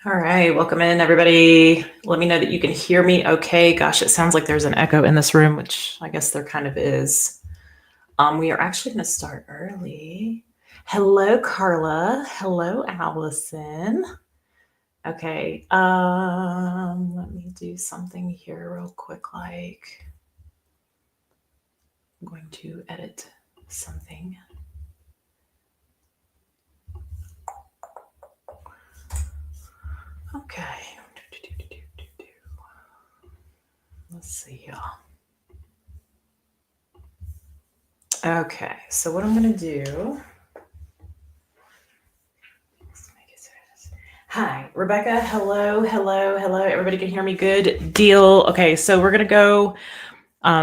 All right, welcome in everybody. Let me know that you can hear me okay. Gosh, it sounds like there's an echo in this room, which I guess there kind of is. We are actually going to start early. Hello, Carla. Hello, Allison. Okay, let me do something here real quick. I'm going to edit something. Okay. Let's see, y'all. Okay, so what I'm going to do. Hi, Rebecca. Hello, hello, hello. Everybody can hear me? Good deal. Okay, so we're going to go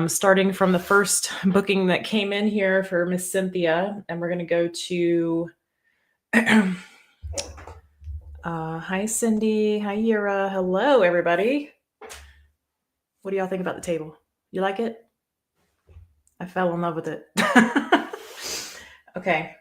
starting from the first booking that came in here for Miss Cynthia, and we're going to go to. Hi, Cindy. Hi, Yura. Hello, everybody. What do y'all think about the table? You like it? I fell in love with it. Okay.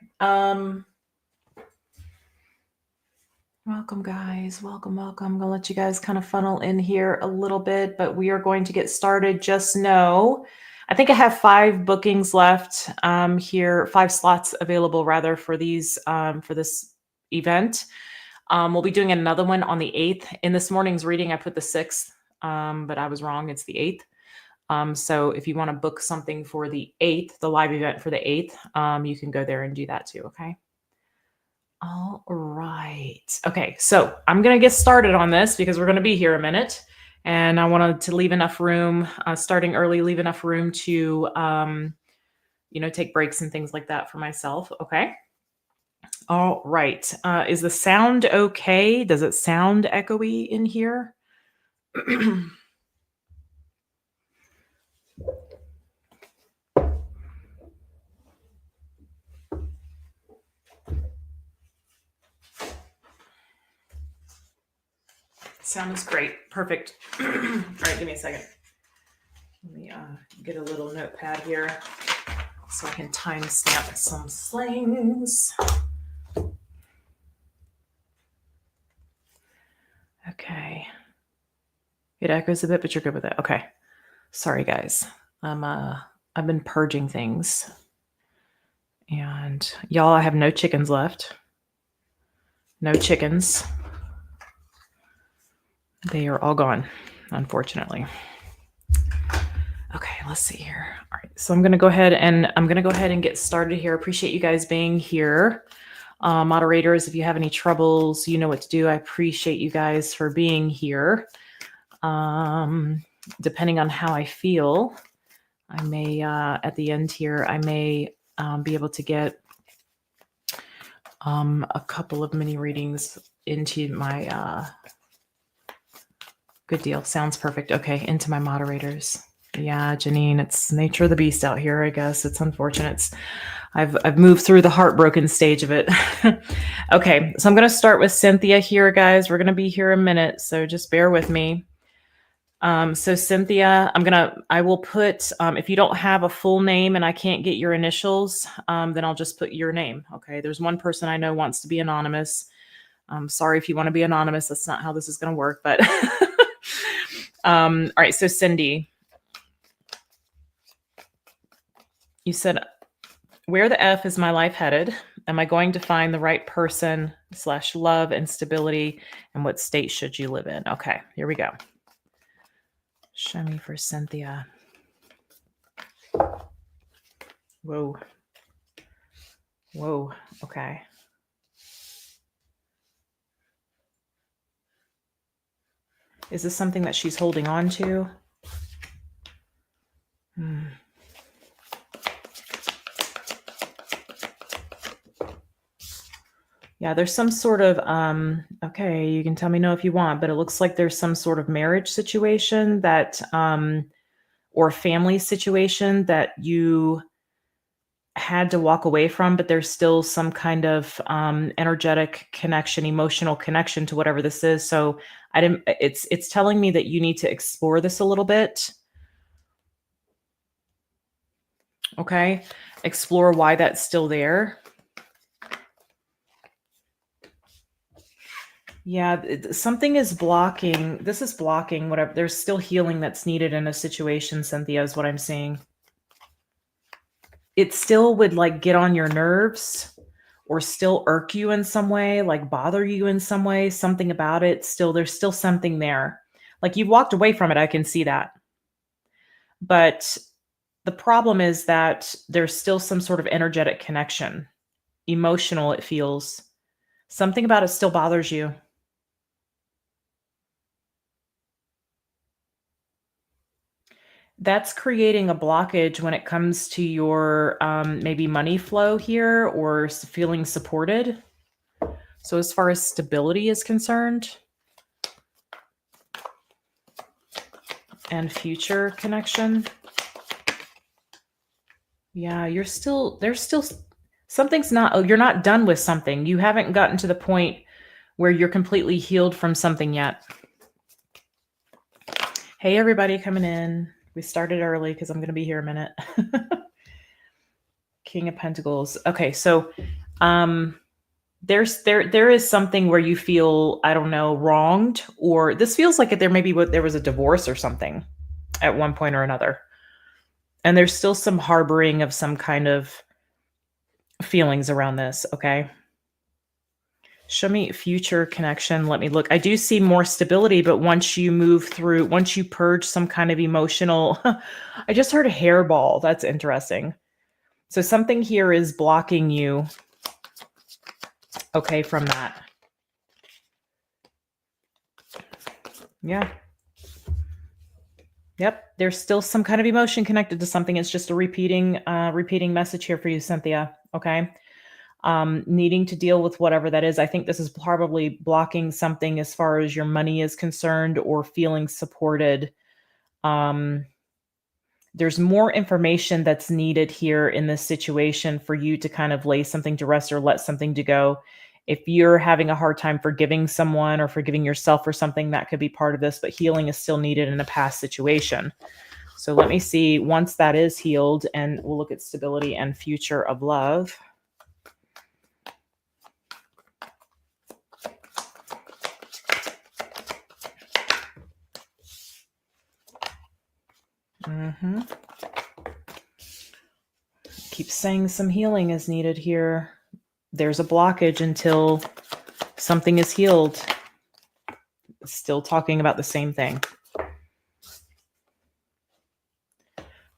Welcome, guys. Welcome. I'm going to let you guys kind of funnel in here a little bit, but we are going to get started. Just know, I think I have 5 bookings left here, 5 slots available rather for these for this event. We'll be doing another one on the 8th. In this morning's reading, I put the 6th, but I was wrong. It's the 8th. So if you want to book something for the 8th, the live event for the 8th, you can go there and do that too. Okay. All right. Okay, so I'm going to get started on this because we're going to be here a minute. And I wanted to leave enough room, starting early, leave enough room to, take breaks and things like that for myself. Okay. All right. Is the sound okay? Does it sound echoey in here? Sounds great. Perfect. All right, give me a second. Let me get a little notepad here so I can timestamp some things. Okay. It echoes a bit, but you're good with it. Okay. Sorry, guys. I've been purging things. And y'all, I have no chickens left. No chickens. They are all gone, unfortunately. Okay, let's see here. All right, so I'm going to go ahead and get started here. Appreciate you guys being here. Moderators, if you have any troubles, you know what to do. I appreciate you guys for being here. Depending on how I feel, I may, at the end here, I may be able to get a couple of mini readings into my good deal. Sounds perfect. Okay, into my moderators. Yeah, Janine, it's nature of the beast out here, I guess. It's unfortunate. I've moved through the heartbroken stage of it. Okay, so I'm going to start with Cynthia here, guys. We're going to be here a minute, so just bear with me. So Cynthia, I will put, if you don't have a full name and I can't get your initials, then I'll just put your name. Okay. There's one person I know wants to be anonymous. I'm sorry if you want to be anonymous. That's not how this is going to work, but, all right. So Cindy, you said, where the F is my life headed? Am I going to find the right person / love and stability? And what state should you live in? Okay, here we go. Show me for Cynthia. Whoa. Okay. Is this something that she's holding on to? Yeah, there's some sort of, okay, you can tell me no if you want, but it looks like there's some sort of marriage situation that, or family situation that you had to walk away from, but there's still some kind of energetic connection, emotional connection to whatever this is. So it's telling me that you need to explore this a little bit. Okay. Explore why that's still there. Yeah, something is blocking. This is blocking whatever. There's still healing that's needed in a situation, Cynthia, is what I'm seeing. It still would like get on your nerves or still irk you in some way, like bother you in some way, something about it. Still, there's still something there. Like you've walked away from it. I can see that. But the problem is that there's still some sort of energetic connection, emotional, it feels. Something about it still bothers you. That's creating a blockage when it comes to your maybe money flow here or feeling supported. So, as far as stability is concerned and future connection, yeah, there's still something's not, oh, you're not done with something. You haven't gotten to the point where you're completely healed from something yet. Hey, everybody coming in. We started early because I'm going to be here a minute. King of Pentacles. Okay, so there is something where you feel, I don't know, wronged, or this feels like there was a divorce or something at one point or another. And there's still some harboring of some kind of feelings around this, okay? Show me future connection. Let me look. I do see more stability, but once you purge some kind of emotional, I just heard a hairball. That's interesting. So something here is blocking you, okay, from that. Yeah. Yep. There's still some kind of emotion connected to something. It's just a repeating message here for you, Cynthia. Okay. Needing to deal with whatever that is. I think this is probably blocking something as far as your money is concerned or feeling supported. There's more information that's needed here in this situation for you to kind of lay something to rest or let something to go. If you're having a hard time forgiving someone or forgiving yourself for something, that could be part of this, but healing is still needed in a past situation. So let me see once that is healed, and we'll look at stability and future of love. Keep saying some healing is needed here. There's a blockage until something is healed. Still talking about the same thing.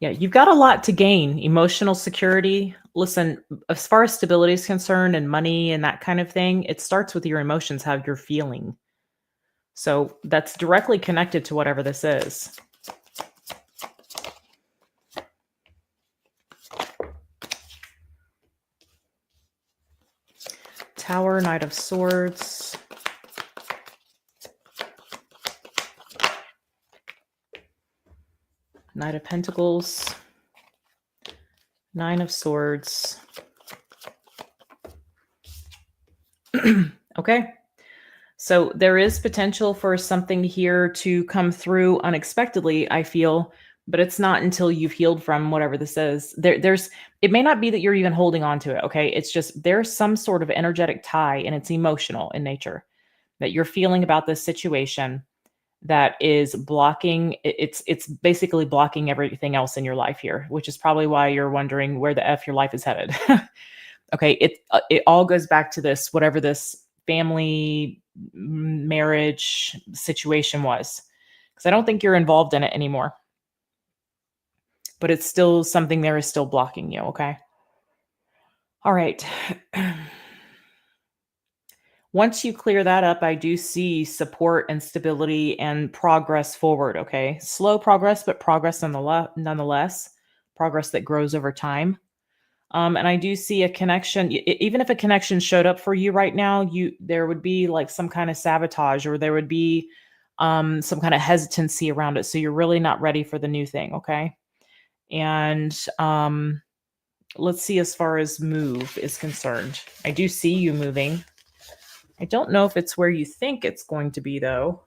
Yeah, you've got a lot to gain. Emotional security. Listen, as far as stability is concerned and money and that kind of thing, it starts with your emotions, how you're feeling. So that's directly connected to whatever this is. Tower, Knight of Swords. Knight of Pentacles. Nine of Swords. Okay. So there is potential for something here to come through unexpectedly, I feel, but it's not until you've healed from whatever this is. It may not be that you're even holding on to it, okay? It's just there's some sort of energetic tie and it's emotional in nature that you're feeling about this situation that is blocking. It's basically blocking everything else in your life here, which is probably why you're wondering where the F your life is headed. Okay, it all goes back to this, whatever this family marriage situation was, because I don't think you're involved in it anymore, but it's still something there is still blocking you. Okay. All right. Once you clear that up, I do see support and stability and progress forward. Okay. Slow progress, but progress nonetheless, progress that grows over time. And I do see a connection. Even if a connection showed up for you right now, there would be like some kind of sabotage, or there would be some kind of hesitancy around it. So you're really not ready for the new thing, okay? And let's see, as far as move is concerned, I do see you moving. I don't know if it's where you think it's going to be, though.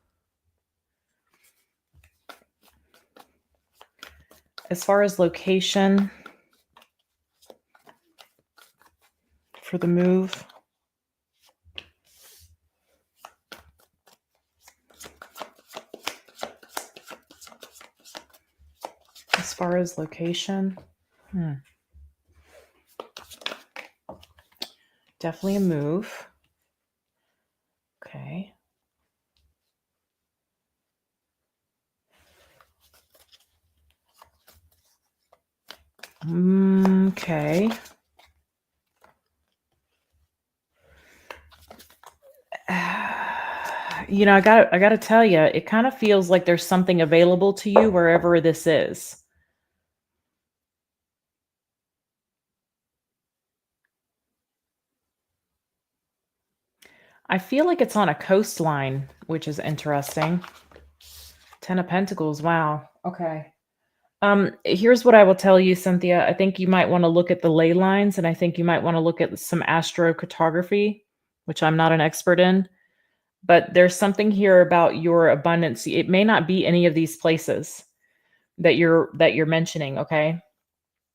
As far as location for the move, far as location, definitely a move. Okay. Okay. You know, I gotta tell you, it kind of feels like there's something available to you wherever this is. I feel like it's on a coastline, which is interesting. 10 of Pentacles. Wow. Okay. Here's what I will tell you, Cynthia. I think you might want to look at the ley lines, and I think you might want to look at some astrocartography, which I'm not an expert in. But there's something here about your abundance. It may not be any of these places that you're mentioning, okay?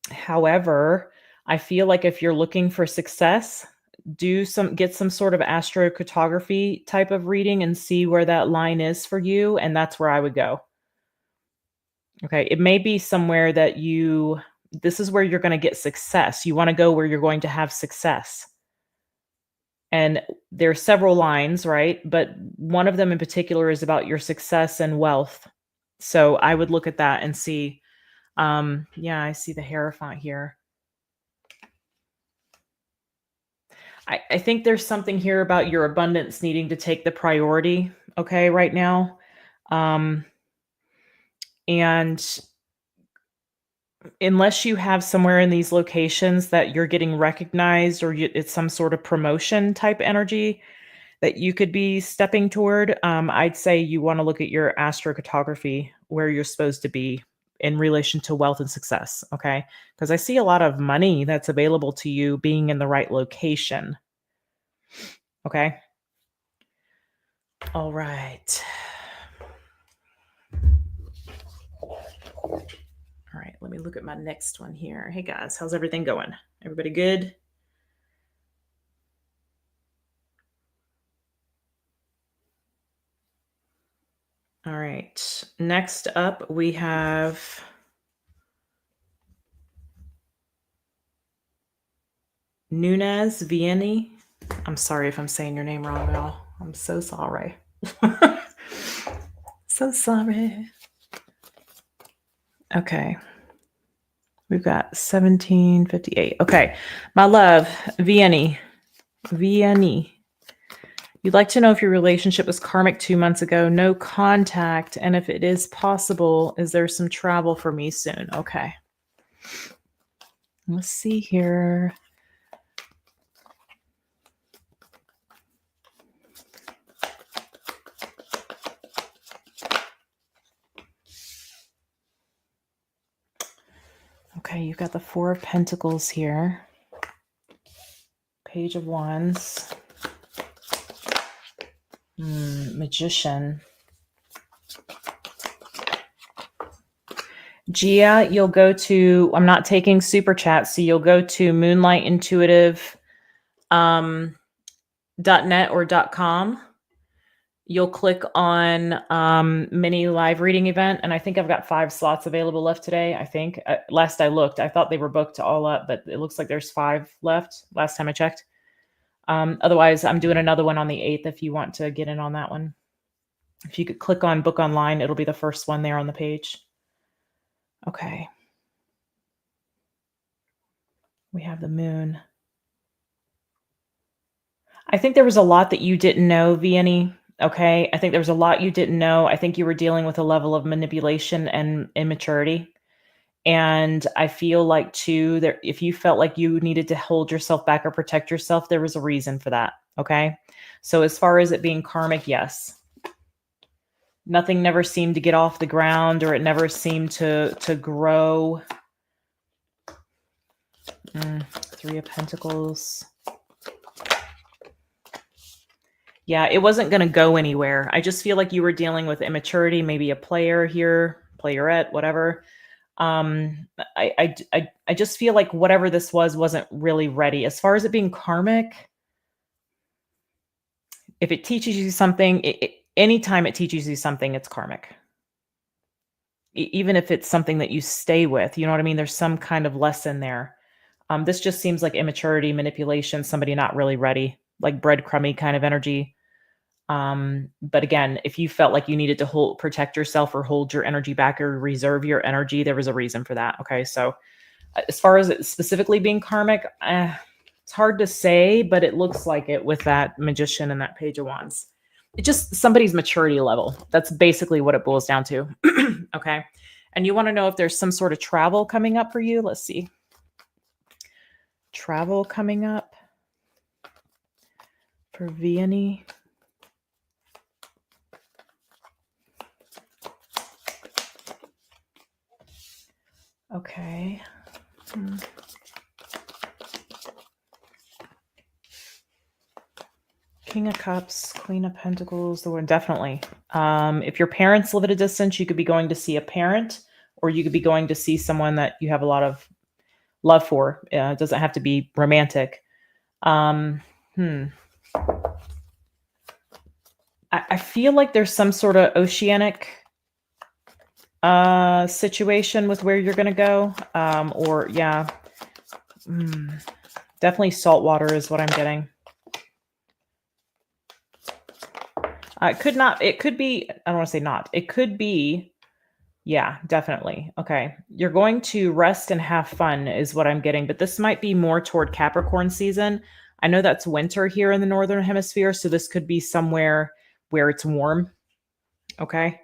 However, I feel like if you're looking for success, get some sort of astrocartography type of reading and see where that line is for you, and that's where I would go. Okay, it may be somewhere that this is where you're going to get success. You want to go where you're going to have success. And there are several lines, right? But one of them in particular is about your success and wealth. So I would look at that and see. Yeah, I see the Hierophant here. I think there's something here about your abundance needing to take the priority, okay, right now. And unless you have somewhere in these locations that you're getting recognized or it's some sort of promotion type energy that you could be stepping toward, I'd say you want to look at your astrocartography where you're supposed to be in relation to wealth and success, okay? Because I see a lot of money that's available to you being in the right location, okay? All right. All right, let me look at my next one here. Hey guys, how's everything going? Everybody good? All right, next up we have Nunez Vianney. I'm sorry if I'm saying your name wrong, Val. I'm so sorry. So sorry. Okay. We've got 1758. Okay. My love, Vianney. You'd like to know if your relationship was karmic 2 months ago. No contact. And if it is possible, is there some travel for me soon? Okay. Let's see here. Okay, you've got the Four of Pentacles here. Page of Wands. Magician. Gia, you'll go to, I'm not taking super chat, so you'll go to moonlightintuitive.net or .com. You'll click on mini live reading event, and I think I've got 5 slots available left today. I think last I looked, I thought they were booked all up, but it looks like there's 5 left last time I checked. Otherwise, I'm doing another one on the 8th if you want to get in on that one. If you could click on book online, it'll be the first one there on the page. Okay. We have the moon. I think there was a lot that you didn't know, Vianney. Okay. I think there was a lot you didn't know. I think you were dealing with a level of manipulation and immaturity. And I feel like too, that if you felt like you needed to hold yourself back or protect yourself, there was a reason for that. Okay. So as far as it being karmic, yes. Nothing never seemed to get off the ground, or it never seemed to grow. 3 of Pentacles. Yeah, it wasn't going to go anywhere. I just feel like you were dealing with immaturity, maybe a player here, playerette, whatever. I just feel like whatever this wasn't really ready. As far as it being karmic, if it teaches you something, anytime it teaches you something, it's karmic. even if it's something that you stay with, you know what I mean? There's some kind of lesson there. This just seems like immaturity, manipulation, somebody not really ready, like breadcrumby kind of energy. But again, if you felt like you needed to protect yourself or hold your energy back or reserve your energy, there was a reason for that. Okay. So as far as it specifically being karmic, it's hard to say, but it looks like it with that magician and that page of wands. It just somebody's maturity level. That's basically what it boils down to. Okay. And you want to know if there's some sort of travel coming up for you. Let's see. Travel coming up for Vianney. Okay. King of Cups, Queen of Pentacles, the one definitely. If your parents live at a distance, you could be going to see a parent, or you could be going to see someone that you have a lot of love for. It doesn't have to be romantic. I feel like there's some sort of oceanic situation with where you're going to go. Definitely salt water is what I'm getting. It could be, I don't want to say not. It could be, yeah, definitely. Okay. You're going to rest and have fun is what I'm getting, but this might be more toward Capricorn season. I know that's winter here in the Northern Hemisphere, so this could be somewhere where it's warm. Okay.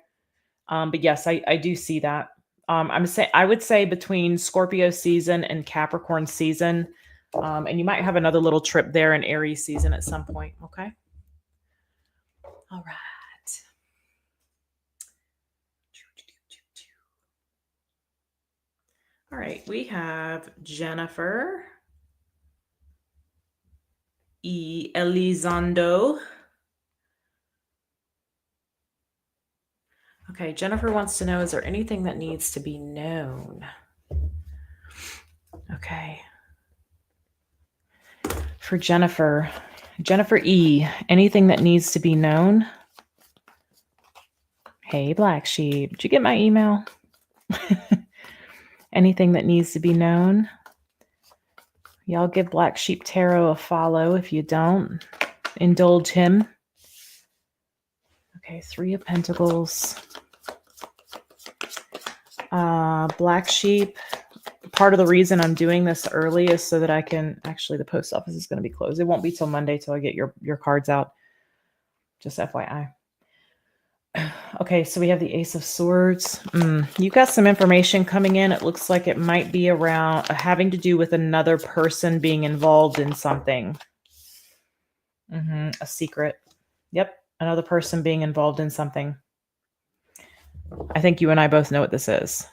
But yes, I do see that. I would say between Scorpio season and Capricorn season, and you might have another little trip there in Aries season at some point. Okay. All right. All right, we have Jennifer E. Elizondo. Okay, Jennifer wants to know, is there anything that needs to be known? Okay. For Jennifer E., anything that needs to be known? Hey, Black Sheep, did you get my email? Anything that needs to be known? Y'all give Black Sheep Tarot a follow if you don't. Indulge him. Okay, 3 of Pentacles. Black Sheep. Part of the reason I'm doing this early is so that I can, actually the post office is going to be closed. It won't be till Monday till I get your cards out. Just FYI. Okay, so we have the Ace of Swords. You got some information coming in. It looks like it might be around having to do with another person being involved in something. A secret. Yep, another person being involved in something. I think you and I both know what this is.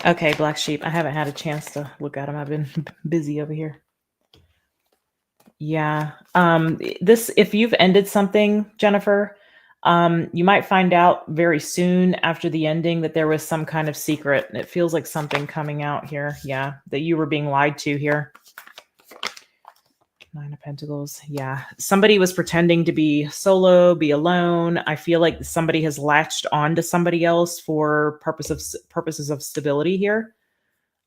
Okay, Black Sheep. I haven't had a chance to look at them. I've been busy over here. Yeah. If you've ended something, Jennifer, you might find out very soon after the ending that there was some kind of secret. It feels like something coming out here. Yeah. That you were being lied to here. 9 of Pentacles. Yeah. Somebody was pretending to be solo, be alone. I feel like somebody has latched on to somebody else for purposes of stability here.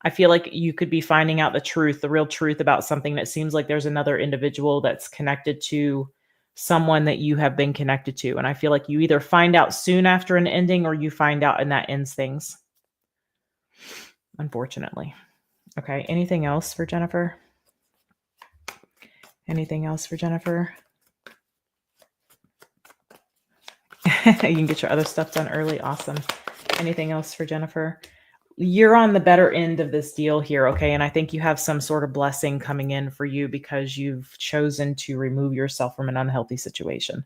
I feel like you could be finding out the real truth about something that seems like there's another individual that's connected to someone that you have been connected to. And I feel like you either find out soon after an ending or you find out and that ends things. Unfortunately. Okay. Anything else for Jennifer? Anything else for Jennifer? You can get your other stuff done early. Awesome. Anything else for Jennifer? You're on the better end of this deal here, okay? And I think you have some sort of blessing coming in for you because you've chosen to remove yourself from an unhealthy situation.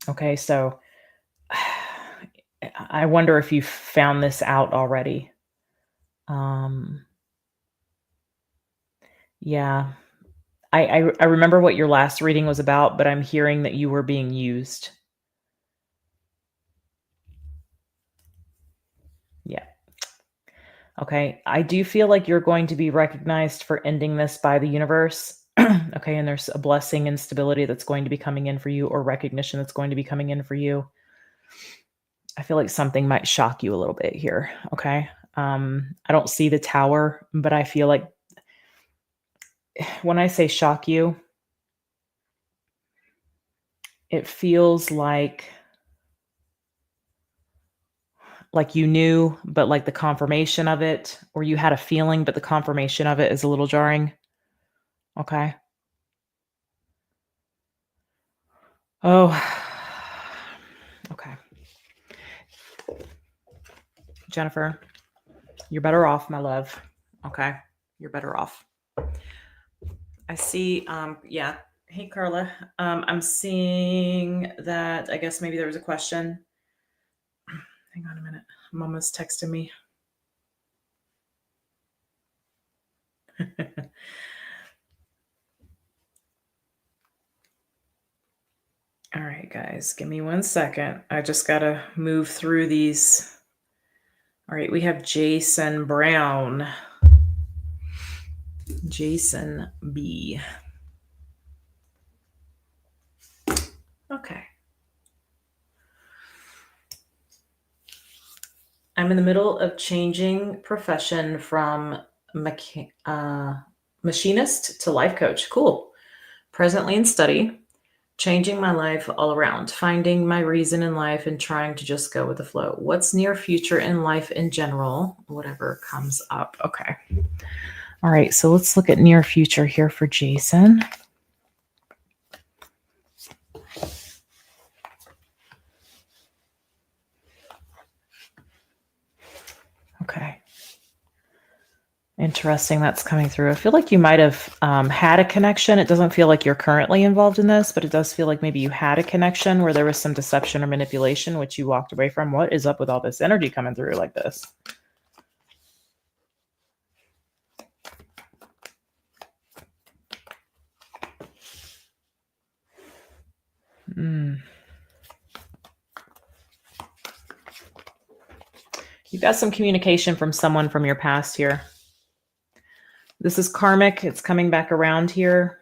Okay, so I wonder if you found this out already. Yeah. I remember what your last reading was about, but I'm hearing that you were being used. Yeah. Okay. I do feel like you're going to be recognized for ending this by the universe. Okay. And there's a blessing and stability that's going to be coming in for you, or recognition that's going to be coming in for you. I feel like something might shock you a little bit here. Okay. I don't see the tower, but I feel like when I say shock you, it feels like you knew, but like the confirmation of it, or you had a feeling, but the confirmation of it is a little jarring. Okay. Oh, okay. Jennifer, you're better off, my love. Okay. You're better off. I see, yeah. Hey, Carla. I'm seeing that, I guess maybe there was a question. Hang on a minute. Mama's texting me. All right, guys, give me 1 second. I just got to move through these. All right, we have Jason Brown. Jason B. Okay. I'm in the middle of changing profession from machinist to life coach. Cool. Presently in study, changing my life all around, finding my reason in life and trying to just go with the flow. What's near future in life in general? Whatever comes up. Okay. All right. So let's look at near future here for Jason. Okay. Interesting. That's coming through. I feel like you might have had a connection. It doesn't feel like you're currently involved in this, but it does feel like maybe you had a connection where there was some deception or manipulation, which you walked away from. What is up with all this energy coming through like this? You've got some communication from someone from your past here. This is karmic. It's coming back around here.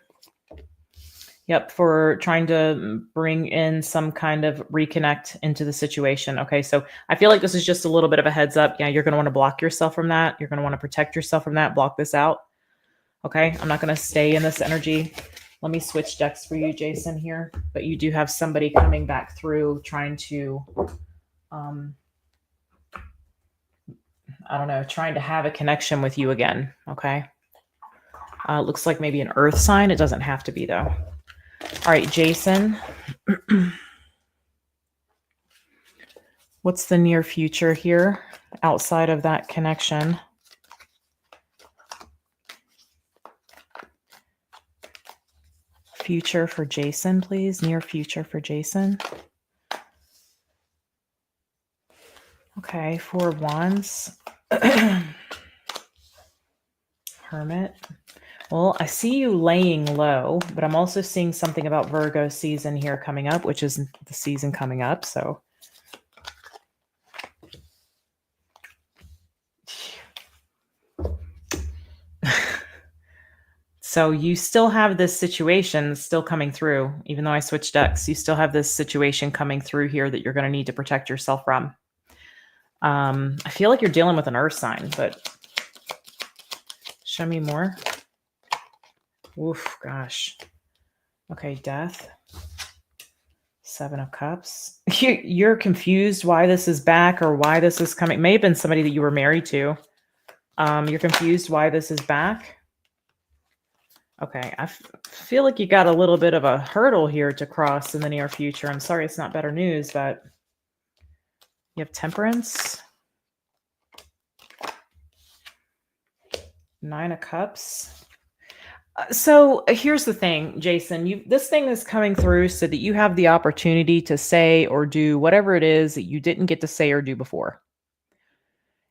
Yep, for trying to bring in some kind of reconnect into the situation. Okay, so I feel like this is just a little bit of a heads up. Yeah, you're going to want to block yourself from that. You're going to want to protect yourself from that. Block this out. Okay, I'm not going to stay in this energy. Let me switch decks for you, Jason, here. But you do have somebody coming back through trying to, I don't know, trying to have a connection with you again. Okay. Looks like maybe an earth sign. It doesn't have to be, though. All right, Jason. What's the near future here outside of that connection? Future for Jason, please. Near future for Jason. Okay, 4 of Wands. Hermit. Well, I see you laying low, but I'm also seeing something about Virgo season here coming up, which is the season coming up. So so you still have this situation still coming through, even though I switched decks. You still have this situation coming through here that you're going to need to protect yourself from. I feel like you're dealing with an earth sign, but show me more. Oof, gosh. Okay, death. 7 of Cups. You're confused why this is back or why this is coming. It may have been somebody that you were married to. You're confused why this is back. Okay, I feel like you got a little bit of a hurdle here to cross in the near future. I'm sorry it's not better news, but you have Temperance. 9 of Cups. So here's the thing, Jason. This thing is coming through so that you have the opportunity to say or do whatever it is that you didn't get to say or do before.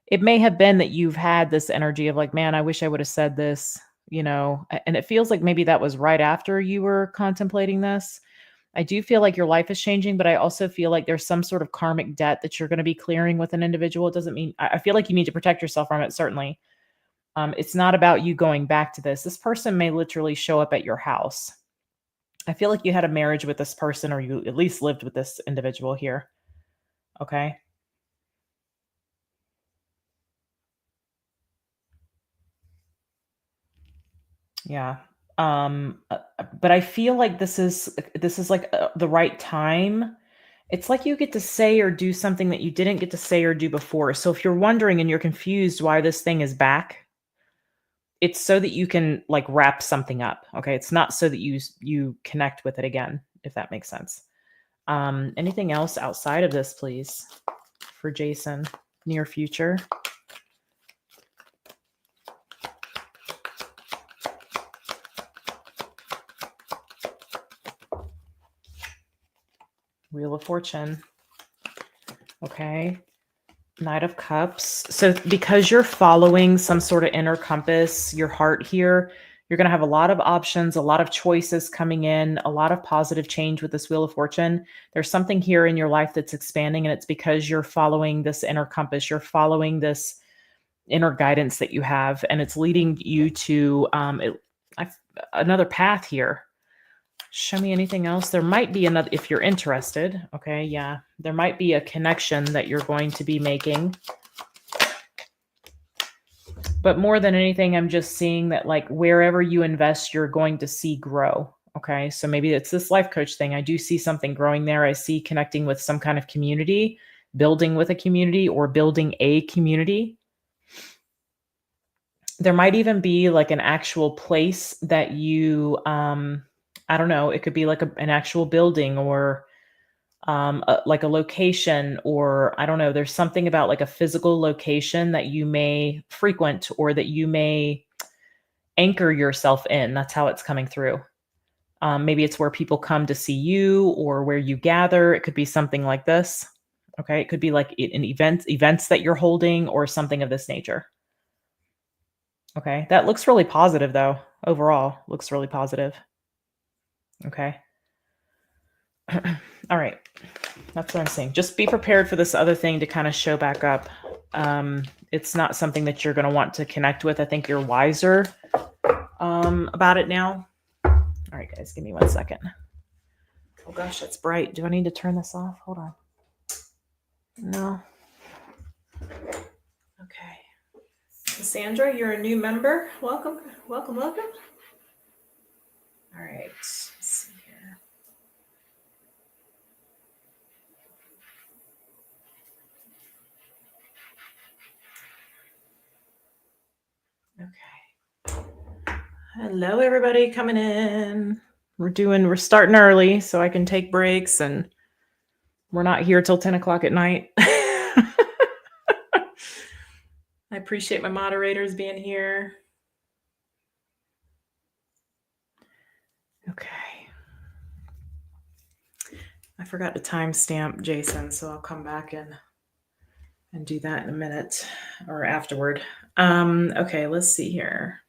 It may have been that you've had this energy of like, man, I wish I would have said this, and it feels like maybe that was right after you were contemplating this. I do feel like your life is changing, but I also feel like there's some sort of karmic debt that you're going to be clearing with an individual. It doesn't mean I feel like you need to protect yourself from it, certainly. It's not about you going back to this. This person may literally show up at your house. I feel like you had a marriage with this person, or you at least lived with this individual here. Okay. Yeah. But I feel like this is like the right time. It's like you get to say or do something that you didn't get to say or do before. So if you're wondering and you're confused why this thing is back, it's so that you can like wrap something up. Okay. It's not so that you connect with it again, if that makes sense. Anything else outside of this, please, for Jason, near future? Wheel of Fortune. Okay. Knight of Cups. So because you're following some sort of inner compass, your heart here, you're going to have a lot of options, a lot of choices coming in, a lot of positive change with this Wheel of Fortune. There's something here in your life that's expanding, and it's because you're following this inner compass. You're following this inner guidance that you have, and it's leading you to another path here. Show me anything else. There might be another, if you're interested. Okay, yeah. There might be a connection that you're going to be making. But more than anything, I'm just seeing that like wherever you invest, you're going to see grow. Okay, so maybe it's this life coach thing. I do see something growing there. I see connecting with some kind of community, building with a community, or building a community. There might even be like an actual place that you, I don't know, it could be like an actual building, or like a location, or I don't know, there's something about like a physical location that you may frequent or that you may anchor yourself in. That's how it's coming through. Maybe it's where people come to see you or where you gather. It could be something like this. Okay. It could be like an events that you're holding or something of this nature. Okay. That looks really positive though. Overall, looks really positive. Okay. All right. That's what I'm saying. Just be prepared for this other thing to kind of show back up. It's not something that you're going to want to connect with. I think you're wiser about it now. All right, guys, give me 1 second. Oh gosh, that's bright. Do I need to turn this off? Hold on. No. Okay. Cassandra, you're a new member. Welcome, welcome, welcome. All right. Let's see here. Okay. Hello, everybody coming in. We're starting early so I can take breaks, and we're not here till 10 o'clock at night. I appreciate my moderators being here. Okay. I forgot to timestamp Jason, so I'll come back and do that in a minute or afterward. Okay, let's see here.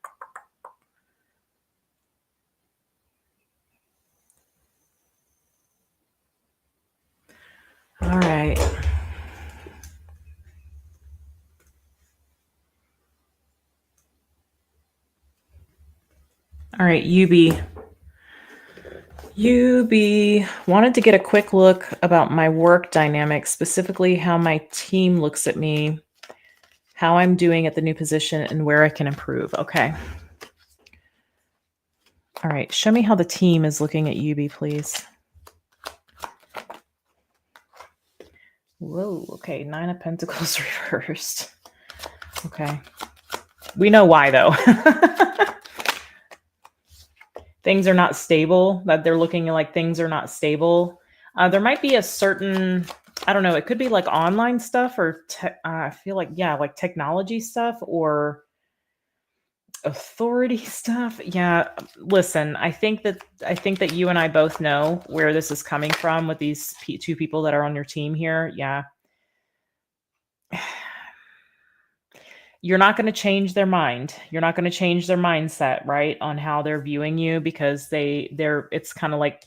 All right. All right, UB wanted to get a quick look about my work dynamics, specifically how my team looks at me, how I'm doing at the new position, and where I can improve. Okay. All right, show me how the team is looking at UB, please. Whoa, okay, 9 of Pentacles reversed. Okay. We know why, though. Things are not stable, that they're looking like things are not stable. There might be a certain, I don't know, it could be like online stuff or I feel like, yeah, like technology stuff or authority stuff. Yeah, listen, I think that you and I both know where this is coming from with these two people that are on your team here. Yeah. You're not going to change their mind. You're not going to change their mindset, right, on how they're viewing you, because it's kind of like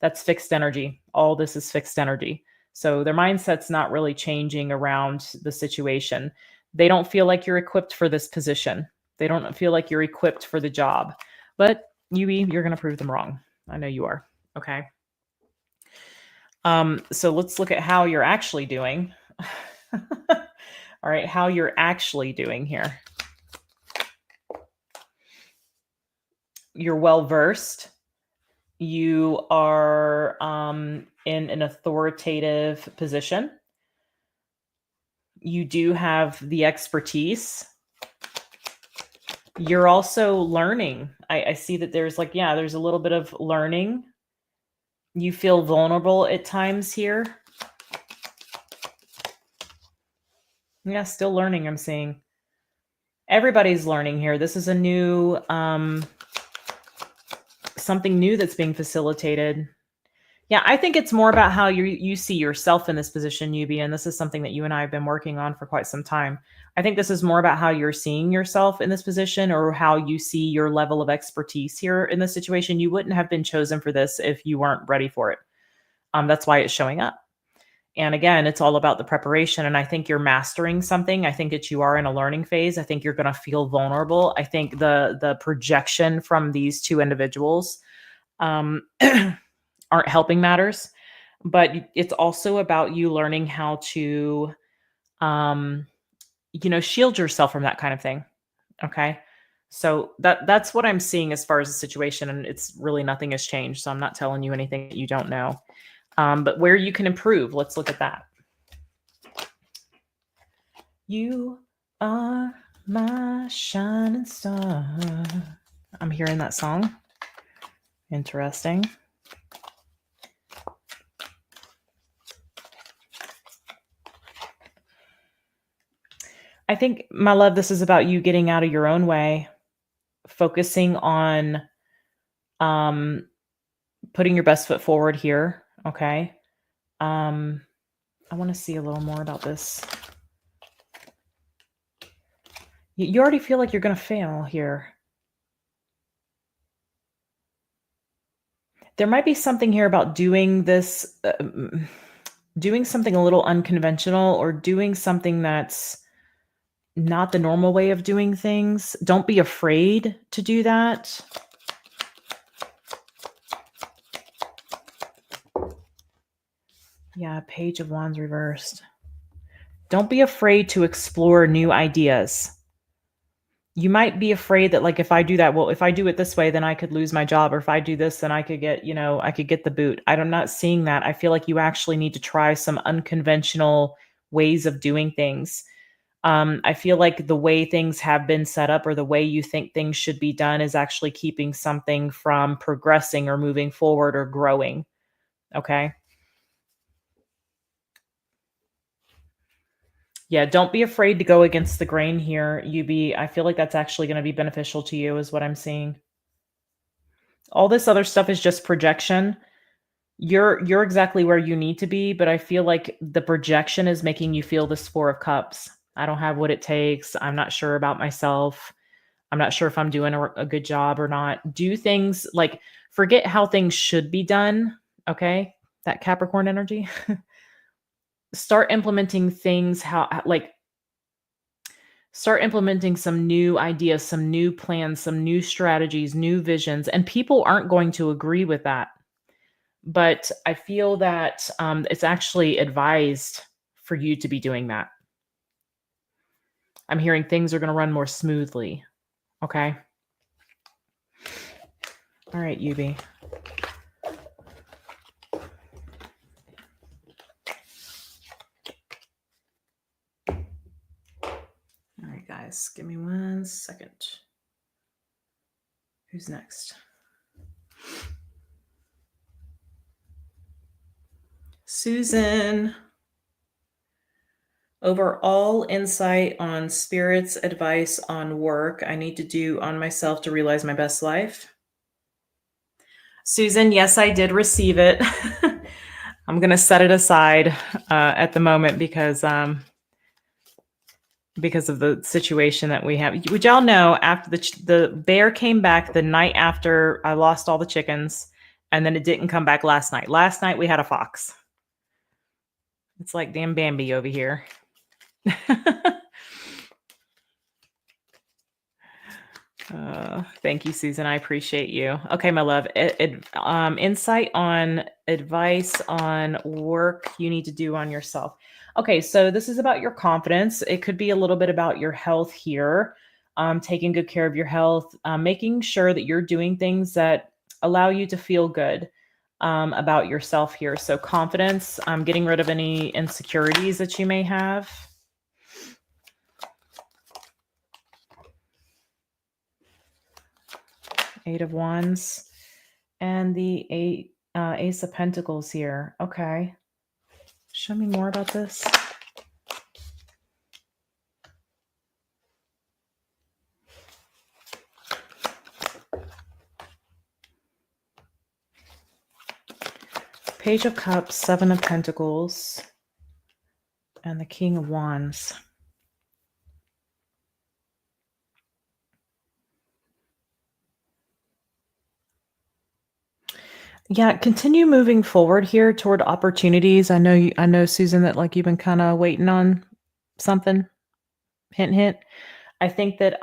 That's fixed energy. All this is fixed energy. So their mindset's not really changing around the situation. They don't feel like you're equipped for this position. They don't feel like you're equipped for the job. But you're going to prove them wrong. I know you are. Okay. So let's look at how you're actually doing. All right, how you're actually doing here. You're well versed. You are in an authoritative position. You do have the expertise. You're also learning. I see that there's there's a little bit of learning. You feel vulnerable at times here. Yeah, still learning, I'm seeing. Everybody's learning here. This is a new, something new that's being facilitated. Yeah, I think it's more about how you see yourself in this position, Yubi, and this is something that you and I have been working on for quite some time. I think this is more about how you're seeing yourself in this position or how you see your level of expertise here in this situation. You wouldn't have been chosen for this if you weren't ready for it. That's why it's showing up. And again, it's all about the preparation. And I think you're mastering something. I think that you are in a learning phase. I think you're going to feel vulnerable. I think the projection from these two individuals aren't helping matters. But it's also about you learning how to, shield yourself from that kind of thing. Okay. So that's what I'm seeing as far as the situation. And it's really nothing has changed. So I'm not telling you anything that you don't know. But where you can improve, let's look at that. You are my shining star. I'm hearing that song. Interesting. I think, my love, this is about you getting out of your own way, focusing on putting your best foot forward here. Okay. I want to see a little more about this. You already feel like you're going to fail here. There might be something here about doing this, doing something a little unconventional or doing something that's not the normal way of doing things. Don't be afraid to do that. Yeah, Page of Wands reversed. Don't be afraid to explore new ideas. You might be afraid that, like, if I do that, well, if I do it this way, then I could lose my job. Or if I do this, then I could get, I could get the boot. I'm not seeing that. I feel like you actually need to try some unconventional ways of doing things. I feel like the way things have been set up or the way you think things should be done is actually keeping something from progressing or moving forward or growing. Okay. Yeah, don't be afraid to go against the grain here, Yubi. I feel like that's actually going to be beneficial to you is what I'm seeing. All this other stuff is just projection. You're exactly where you need to be, but I feel like the projection is making you feel this Four of Cups. I don't have what it takes. I'm not sure about myself. I'm not sure if I'm doing a good job or not. Do things like forget how things should be done. Okay. That Capricorn energy. Start implementing things start implementing some new ideas, some new plans, some new strategies, new visions. And people aren't going to agree with that. But I feel that it's actually advised for you to be doing that. I'm hearing things are going to run more smoothly. Okay. All right, Yubi. All right, guys, give me 1 second. Who's next? Susan. Overall insight on Spirit's advice on work I need to do on myself to realize my best life. Susan, yes, I did receive it. I'm going to set it aside at the moment because of the situation that we have. Would y'all know, after the bear came back the night after I lost all the chickens, And then it didn't come back last night. Last night we had a fox. It's like damn Bambi over here. Thank you, Susan. I appreciate you. Okay, my love. Insight on advice on work you need to do on yourself. Okay, so this is about your confidence. It could be a little bit about your health here, taking good care of your health, making sure that you're doing things that allow you to feel good about yourself here. So, confidence, getting rid of any insecurities that you may have. Eight of Wands and the Ace of Pentacles here. Okay. Show me more about this. Page of Cups, Seven of Pentacles, and the King of Wands. Yeah, continue moving forward here toward opportunities. I know, Susan, that like you've been kind of waiting on something. Hint, hint. I think that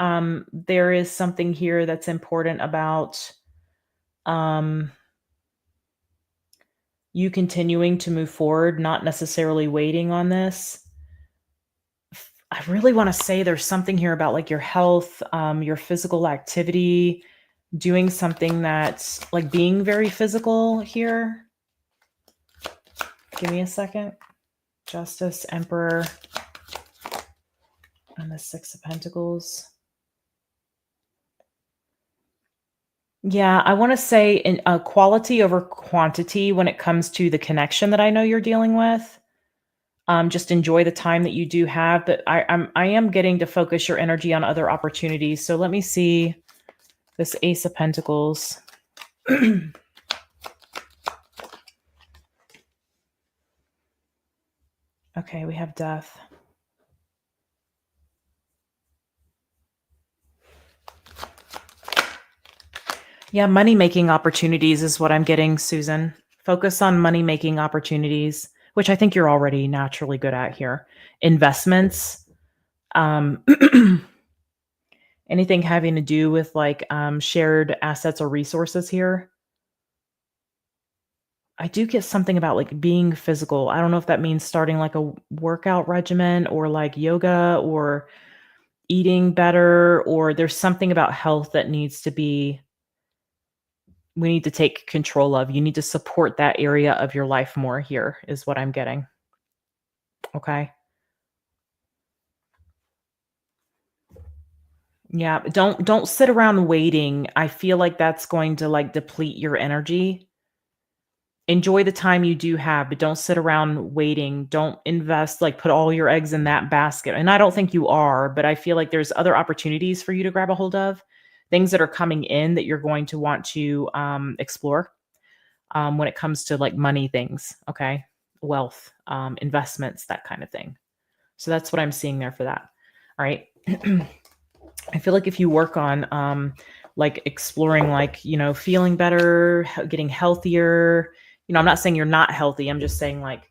there is something here that's important about you continuing to move forward, not necessarily waiting on this. I really want to say there's something here about like your health, your physical activity, doing something that's like being very physical here. Give me a second. Justice, Emperor, and the Six of Pentacles. Yeah, I want to say in quality over quantity when it comes to the connection that I know you're dealing with. Just enjoy the time that you do have, but I am getting to focus your energy on other opportunities. So let me see this Ace of Pentacles. Okay, we have Death. Yeah, money-making opportunities is what I'm getting, Susan. Focus on money-making opportunities, which I think you're already naturally good at here. Investments. Anything having to do with like shared assets or resources here. I do get something about like being physical. I don't know if that means starting like a workout regimen or like yoga or eating better, or there's something about health that we need to take control of. You need to support that area of your life more here is what I'm getting. Okay. Yeah, don't sit around waiting. I feel like that's going to like deplete your energy. Enjoy the time you do have, but don't sit around waiting. Don't invest, like put all your eggs in that basket. And I don't think you are, but I feel like there's other opportunities for you to grab a hold of, things that are coming in that you're going to want to explore when it comes to like money things. Okay. Wealth, investments, that kind of thing. So that's what I'm seeing there for that. All right. I feel like if you work on like exploring, like, you know, feeling better, getting healthier, you know, I'm not saying you're not healthy. I'm just saying like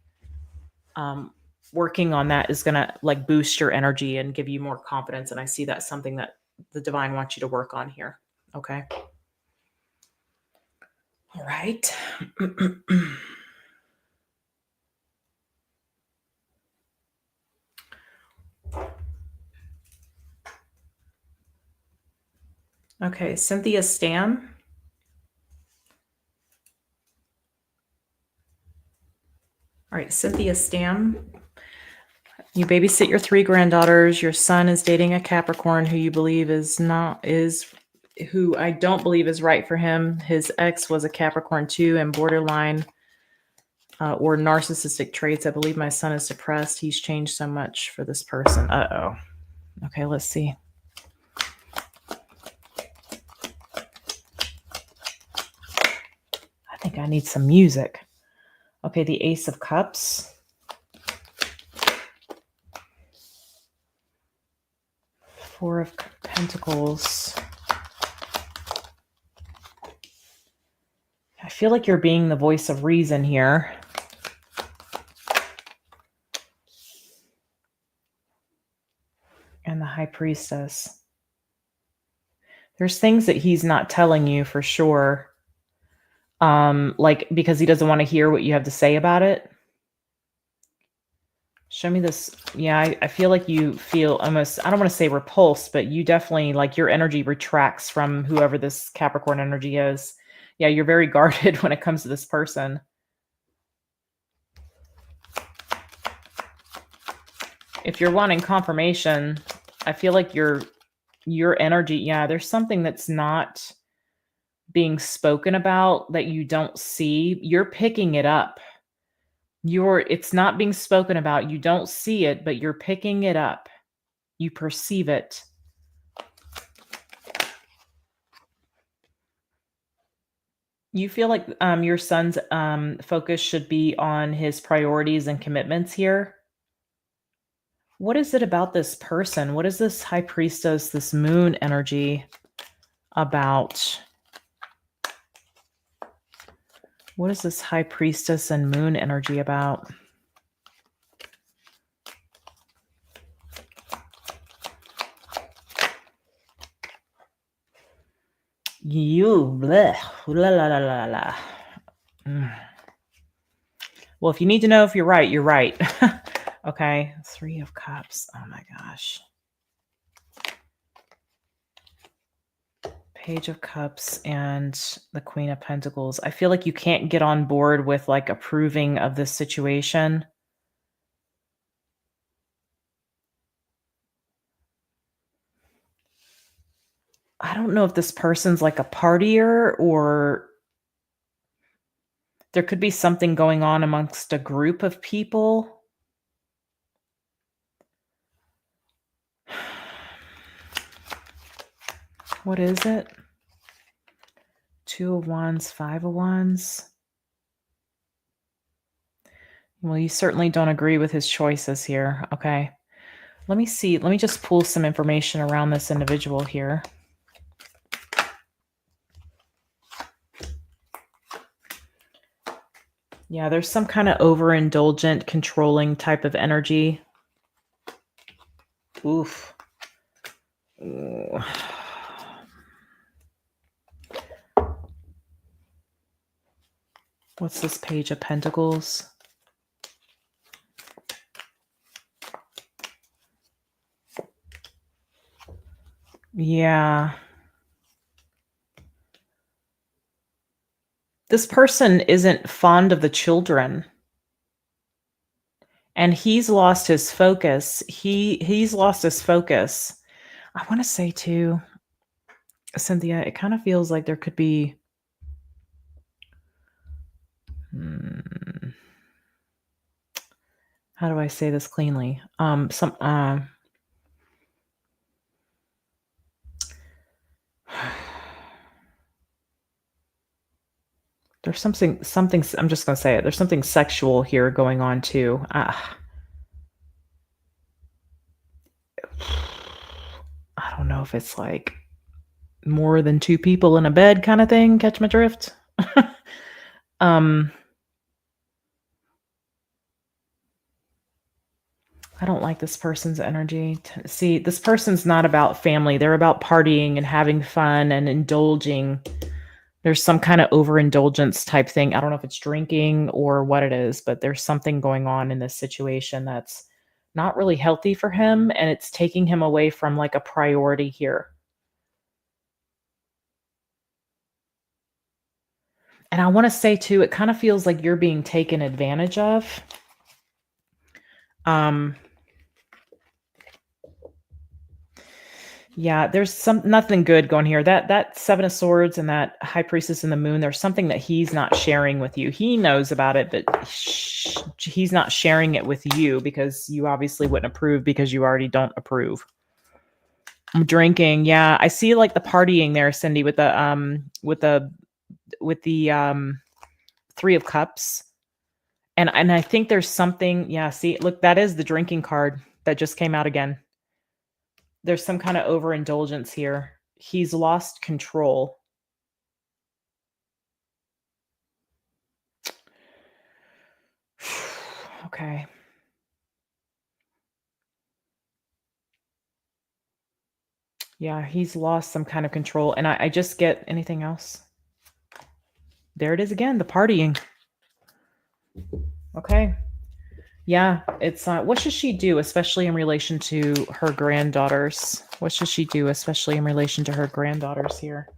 working on that is going to like boost your energy and give you more confidence. And I see that's something that the divine wants you to work on here. Okay. All right. Okay. Cynthia Stam. All right. Cynthia Stam. You babysit your 3 granddaughters. Your son is dating a Capricorn who you believe who I don't believe is right for him. His ex was a Capricorn too, and borderline or narcissistic traits. I believe my son is depressed. He's changed so much for this person. Uh-oh. Okay, let's see. I think I need some music. Okay, the Ace of Cups. Four of Pentacles. I feel like you're being the voice of reason here. And the High Priestess. There's things that he's not telling you for sure. Like because he doesn't want to hear what you have to say about it. Show me this. Yeah, I feel like you feel almost, I don't want to say repulsed, but you definitely, like, your energy retracts from whoever this Capricorn energy is. Yeah, you're very guarded when it comes to this person. If you're wanting confirmation, I feel like your energy, yeah, there's something that's not being spoken about that you don't see. You're picking it up. It's not being spoken about. You don't see it, but you're picking it up. You perceive it. You feel like your son's focus should be on his priorities and commitments here. What is it about this person? What is this High Priestess, this moon energy about? What is this High Priestess and moon energy about? You, bleh, la la la la la. Well, if you need to know if you're right, you're right. Okay, 3 of Cups. Oh my gosh. Page of Cups and the Queen of Pentacles. I feel like you can't get on board with like approving of this situation. I don't know if this person's like a partier or there could be something going on amongst a group of people. What is it? 2 of Wands, 5 of Wands. Well, you certainly don't agree with his choices here. Okay. Let me see. Let me just pull some information around this individual here. Yeah, there's some kind of overindulgent, controlling type of energy. Oof. Ooh. What's this Page of Pentacles? Yeah. This person isn't fond of the children. And he's lost his focus. He's lost his focus. I want to say too, Cynthia, it kind of feels like there could be how do I say this cleanly? There's something, I'm just going to say it. There's something sexual here going on too. I don't know if it's like more than 2 people in a bed kind of thing. Catch my drift? I don't like this person's energy. See, this person's not about family. They're about partying and having fun and indulging. There's some kind of overindulgence type thing. I don't know if it's drinking or what it is, but there's something going on in this situation that's not really healthy for him, and it's taking him away from like a priority here. And I want to say too, it kind of feels like you're being taken advantage of. Yeah, there's nothing good going here. That 7 of Swords and that High Priestess in the Moon, there's something that he's not sharing with you. He knows about it, but he's not sharing it with you because you obviously wouldn't approve because you already don't approve. I'm drinking. Yeah, I see like the partying there, Cindy, with the 3 of Cups. And I think there's something, yeah, see, look, that is the drinking card that just came out again. There's some kind of overindulgence here. He's lost control. Okay. Yeah, he's lost some kind of control. And I just get anything else? There it is again, the partying. Okay. Yeah, it's what should she do, especially in relation to her granddaughters? What should she do, especially in relation to her granddaughters here?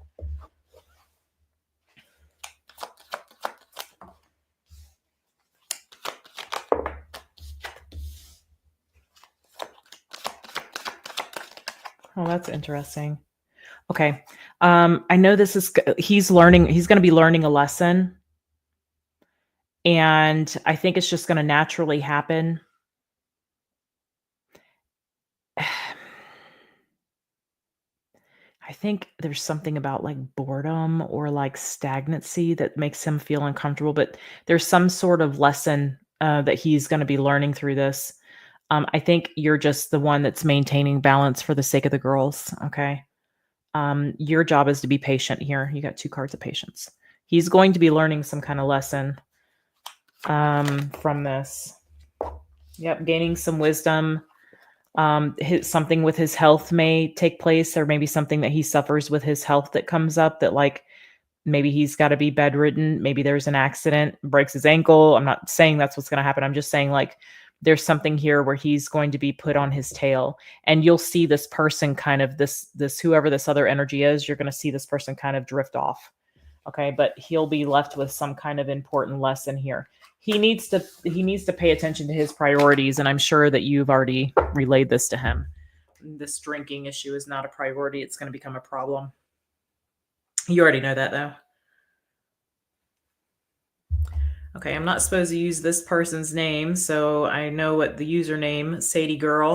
Oh, that's interesting. Okay. I know this is he's learning, he's going to be learning a lesson, and I think it's just going to naturally happen. I think there's something about like boredom or like stagnancy that makes him feel uncomfortable, but there's some sort of lesson that he's going to be learning through this. I think you're just the one that's maintaining balance for the sake of the girls. Okay. Your job is to be patient here. You got 2 cards of patience. He's going to be learning some kind of lesson from this. Yep, gaining some wisdom. Something with his health may take place, or maybe something that he suffers with his health that comes up, that like maybe he's got to be bedridden. Maybe there's an accident, breaks his ankle. I'm not saying that's what's going to happen. I'm just saying like there's something here where he's going to be put on his tail, and you'll see this person kind of this whoever this other energy is, you're going to see this person kind of drift off. Okay, but he'll be left with some kind of important lesson here. He needs to pay attention to his priorities, and I'm sure that you've already relayed this to him. This drinking issue is not a priority. It's going to become a problem. You already know that, though. Okay, I'm not supposed to use this person's name, so I know what the username, Sadie Girl.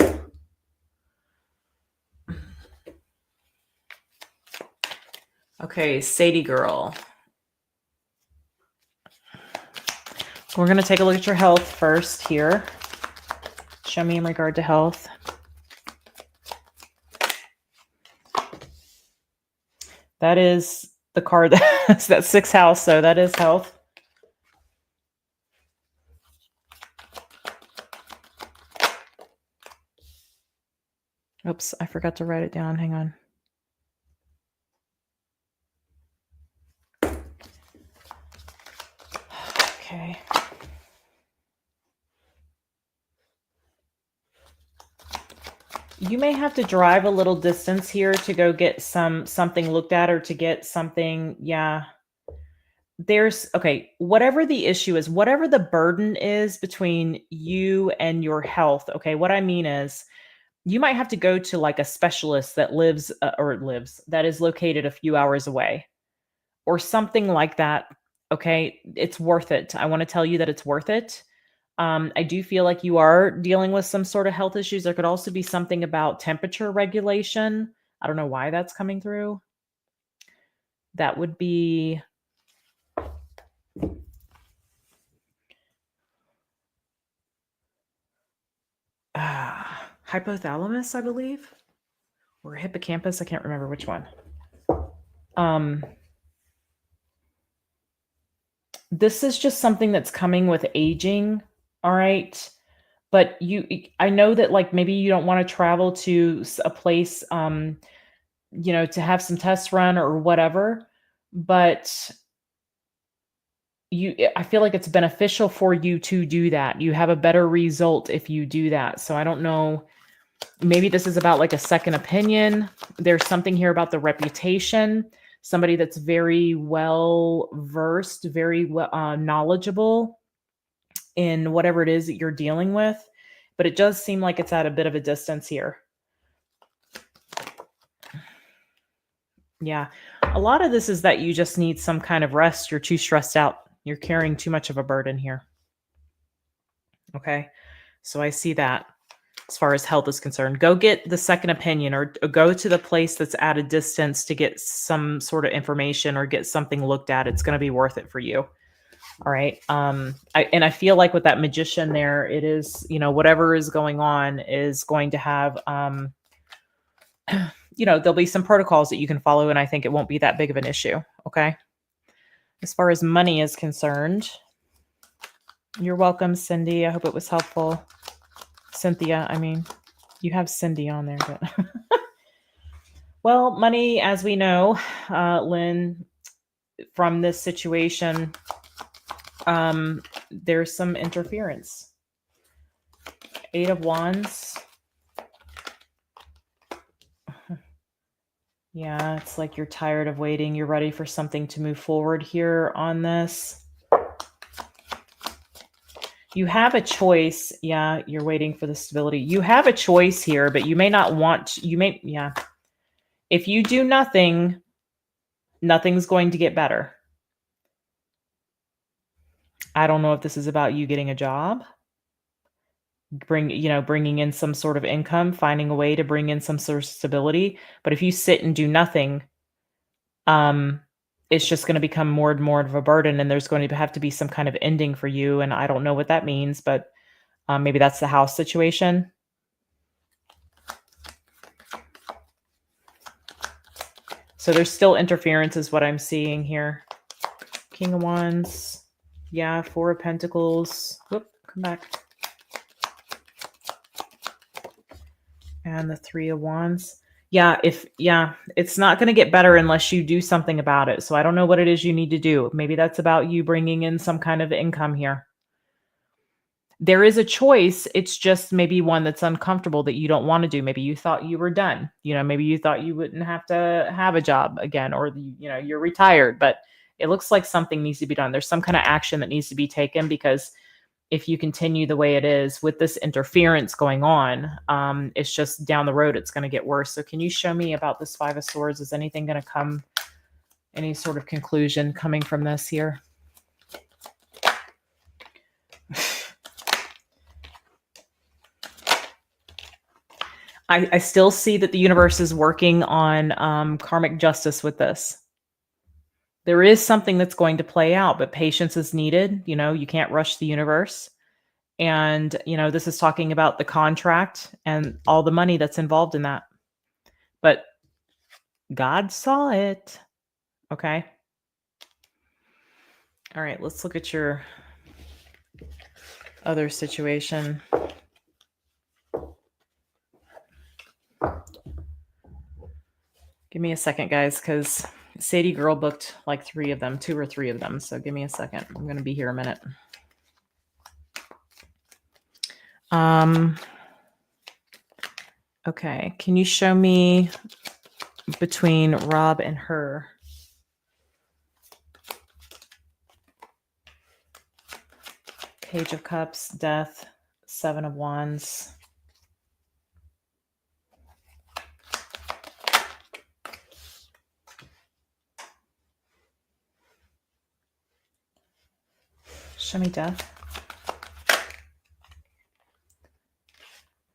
Okay, Sadie Girl. We're going to take a look at your health first here. Show me in regard to health. That is the card that's that 6th house, so that is health. Oops, I forgot to write it down. Hang on. Okay. You may have to drive a little distance here to go get something looked at, or to get something. Yeah. Okay, whatever the issue is, whatever the burden is between you and your health. Okay, what I mean is you might have to go to like a specialist that that is located a few hours away, or something like that. Okay, it's worth it. I want to tell you that it's worth it. I do feel like you are dealing with some sort of health issues. There could also be something about temperature regulation. I don't know why that's coming through. That would be hypothalamus, I believe, or hippocampus. I can't remember which one. This is just something that's coming with aging. All right. But I know that like maybe you don't want to travel to a place, to have some tests run or whatever, but I feel like it's beneficial for you to do that. You have a better result if you do that. So I don't know, maybe this is about like a second opinion. There's something here about the reputation, somebody that's very well versed, very knowledgeable in whatever it is that you're dealing with, but it does seem like it's at a bit of a distance here. Yeah. A lot of this is that you just need some kind of rest. You're too stressed out. You're carrying too much of a burden here. Okay. So I see that as far as health is concerned. Go get the second opinion, or go to the place that's at a distance to get some sort of information or get something looked at. It's going to be worth it for you. All right. I feel like with that magician there, it is, whatever is going on is going to have, there'll be some protocols that you can follow, and I think it won't be that big of an issue. Okay. As far as money is concerned, You're welcome, Cindy. I hope it was helpful. Cynthia, I mean, you have Cindy on there, but well, money, as we know, Lynn, from this situation, there's some interference. Eight of Wands. Yeah, it's like you're tired of waiting. You're ready for something to move forward here on this. You have a choice. Yeah, you're waiting for the stability. You have a choice here, but you may not want to, yeah. If you do nothing, nothing's going to get better. I don't know if this is about you getting a job, bringing in some sort of income, finding a way to bring in some sort of stability. But if you sit and do nothing, it's just going to become more and more of a burden, and there's going to have to be some kind of ending for you. And I don't know what that means, but maybe that's the house situation. So there's still interference is what I'm seeing here. King of Wands. Yeah, Four of Pentacles. Whoop, come back. And the Three of Wands. Yeah, it's not going to get better unless you do something about it. So I don't know what it is you need to do. Maybe that's about you bringing in some kind of income here. There is a choice. It's just maybe one that's uncomfortable that you don't want to do. Maybe you thought you were done. Maybe you thought you wouldn't have to have a job again, or you're retired, but it looks like something needs to be done. There's some kind of action that needs to be taken, because if you continue the way it is with this interference going on, it's just down the road, it's going to get worse. So can you show me about this Five of Swords? Is anything going to come, any sort of conclusion coming from this here? I still see that the universe is working on karmic justice with this. There is something that's going to play out, but patience is needed. You can't rush the universe. And, this is talking about the contract and all the money that's involved in that. But God saw it. Okay. All right, let's look at your other situation. Give me a second, guys, because Sadie Girl booked like two or three of them. So give me a second. I'm going to be here a minute. Okay. Can you show me between Rob and her? Page of Cups, Death, Seven of Wands. Show me Death.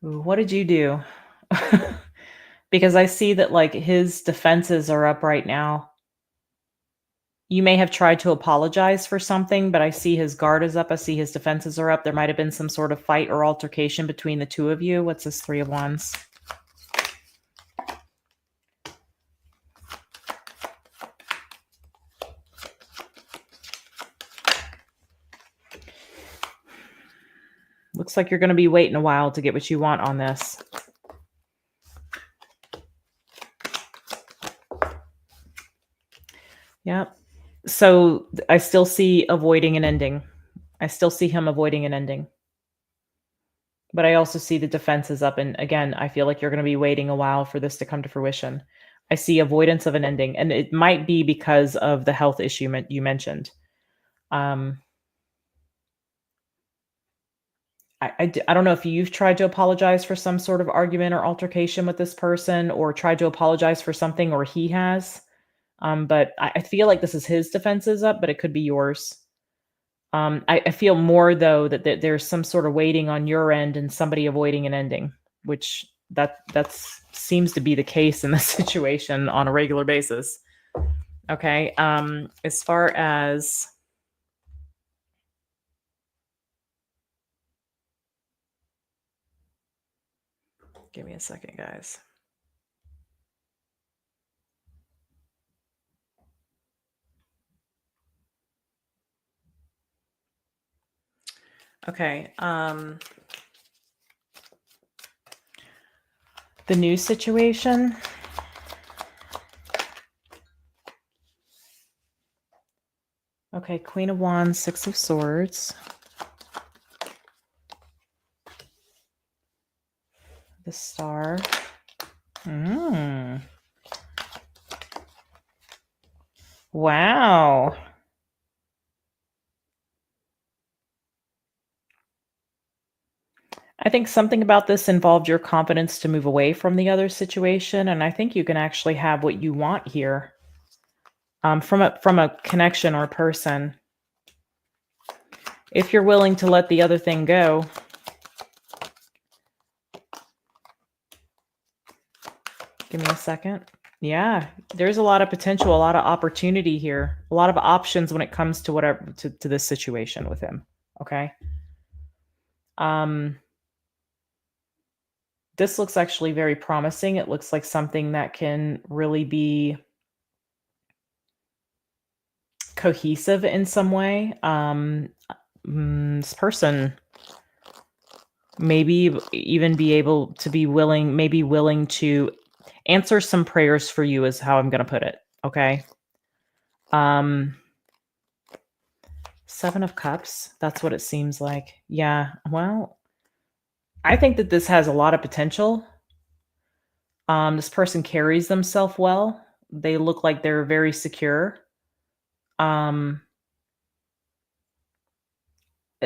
Ooh, what did you do? Because I see that like his defenses are up right now. You may have tried to apologize for something, but I see his guard is up. I see his defenses are up. There might have been some sort of fight or altercation between the two of you. What's this Three of Wands? Looks like you're going to be waiting a while to get what you want on this. Yep. So I still see avoiding an ending. I still see him avoiding an ending. But I also see the defenses up. And again, I feel like you're going to be waiting a while for this to come to fruition. I see avoidance of an ending. And it might be because of the health issue you mentioned. I don't know if you've tried to apologize for some sort of argument or altercation with this person, or tried to apologize for something, or he has. But I feel like this is his defenses up, but it could be yours. I feel more though that there's some sort of waiting on your end and somebody avoiding an ending, which that seems to be the case in this situation on a regular basis. Okay. As far as give me a second, guys. Okay. The new situation. Okay, Queen of Wands, Six of Swords. The Star. Wow. I think something about this involved your confidence to move away from the other situation, and I think you can actually have what you want here from a connection or person. If you're willing to let the other thing go. Give me a second. Yeah, there's a lot of potential, a lot of opportunity here, a lot of options when it comes to whatever to this situation with him. Okay. This looks actually very promising. It looks like something that can really be cohesive in some way. This person maybe even be able to be willing to answer some prayers for you is how I'm going to put it. Okay. Seven of Cups. That's what it seems like. Yeah. Well, I think that this has a lot of potential. This person carries themselves well. They look like they're very secure. It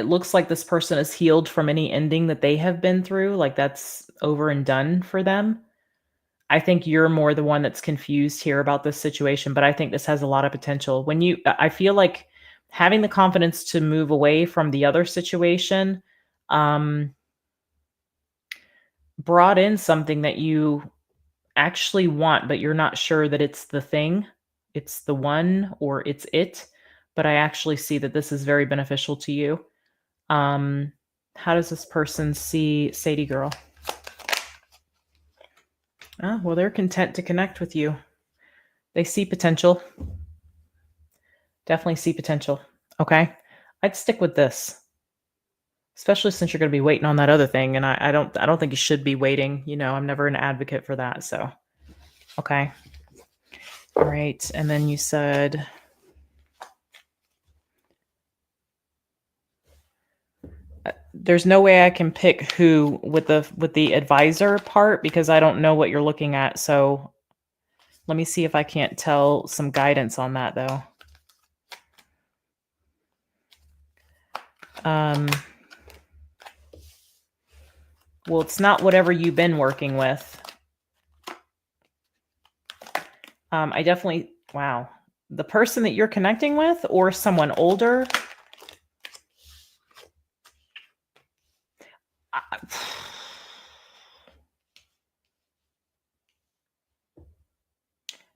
looks like this person is healed from any ending that they have been through. Like that's over and done for them. I think you're more the one that's confused here about this situation, but I think this has a lot of potential. I feel like having the confidence to move away from the other situation, brought in something that you actually want, but you're not sure that it's the thing, it's the one, or it's it. But I actually see that this is very beneficial to you. How does this person see Sadie Girl? Oh, well, they're content to connect with you. They see potential. Definitely see potential. Okay. I'd stick with this. Especially since you're going to be waiting on that other thing. And I don't think you should be waiting. You know, I'm never an advocate for that. So, okay. All right. And then you said, there's no way I can pick who with the advisor part because I don't know what you're looking at. So let me see if I can't tell some guidance on that though. Well, it's not whatever you've been working with. I definitely, wow. The person that you're connecting with or someone older.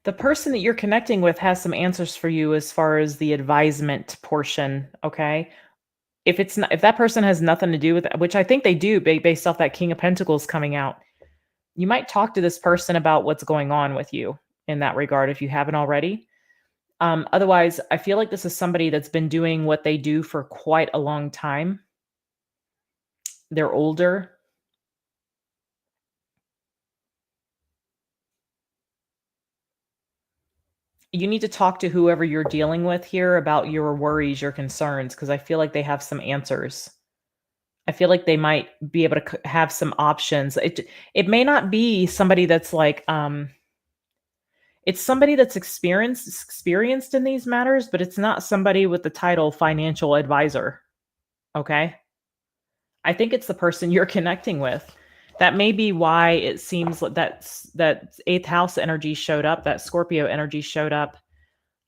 The person that you're connecting with has some answers for you as far as the advisement portion, okay? If that person has nothing to do with it, which I think they do based off that King of Pentacles coming out, you might talk to this person about what's going on with you in that regard if you haven't already. Otherwise, I feel like this is somebody that's been doing what they do for quite a long time. They're older. You need to talk to whoever you're dealing with here about your worries, your concerns, because I feel like they have some answers. I feel like they might be able to have some options. It may not be somebody that's like it's somebody that's experienced in these matters, but it's not somebody with the title financial advisor. Okay? I think it's the person you're connecting with. That may be why it seems like that eighth house energy showed up, that Scorpio energy showed up.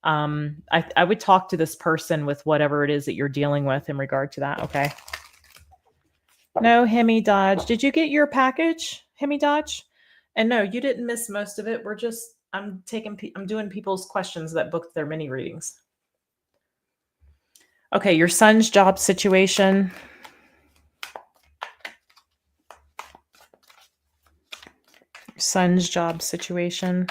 I would talk to this person with whatever it is that you're dealing with in regard to that. Okay. No, Hemi Dodge. Did you get your package, Hemi Dodge? And no, you didn't miss most of it. I'm doing people's questions that booked their mini readings. Okay, your son's job situation. Son's job situation.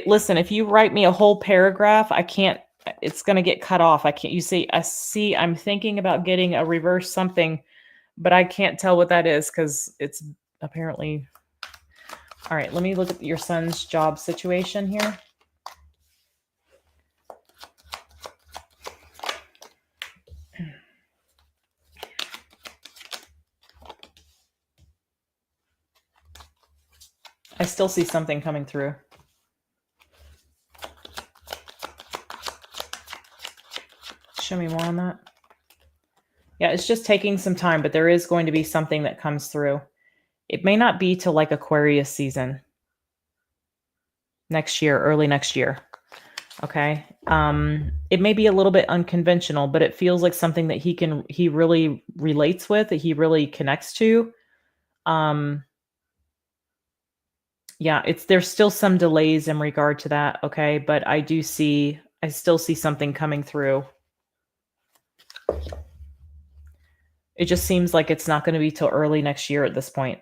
Listen, if you write me a whole paragraph, I can't, it's going to get cut off. I can't, you see, I'm thinking about getting a reverse something, but I can't tell what that is because it's apparently, all right, let me look at your son's job situation here. I still see something coming through. Show me more on that. Yeah, it's just taking some time, but there is going to be something that comes through. It may not be till like Aquarius season next year, early next year. Okay. It may be a little bit unconventional, but it feels like something that he really relates with, that he really connects to. Yeah, there's still some delays in regard to that. Okay. But I still see something coming through. It just seems like it's not going to be till early next year at this point.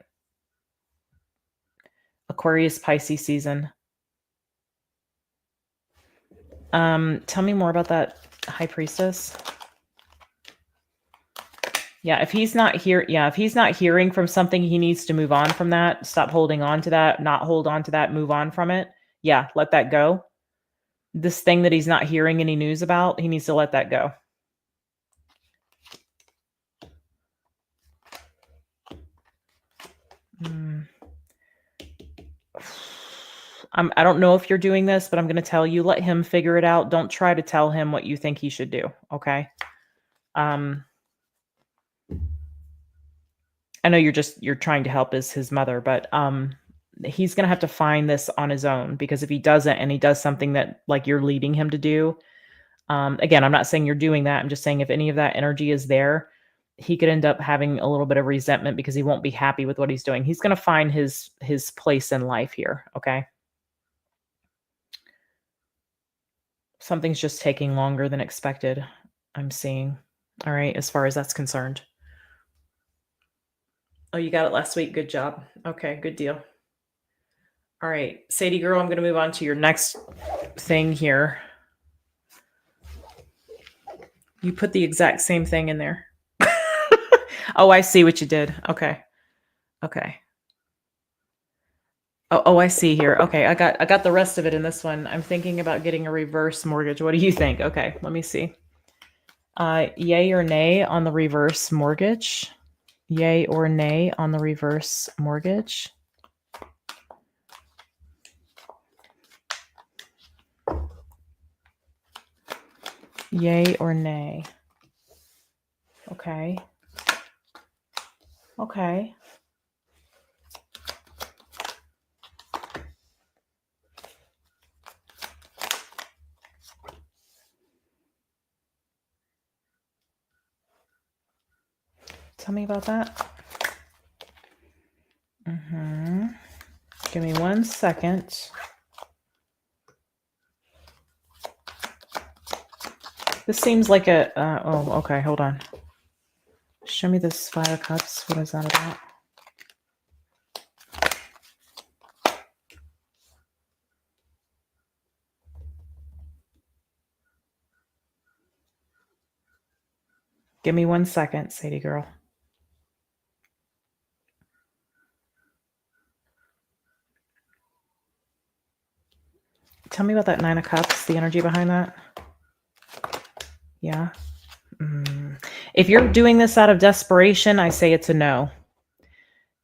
Aquarius Pisces season. Tell me more about that High Priestess. Yeah, if he's not hearing from something, he needs to move on from that. Stop holding on to that, not hold on to that, move on from it. Yeah, let that go. This thing that he's not hearing any news about, he needs to let that go. I don't know if you're doing this, but I'm going to tell you, let him figure it out. Don't try to tell him what you think he should do. Okay. I know you're trying to help as his mother, but he's going to have to find this on his own, because if he doesn't, and he does something that like you're leading him to do, again, I'm not saying you're doing that. I'm just saying if any of that energy is there, he could end up having a little bit of resentment because he won't be happy with what he's doing. He's going to find his place in life here. Okay. Something's just taking longer than expected, I'm seeing. All right, as far as that's concerned. Oh, you got it last week. Good job. Okay, good deal. All right, Sadie girl, I'm going to move on to your next thing here. You put the exact same thing in there. Oh, I see what you did. Okay. Okay. Oh, I see here. Okay, I got the rest of it in this one. I'm thinking about getting a reverse mortgage. What do you think? Okay, let me see. Yay or nay on the reverse mortgage? Yay or nay on the reverse mortgage? Yay or nay? Okay. Okay. Tell me about that. Give me 1 second. This seems like a, oh, okay, hold on. Show me this Five of Cups. What is that about? Give me 1 second, Sadie girl. Tell me about that Nine of Cups, the energy behind that. Yeah. If you're doing this out of desperation, I say it's a no.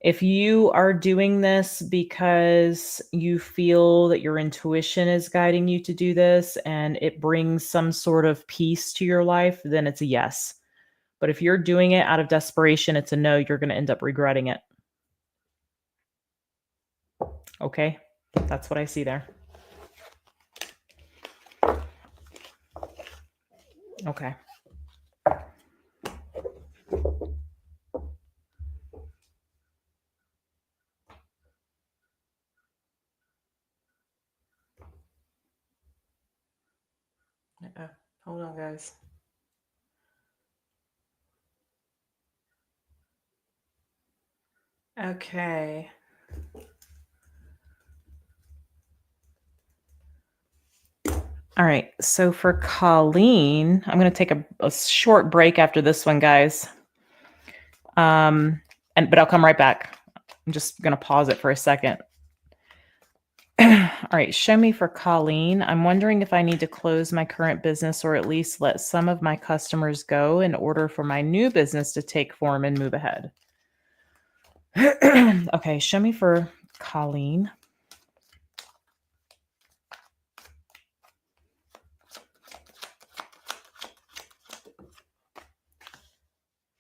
If you are doing this because you feel that your intuition is guiding you to do this and it brings some sort of peace to your life, then it's a yes. But if you're doing it out of desperation, it's a no. You're going to end up regretting it. Okay? That's what I see there. Okay. Hold on, guys. Okay. All right. So for Colleen, I'm going to take a short break after this one, guys. But I'll come right back. I'm just going to pause it for a second. All right. Show me for Colleen. I'm wondering if I need to close my current business or at least let some of my customers go in order for my new business to take form and move ahead. Okay. Show me for Colleen.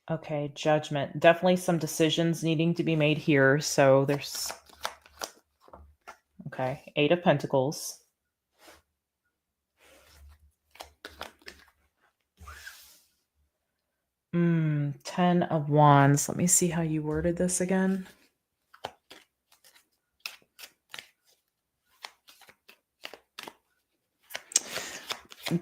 Okay, Judgment. Definitely some decisions needing to be made here. So there's, okay, 8 of Pentacles. Mm, 10 of Wands. Let me see how you worded this again.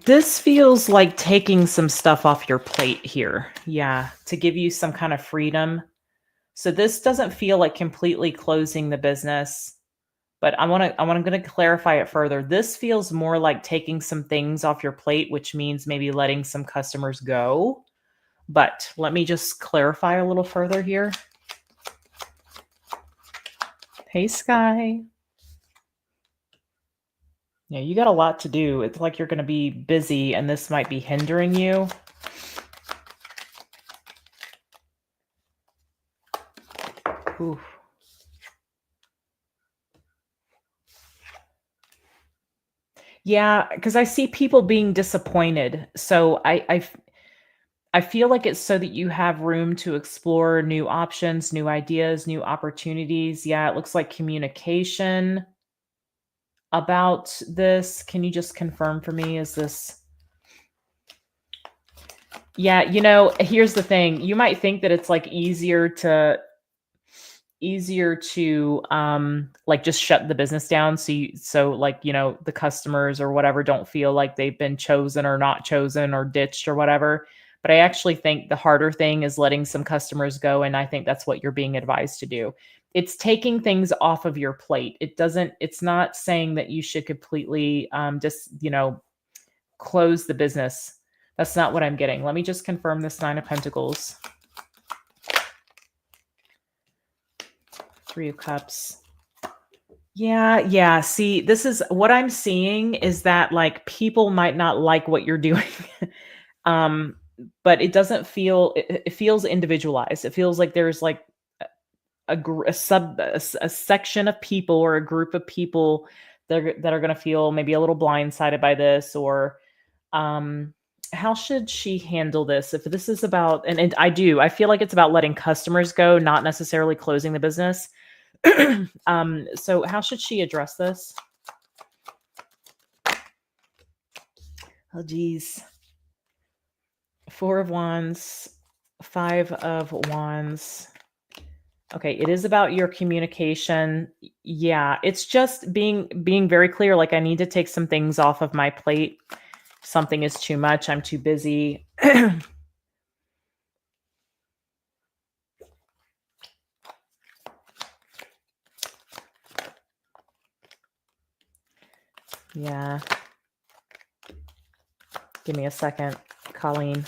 This feels like taking some stuff off your plate here. Yeah, to give you some kind of freedom. So this doesn't feel like completely closing the business, but I'm going to clarify it further. This feels more like taking some things off your plate, which means maybe letting some customers go. But let me just clarify a little further here. Hey, Sky. Yeah, you got a lot to do. It's like you're going to be busy and this might be hindering you. Oof. Yeah, because I see people being disappointed. So I feel like it's so that you have room to explore new options, new ideas, new opportunities. Yeah, it looks like communication about this. Can you just confirm for me? Is this? Yeah, here's the thing. You might think that it's like easier to like just shut the business down so like the customers or whatever don't feel like they've been chosen or not chosen or ditched or whatever. But I actually think the harder thing is letting some customers go, and I think that's what you're being advised to do. It's taking things off of your plate. It's not saying that you should completely just close the business. That's not what I'm getting. Let me just confirm this 9 of Pentacles. 3 of Cups. Yeah. See, this is what I'm seeing is that like people might not like what you're doing. But it doesn't feel, it feels individualized. It feels like there's like a section of people or a group of people that are going to feel maybe a little blindsided by this, or how should she handle this? If this is about, and I feel like it's about letting customers go, not necessarily closing the business. So how should she address this? Oh, geez. 4 of Wands, 5 of Wands. Okay, it is about your communication. Yeah, it's just being very clear. Like, I need to take some things off of my plate. Something is too much. I'm too busy. Yeah. Give me a second, Colleen.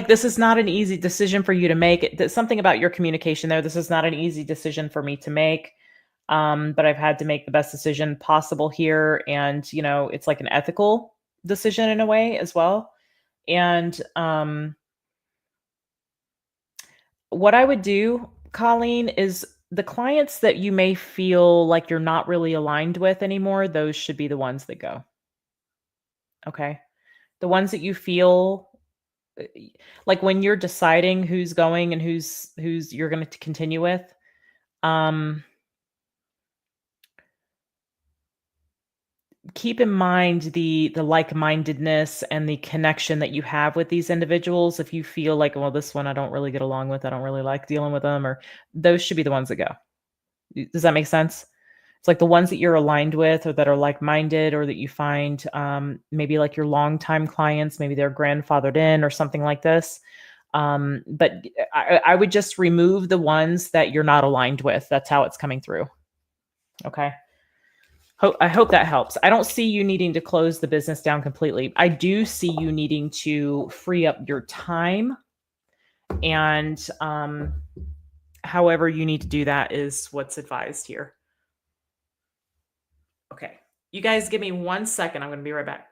This is not an easy decision for you to make. Something about your communication there. This is not an easy decision for me to make. But I've had to make the best decision possible here. And, it's like an ethical decision in a way as well. And what I would do, Colleen, is the clients that you may feel like you're not really aligned with anymore, those should be the ones that go. Okay. The ones that you feel like when you're deciding who's going and who's you're going to continue with, keep in mind the like-mindedness and the connection that you have with these individuals. If you feel like, well, this one I don't really get along with, I don't really like dealing with them, or those should be the ones that go. Does that make sense? It's like the ones that you're aligned with or that are like-minded, or that you find maybe like your longtime clients, maybe they're grandfathered in or something like this. But I would just remove the ones that you're not aligned with. That's how it's coming through. Okay. I hope that helps. I don't see you needing to close the business down completely. I do see you needing to free up your time, and however you need to do that is what's advised here. Okay. You guys give me 1 second. I'm going to be right back.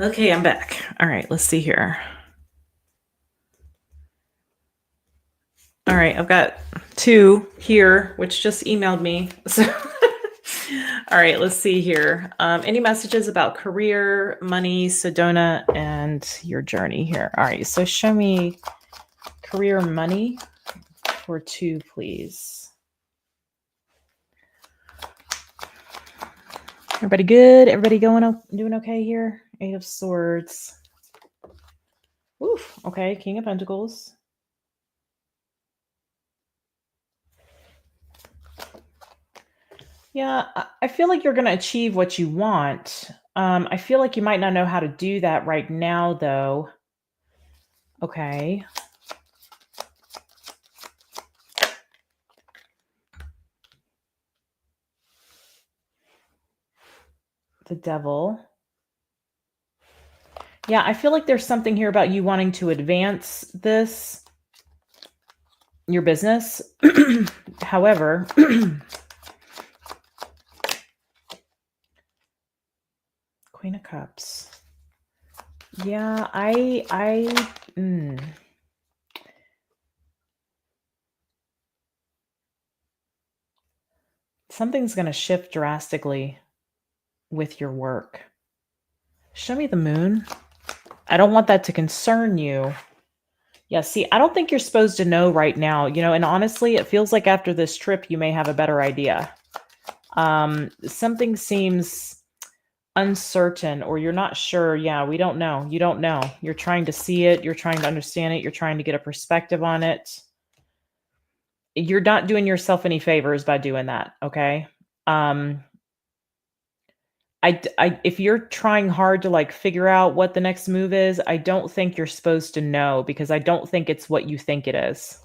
Okay, I'm back. All right, let's see here. All right, I've got two here, which just emailed me. So, all right, let's see here. Any messages about career, money, Sedona, and your journey here? All right, so show me career, money for two, please. Everybody good? Everybody doing okay here? Eight of Swords. Oof. Okay, King of Pentacles. Yeah, I feel like you're going to achieve what you want. I feel like you might not know how to do that right now, though. Okay. The Devil. Yeah, I feel like there's something here about you wanting to advance your business. However, Queen of Cups. Yeah, something's going to shift drastically with your work. Show me the Moon. I don't want that to concern you. Yeah, see, I don't think you're supposed to know right now, and honestly, it feels like after this trip, you may have a better idea. Something seems uncertain, or you're not sure. Yeah, we don't know. You don't know. You're trying to see it. You're trying to understand it. You're trying to get a perspective on it. You're not doing yourself any favors by doing that. Okay. If you're trying hard to like figure out what the next move is, I don't think you're supposed to know, because I don't think it's what you think it is.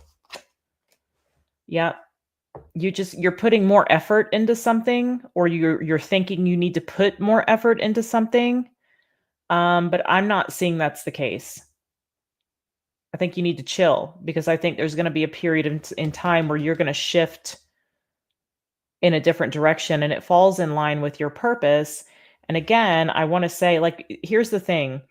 Yeah. You're putting more effort into something, or you're thinking you need to put more effort into something. But I'm not seeing that's the case. I think you need to chill, because I think there's going to be a period in time where you're going to shift in a different direction, and it falls in line with your purpose. And again, I want to say, like, here's the thing.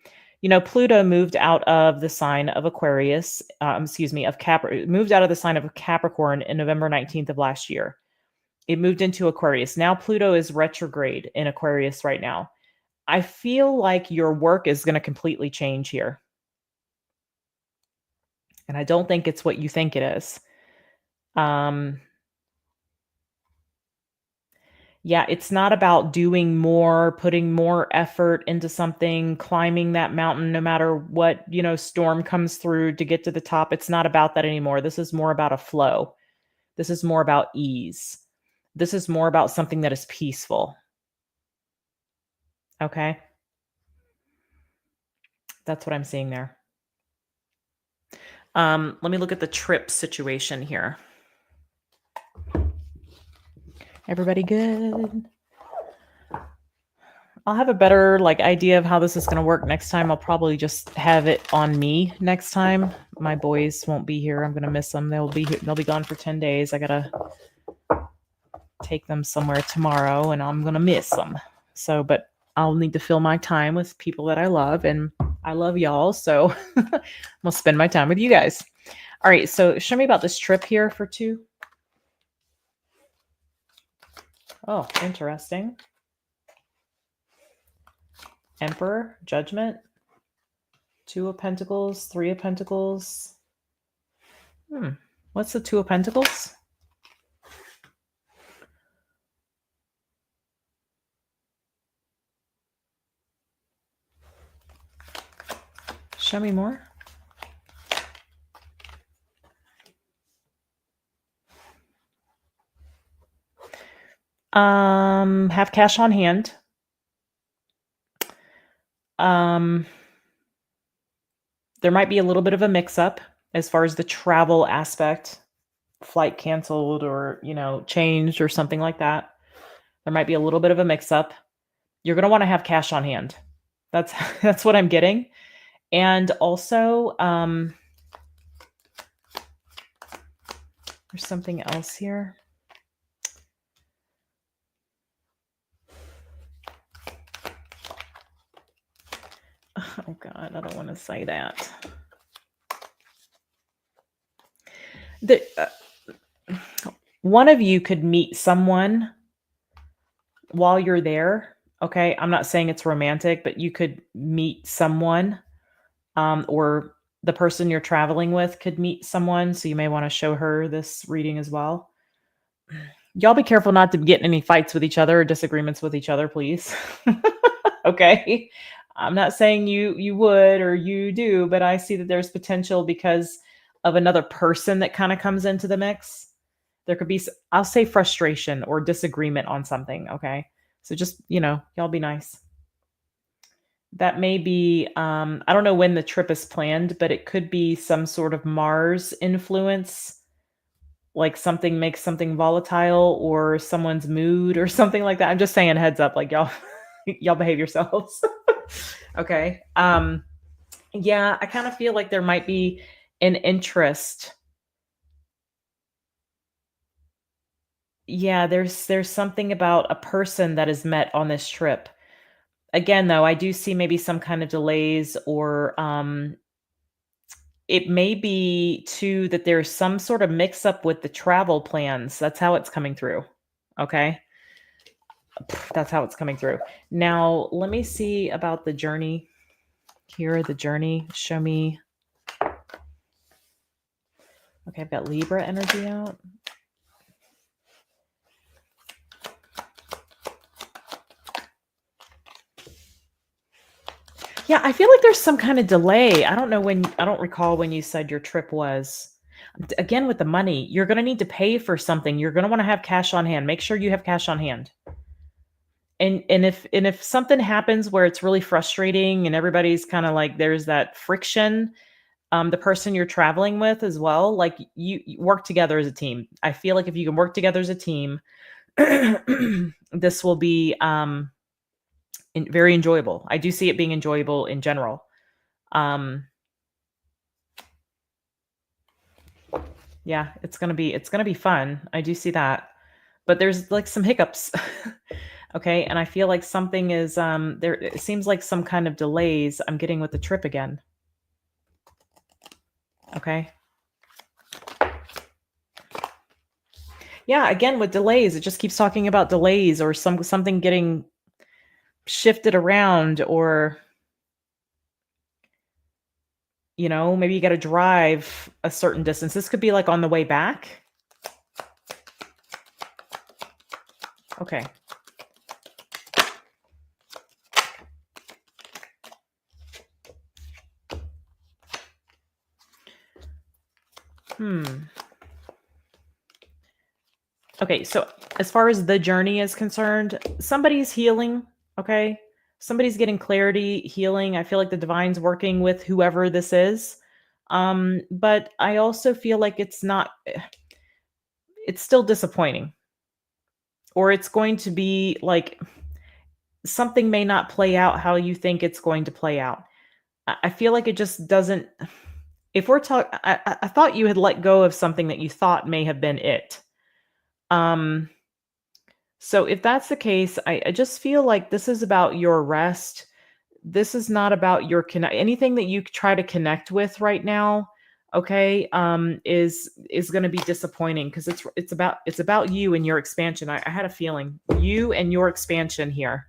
Pluto moved out of the sign of Aquarius, moved out of the sign of Capricorn in November 19th of last year. It moved into Aquarius. Now Pluto is retrograde in Aquarius right now. I feel like your work is going to completely change here. And I don't think it's what you think it is. Yeah, it's not about doing more, putting more effort into something, climbing that mountain, no matter what, storm comes through to get to the top. It's not about that anymore. This is more about a flow. This is more about ease. This is more about something that is peaceful. Okay. That's what I'm seeing there. Let me look at the trip situation here. Everybody good? I'll have a better idea of how this is going to work next time. I'll probably just have it on me next time. My boys won't be here. I'm going to miss them. They'll be gone for 10 days. I got to take them somewhere tomorrow, and I'm going to miss them. So, but I'll need to fill my time with people that I love, and I love y'all. So I'm going to spend my time with you guys. All right. So show me about this trip here for two. Oh, interesting. Emperor, Judgment, Two of Pentacles, Three of Pentacles. What's the Two of Pentacles? Show me more. Have cash on hand. There might be a little bit of a mix-up as far as the travel aspect, flight canceled or, changed or something like that. There might be a little bit of a mix-up. You're going to want to have cash on hand. That's what I'm getting. And also, there's something else here. Oh God, I don't want to say that. One of you could meet someone while you're there. Okay, I'm not saying it's romantic, but you could meet someone, or the person you're traveling with could meet someone. So you may want to show her this reading as well. Y'all be careful not to get in any fights with each other or disagreements with each other, please. Okay. I'm not saying you would or you do, but I see that there's potential because of another person that kind of comes into the mix. There could be, I'll say, frustration or disagreement on something. Okay. So just, y'all be nice. That may be, I don't know when the trip is planned, but it could be some sort of Mars influence, like something makes something volatile or someone's mood or something like that. I'm just saying, heads up, like y'all, y'all behave yourselves. Okay. Yeah, I kind of feel like there might be an interest. Yeah, there's something about a person that is met on this trip. Again, though, I do see maybe some kind of delays, or it may be too that there's some sort of mix up with the travel plans. That's how it's coming through. Okay. That's how it's coming through. Now, let me see about the journey. Here, the journey. Show me. Okay, I've got Libra energy out. Yeah, I feel like there's some kind of delay. I don't recall when you said your trip was. Again, with the money, you're going to need to pay for something. You're going to want to have cash on hand. Make sure you have cash on hand. And if something happens where it's really frustrating and everybody's kind of like there's that friction, the person you're traveling with as well, like you work together as a team. I feel like if you can work together as a team, this will be very enjoyable. I do see it being enjoyable in general. Yeah, it's gonna be fun. I do see that, but there's like some hiccups. Okay, and I feel like something is there. It seems like some kind of delays I'm getting with the trip again. Okay. Yeah, again with delays, it just keeps talking about delays or something getting shifted around, or maybe you got to drive a certain distance. This could be like on the way back. Okay. Okay, so as far as the journey is concerned, somebody's healing, okay? Somebody's getting clarity, healing. I feel like the divine's working with whoever this is. But I also feel like it's still disappointing. Or it's going to be like something may not play out how you think it's going to play out. I feel like it just doesn't. If we're talking, I thought you had let go of something that you thought may have been it. So if that's the case, I just feel like this is about your rest. This is not about your anything that you try to connect with right now. Okay, is going to be disappointing because it's about you and your expansion. I had a feeling you and your expansion here.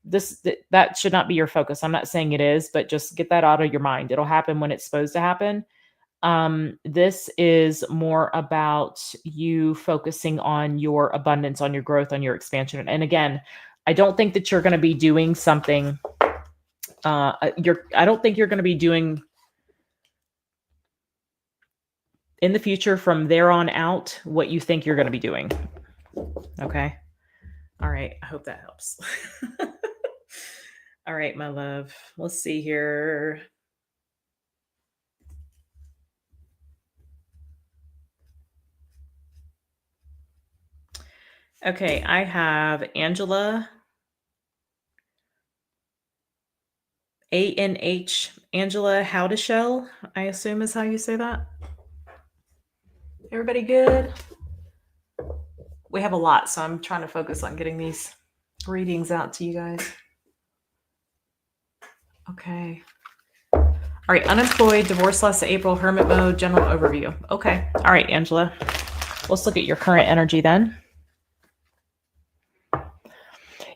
That should not be your focus. I'm not saying it is, but just get that out of your mind. It'll happen when it's supposed to happen. This is more about you focusing on your abundance, on your growth, on your expansion. And again, I don't think that you're going to be doing something. I don't think you're going to be doing in the future from there on out what you think you're going to be doing. Okay. All right. I hope that helps. All right, my love. Let's see here. Okay, I have Angela, ANH, Angela Howdishell, I assume is how you say that. Everybody good? We have a lot, so I'm trying to focus on getting these readings out to you guys. Okay. All right, unemployed, divorced last April, hermit mode, general overview. Okay. All right, Angela. Let's look at your current energy then.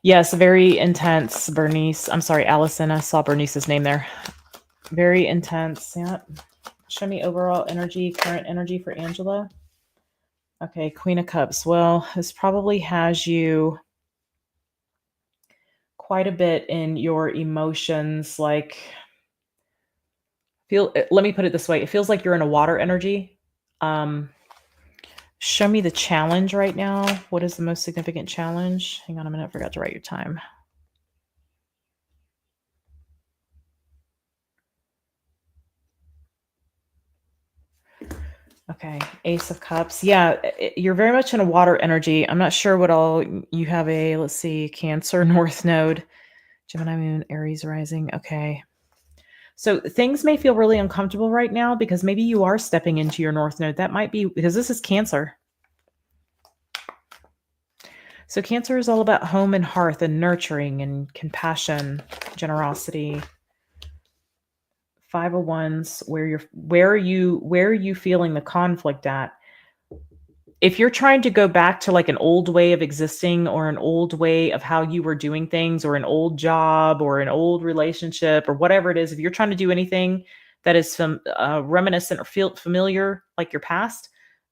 Yes, very intense, Bernice. I'm sorry, Allison. I saw Bernice's name there. Very intense. Yeah. Show me overall energy, current energy for Angela. Okay, Queen of Cups. Well, this probably has you quite a bit in your emotions. Like, let me put it this way. It feels like you're in a water energy. Um, Show me the challenge right now. What is the most significant challenge? Hang on a minute. I forgot to write your time. Okay, Ace of Cups. Yeah, you're very much in a water energy. I'm not sure what all you have. Let's see, Cancer, North Node, Gemini Moon, Aries rising. Okay. So things may feel really uncomfortable right now because maybe you are stepping into your North Node. That might be because this is Cancer. So Cancer is all about home and hearth and nurturing and compassion, generosity. Five of Wands, where are you feeling the conflict at? If you're trying to go back to like an old way of existing or an old way of how you were doing things or an old job or an old relationship or whatever it is, if you're trying to do anything that is reminiscent or feel familiar like your past,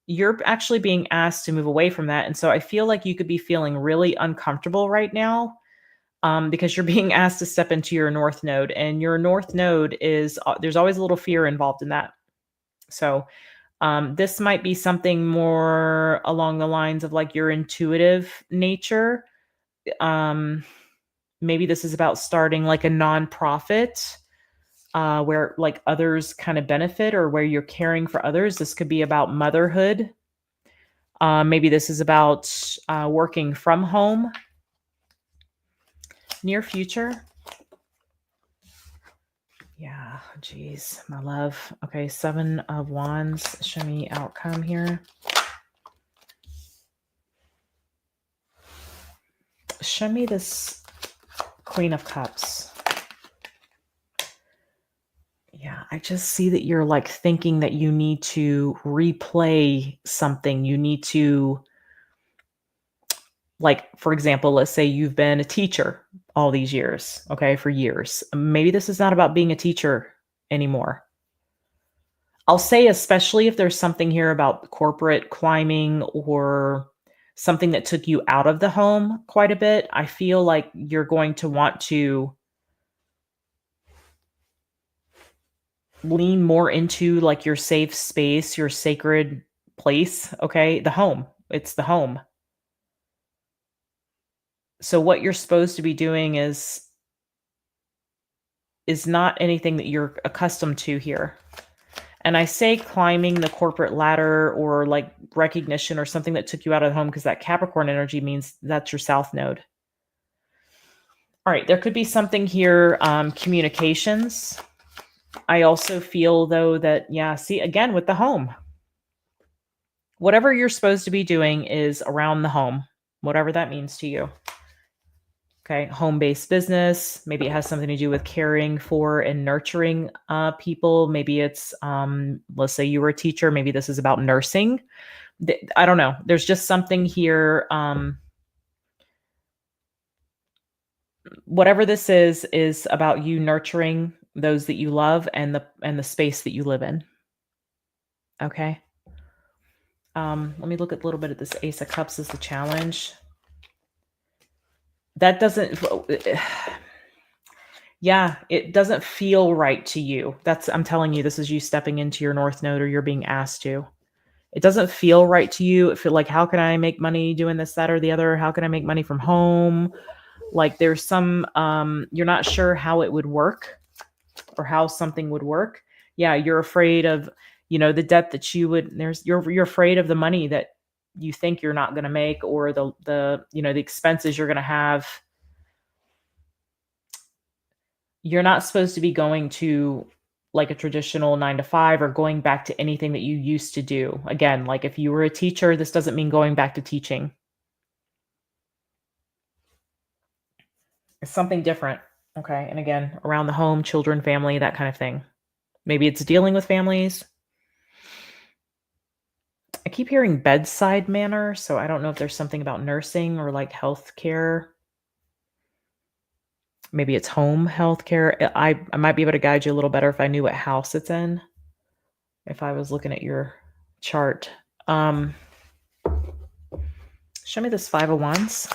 you're actually being asked to move away from that. And so I feel like you could be feeling really uncomfortable right now because you're being asked to step into your North Node, and your North Node is there's always a little fear involved in that. So this might be something more along the lines of like your intuitive nature. Maybe this is about starting like a nonprofit where like others kind of benefit or where you're caring for others. This could be about motherhood. Maybe this is about working from home. Near future. Yeah, geez, my love. Okay, Seven of Wands. Show me outcome here. Show me this Queen of Cups. Yeah, I just see that you're like thinking that you need to replay something. You need to, like, for example, let's say you've been a teacher all these years, okay, for years. Maybe this is not about being a teacher anymore. I'll say, especially if there's something here about corporate climbing or something that took you out of the home quite a bit, I feel like you're going to want to lean more into like your safe space, your sacred place, okay? The home. It's the home. So what you're supposed to be doing is not anything that you're accustomed to here. And I say climbing the corporate ladder or like recognition or something that took you out of the home because that Capricorn energy means that's your South Node. All right, there could be something here, communications. I also feel though that, yeah, see, again, with the home, whatever you're supposed to be doing is around the home, whatever that means to you. Okay, home-based business. Maybe it has something to do with caring for and nurturing people. Maybe it's, let's say you were a teacher. Maybe this is about nursing. I don't know. There's just something here. Whatever this is about you nurturing those that you love and the space that you live in. Okay. Let me look at a little bit at this Ace of Cups as the challenge. That doesn't, yeah, it doesn't feel right to you. I'm telling you, this is you stepping into your North Node or you're being asked to. It doesn't feel right to you. It feel like, how can I make money doing this, that, or the other? How can I make money from home? Like there's some, you're not sure how it would work or how something would work. Yeah, you're afraid of, the debt that you're afraid of the money that you think you're not going to make or the expenses you're going to have. You're not supposed to be going to like a traditional 9 to 5 or going back to anything that you used to do. Again, like if you were a teacher, this doesn't mean going back to teaching. It's something different. Okay. And again, around the home, children, family, that kind of thing. Maybe it's dealing with families. I keep hearing bedside manner, so I don't know if there's something about nursing or like healthcare. Maybe it's home healthcare. I might be able to guide you a little better if I knew what house it's in. If I was looking at your chart. Show me this 5 of Wands.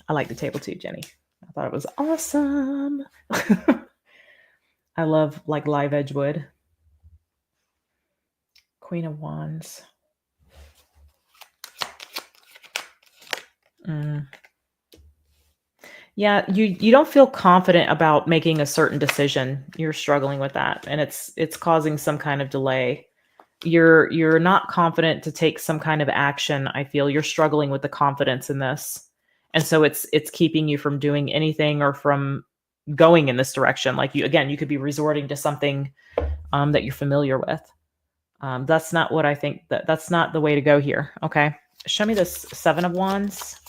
I like the table too, Jenny. I thought it was awesome. I love like live Edgewood. Queen of Wands. Yeah, you don't feel confident about making a certain decision. You're struggling with that, and it's causing some kind of delay. You're not confident to take some kind of action. I feel you're struggling with the confidence in this. And so it's keeping you from doing anything or from going in this direction. Like you could be resorting to something that you're familiar with. That's not what I think that's not the way to go here. Okay. Show me this 7 of Wands.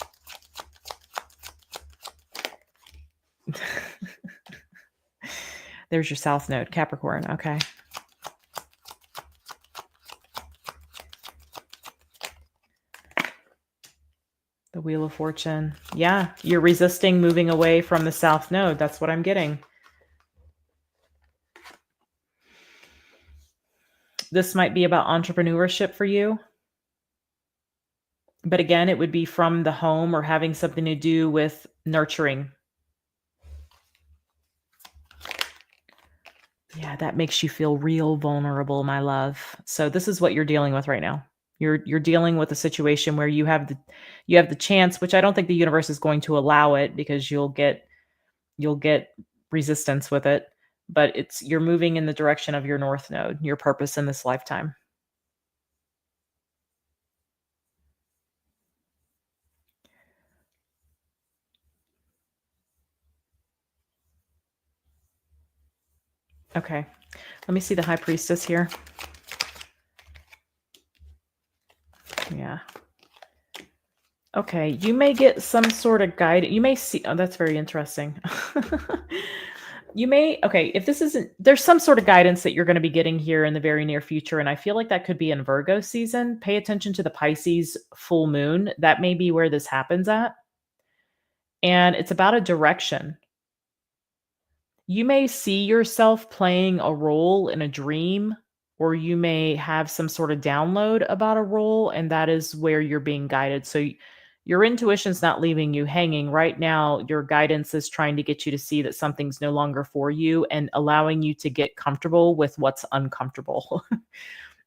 There's your South Node, Capricorn. Okay. The Wheel of Fortune. Yeah, you're resisting moving away from the South Node. That's what I'm getting. This might be about entrepreneurship for you. But again, it would be from the home or having something to do with nurturing. Yeah, that makes you feel real vulnerable, my love. So this is what you're dealing with right now. You're dealing with a situation where you have the chance, which I don't think the universe is going to allow it because you'll get resistance with it, but you're moving in the direction of your North Node, your purpose in this lifetime. Okay. Let me see the High Priestess here. Yeah. Okay, you may get some sort of guide. You may see, oh, that's very interesting. Okay, if this isn't, there's some sort of guidance that you're going to be getting here in the very near future. And I feel like that could be in Virgo season. Pay attention to the Pisces full moon. That may be where this happens at. And it's about a direction. You may see yourself playing a role in a dream, or you may have some sort of download about a role, and that is where you're being guided. So your intuition's not leaving you hanging. Right now, your guidance is trying to get you to see that something's no longer for you and allowing you to get comfortable with what's uncomfortable.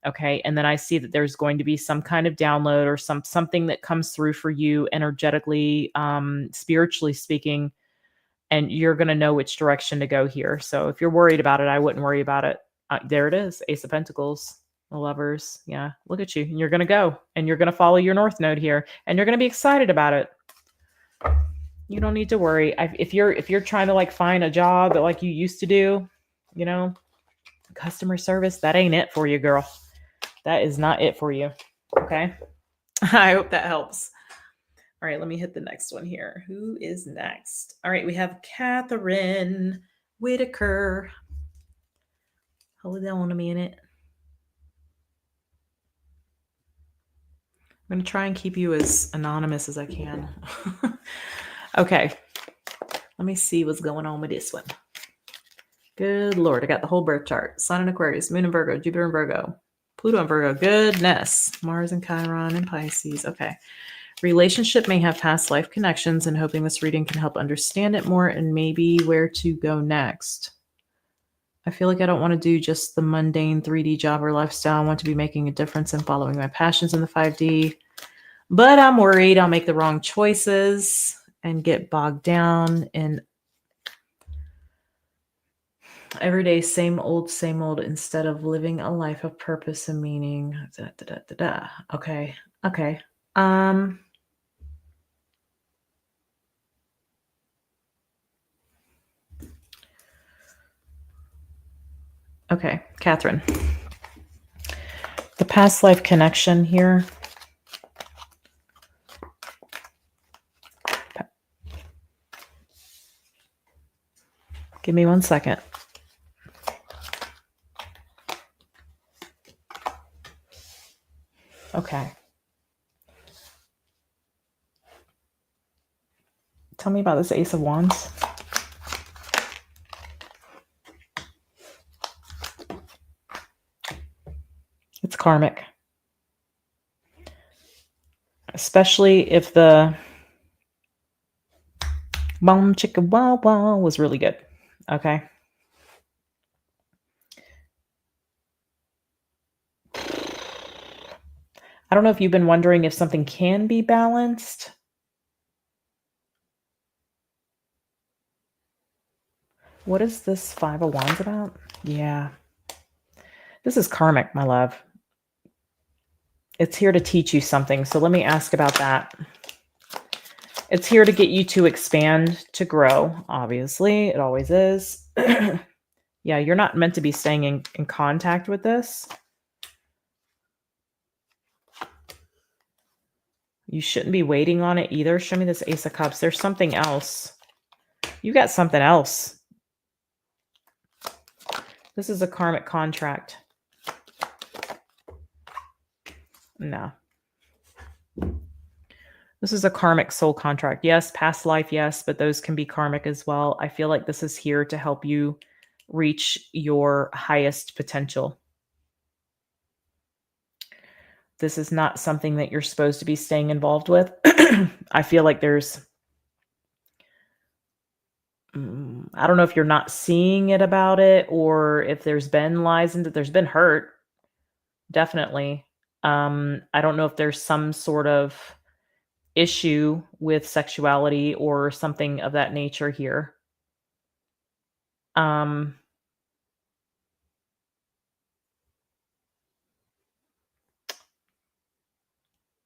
Okay. And then I see that there's going to be some kind of download or something that comes through for you energetically, spiritually speaking, and you're going to know which direction to go here. So if you're worried about it, I wouldn't worry about it. There it is. Ace of Pentacles, the Lovers. Yeah. Look at you. You're going to go and you're going to follow your North Node here and you're going to be excited about it. You don't need to worry. If you're trying to like find a job that like you used to do, you know, customer service, that ain't it for you, girl. That is not it for you. Okay. I hope that helps. All right, let me hit the next one here. Who is next? All right, we have Catherine Whitaker. Hold on a minute. I'm going to try and keep you as anonymous as I can. Okay, let me see what's going on with this one. Good Lord, I got the whole birth chart. Sun in Aquarius, Moon in Virgo, Jupiter in Virgo, Pluto in Virgo. Goodness. Mars in Chiron and Pisces. Okay. Relationship may have past life connections, and hoping this reading can help understand it more and maybe where to go next. I feel like I don't want to do just the mundane 3D job or lifestyle. I want to be making a difference and following my passions in the 5D. But I'm worried I'll make the wrong choices and get bogged down in everyday same old instead of living a life of purpose and meaning. Okay. Okay, Catherine. The past life connection here. Give me 1 second. Okay. Tell me about this Ace of Wands. It's karmic. Especially if the Bum chicka wow wow was really good. Okay. I don't know if you've been wondering if something can be balanced. What is this Five of Wands about? Yeah. This is karmic, my love. It's here to teach you something. So let me ask about that. It's here to get you to expand, to grow. Obviously, it always is. Yeah, you're not meant to be staying in contact with this. You shouldn't be waiting on it either. Show me this Ace of Cups. There's something else. You got something else. This is a karmic contract. No. This is a karmic soul contract. Yes, past life, yes, but those can be karmic as well. I feel like this is here to help you reach your highest potential. This is not something that you're supposed to be staying involved with. I feel like there's, I don't know if you're not seeing it about it or if there's been lies into, there's been hurt. Definitely. I don't know if there's some sort of issue with sexuality or something of that nature here.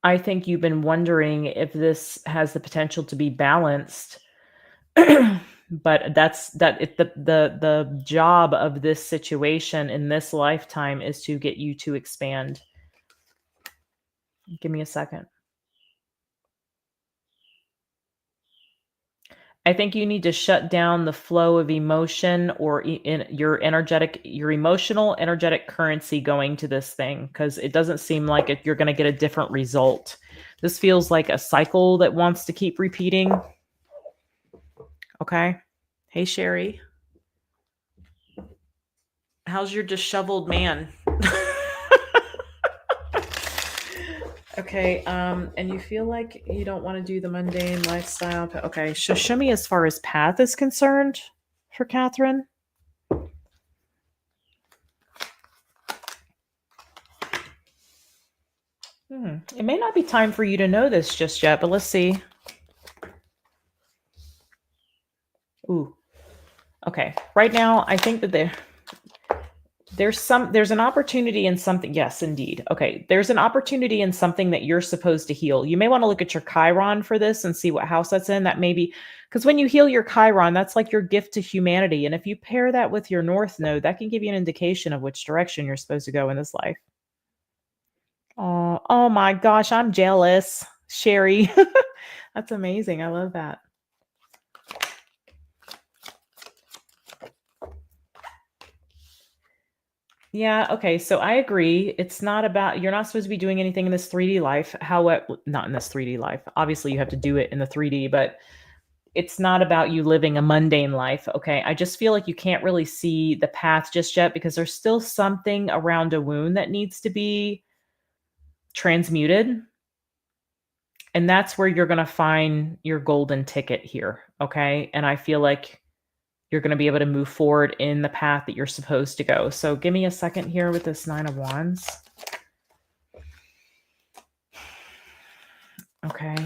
I think you've been wondering if this has the potential to be balanced. But the job of this situation in this lifetime is to get you to expand. Give me a second. I think you need to shut down the flow of emotion or in your emotional energetic currency going to this thing, because it doesn't seem like you're going to get a different result. This feels like a cycle that wants to keep repeating. Okay. Hey, Sherry. How's your disheveled man? Okay, and you feel like you don't want to do the mundane lifestyle. Okay, so show me as far as path is concerned for Catherine. It may not be time for you to know this just yet, but let's see. Ooh. Okay, right now, I think that there's an opportunity in something. Yes, indeed. Okay, there's an opportunity in something that you're supposed to heal. You may want to look at your Chiron for this and see what house that's in. That may be, because when you heal your Chiron, that's like your gift to humanity. And if you pair that with your North Node, that can give you an indication of which direction you're supposed to go in this life. Oh my gosh, I'm jealous, Sherry. That's amazing. I love that. Yeah, okay. So I agree. It's not about, you're not supposed to be doing anything in this 3D life. However, not in this 3D life. Obviously, you have to do it in the 3D, but it's not about you living a mundane life. Okay. I just feel like you can't really see the path just yet because there's still something around a wound that needs to be transmuted. And that's where you're going to find your golden ticket here. Okay. And I feel like you're going to be able to move forward in the path that you're supposed to go. So give me a second here with this Nine of Wands. Okay.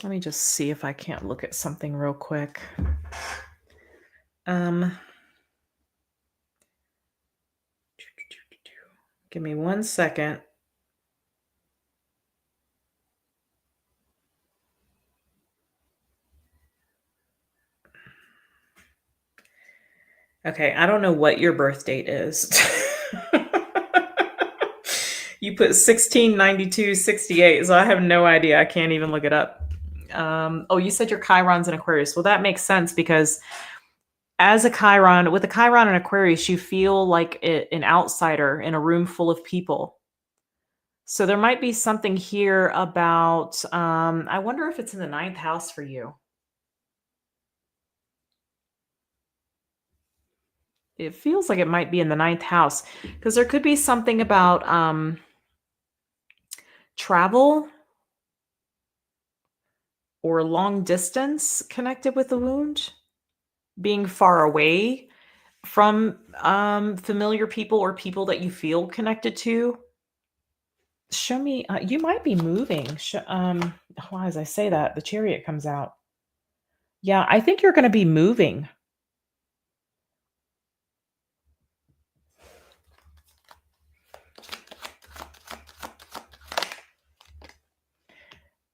Let me just see if I can't look at something real quick. Give me 1 second. Okay, I don't know what your birth date is. You put 169268, so I have no idea. I can't even look it up. Oh, you said your Chiron's in Aquarius. Well, that makes sense because as a Chiron, with a Chiron in Aquarius, you feel like an outsider in a room full of people. So there might be something here about, I wonder if it's in the ninth house for you. It feels like it might be in the ninth house because there could be something about travel or long distance connected with the wound, being far away from familiar people or people that you feel connected to. Show me, you might be moving. Why, as I say that, the chariot comes out. Yeah, I think you're going to be moving.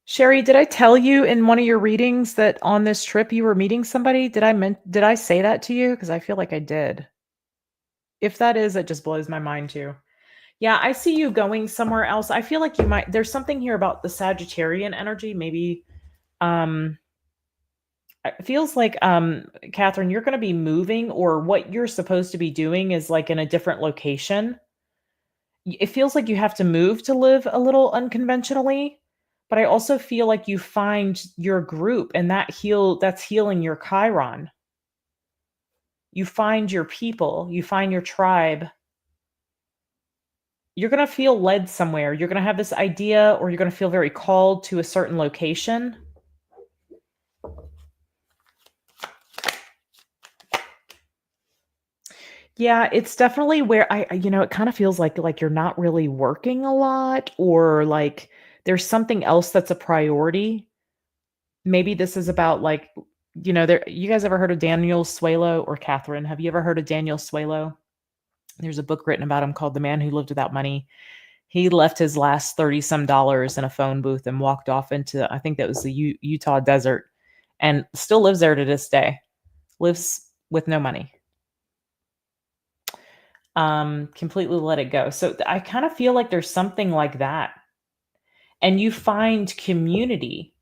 Sherry, did I tell you in one of your readings that on this trip you were meeting somebody? Did I say that to you? Because I feel like I did. If that is, it just blows my mind too. Yeah, I see you going somewhere else. I feel like you might there's something here about the Sagittarian energy. Maybe um it feels like Catherine, you're gonna be moving, or what you're supposed to be doing is like in a different location. It feels like you have to move to live a little unconventionally, but I also feel like you find your group and that's healing your Chiron. You find your people, you find your tribe. You're going to feel led somewhere. You're going to have this idea, or you're going to feel very called to a certain location. Yeah, it's definitely where it kind of feels like you're not really working a lot, or like there's something else that's a priority. Maybe this is about like, you guys ever heard of Daniel Suelo, or Catherine? Have you ever heard of Daniel Suelo? There's a book written about him called The Man Who Lived Without Money. He left his last 30 some dollars in a phone booth and walked off into, I think that was the Utah desert, and still lives there to this day. Lives with no money. Completely let it go. So I kind of feel like there's something like that. And you find community,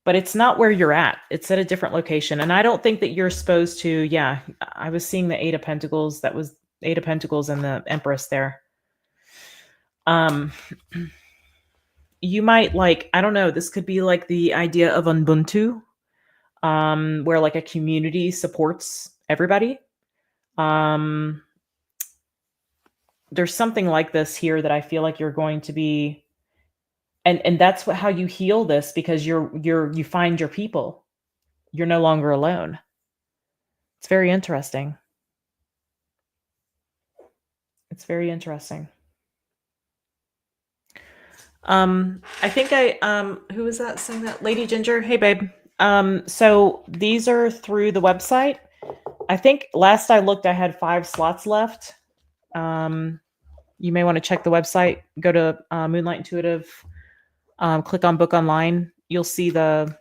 but it's not where you're at. It's at a different location. And I don't think that you're supposed to, yeah, I was seeing the Eight of Pentacles. That was Eight of Pentacles and the Empress there. You might like, I don't know, this could be like the idea of Ubuntu, where like a community supports everybody. There's something like this here that I feel like you're going to be, and that's how you heal this, because you find your people. You're no longer alone. It's very interesting. It's very interesting. I think who was that saying that? Lady Ginger. Hey babe. So these are through the website. I think last I looked, I had 5 slots left. You may want to check the website. Go to Moonlight Intuitive. Click on book online. You'll see it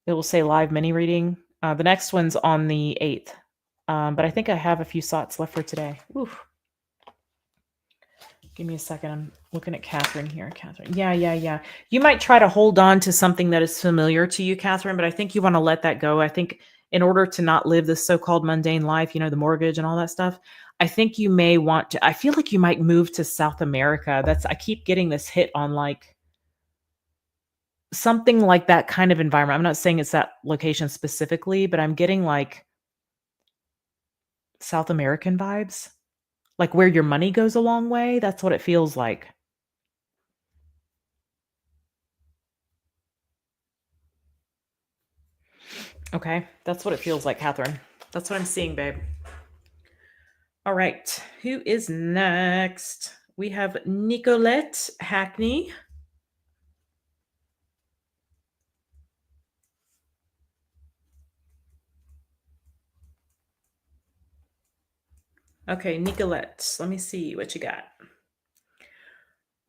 will say live mini reading. The next one's on the 8th. But I think I have a few slots left for today. Oof. Give me a second. I'm looking at Catherine here. Catherine. Yeah. You might try to hold on to something that is familiar to you, Catherine, but I think you want to let that go. I think in order to not live this so-called mundane life, the mortgage and all that stuff, I think you may want to, I feel like you might move to South America. I keep getting this hit on like something like that kind of environment. I'm not saying it's that location specifically, but I'm getting like South American vibes. Like where your money goes a long way. That's what it feels like. Okay. That's what it feels like, Catherine. That's what I'm seeing, babe. All right. Who is next? We have Nicolette Hackney. Okay, Nicolette. Let me see what you got.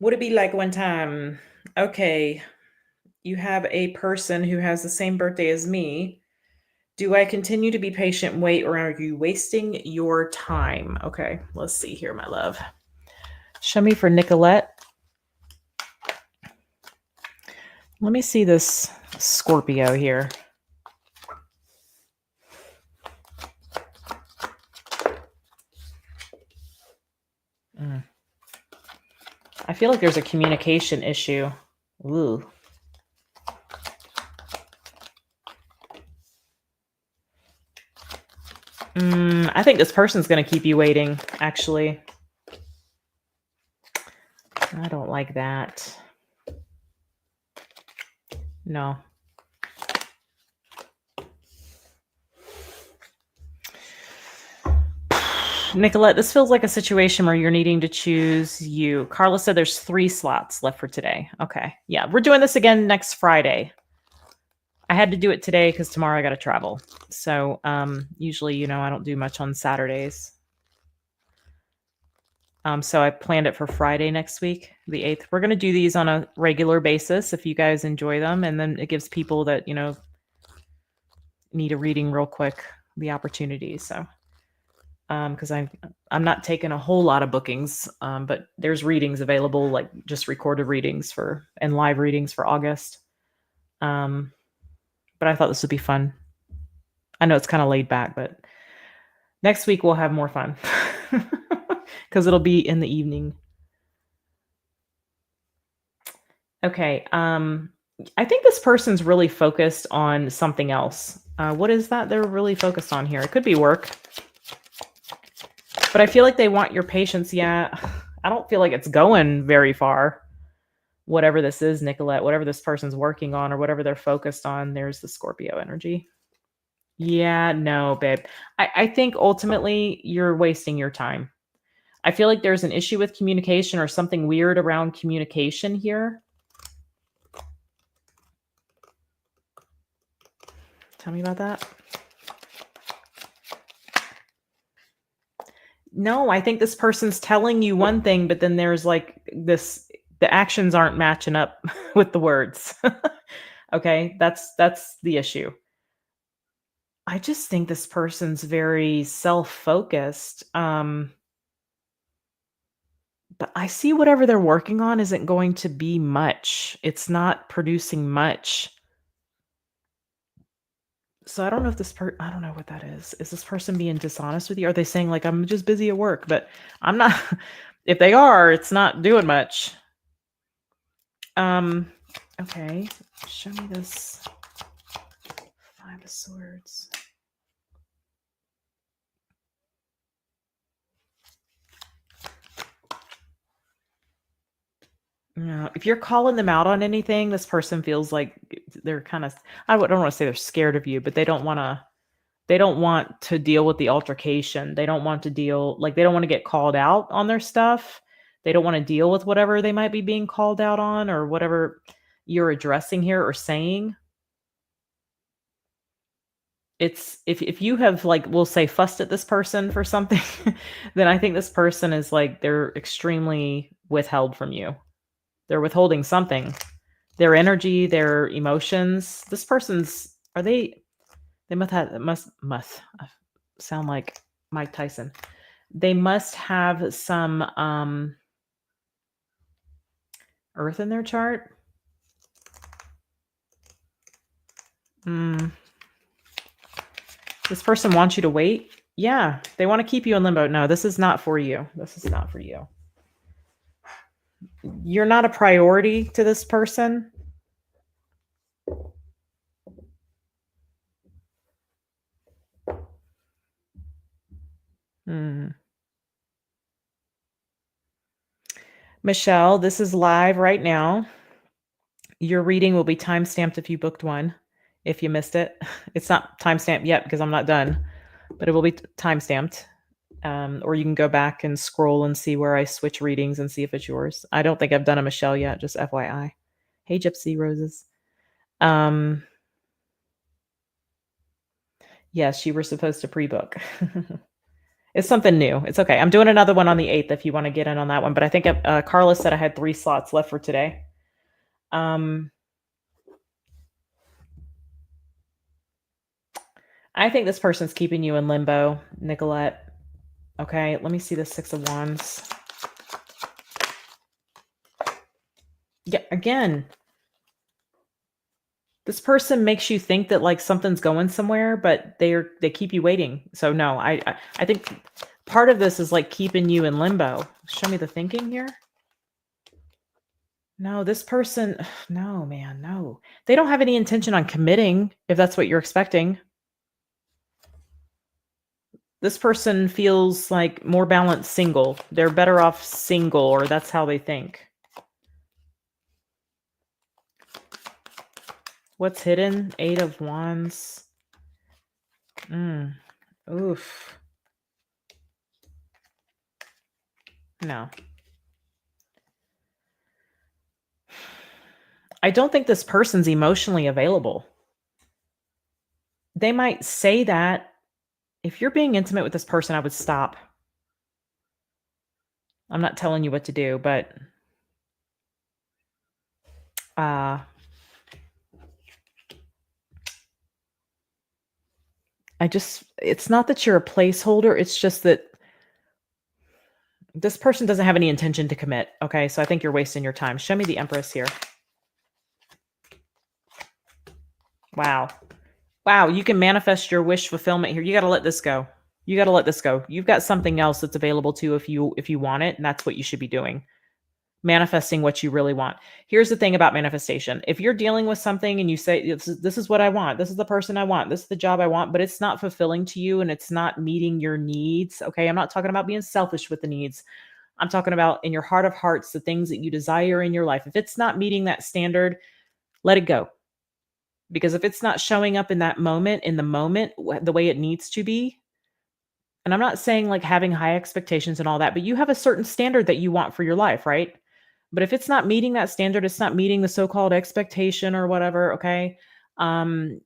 Would it be like one time? Okay. You have a person who has the same birthday as me. Do I continue to be patient and wait, or are you wasting your time? Okay, let's see here, my love. Show me for Nicolette. Let me see this Scorpio here. I feel like there's a communication issue. Ooh. I think this person's going to keep you waiting, actually. I don't like that. No. Nicolette, this feels like a situation where you're needing to choose you. Carla said there's 3 slots left for today. Okay. Yeah, we're doing this again next Friday. I had to do it today because tomorrow I got to travel. So usually, I don't do much on Saturdays. So I planned it for Friday next week, the 8th. We're going to do these on a regular basis if you guys enjoy them. And then it gives people that, need a reading real quick the opportunity. So because I'm not taking a whole lot of bookings, but there's readings available, like just recorded readings and live readings for August. But I thought this would be fun. I know it's kind of laid back, but next week we'll have more fun because it'll be in the evening. Okay. I think this person's really focused on something else. What is that they're really focused on here? It could be work. But I feel like they want your patience. Yeah, I don't feel like it's going very far. Whatever this is, Nicolette, whatever this person's working on or whatever they're focused on, there's the Scorpio energy. Yeah, no, babe. I think ultimately you're wasting your time. I feel like there's an issue with communication or something weird around communication here. Tell me about that. No, I think this person's telling you one thing, but then there's like this, the actions aren't matching up with the words. Okay, that's the issue. I just think this person's very self-focused. But I see whatever they're working on isn't going to be much. It's not producing much. So I don't know if I don't know what that is. Is this person being dishonest with you? Are they saying like, I'm just busy at work, but I'm not, if they are, it's not doing much. Okay. Show me this 5 of Swords. Yeah, if you're calling them out on anything, this person feels like they're kind of, I don't want to say they're scared of you, but they don't want to deal with the altercation. They don't want to they don't want to get called out on their stuff. They don't want to deal with whatever they might be being called out on or whatever you're addressing here or saying. It's if you have we'll say fussed at this person for something, then I think this person is they're extremely withheld from you. They're withholding something, their energy, their emotions. This person's, they must sound like Mike Tyson. They must have some earth in their chart. This person wants you to wait. Yeah, they want to keep you in limbo. No, this is not for you. This is not for you. You're not a priority to this person. Michelle, this is live right now. Your reading will be timestamped if you booked one. If you missed it, it's not timestamped yet because I'm not done, but it will be timestamped. Or you can go back and scroll and see where I switch readings and see if it's yours. I don't think I've done a Michelle yet, just FYI. Hey, Gypsy Roses. Yes, you were supposed to pre-book. It's something new. It's okay. I'm doing another one on the 8th if you want to get in on that one. But I think Carla said I had 3 slots left for today. I think this person's keeping you in limbo, Nicolette. Okay, let me see the Six of Wands. Yeah, again, this person makes you think that like something's going somewhere, but they keep you waiting. So no, I think part of this is like keeping you in limbo. Show me the thinking here. No, this person, no, man, no. They don't have any intention on committing if that's what you're expecting. This person feels like more balanced single. They're better off single, or that's how they think. What's hidden? Eight of Wands. Oof. No. I don't think this person's emotionally available. They might say that. If you're being intimate with this person, I would stop. I'm not telling you what to do, but it's not that you're a placeholder. It's just that this person doesn't have any intention to commit. Okay. So I think you're wasting your time. Show me the Empress here. Wow. Wow. You can manifest your wish fulfillment here. You got to let this go. You got to let this go. You've got something else that's available to you if you want it. And that's what you should be doing. Manifesting what you really want. Here's the thing about manifestation. If you're dealing with something and you say, this is what I want, this is the person I want, this is the job I want, but it's not fulfilling to you and it's not meeting your needs. Okay. I'm not talking about being selfish with the needs. I'm talking about in your heart of hearts, the things that you desire in your life. If it's not meeting that standard, let it go. Because if it's not showing up in that moment, the way it needs to be, and I'm not saying like having high expectations and all that, but you have a certain standard that you want for your life, right? But if it's not meeting that standard, it's not meeting the so-called expectation or whatever, okay? Then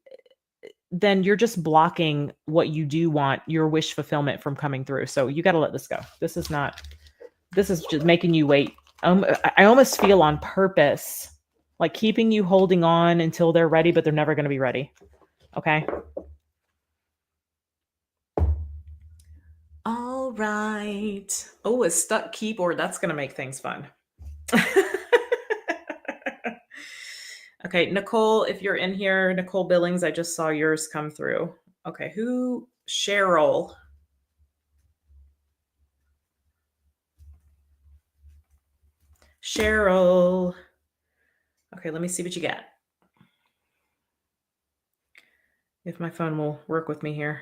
you're just blocking what you do want, your wish fulfillment from coming through. So you got to let this go. This is just making you wait. I almost feel on purpose, like keeping you holding on until they're ready, but they're never going to be ready. Okay. All right. Oh, a stuck keyboard. That's going to make things fun. Okay, Nicole, if you're in here, Nicole Billings, I just saw yours come through. Okay, who? Cheryl. Cheryl. Okay, let me see what you got. If my phone will work with me here.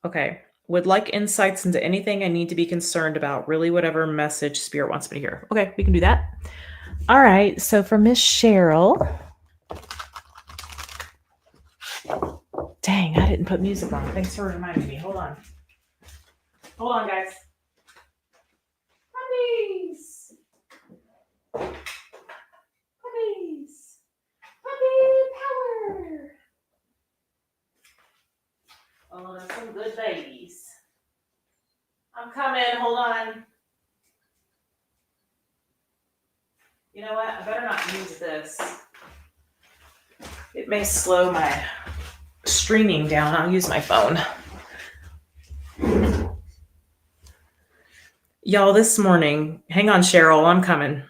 Okay, would like insights into anything I need to be concerned about. Really, whatever message Spirit wants me to hear. Okay, we can do that. All right, so for Miss Cheryl. Dang, I didn't put music on. Thanks for reminding me. Hold on. Hold on, guys. Puppies. Puppies. Puppy power. Oh, that's some good babies. I'm coming. Hold on. You know what? I better not use this. It may slow my streaming down. I'll use my phone. Y'all, this morning, hang on, Cheryl, I'm coming.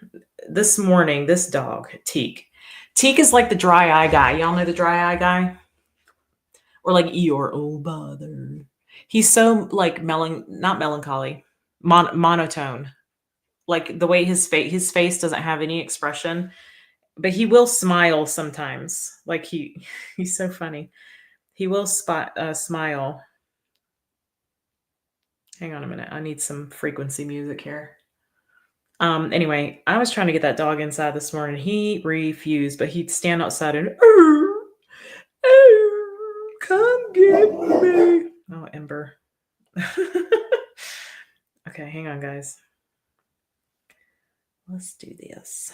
This morning, this dog, Teak. Teak is like the dry eye guy. Y'all know the dry eye guy? Or like Eeyore, oh bother. He's so like not melancholy, monotone. Like the way his face doesn't have any expression, but he will smile sometimes. Like he's so funny. He will smile. Hang on a minute. I need some frequency music here. Anyway, I was trying to get that dog inside this morning. He refused, but he'd stand outside and come get me. Oh, Ember. Okay, hang on, guys. Let's do this.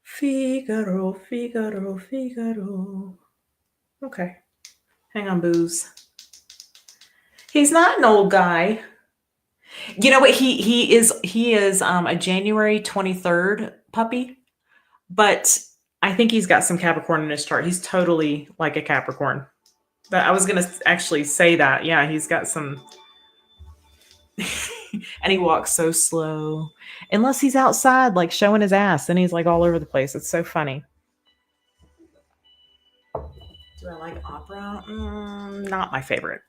Figaro, Figaro, Figaro. Okay. Hang on, Booze. He's not an old guy. You know what? He is a January 23rd puppy, But I think he's got some Capricorn in his chart. He's totally like a Capricorn. But I was going to actually say that. Yeah, he's got some. And he walks so slow. Unless he's outside, like showing his ass, and he's like all over the place. It's so funny. Do I like opera? Not my favorite.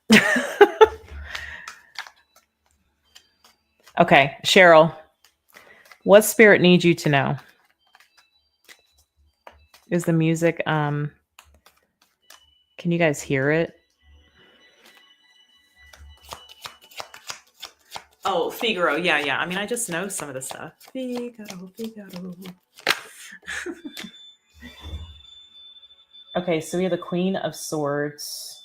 Okay, Cheryl, what spirit needs you to know? Is the music, can you guys hear it? Oh, Figaro. Yeah, yeah. I mean, I just know some of the stuff. Figaro, Figaro. Okay, so we have the Queen of Swords.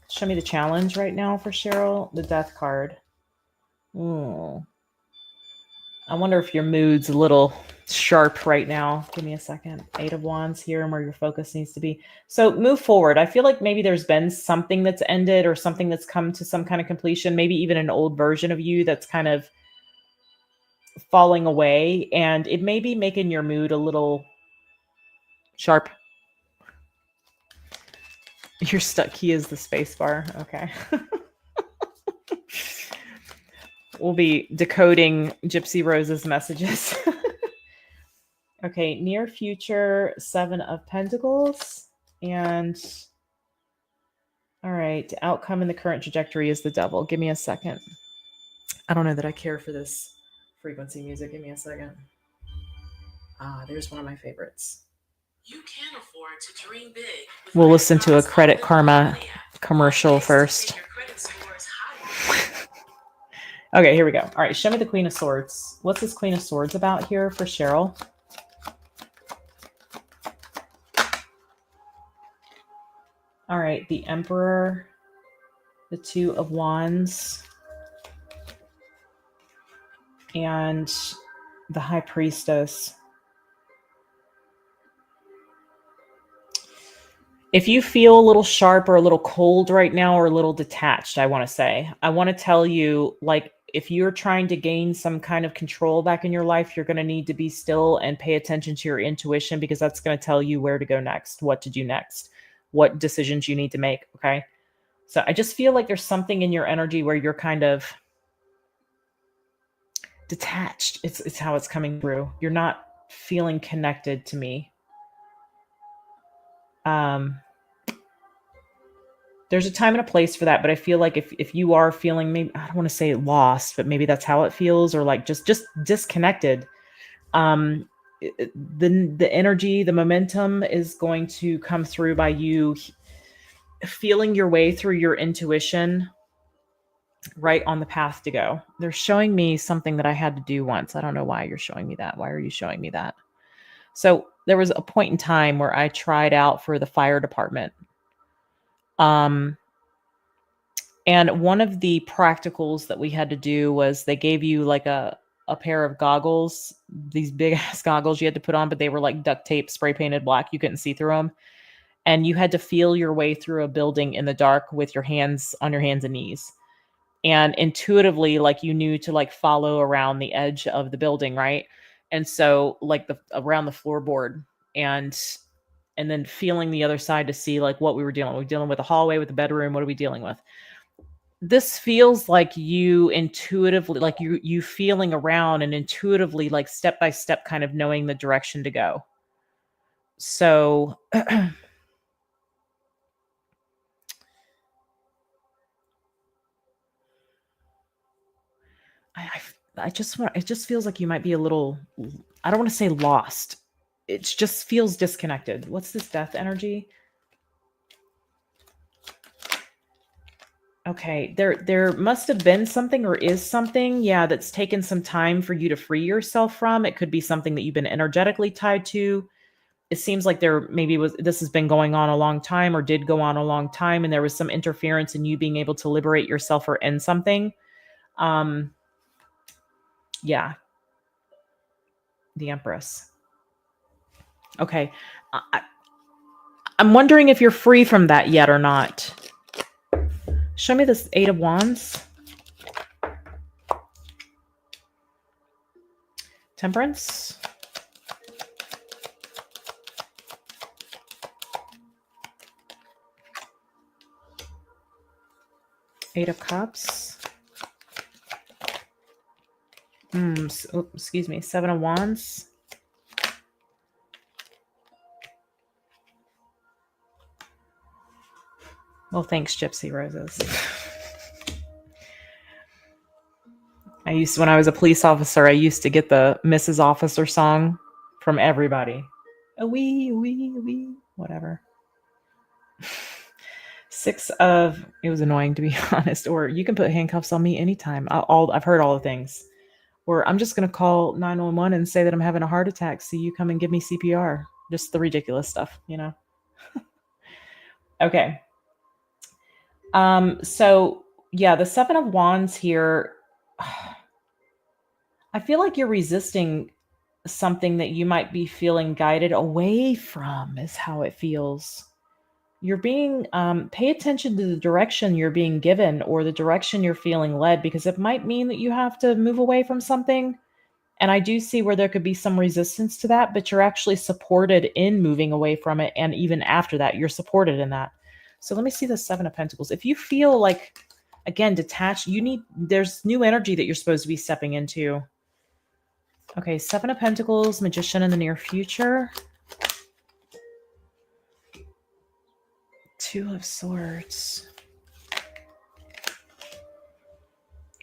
Show me the challenge right now for Cheryl. The Death card. Ooh. I wonder if your mood's a little sharp right now. Give me a second. 8 of Wands here and where your focus needs to be. So move forward. I feel like maybe there's been something that's ended or something that's come to some kind of completion, maybe even an old version of you that's kind of falling away, and it may be making your mood a little sharp. Your stuck key is the space bar. Okay. We'll be decoding Gypsy Rose's messages. Okay, near future, 7 of Pentacles. And all right, outcome in the current trajectory is the Devil. Give me a second. I don't know that I care for this frequency music. Give me a second. Ah, there's one of my favorites. You can afford to dream big. We'll listen to a Credit Karma commercial first. Okay, here we go. All right, show me the Queen of Swords. What's this Queen of Swords about here for Cheryl? All right, the Emperor, the 2 of Wands, and the High Priestess. If you feel a little sharp or a little cold right now or a little detached, I want to tell you, like, if you're trying to gain some kind of control back in your life, you're going to need to be still and pay attention to your intuition, because that's going to tell you where to go next, what to do next, what decisions you need to make. Okay. So I just feel like there's something in your energy where you're kind of detached. It's how it's coming through. You're not feeling connected to me. There's a time and a place for that, but I feel like if you are feeling, maybe, I don't want to say lost, but maybe that's how it feels, or like just disconnected. The energy, the momentum is going to come through by you feeling your way through your intuition, right on the path to go. They're showing me something that I had to do once. I don't know why you're showing me that. Why are you showing me that? So there was a point in time where I tried out for the fire department. And one of the practicals that we had to do was they gave you like a pair of goggles, these big ass goggles you had to put on, but they were like duct tape, spray painted black. You couldn't see through them. And you had to feel your way through a building in the dark with your hands on your hands and knees. And intuitively, like, you knew to like follow around the edge of the building, right? And so like around the floorboard, and then feeling the other side to see like what we were dealing with. We're dealing with a hallway, with a bedroom. What are we dealing with? This feels like you intuitively, like you feeling around and intuitively, like step by step, kind of knowing the direction to go. So I just want, it just feels like you might be a little, I don't want to say lost. It just feels disconnected. What's this death energy? Okay, there must have been something, or is something, yeah, that's taken some time for you to free yourself from. It could be something that you've been energetically tied to. It seems like there maybe this has been going on a long time, or did go on a long time, and there was some interference in you being able to liberate yourself or end something. Yeah. The Empress. Okay. I'm wondering if you're free from that yet or not. Show me this 8 of Wands. Temperance. Eight of Cups. Excuse me. Seven of Wands. Well, thanks, Gypsy Roses. When I was a police officer, I used to get the Mrs. Officer song from everybody. A wee, whatever. It was annoying, to be honest. Or you can put handcuffs on me anytime. I've heard all the things. Or I'm just going to call 911 and say that I'm having a heart attack. So you come and give me CPR. Just the ridiculous stuff, Okay. So yeah, the Seven of Wands here, I feel like you're resisting something that you might be feeling guided away from, is how it feels. You're being, pay attention to the direction you're being given or the direction you're feeling led, because it might mean that you have to move away from something. And I do see where there could be some resistance to that, but you're actually supported in moving away from it. And even after that, you're supported in that. So let me see the Seven of Pentacles. If you feel like, again, detached, there's new energy that you're supposed to be stepping into. Okay, Seven of Pentacles, Magician in the near future. Two of Swords.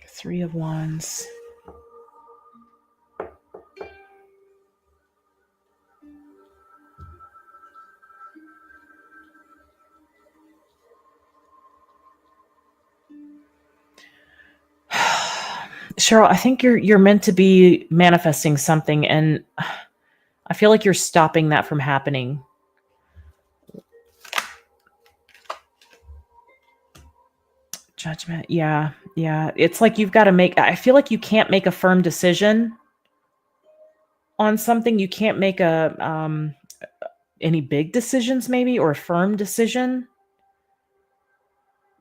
Three of Wands. Cheryl, I think you're meant to be manifesting something, and I feel like you're stopping that from happening. Judgment. Yeah. It's like you've got to I feel like you can't make a firm decision on something. You can't make any big decisions maybe, or a firm decision,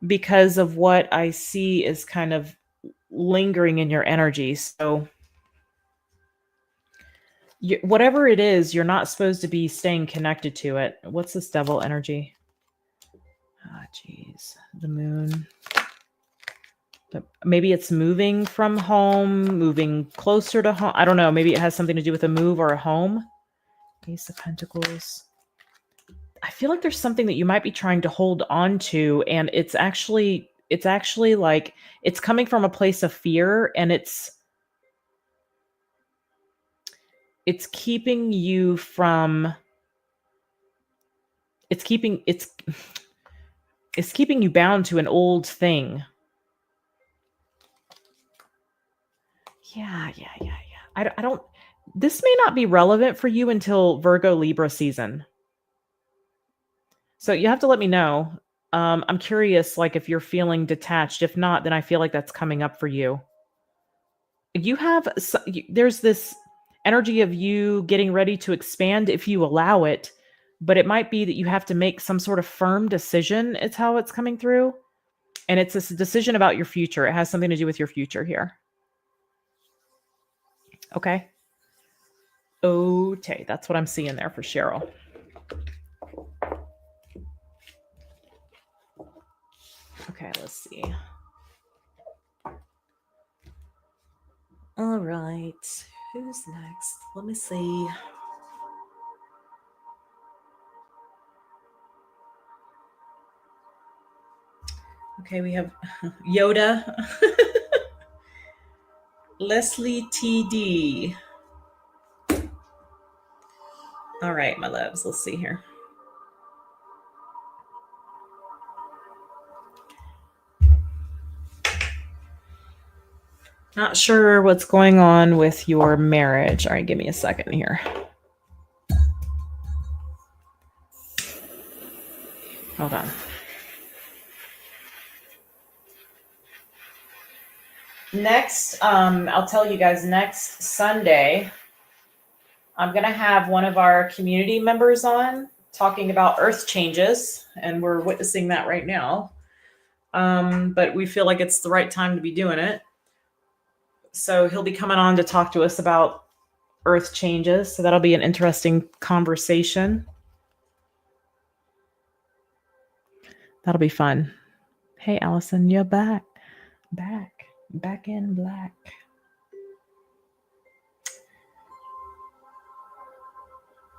because of what I see is kind of lingering in your energy. So whatever it is, you're not supposed to be staying connected to it. What's this Devil energy? Ah, geez. The Moon. Maybe it's moving from home, moving closer to home. I don't know. Maybe it has something to do with a move or a home. Ace of Pentacles. I feel like there's something that you might be trying to hold on to, and it's actually like it's coming from a place of fear, and it's keeping you from it's keeping you bound to an old thing. Yeah. I don't, this may not be relevant for you until Virgo Libra season. So you have to let me know. I'm curious, like, if you're feeling detached. If not, then I feel like that's coming up for you. There's this energy of you getting ready to expand if you allow it, but it might be that you have to make some sort of firm decision. It's how it's coming through. And it's a decision about your future. It has something to do with your future here. Okay. Okay, that's what I'm seeing there for Cheryl. Okay, let's see. All right. Who's next? Let me see. Okay, we have Yoda. Leslie TD. All right, my loves. Let's see here. Not sure what's going on with your marriage. All right, give me a second here. Hold on. Next, I'll tell you guys, next Sunday, I'm going to have one of our community members on talking about earth changes, and we're witnessing that right now. But we feel like it's the right time to be doing it. So he'll be coming on to talk to us about earth changes. So that'll be an interesting conversation. That'll be fun. Hey, Allison, you're back. Back in black.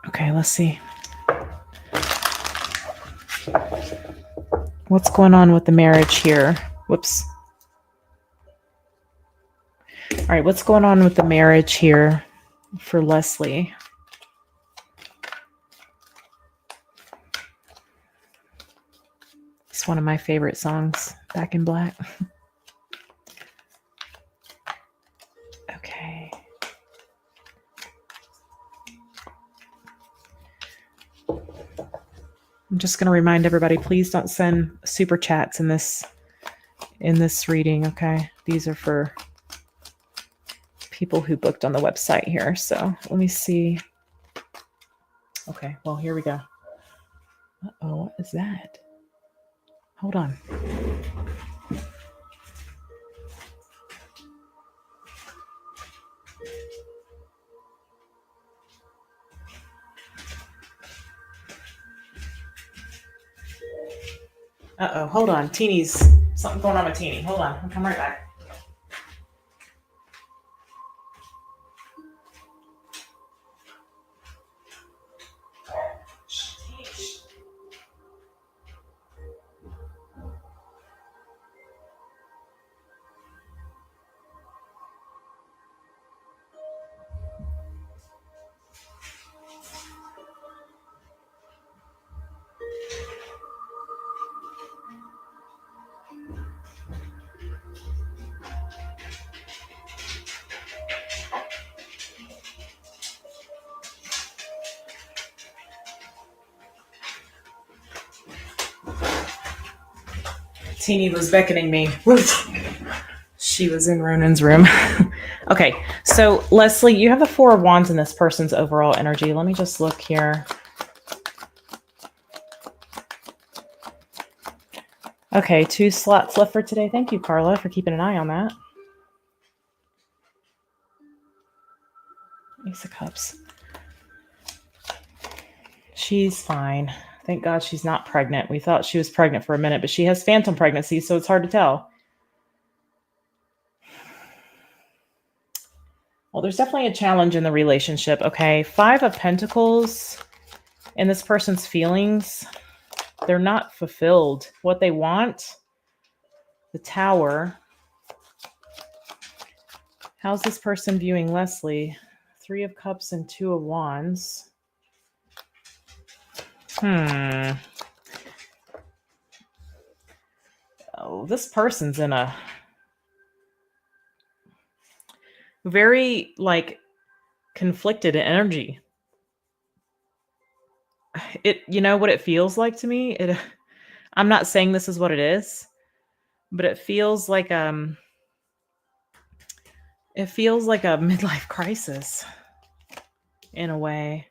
Okay, let's see. What's going on with the marriage here? Whoops. All right, what's going on with the marriage here for Leslie? It's one of my favorite songs, Back in Black. Okay. I'm just going to remind everybody, please don't send super chats in this reading, okay? These are for people who booked on the website here. So let me see. Okay, well, here we go. Uh-oh, what is that? Hold on. Uh-oh, hold on. Teeny's, something going on with Teeny. Hold on, I'll come right back. Teeny was beckoning me. She was in Ronan's room. Okay, so Leslie, you have the Four of Wands in this person's overall energy. Let me just look here. Okay, 2 slots left for today. Thank you, Carla, for keeping an eye on that. Ace of Cups. She's fine. Thank God she's not pregnant. We thought she was pregnant for a minute, but she has phantom pregnancy, so it's hard to tell. Well, there's definitely a challenge in the relationship. Okay, 5 of Pentacles and this person's feelings, they're not fulfilled. What they want, the Tower. How's this person viewing Leslie? 3 of Cups and 2 of Wands. Oh, this person's in a very, like, conflicted energy. You know what it feels like to me? I'm not saying this is what it is, but it feels like a midlife crisis in a way.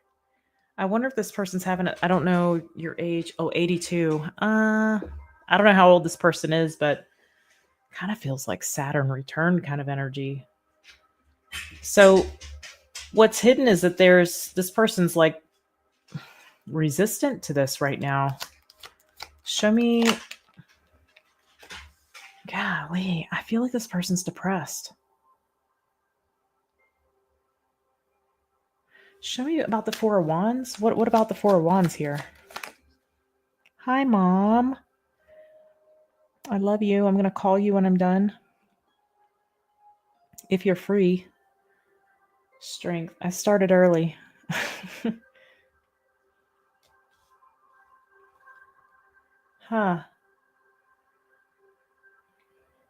I wonder if this person's having I don't know your age. Oh, 82. I don't know how old this person is, but kind of feels like Saturn return kind of energy. So what's hidden is that this person's like resistant to this right now. Show me. Golly, I feel like this person's depressed. Show me about the Four of Wands. What about the Four of Wands here? Hi, Mom. I love you. I'm going to call you when I'm done. If you're free. Strength. I started early. Huh.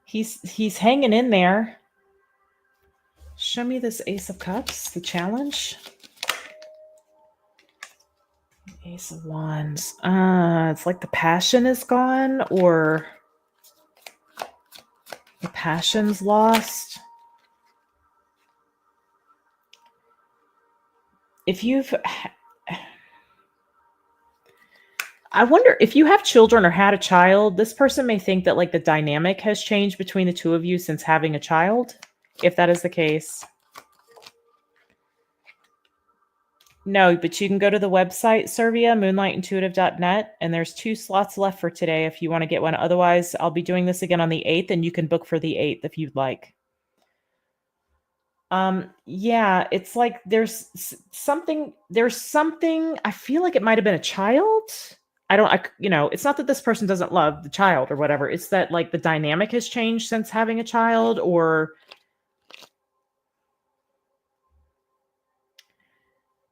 He's hanging in there. Show me this Ace of Cups, the challenge. Ace of Wands. It's like the passion is gone, or the passion's lost. I wonder if you have children or had a child, this person may think that like the dynamic has changed between the two of you since having a child. If that is the case. No, but you can go to the website, Servia, moonlightintuitive.net, and there's 2 slots left for today if you want to get one. Otherwise, I'll be doing this again on the 8th, and you can book for the 8th if you'd like. Yeah, it's like something, I feel like it might have been a child. It's not that this person doesn't love the child or whatever. It's that like the dynamic has changed since having a child, or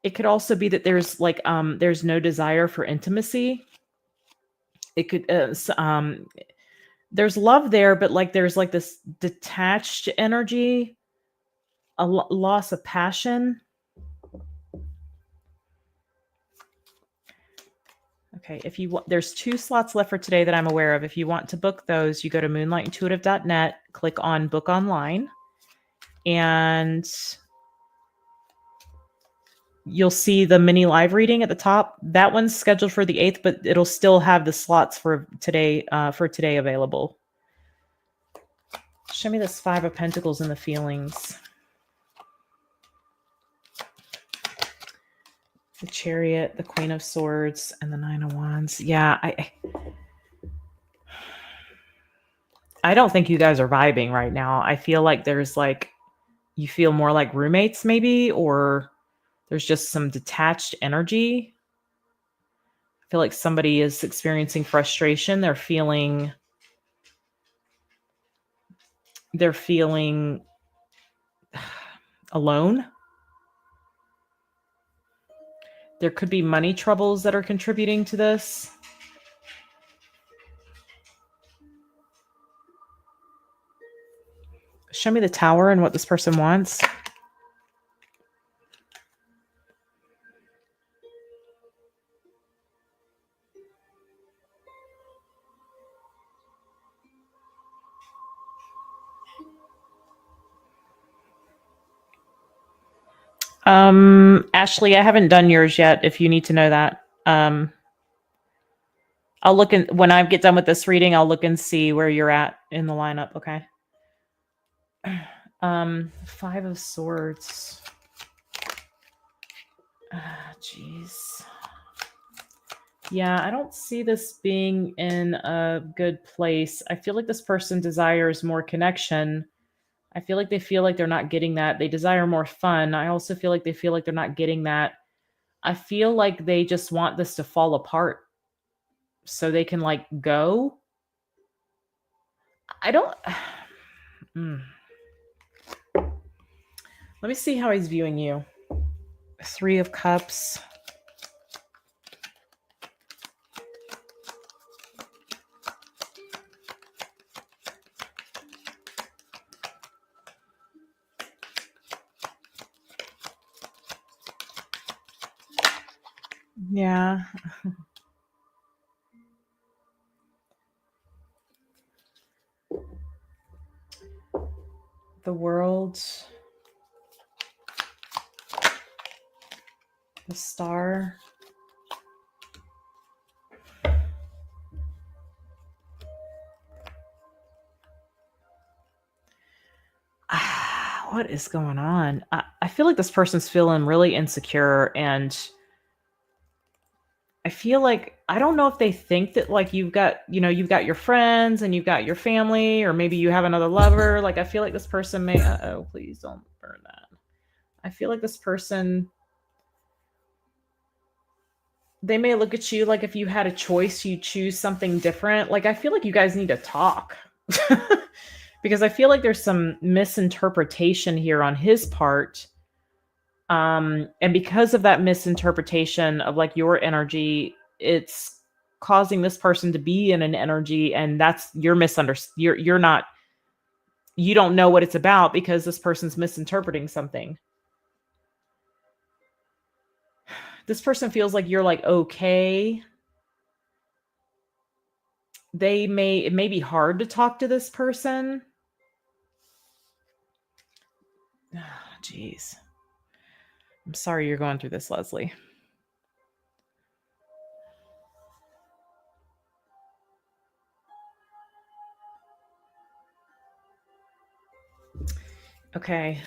it could also be that there's like there's no desire for intimacy. It could there's love there, but like there's like this detached energy, a loss of passion. Okay, if you want, there's 2 slots left for today that I'm aware of. If you want to book those, you go to moonlightintuitive.net, click on book online, and you'll see the mini live reading at the top. That one's scheduled for the 8th, but it'll still have the slots for today available. Show me this 5 of Pentacles and the feelings. The Chariot, the Queen of Swords, and the 9 of Wands. Yeah, I don't think you guys are vibing right now. I feel like there's like, you feel more like roommates maybe, or there's just some detached energy. I feel like somebody is experiencing frustration. They're feeling alone. There could be money troubles that are contributing to this. Show me the Tower and what this person wants. Ashley, I haven't done yours yet, if you need to know that. I'll look when I get done with this reading, I'll look and see where you're at in the lineup, okay? 5 of Swords. Jeez. Yeah, I don't see this being in a good place. I feel like this person desires more connection. I feel like they feel like they're not getting that. They desire more fun. I also feel like they feel like they're not getting that. I feel like they just want this to fall apart so they can like go. I don't. Let me see how he's viewing you. 3 of Cups. Yeah. The World. The Star. What is going on? I feel like this person's feeling really insecure, and I feel like, I don't know if they think that like you've got your friends and you've got your family, or maybe you have another lover. Like I feel like this person may, please don't burn that. I feel like this person, they may look at you like if you had a choice, you choose something different. Like I feel like you guys need to talk. Because I feel like there's some misinterpretation here on his part. And because of that misinterpretation of like your energy, it's causing this person to be in an energy, and that's you're you don't know what it's about because this person's misinterpreting something. This person feels like you're like okay. It may be hard to talk to this person. Jeez. I'm sorry you're going through this, Leslie. Okay.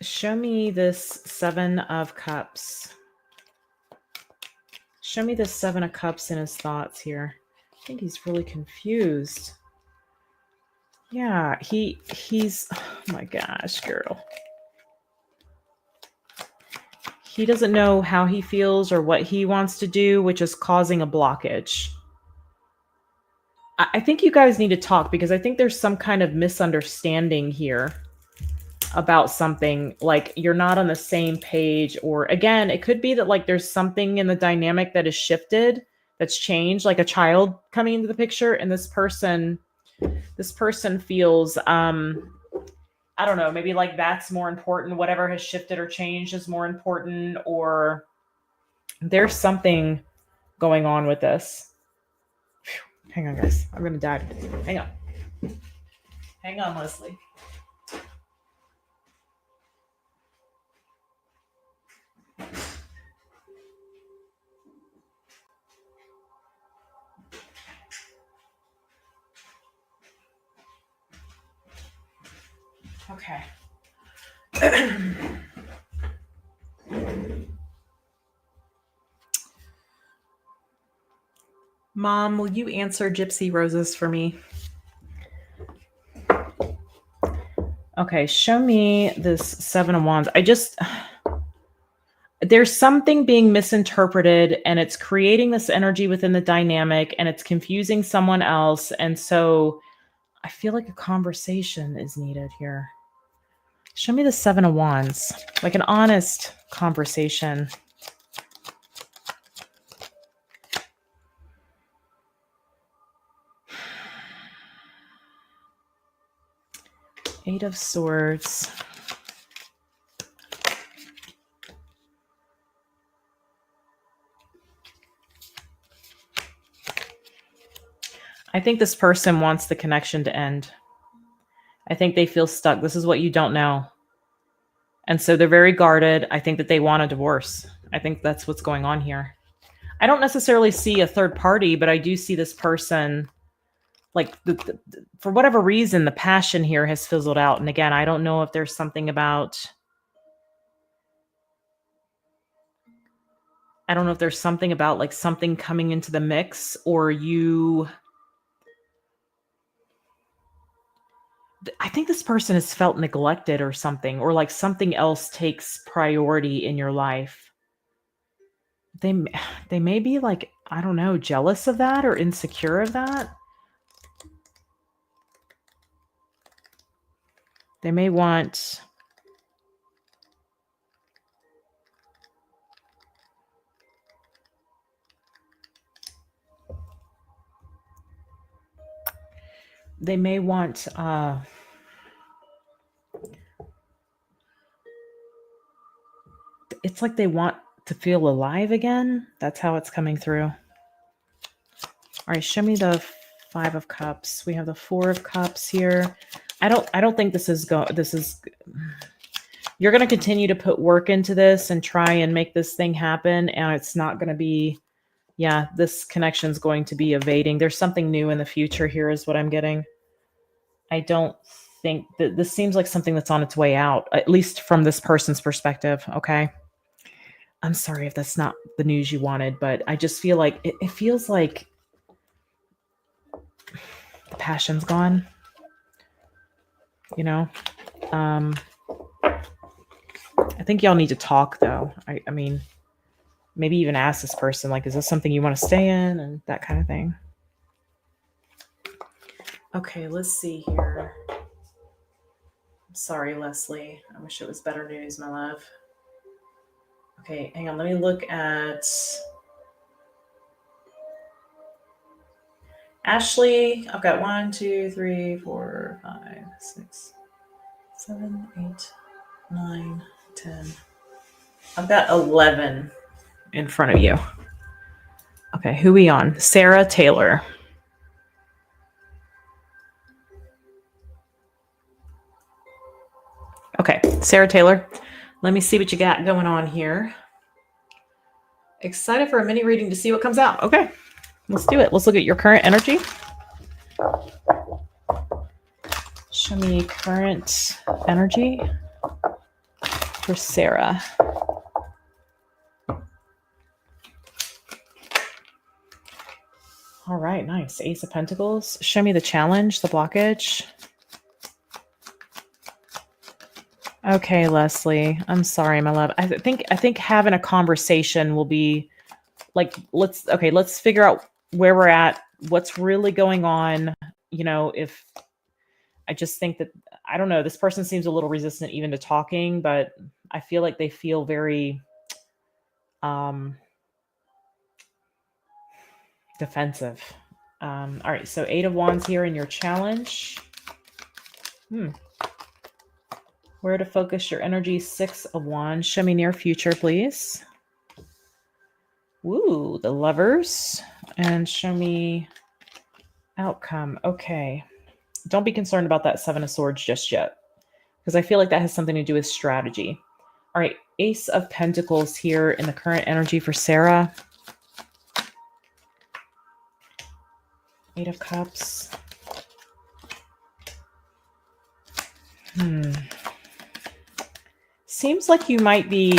Show me this 7 of Cups. Show me the Seven of Cups in his thoughts here. I think he's really confused. Yeah, he's, oh my gosh, girl. He doesn't know how he feels or what he wants to do, which is causing a blockage. I think you guys need to talk because I think there's some kind of misunderstanding here about something. Like you're not on the same page, or again, it could be that like there's something in the dynamic that has shifted, that's changed, like a child coming into the picture, and this person feels I don't know, maybe like that's more important. Whatever has shifted or changed is more important, or there's something going on with this. Phew. Hang on, guys. I'm going to die. Hang on. Hang on, Leslie. Okay. Mom, will you answer Gypsy Roses for me? Okay, show me this Seven of Wands. There's something being misinterpreted and it's creating this energy within the dynamic and it's confusing someone else. And so I feel like a conversation is needed here. Show me the Seven of Wands, like an honest conversation. Eight of Swords. I think this person wants the connection to end. I think they feel stuck. This is what you don't know. And so they're very guarded. I think that they want a divorce. I think that's what's going on here. I don't necessarily see a third party, but I do see this person, like, for whatever reason, the passion here has fizzled out. And again, I don't know if there's something about, like something coming into the mix, or I think this person has felt neglected or something, or like something else takes priority in your life. They may be like, I don't know, jealous of that or insecure of that. They may want it's like they want to feel alive again. That's how it's coming through. All right, show me the Five of Cups. We have the Four of Cups here. I don't think this is you're going to continue to put work into this and try and make this thing happen, and it's not going to be, yeah, this connection is going to be evading. There's something new in the future here is what I'm getting. I don't think that this seems like something that's on its way out, at least from this person's perspective. Okay. I'm sorry if that's not the news you wanted, but I just feel like it feels like the passion's gone, you know? I think y'all need to talk though. I mean, maybe even ask this person, like, is this something you want to stay in, and that kind of thing. Okay, let's see here. I'm sorry, Leslie. I wish it was better news, my love. Okay, hang on. Let me look at Ashley. I've got 1, 2, 3, 4, 5, 6, 7, 8, 9, 10. I've got 11 in front of you. Okay, who we on? Sarah Taylor. Okay, Sarah Taylor. Let me see what you got going on here. Excited for a mini reading to see what comes out. Okay, let's do it. Let's look at your current energy. Show me current energy for Sarah. right, nice. Ace of Pentacles. Show me the challenge, the blockage. Okay, Leslie. I'm sorry, my love. I think having a conversation will be like, let's figure out where we're at, what's really going on. If I just think that, I don't know, this person seems a little resistant even to talking, but I feel like they feel very defensive. All right, so 8 of Wands here in your challenge. Where to focus your energy? 6 of Wands. Show me near future, please. Woo, the Lovers. And show me outcome. Okay. Don't be concerned about that 7 of Swords just yet, because I feel like that has something to do with strategy. All right, Ace of Pentacles here in the current energy for Sarah. 8 of Cups. Seems like you might be,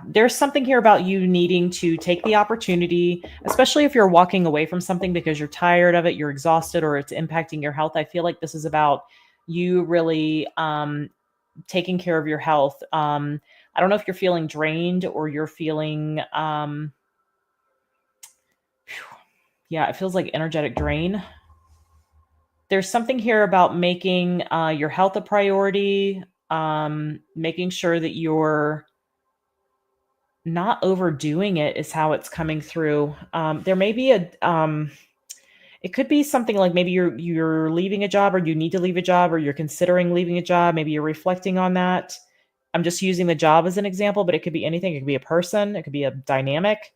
there's something here about you needing to take the opportunity, especially if you're walking away from something because you're tired of it, you're exhausted, or it's impacting your health. I feel like this is about you really taking care of your health. I don't know if you're feeling drained or you're feeling, it feels like energetic drain. There's something here about making your health a priority, making sure that you're not overdoing it is how it's coming through. There may be it could be something like maybe you're leaving a job, or you need to leave a job, or you're considering leaving a job. Maybe you're reflecting on that. I'm just using the job as an example, but it could be anything. It could be a person. It could be a dynamic.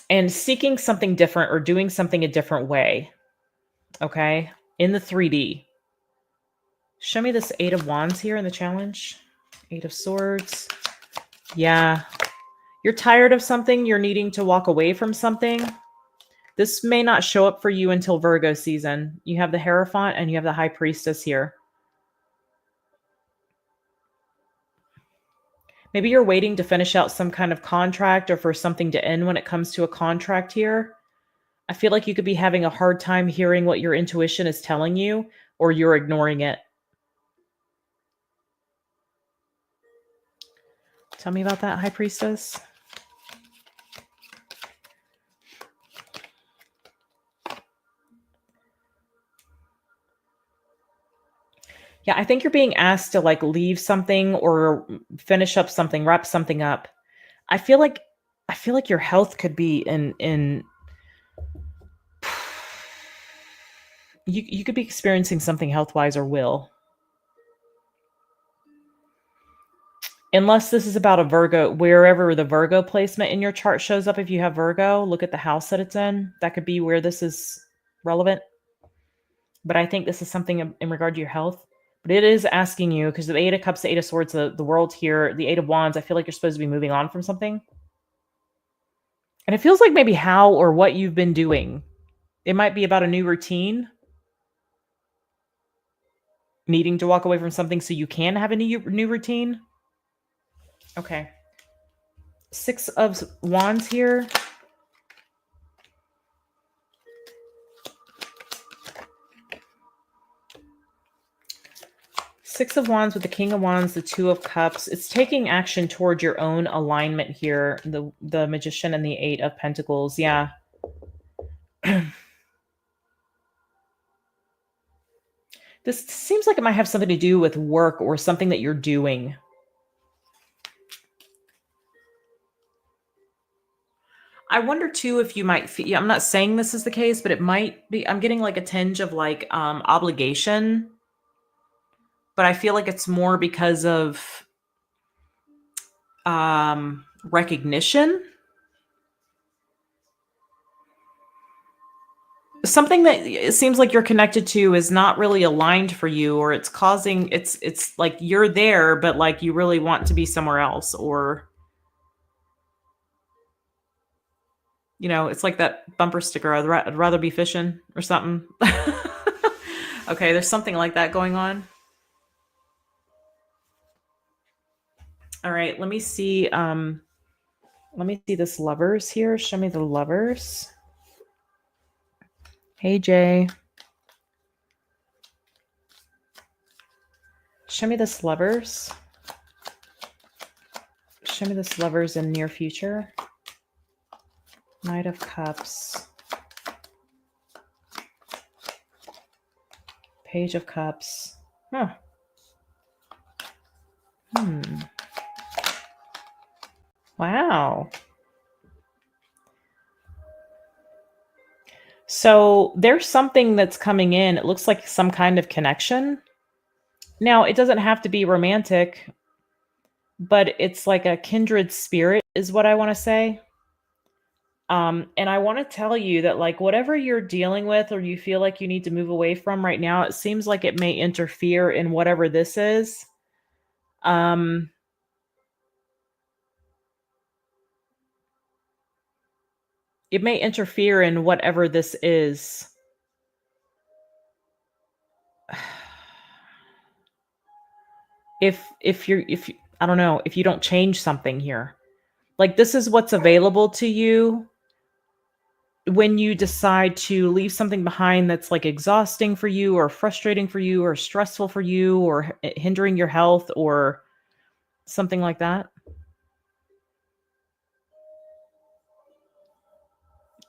And seeking something different or doing something a different way. Okay. In the 3D. Show me this 8 of Wands here in the challenge. 8 of Swords. Yeah. You're tired of something. You're needing to walk away from something. This may not show up for you until Virgo season. You have the Hierophant and you have the High Priestess here. Maybe you're waiting to finish out some kind of contract or for something to end when it comes to a contract here. I feel like you could be having a hard time hearing what your intuition is telling you, or you're ignoring it. Tell me about that, High Priestess. Yeah, I think you're being asked to like leave something or finish up something, wrap something up. I feel like your health could be in you could be experiencing something health-wise, or will. Unless this is about a Virgo, wherever the Virgo placement in your chart shows up. If you have Virgo, look at the house that it's in. That could be where this is relevant. But I think this is something in regard to your health. But it is asking you, because the 8 of Cups, the 8 of Swords, the World here, the 8 of Wands, I feel like you're supposed to be moving on from something. And it feels like maybe how or what you've been doing. It might be about a new routine. Needing to walk away from something so you can have a new routine. Okay. 6 of Wands here. Six of Wands with the King of Wands, the Two of Cups. It's taking action toward your own alignment here. The Magician and the 8 of Pentacles. Yeah. This seems like it might have something to do with work or something that you're doing. I wonder too if you might feel, I'm not saying this is the case, but it might be, I'm getting like a tinge of like obligation. But I feel like it's more because of recognition. Something that it seems like you're connected to is not really aligned for you, or it's causing, it's like you're there, but like you really want to be somewhere else, or, you know, it's like that bumper sticker, I'd rather be fishing or something. Okay, there's something like that going on. All right, let me see. Let me see this lovers here. Show me the lovers. Hey, Jay. Show me this lovers. Show me this lovers in near future. Knight of Cups. Page of Cups. Huh. Wow. So there's something that's coming in. It looks like some kind of connection. Now, it doesn't have to be romantic, but it's like a kindred spirit is what I want to say. And I want to tell you that, like, whatever you're dealing with or you feel like you need to move away from right now, it seems like it may interfere in whatever this is. It may interfere in whatever this is. If I don't know, if you don't change something here. Like, this is what's available to you when you decide to leave something behind that's like exhausting for you or frustrating for you or stressful for you or hindering your health or something like that.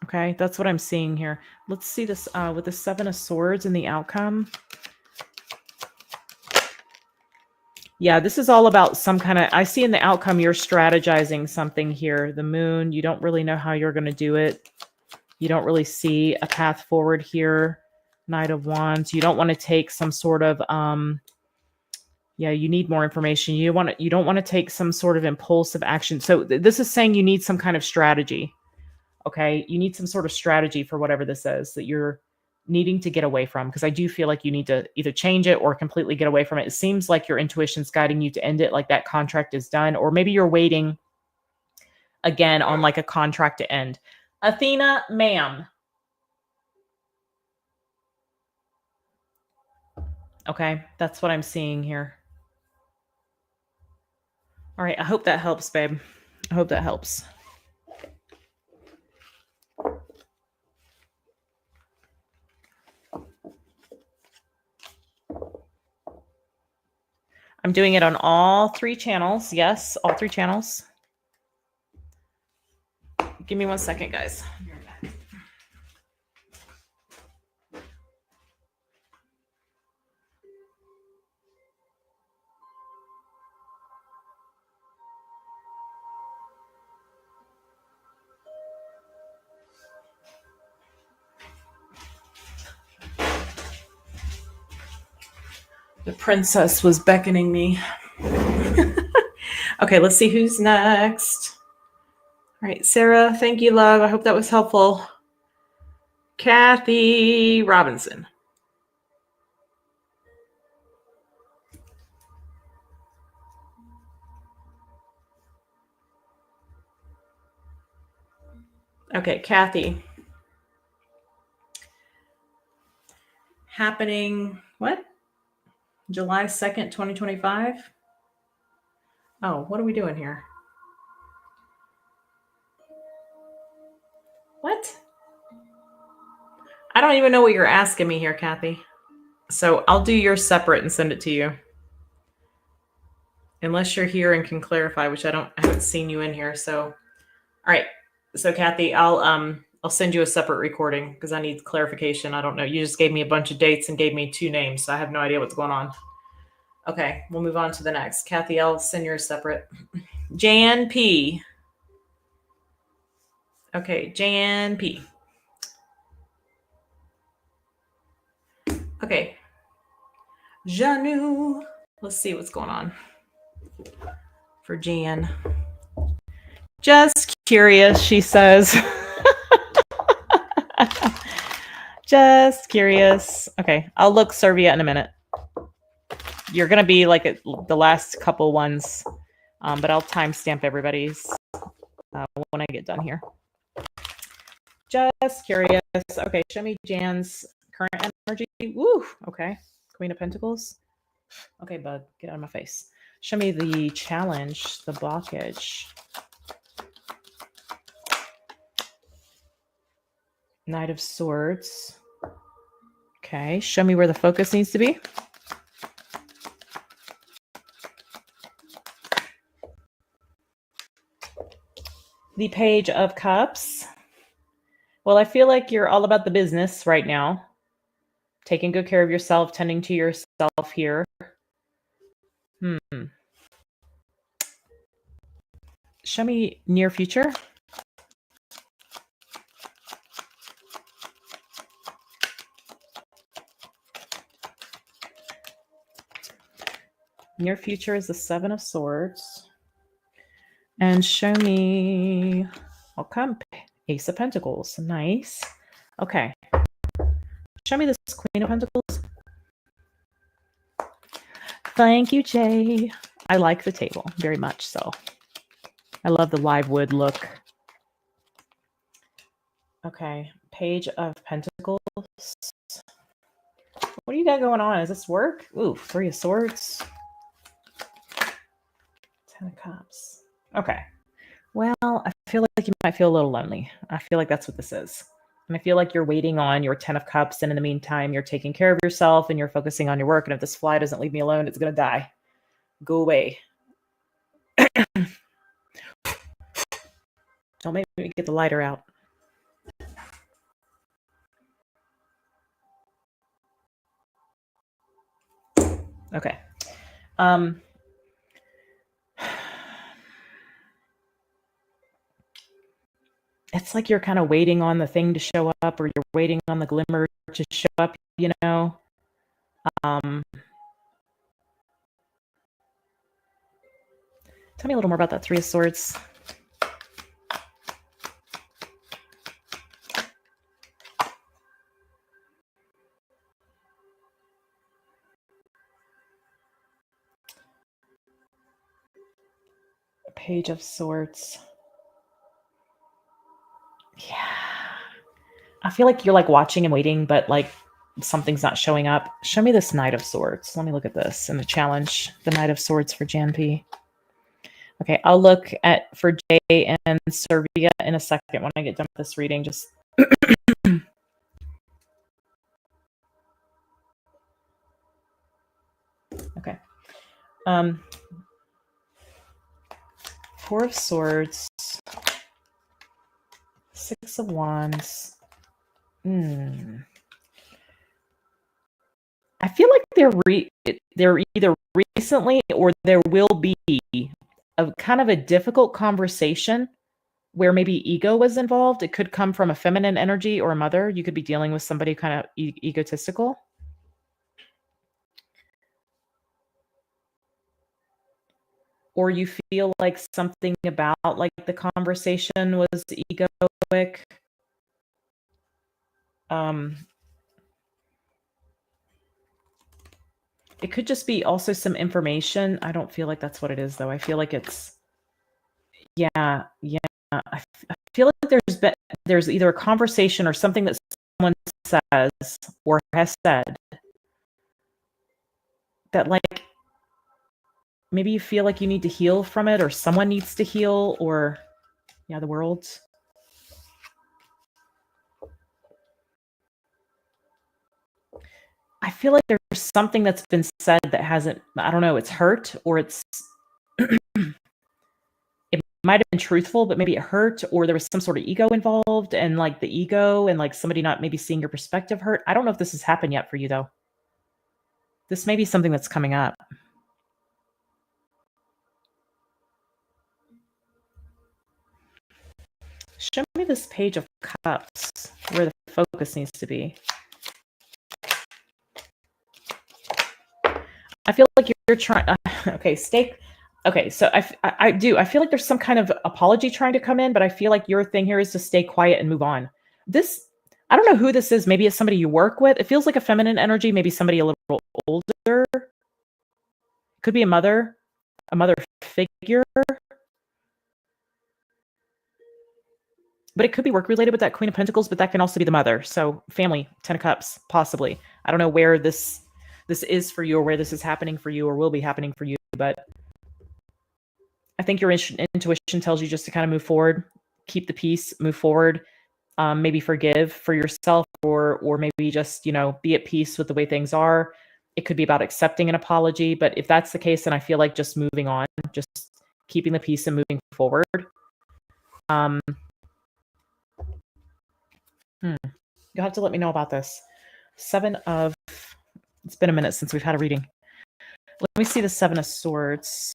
Okay, that's what I'm seeing here. Let's see this with the Seven of Swords and the outcome. Yeah, this is all about some kind of, I see in the outcome you're strategizing something here. The Moon, you don't really know how you're going to do it. You don't really see a path forward here. Knight of Wands. You don't want to take some sort of, yeah, you need more information. You don't want to take some sort of impulsive action. So this is saying you need some kind of strategy. Okay. You need some sort of strategy for whatever this is that you're needing to get away from. Because I do feel like you need to either change it or completely get away from it. It seems like your intuition's guiding you to end it, like that contract is done. Or maybe you're waiting again on like a contract to end. Athena, ma'am. Okay, that's what I'm seeing here. All right, I hope that helps, babe. I hope that helps. I'm doing it on all 3 channels. Yes, all 3 channels. Give me 1 second, guys. The princess was beckoning me. Okay, let's see who's next. All right, Sarah, thank you, love. I hope that was helpful. Kathy Robinson. Okay, Kathy. Happening, what? July 2nd, 2025? Oh, what are we doing here? What? I don't even know what you're asking me here, Kathy. So I'll do yours separate and send it to you. Unless you're here and can clarify, which I haven't seen you in here. So, all right. So Kathy, I'll send you a separate recording because I need clarification. I don't know. You just gave me a bunch of dates and gave me 2 names. So I have no idea what's going on. Okay, we'll move on to the next. Kathy, I'll send yours separate. Jan P. Okay, Jan P. Okay. Janu. Let's see what's going on for Jan. Just curious, she says. Just curious. Okay, I'll look Servia in a minute. You're going to be like the last couple ones, but I'll timestamp everybody's when I get done here. Just curious. Okay, show me Jan's current energy. Woo, okay. Queen of Pentacles. Okay, bud, get out of my face. Show me the challenge, the blockage. Knight of Swords. Okay, show me where the focus needs to be. The Page of Cups. Well, I feel like you're all about the business right now. Taking good care of yourself, tending to yourself here. Show me near future. Near future is the Seven of Swords. And show me, I'll come, Ace of Pentacles. Nice. Okay. Show me this Queen of Pentacles. Thank you, Jay. I like the table very much so. I love the live wood look. Okay. Page of Pentacles. What do you got going on? Is this work? Ooh, Three of Swords. Ten of Cups. Okay. Well, I feel like you might feel a little lonely. I feel like that's what this is. And I feel like you're waiting on your 10 of Cups. And in the meantime, you're taking care of yourself and you're focusing on your work. And if this fly doesn't leave me alone, it's going to die. Go away. Don't make me get the lighter out. Okay. It's like you're kind of waiting on the thing to show up, or you're waiting on the glimmer to show up, you know. Tell me a little more about that Three of Swords. Page of Swords. Yeah. I feel like you're like watching and waiting, but like something's not showing up. Show me this Knight of Swords. Let me look at this and the challenge. The Knight of Swords for Jan P. Okay, I'll look at for Jay and Servia in a second when I get done with this reading. Just okay. Four of Swords, Six of Wands. I feel like they're either recently or there will be a kind of a difficult conversation where maybe ego was involved. It could come from a feminine energy or a mother. You could be dealing with somebody kind of egotistical. Or you feel like something about like the conversation was egoic. It could just be also some information. I don't feel like that's what it is, though. I feel like it's, yeah. I feel like there's either a conversation or something that someone says or has said that like maybe you feel like you need to heal from it, or someone needs to heal, or yeah, the world. I feel like there's something that's been said that hasn't, I don't know, it's hurt, or it's it might have been truthful, but maybe it hurt, or there was some sort of ego involved, and like the ego and like somebody not maybe seeing your perspective hurt. I don't know if this has happened yet for you, though. This may be something that's coming up. Show me this Page of Cups, where the focus needs to be. I feel like you're trying. Okay, stay. Okay, so I do. I feel like there's some kind of apology trying to come in, but I feel like your thing here is to stay quiet and move on. This, I don't know who this is. Maybe it's somebody you work with. It feels like a feminine energy. Maybe somebody a little older. Could be a mother figure. But it could be work related with that Queen of Pentacles, but that can also be the mother. So family, 10 of Cups, possibly. I don't know where this is for you, or where this is happening for you, or will be happening for you, but I think your intuition tells you just to kind of move forward, keep the peace, move forward. maybe forgive for yourself, or maybe just, be at peace with the way things are. It could be about accepting an apology, but if that's the case, then I feel like just moving on, just keeping the peace and moving forward. Um, You'll have to let me know about this. It's been a minute since we've had a reading. Let me see the Seven of Swords.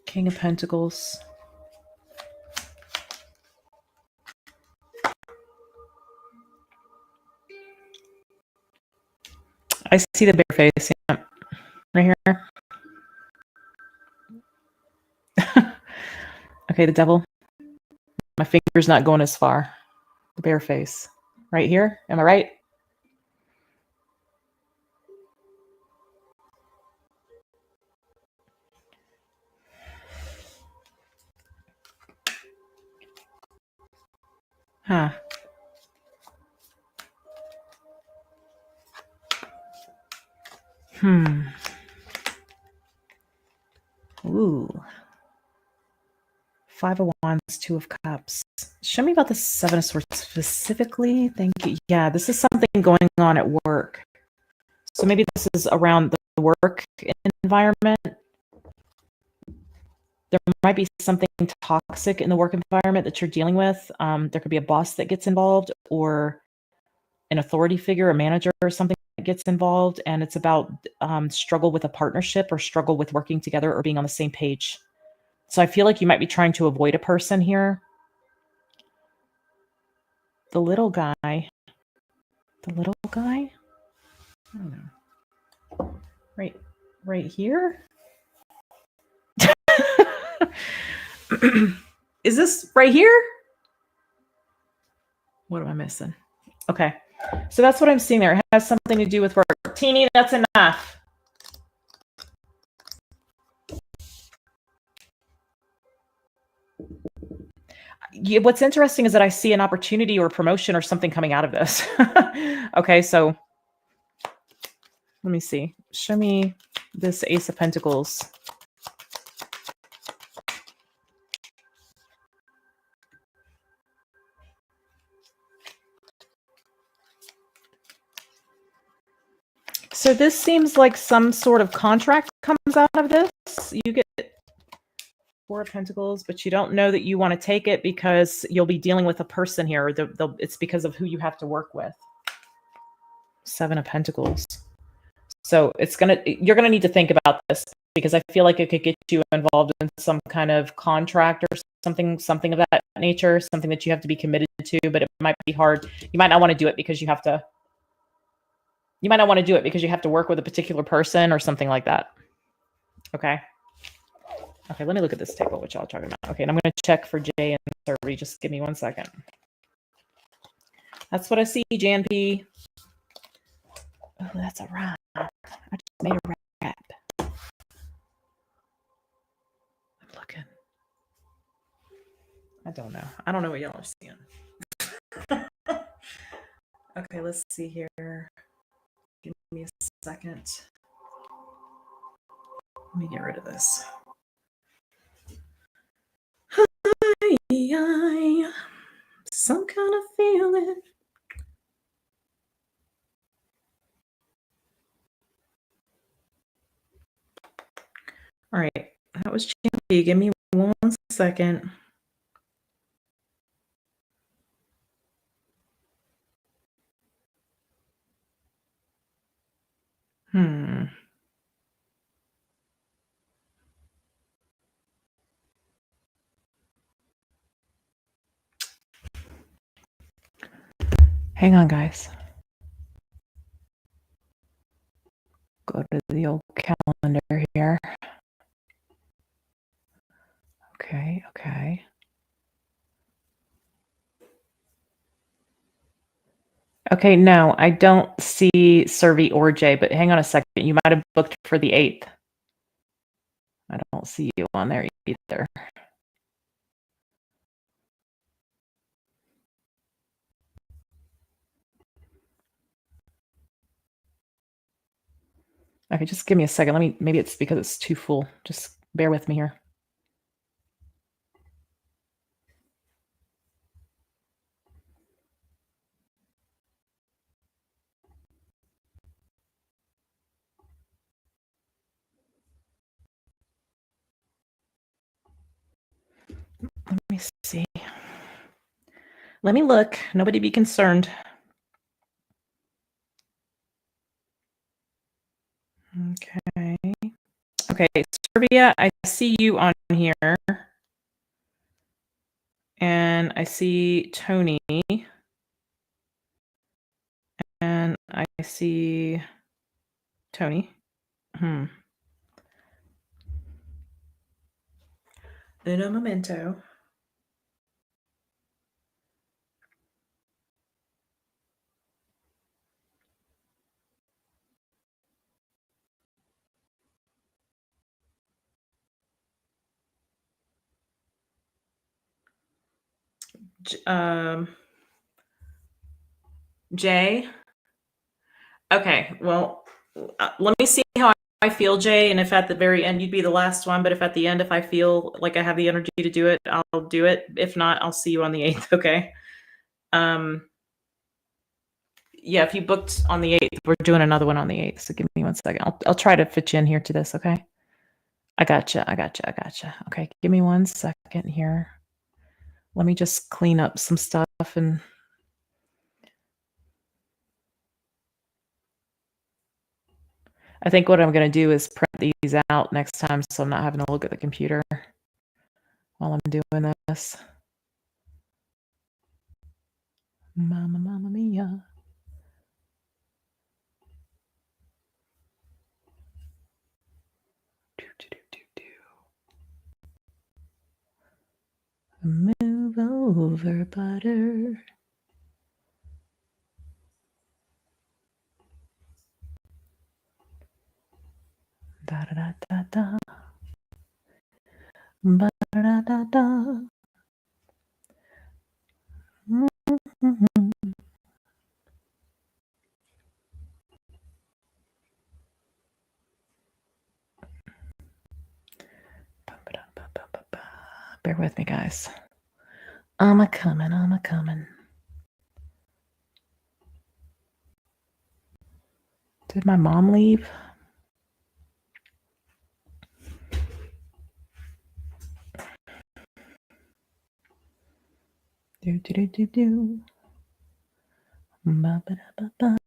King of Pentacles. I see the bare face, yeah, right here. Okay, the Devil. My finger's not going as far. The bare face. Right here. Am I right? Huh. Ooh. Five of Wands, Two of Cups. Show me about the Seven of Swords specifically. Thank you. Yeah, this is something going on at work. So maybe this is around the work environment. There might be something toxic in the work environment that you're dealing with. There could be a boss that gets involved, or an authority figure, a manager or something that gets involved. And it's about struggle with a partnership, or struggle with working together, or being on the same page. So I feel like you might be trying to avoid a person here. The little guy. I don't know. Right here? Is this right here? What am I missing? Okay. So that's what I'm seeing there. It has something to do with work. Teeny, that's enough. What's interesting is that I see an opportunity or promotion or something coming out of this. Okay, so let me see. Show me this Ace of Pentacles. So this seems like some sort of contract comes out of this. You get Four of Pentacles, but you don't know that you want to take it because you'll be dealing with a person here. It's because of who you have to work with. Seven of Pentacles. So you're gonna need to think about this, because I feel like it could get you involved in some kind of contract or something of that nature, something that you have to be committed to, but it might be hard. You might not want to do it because you have to. You might not want to do it because you have to work with a particular person or something like that. Okay. Okay, let me look at this table, what y'all are talking about. Okay, and I'm going to check for Jay and Survey. Just give me 1 second. That's what I see, JNP. Oh, that's a wrap. I just made a wrap. I'm looking. I don't know. I don't know what y'all are seeing. Okay, let's see here. Give me a second. Let me get rid of this. Some kind of feeling. All right, that was JNP. Give me 1 second. Hang on, guys. Go to the old calendar here. Okay. Okay, no, I don't see Survey or Jay, but hang on a second. You might have booked for the 8th. I don't see you on there either. Okay, just give me a second. Maybe it's because it's too full. Just bear with me here. Let me see. Let me look. Nobody be concerned. Okay. Okay, Servia, I see you on here. And I see Tony. And I see Tony. Un momento. Jay. Okay, well, let me see how I feel, Jay, and if at the very end you'd be the last one, but if at the end, if I feel like I have the energy to do it, I'll do it. If not, I'll see you on the 8th, okay? Yeah, if you booked on the 8th, we're doing another one on the 8th, so give me 1 second. I'll try to fit you in here to this, okay? I gotcha. Okay, give me 1 second here. Let me just clean up some stuff and I think what I'm going to do is print these out next time so I'm not having to look at the computer while I'm doing this. Mamma mia. Move over, butter. Da da da da da. Ba da da da. Bear with me, guys. I'm a coming. Did my mom leave? Do. Ba ba da ba ba.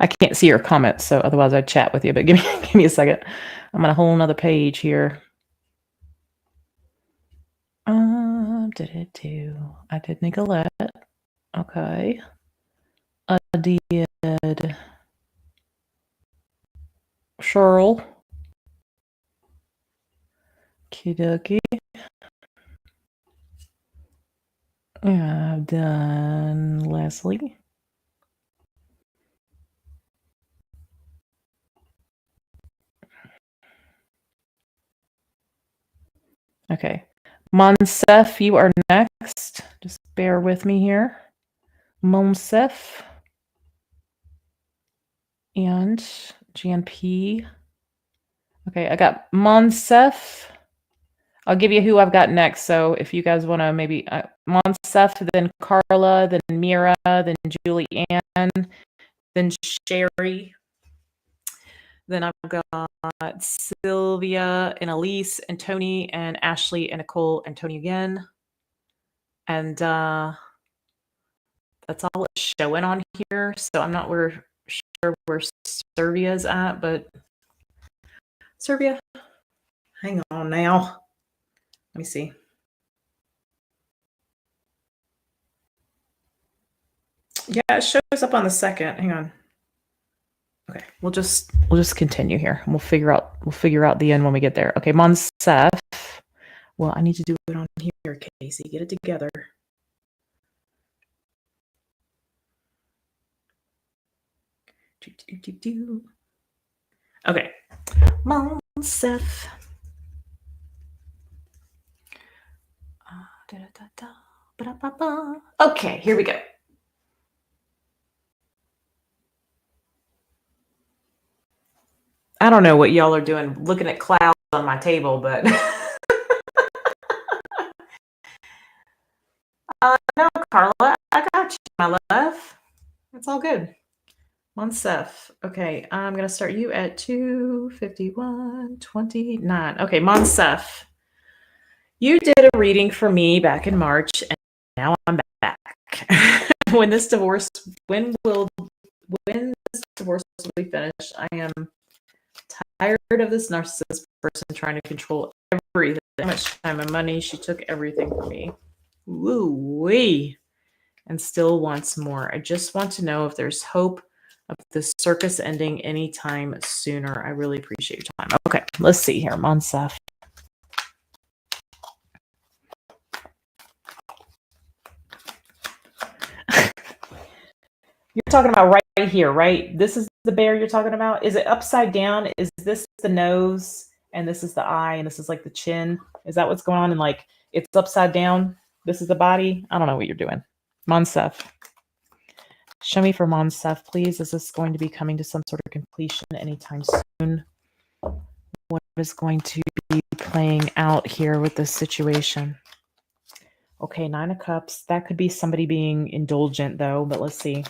I can't see your comments, so otherwise I'd chat with you, but give me a second. I'm on a whole nother page here. I did Nicolette. Okay. I did Cheryl. Kidoki. I've done Leslie. Okay. Monsef, you are next. Just bear with me here. Monsef. And GNP. Okay, I got Monsef. I'll give you who I've got next. So if you guys want to maybe Monsef, then Carla, then Mira, then Julianne, then Sherry. Then I've got Sylvia and Elise and Tony and Ashley and Nicole and Tony again. And that's all it's showing on here. So I'm not sure where Servia's at, but Servia, hang on now. Let me see. Yeah, it shows up on the 2nd. Hang on. Okay, we'll just continue here. And we'll figure out the end when we get there. Okay, Monsef. Well, I need to do it on here, Casey. Get it together. Okay, Monsef. Okay, here we go. I don't know what y'all are doing looking at clouds on my table, but no, Carla, I got you, my love. It's all good. Monsef. Okay, I'm going to start you at 251.29. Okay, Monsef. You did a reading for me back in March, and now I'm back. when this divorce will be finished? I am tired of this narcissist person trying to control everything. How much time and money she took everything from me. Woo-wee. And still wants more. I just want to know if there's hope of this circus ending anytime sooner. I really appreciate your time. Okay, let's see here. Monsef. You're talking about right here, right? This is the bear you're talking about. Is it upside down? Is this the nose and this is the eye and this is like the chin? Is that what's going on? And like it's upside down? This is the body? I don't know what you're doing. Monsef. Show me for Monsef, please. Is this going to be coming to some sort of completion anytime soon? What is going to be playing out here with this situation? Okay, 9 of Cups. That could be somebody being indulgent, though, but let's see.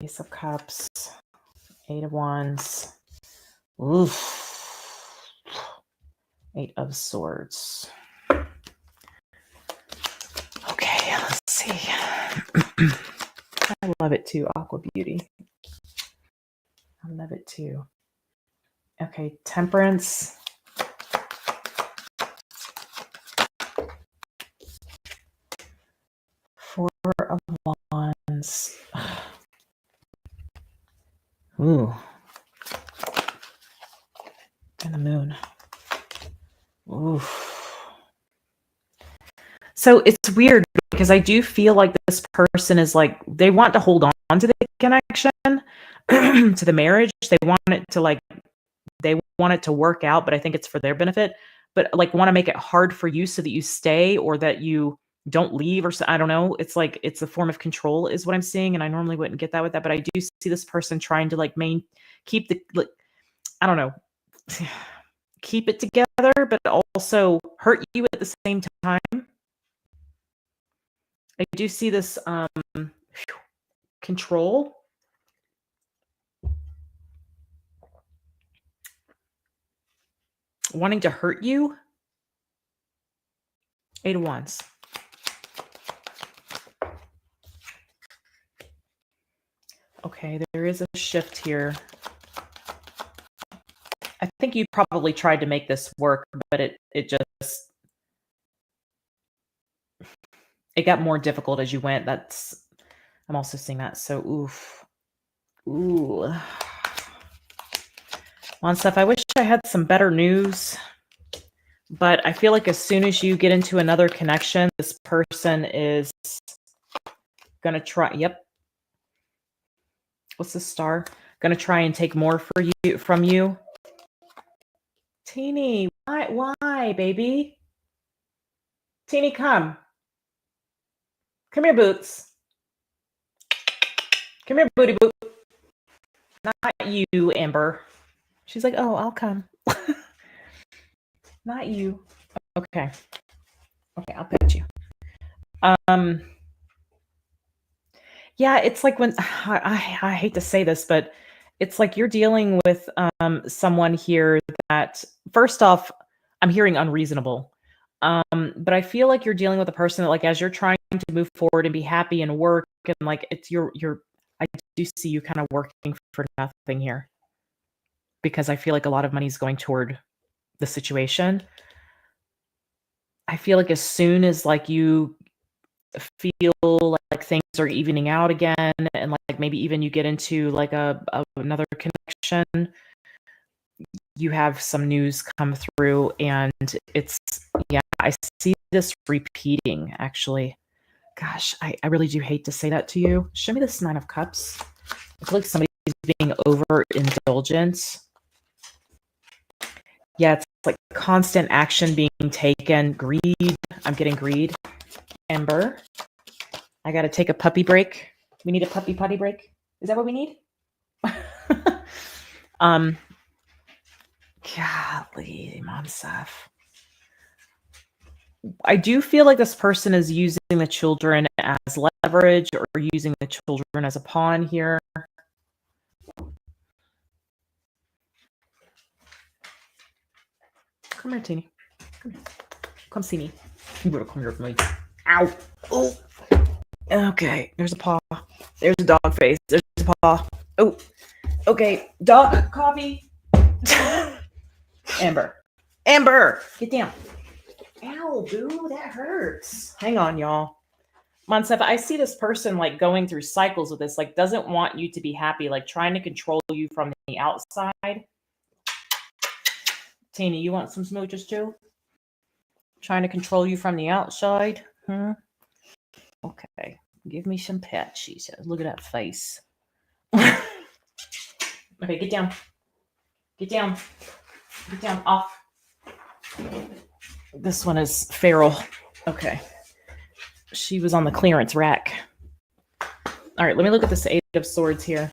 Ace of Cups. 8 of Wands. Oof. 8 of Swords. Okay, let's see. I love it too, Aqua Beauty. I love it too. Okay, Temperance. Four of Wands. Ooh. And the Moon. Ooh. So it's weird because I do feel like this person is like, they want to hold on to the connection, to the marriage. They want it to work out, but I think it's for their benefit. But like want to make it hard for you so that you stay or that you don't leave or so, I don't know. It's like it's a form of control is what I'm seeing. And I normally wouldn't get that with that, but I do see this person trying to like keep the, like, I don't know, keep it together, but also hurt you at the same time. I do see this control. Wanting to hurt you. 8 of Wands. Okay, there is a shift here. I think you probably tried to make this work, but it got more difficult as you went. I'm also seeing that. So, oof. Ooh. Monsef, I wish I had some better news, but I feel like as soon as you get into another connection, this person is going to try. Yep. What's the star? Going to try and take more from you. Teeny, why, baby? Teeny, come. Come here, Boots. Come here, Booty Boot. Not you, Amber. She's like, oh, I'll come. Not you. Okay. Okay, I'll pet you. Yeah, it's like when I hate to say this, but it's like you're dealing with someone here that, first off, I'm hearing unreasonable. But I feel like you're dealing with a person that, like, as you're trying to move forward and be happy and work, and like it's I do see you kind of working for nothing here. Because I feel like a lot of money is going toward the situation. I feel like as soon as like you feel like things are evening out again, and like maybe even you get into like another connection, you have some news come through, and it's, yeah, I see this repeating actually. Gosh, I really do hate to say that to you. Show me this 9 of Cups. I feel like somebody's being overindulgent. Yeah, it's like constant action being taken. Greed. I'm getting greed. Ember. I got to take a puppy break. We need a puppy potty break. Is that what we need? Golly, Monsef. I do feel like this person is using the children as leverage or using the children as a pawn here. Come here, Teeny. Come here. Come see me. You better come here with me. Ow. Oh. Okay, there's a paw. There's a dog face. There's a paw. Oh. Okay, dog coffee. Amber. Amber, get down. Ow, boo, that hurts. Hang on, y'all. Monsef, I see this person like going through cycles with this, like doesn't want you to be happy, like trying to control you from the outside. Teeny, you want some smooches too? Trying to control you from the outside? Okay, give me some pets, she says. Look at that face. Okay, get down. Get down. Get down, off. This one is feral. Okay. She was on the clearance rack. All right, let me look at this 8 of Swords here.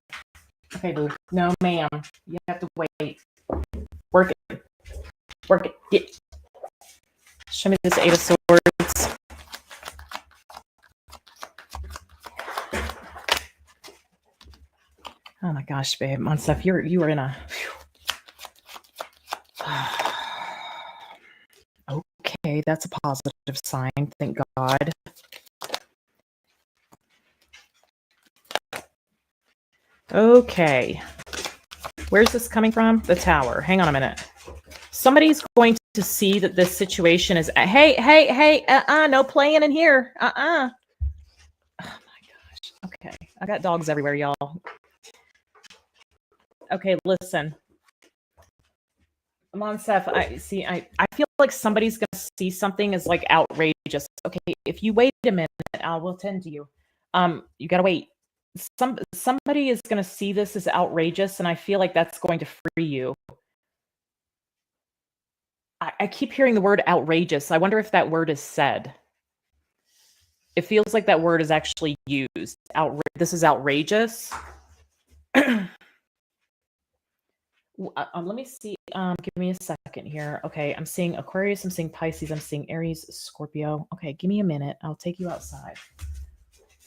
Okay, boo. No, ma'am. You have to wait. Work it. Work it. Get. Show me this 8 of Swords. Oh my gosh, babe. Monsef, you are in a... Okay, that's a positive sign. Thank God. Okay. Where's this coming from? The Tower. Hang on a minute. Somebody's going to see that this situation is... Hey, no playing in here. Oh my gosh. Okay. I got dogs everywhere, y'all. Okay, listen. Monsef, I feel like somebody's going to see something as like outrageous. Okay, if you wait a minute, I will tend to you. You got to wait. Somebody is going to see this as outrageous, and I feel like that's going to free you. I keep hearing the word outrageous. I wonder if that word is said. It feels like that word is actually used. This is outrageous. Let me see. Give me a second here. Okay, I'm seeing Aquarius, I'm seeing Pisces, I'm seeing Aries, Scorpio. Okay, give me a minute. I'll take you outside.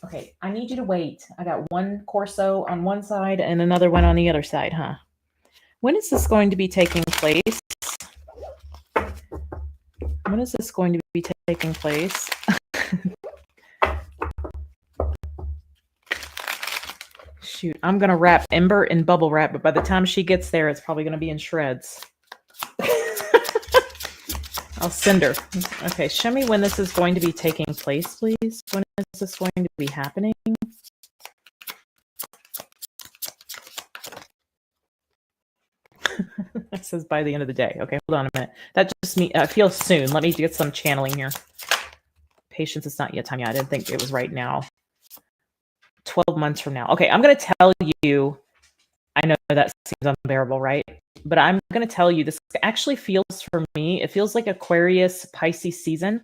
Okay, I need you to wait. I got one Corso on one side and another one on the other side, huh? When is this going to be taking place? When is this going to be taking place? Shoot, I'm going to wrap Ember in bubble wrap, but by the time she gets there, it's probably going to be in shreds. I'll send her. Okay, show me when this is going to be taking place, please. When is this going to be happening? It says by the end of the day. Okay, hold on a minute. That just feels soon. Let me get some channeling here. Patience, it's not yet time. Yeah, I didn't think it was right now. 12 months from now. Okay, I'm going to tell you, I know that seems unbearable, right? But I'm going to tell you, this actually feels for me, it feels like Aquarius Pisces season.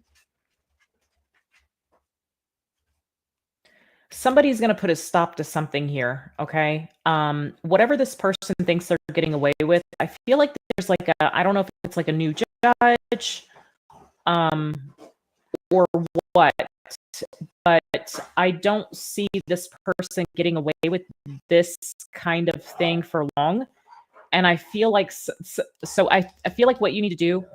Somebody's going to put a stop to something here, okay? Whatever this person thinks they're getting away with, I feel like there's like a, I don't know if it's like a new judge or what, but I don't see this person getting away with this kind of thing for long. And I feel like, I feel like what you need to do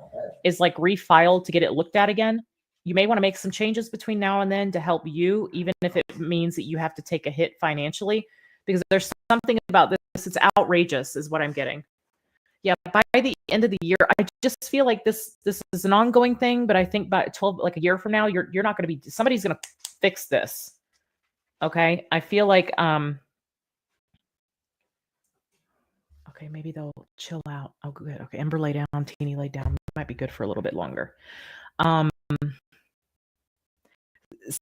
is like refile to get it looked at again. You may want to make some changes between now and then to help you, even if it means that you have to take a hit financially, because there's something about this. It's outrageous is what I'm getting. Yeah, by the end of the year, I just feel like this is an ongoing thing, but I think by 12, like a year from now, you're not going to be, somebody's going to fix this. Okay. I feel like, okay, maybe they'll chill out. Oh, good. Okay, Ember lay down, Teeny lay down. Might be good for a little bit longer.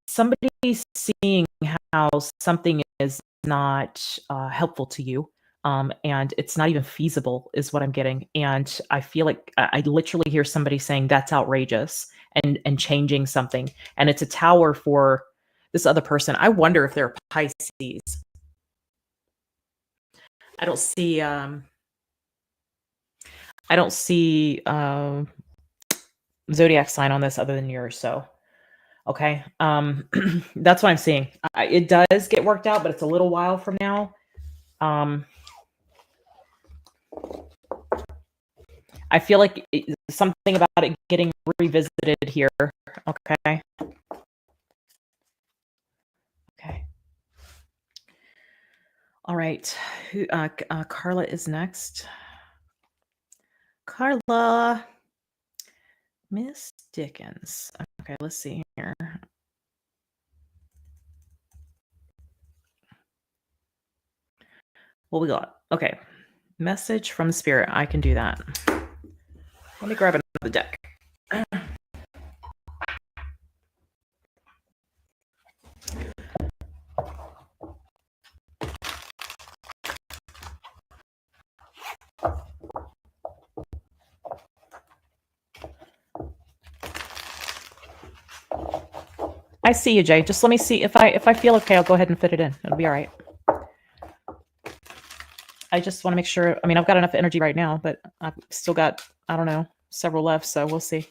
Somebody seeing how something is not helpful to you, and it's not even feasible, is what I'm getting. And I feel like I literally hear somebody saying that's outrageous and changing something, and it's a tower for this other person. I wonder if they're Pisces. I don't see. I don't see zodiac sign on this other than yours. So okay, that's what I'm seeing. It does get worked out, but it's a little while from now. I feel like something about it getting revisited here. Okay. Okay. All right. Carla is next. Carla. Miss Dickens. Okay, let's see here. What we got? Okay. Message from Spirit. I can do that. Let me grab another deck. I see you, Jay. Just let me see if I feel okay. I'll go ahead and fit it in. It'll be all right. I just want to make sure. I mean, I've got enough energy right now, but I've still got, I don't know, several left. So we'll see.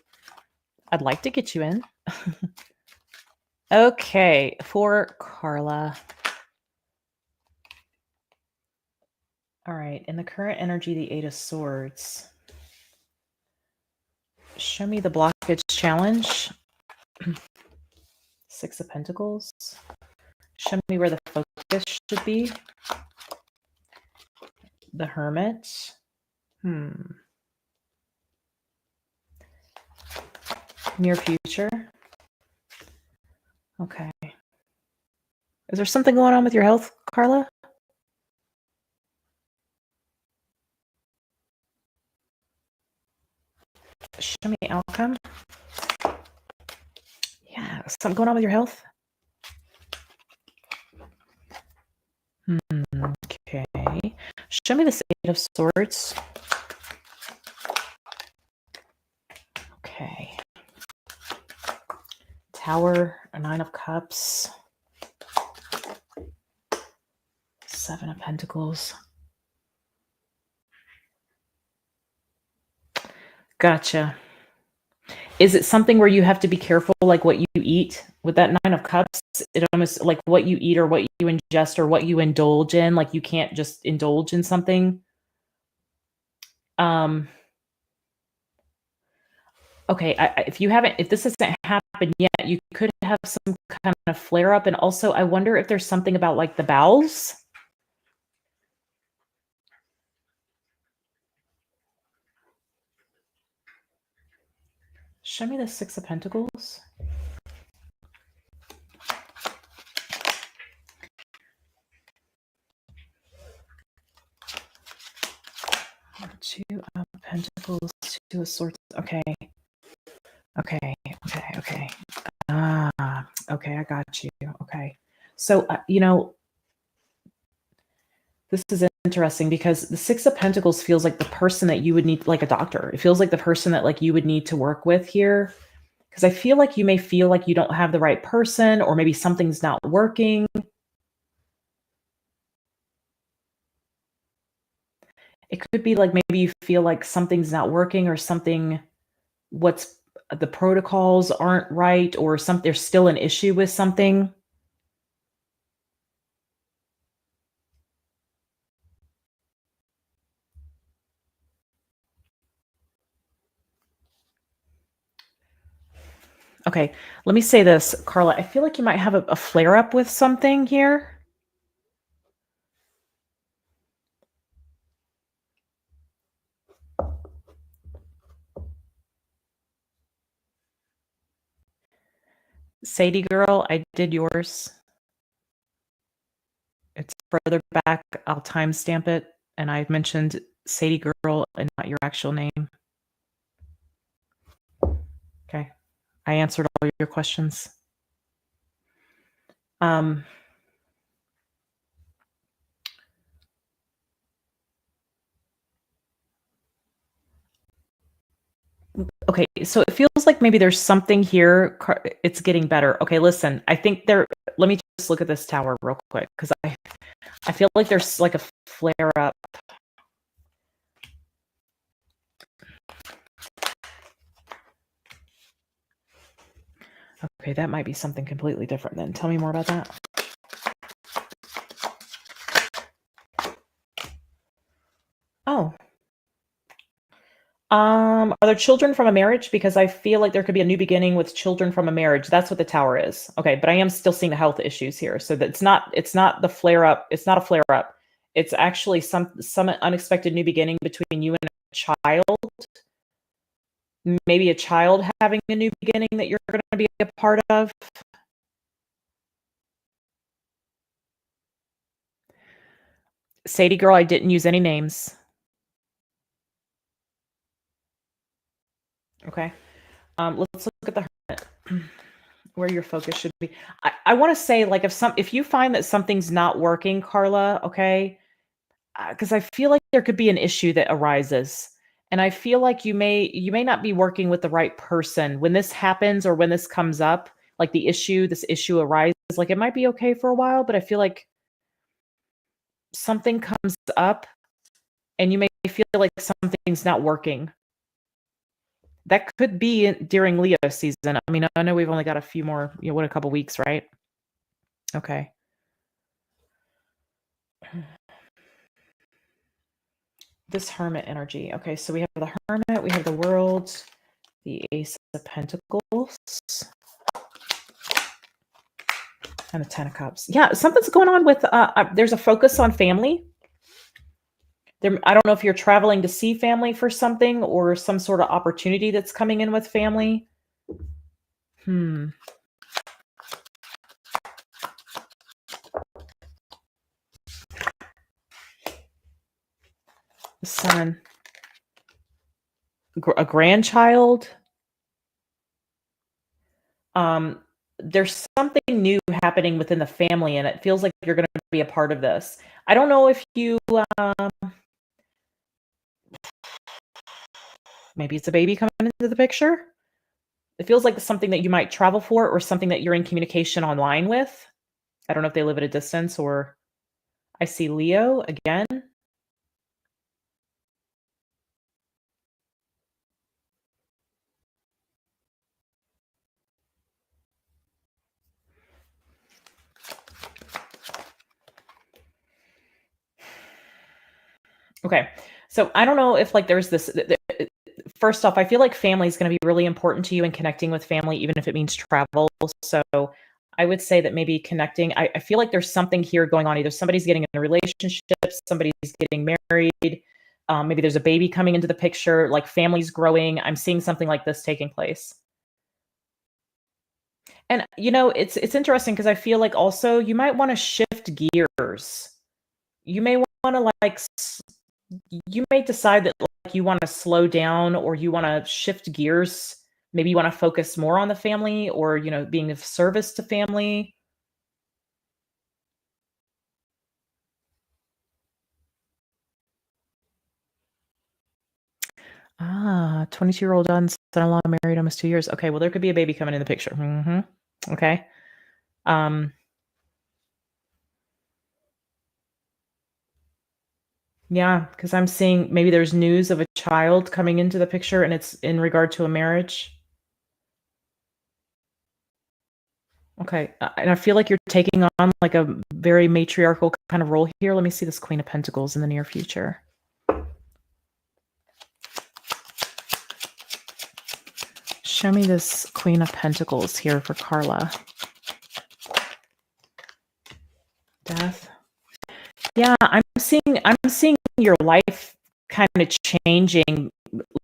I'd like to get you in. Okay, for Carla. All right, in the current energy, the Eight of Swords. Show me the blockage challenge. Six of Pentacles. Show me where the focus should be. The Hermit. Near future. Okay. Is there something going on with your health, Carla? Show me outcome. Yeah, something going on with your health? Okay. Show me this Eight of Swords. Okay. Tower, a Nine of Cups. Seven of Pentacles. Gotcha. Is it something where you have to be careful, like what you eat? With that Nine of Cups, it almost like what you eat or what you ingest or what you indulge in. Like you can't just indulge in something. Okay, if this hasn't happened yet, you could have some kind of flare up. And also, I wonder if there's something about like the bowels. Show me the Six of Pentacles. Two of Pentacles, Two of Swords. Okay. Okay. Okay, I got you. Okay. So, this is interesting because the Six of Pentacles feels like the person that you would need, like a doctor. It feels like the person that like you would need to work with here. Because I feel like you may feel like you don't have the right person, or maybe something's not working. It could be like maybe you feel like something's not working, or the protocols aren't right, or there's still an issue with something. Okay, let me say this, Carla. I feel like you might have a flare up with something here. Sadie girl, I did yours. It's further back. I'll timestamp it. And I mentioned Sadie girl and not your actual name. Okay. I answered all your questions. Um, okay, so it feels like maybe there's something here. It's getting better. Okay, listen, I think there. Let me just look at this tower real quick because I feel like there's like a flare up. Okay, that might be something completely different then. Tell me more about that. Oh. Are there children from a marriage? Because I feel like there could be a new beginning with children from a marriage. That's what the tower is. Okay, but I am still seeing the health issues here. So that's it's not the flare up. It's not a flare up. It's actually some unexpected new beginning between you and a child. Maybe a child having a new beginning that you're going to be a part of. Sadie girl, I didn't use any names. Okay. Let's look at the hermit. Where your focus should be. I want to say, like, if you find that something's not working, Carla, okay, because I feel like there could be an issue that arises, and I feel like you may not be working with the right person when this happens or when this comes up, like this issue arises. Like it might be okay for a while, but I feel like something comes up, and you may feel like something's not working. That could be during Leo season. I mean, I know we've only got a few more, a couple weeks, right? Okay. This hermit energy. Okay, so we have the hermit, we have the world, the ace of pentacles, and the 10 of cups. Yeah, something's going on with, there's a focus on family. I don't know if you're traveling to see family for something or some sort of opportunity that's coming in with family. The sun. A grandchild. There's something new happening within the family, and it feels like you're going to be a part of this. I don't know if you, maybe it's a baby coming into the picture. It feels like something that you might travel for or something that you're in communication online with. I don't know if they live at a distance or I see Leo again. Okay. So I don't know if like there's this first off, I feel like family is going to be really important to you and connecting with family, even if it means travel. So I would say that maybe connecting, I feel like there's something here going on. Either somebody's getting in a relationship, somebody's getting married, maybe there's a baby coming into the picture, like families growing. I'm seeing something like this taking place. And it's interesting because I feel like also you might want to shift gears. You may want to you may decide that like you want to slow down or you want to shift gears. Maybe you want to focus more on the family or, being of service to family. 22-year-old son-in-law married almost 2 years. Okay, well, there could be a baby coming in the picture. Okay. Yeah, because I'm seeing maybe there's news of a child coming into the picture and it's in regard to a marriage. Okay, and I feel like you're taking on like a very matriarchal kind of role here. Let me see this Queen of Pentacles in the near future. Show me this Queen of Pentacles here for Carla. Death. Yeah, I'm seeing your life kind of changing,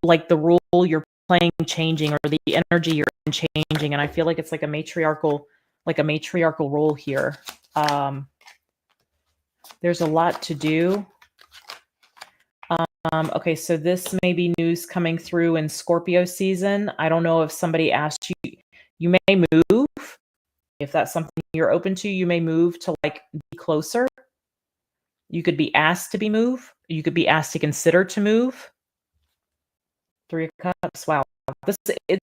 like the role you're playing changing or the energy you're in changing, and I feel like it's like a matriarchal role here. There's a lot to do. Okay, so this may be news coming through in Scorpio season. I don't know if somebody asked you. You may move if that's something you're open to, you may move to like be closer. You could be asked to be moved. You could be asked to consider to move. 3 of Cups. Wow.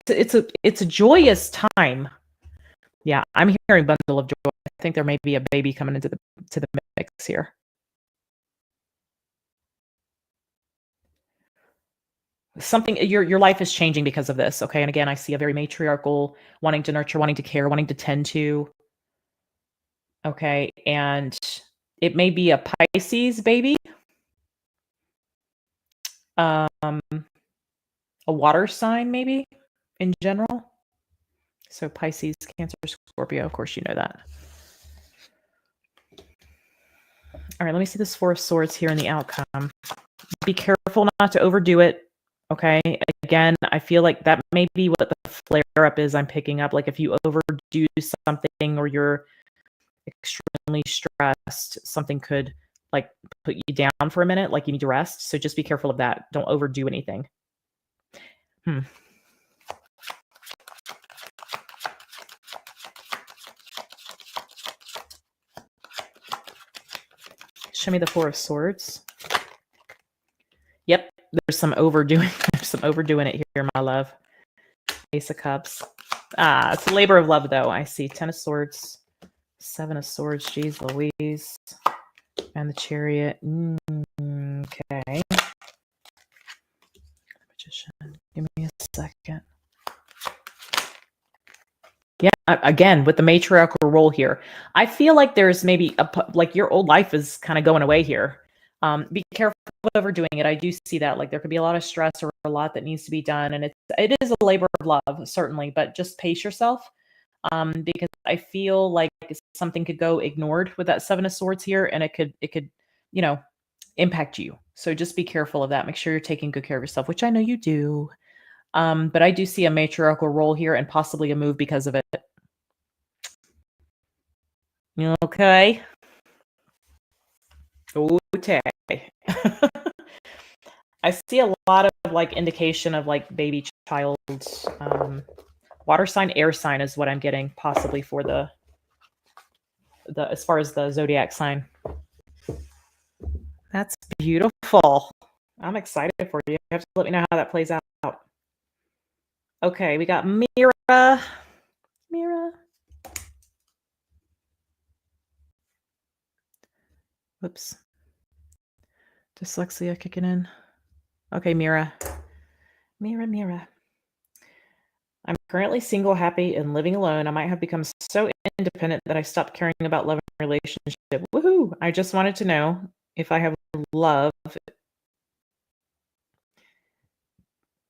It's a joyous time. Yeah, I'm hearing bundle of joy. I think there may be a baby coming into the mix here. Something your life is changing because of this, okay? And again, I see a very matriarchal, wanting to nurture, wanting to care, wanting to tend to. Okay, and it may be a Pisces baby. A water sign maybe in general. So Pisces, Cancer, Scorpio, of course you know that. All right, let me see this 4 of Swords here in the outcome. Be careful not to overdo it. Okay. Again, I feel like that may be what the flare up is I'm picking up. Like if you overdo something or you're extremely stressed, something could like put you down for a minute, like you need to rest. So just be careful of that. Don't overdo anything. Show me the 4 of Swords. Yep, there's some overdoing. There's some overdoing it here, my love. Ace of Cups. It's a labor of love, though. I see 10 of Swords, 7 of Swords. Jeez Louise. And the Chariot. Okay. Magician. Give me a second. Yeah, again, with the matriarchal role here, I feel like there's maybe like your old life is kind of going away here. Be careful of overdoing it. I do see that. Like there could be a lot of stress or a lot that needs to be done, and it is a labor of love, certainly. But just pace yourself, because I feel like something could go ignored with that 7 of Swords here, and it could impact you. So just be careful of that. Make sure you're taking good care of yourself, which I know you do. But I do see a matriarchal role here and possibly a move because of it. Okay. Okay. I see a lot of like indication of like baby child, water sign, air sign is what I'm getting possibly for the as far as the zodiac sign. That's beautiful. I'm excited for you. You have to let me know how that plays out. Okay, we got Mira. Whoops. Dyslexia kicking in. Okay, Mira. I'm currently single, happy, and living alone. I might have become so independent that I stopped caring about love and relationship. Woohoo! I just wanted to know if I have love.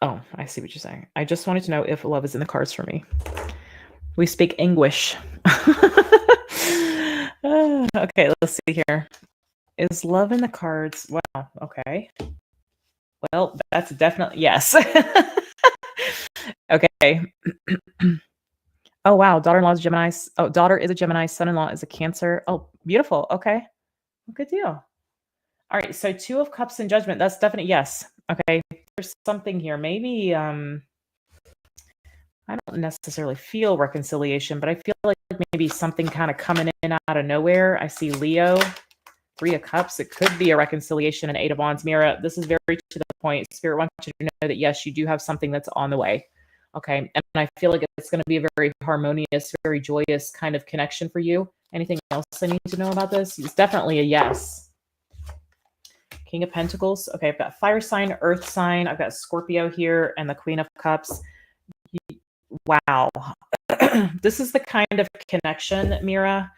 Oh, I see what you're saying. I just wanted to know if love is in the cards for me. We speak English. Okay, let's see here. Is love in the cards? Wow, okay. Well, that's definitely yes. Okay. Oh, wow. Daughter-in-law is a Gemini. Oh, daughter is a Gemini. Son-in-law is a Cancer. Oh, beautiful. Okay. Well, good deal. All right. So 2 of Cups and Judgment. That's definitely yes. Okay. There's something here. Maybe I don't necessarily feel reconciliation, but I feel like maybe something kind of coming in out of nowhere. I see Leo, 3 of Cups. It could be a reconciliation, and 8 of Wands. Mira, this is very to the point. Spirit wants you to know that, yes, you do have something that's on the way. Okay. And I feel like it's going to be a very harmonious, very joyous kind of connection for you. Anything else I need to know about this? It's definitely a yes. King of Pentacles. Okay. I've got fire sign, earth sign. I've got Scorpio here and the Queen of Cups. Wow. This is the kind of connection, Mira.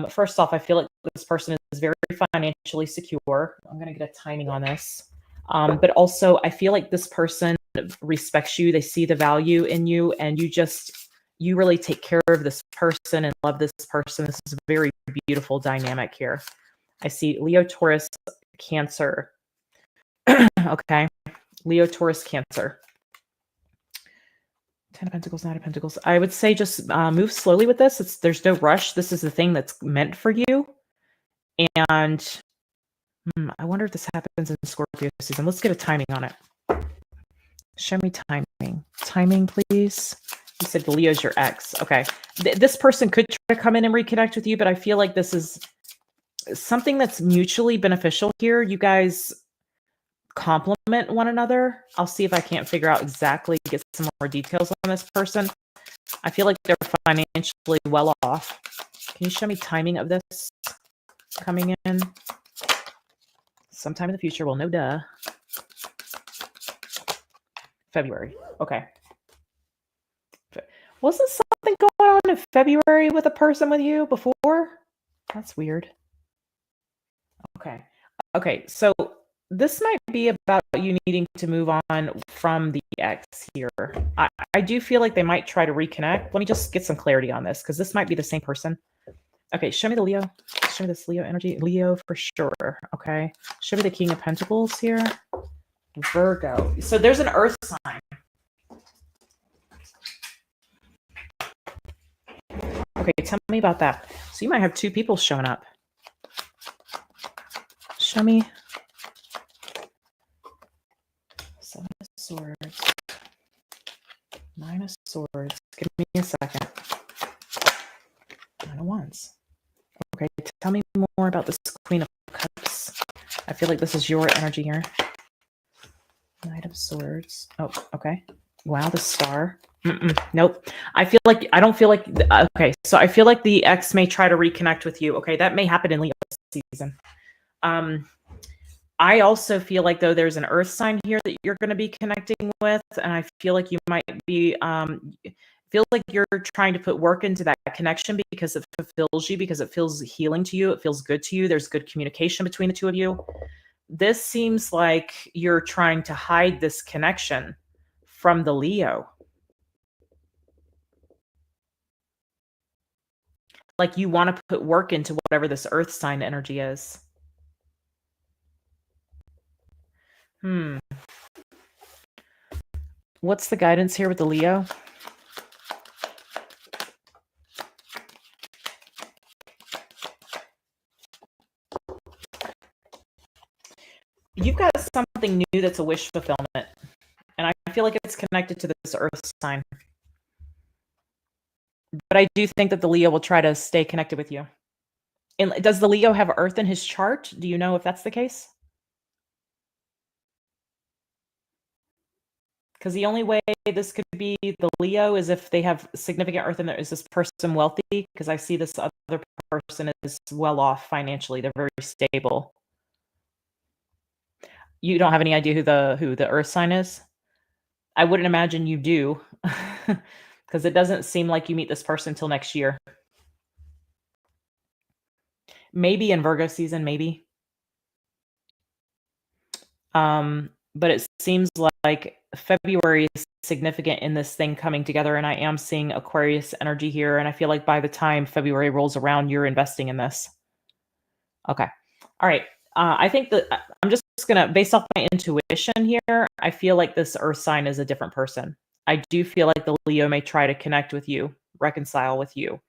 First off, I feel like this person is very financially secure. I'm going to get a timing on this. But also I feel like this person respects you. They see the value in you, and you really take care of this person and love this person. This is a very beautiful dynamic here. I see Leo, Taurus, Cancer. Okay. Leo, Taurus, Cancer. 10 of Pentacles, 9 of Pentacles. I would say just move slowly with this. There's no rush. This is the thing that's meant for you. And I wonder if this happens in Scorpio season. Let's get a timing on it. Show me timing. Timing, please. You said Leo's your ex. Okay. This person could try to come in and reconnect with you, but I feel like this is something that's mutually beneficial here. You guys complement one another. I'll see if I can't figure out exactly, get some more details on this person. I feel like they're financially well off. Can you show me timing of this coming in? Sometime in the future. Well, no duh. February. Okay. Wasn't something going on in February with a person with you before? That's weird. Okay. Okay. So this might be about you needing to move on from the ex here. I do feel like they might try to reconnect. Let me just get some clarity on this because this might be the same person. Okay. Show me the Leo. Show me this Leo energy. Leo for sure. Okay. Show me the King of Pentacles here. Virgo. So there's an earth sign. Okay, tell me about that. So you might have two people showing up. Show me. Seven of Swords. Nine of Swords. Give me a second. Nine of Wands. Okay, tell me more about this Queen of Cups. I feel like this is your energy here. Knight of Swords. Oh, okay. Wow, the Star. Nope. I don't feel like, okay, so I feel like the ex may try to reconnect with you. Okay, that may happen in Leo season. I also feel like, though, there's an earth sign here that you're going to be connecting with, and I feel like you might be, feels like you're trying to put work into that connection because it fulfills you, because it feels healing to you, it feels good to you, there's good communication between the two of you. This seems like you're trying to hide this connection from the Leo. Like you want to put work into whatever this earth sign energy is. What's the guidance here with the Leo? You've got something new that's a wish fulfillment. And I feel like it's connected to this earth sign. But I do think that the Leo will try to stay connected with you. And does the Leo have earth in his chart? Do you know if that's the case? Because the only way this could be the Leo is if they have significant earth in there. Is this person wealthy? Because I see this other person is well off financially. They're very stable. You don't have any idea who the earth sign is? I wouldn't imagine you do. Because it doesn't seem like you meet this person until next year. Maybe in Virgo season, maybe. But it seems like February is significant in this thing coming together, and I am seeing Aquarius energy here, and I feel like by the time February rolls around, you're investing in this. Okay. All right. I think that I'm just going to, based off my intuition here, I feel like this earth sign is a different person. I do feel like the Leo may try to connect with you, reconcile with you.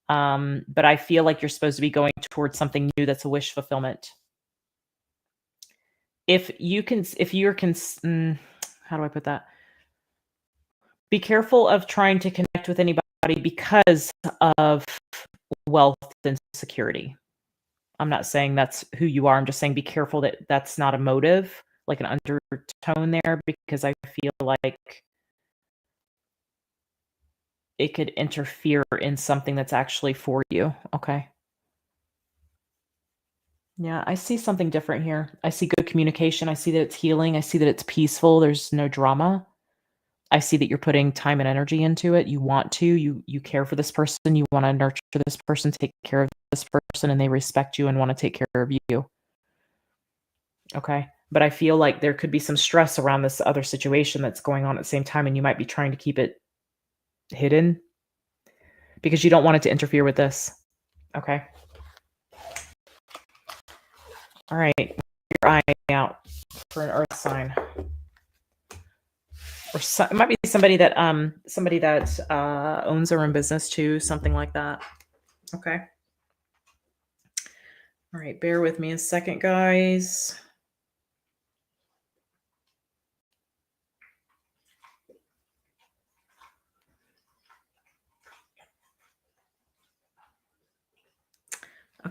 But I feel like you're supposed to be going towards something new that's a wish fulfillment. If you're, how do I put that? Be careful of trying to connect with anybody because of wealth and security. I'm not saying that's who you are. I'm just saying be careful that that's not a motive, like an undertone there, because I feel like it could interfere in something that's actually for you. Okay. Yeah, I see something different here. I see good communication. I see that it's healing. I see that it's peaceful. There's no drama. I see that you're putting time and energy into it. You want to, you care for this person. You want to nurture this person, take care of this person, and they respect you and want to take care of you. Okay. But I feel like there could be some stress around this other situation that's going on at the same time, and you might be trying to keep it hidden because you don't want it to interfere with this. Okay. All right. Keep your eye out for an earth sign. Or it might be somebody that owns their own business too, something like that. Okay. All right, bear with me a second, guys.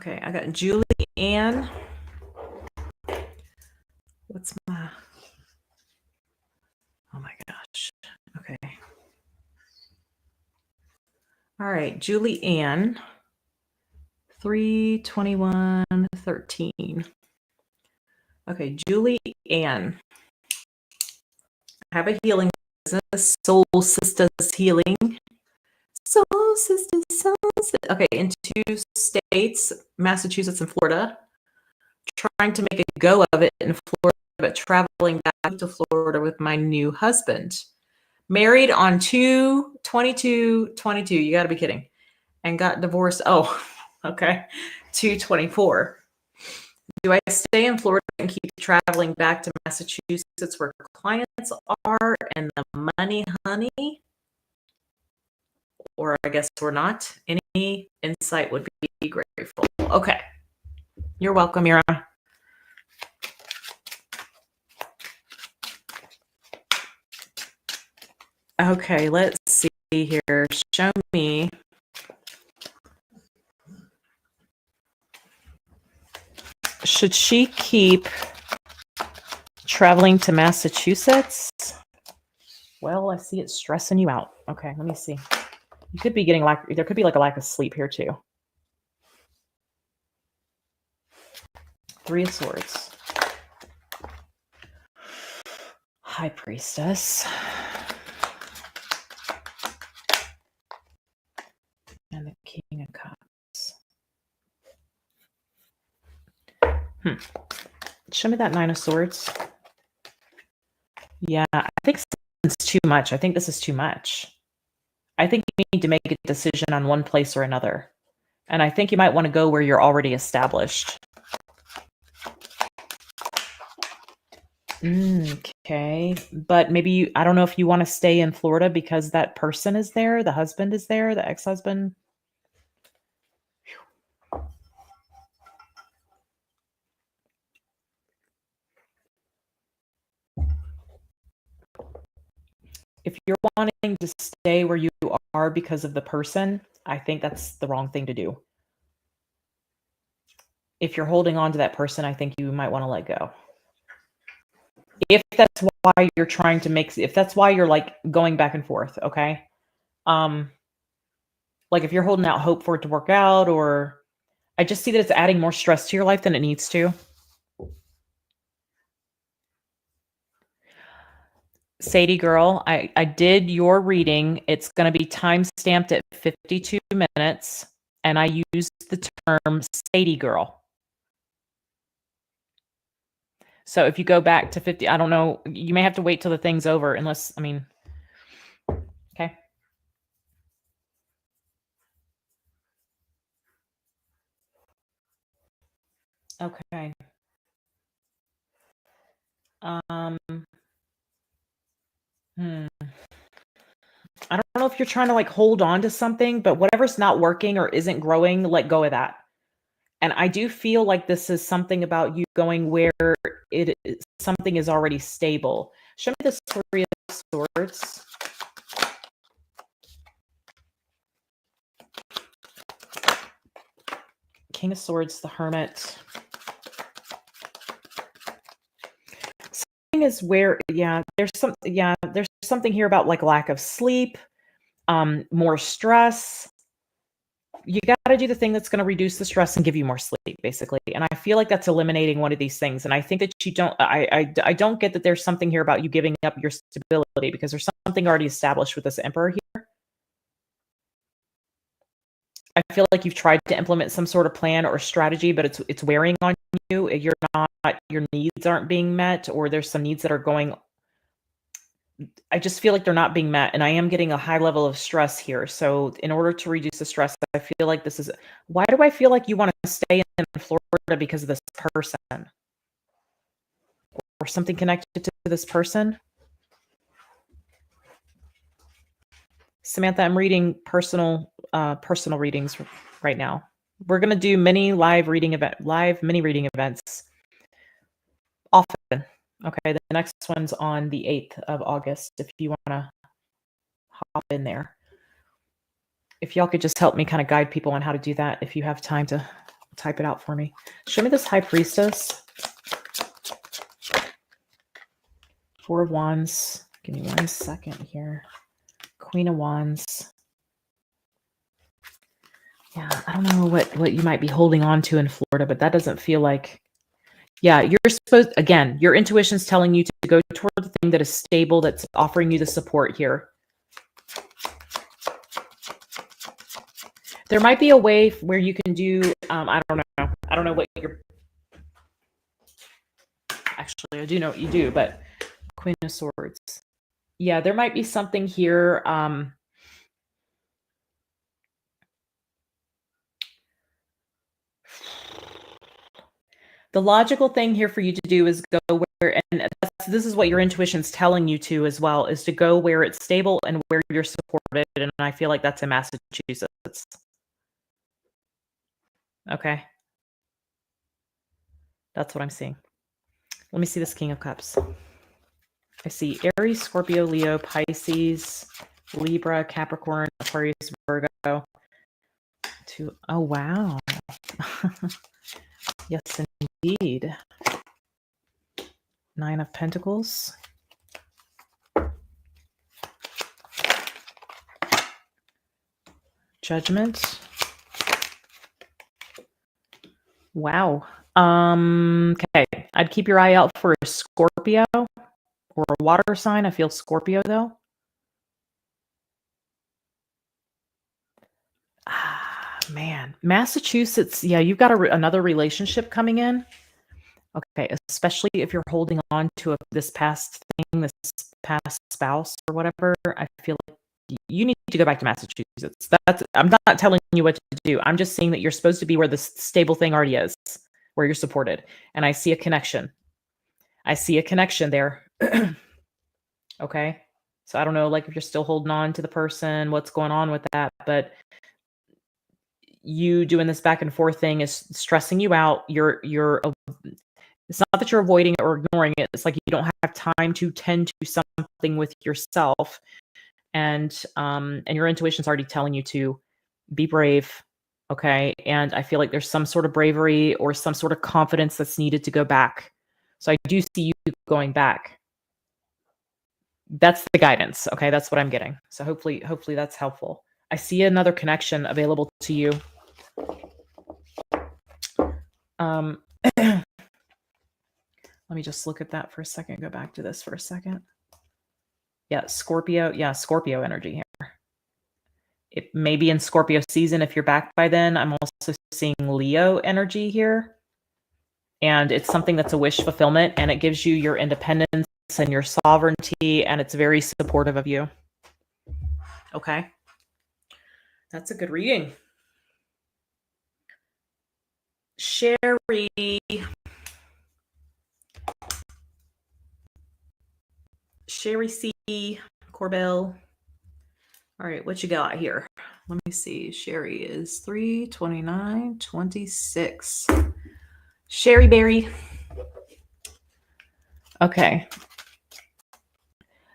Okay, I got Julie Ann. What's my... Oh my gosh. Okay. All right, Julie Ann. 3/21/13. Okay, Julie Ann. I have a healing business, Soul Sisters Healing. Soul Sisters, Soul Sisters. Okay, in 2 states, Massachusetts and Florida. Trying to make a go of it in Florida, but traveling back to Florida with my new husband. Married on 2/22/22. You got to be kidding. And got divorced. Oh, okay. 2/24. Do I stay in Florida and keep traveling back to Massachusetts where clients are and the money, honey? Or I guess we're not. Any insight would be grateful. Okay. You're welcome, Mira. Okay, let's see here. Show me. Should she keep traveling to Massachusetts? Well, I see it's stressing you out. Okay, let me see. You could be getting there could be like a lack of sleep here too. 3 of Swords. High Priestess. And the King of Cups. Show me that 9 of Swords. Yeah, I think it's too much. I think this is too much. I think you need to make a decision on one place or another. And I think you might want to go where you're already established. Okay. But maybe I don't know if you want to stay in Florida because that person is there, the husband is there, the ex-husband. If you're wanting to stay where you are because of the person, I think that's the wrong thing to do. If you're holding on to that person, I think you might want to let go. If that's why you're trying to if that's why you're like going back and forth, okay? Like if you're holding out hope for it to work out, or I just see that it's adding more stress to your life than it needs to. Sadie girl, I did your reading. It's going to be time stamped at 52 minutes, and I used the term Sadie girl. So if you go back to 50, I don't know, you may have to wait till the thing's over unless, I mean, okay. Okay. I don't know if you're trying to like hold on to something, but whatever's not working or isn't growing, let go of that. And I do feel like this is something about you going where something is already stable. Show me the 3 of Swords. King of Swords, the Hermit. Something is where, there's something here about like lack of sleep, more stress. You got to do the thing that's going to reduce the stress and give you more sleep, basically. And I feel like that's eliminating one of these things. And I think that you don't, I don't get that there's something here about you giving up your stability, because there's something already established with this Emperor here. I feel like you've tried to implement some sort of plan or strategy, but it's wearing on you. Your needs aren't being met, or there's some needs that are going. I just feel like they're not being met, and I am getting a high level of stress here. So in order to reduce the stress, I feel like this is, why do I feel like you want to stay in Florida because of this person? Or something connected to this person? Samantha, I'm reading personal readings right now. We're going to do mini reading events often. Okay, the next one's on the 8th of August, if you want to hop in there. If y'all could just help me kind of guide people on how to do that, if you have time to type it out for me. Show me this High Priestess. Four of Wands. Give me 1 second here. Queen of Wands. Yeah, I don't know what you might be holding on to in Florida, but that doesn't feel like... Yeah, you're supposed... Again, your intuition's telling you to go toward the thing that is stable, that's offering you the support here. There might be a way where you can do... I don't know. I don't know what you're... Actually, I do know what you do, but... Queen of Swords. Yeah, there might be something here. The logical thing here for you to do is go where, and this is what your intuition's telling you to as well, is to go where it's stable and where you're supported. And I feel like that's in Massachusetts. Okay. That's what I'm seeing. Let me see this King of Cups. I see Aries, Scorpio, Leo, Pisces, Libra, Capricorn, Aquarius, Virgo. Oh, wow. Yes, indeed. 9 of Pentacles. Judgment. Wow. Okay. I'd keep your eye out for a Scorpio or a water sign. I feel Scorpio though. Man, Massachusetts. Yeah, you've got another relationship coming in. Okay, especially if you're holding on to this past thing, this past spouse or whatever. I feel like you need to go back to Massachusetts. I'm not telling you what to do. I'm just saying that you're supposed to be where the stable thing already is, where you're supported. And I see a connection. I see a connection there. Okay. So I don't know, like if you're still holding on to the person, what's going on with that, but you doing this back and forth thing is stressing you out. It's not that you're avoiding it or ignoring it. It's like you don't have time to tend to something with yourself. And your intuition's already telling you to be brave. Okay. And I feel like there's some sort of bravery or some sort of confidence that's needed to go back. So I do see you going back. That's the guidance. Okay. That's what I'm getting. So hopefully that's helpful. I see another connection available to you. Let me just look at that for a second. Go back to this for a second. Yeah, Scorpio. Yeah, Scorpio energy here. It may be in Scorpio season if you're back by then. I'm also seeing Leo energy here. And it's something that's a wish fulfillment, and it gives you your independence and your sovereignty, and it's very supportive of you. Okay. That's a good reading. Sherry. Sherry C. Corbell. All right, what you got here? Let me see. Sherry is 32926. Sherry Berry. Okay.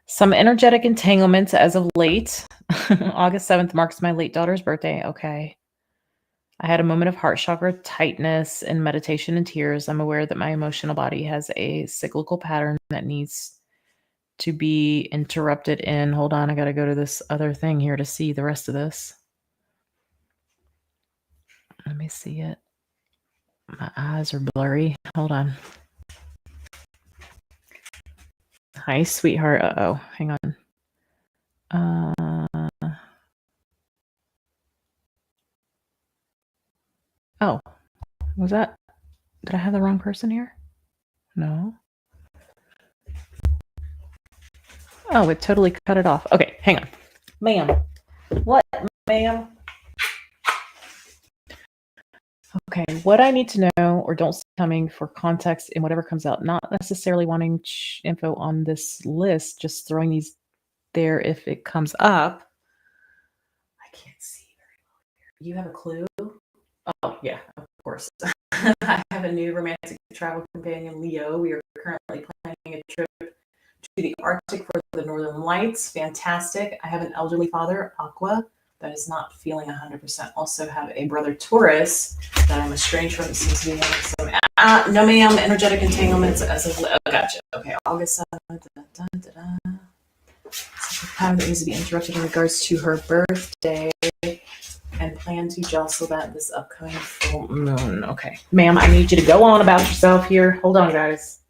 Some energetic entanglements as of late. August 7th marks my late daughter's birthday. Okay. I had a moment of heart chakra tightness and meditation and tears. I'm aware that my emotional body has a cyclical pattern that needs to be interrupted in. Hold on, I got to go to this other thing here to see the rest of this. Let me see it. My eyes are blurry. Hold on. Hi, sweetheart. Uh-oh. Hang on. Oh, was that... Did I have the wrong person here? No. Oh, it totally cut it off. Okay, hang on. Ma'am. What, ma'am? Okay, what I need to know or don't see coming for context in whatever comes out, not necessarily wanting info on this list, just throwing these there if it comes up. I can't see very well here. You have a clue? Oh, yeah, of course. I have a new romantic travel companion, Leo. We are currently planning a trip to the Arctic for the Northern Lights. Fantastic. I have an elderly father, Aqua. that is not feeling 100%. Also have a brother Taurus that I'm estranged from. It seems to be having some no ma'am energetic entanglements as of gotcha. Okay, August 7th. Time that needs to be interrupted in regards to her birthday and plan to jostle that this upcoming full moon. Okay, ma'am, I need you to go on about yourself here. Hold on, guys.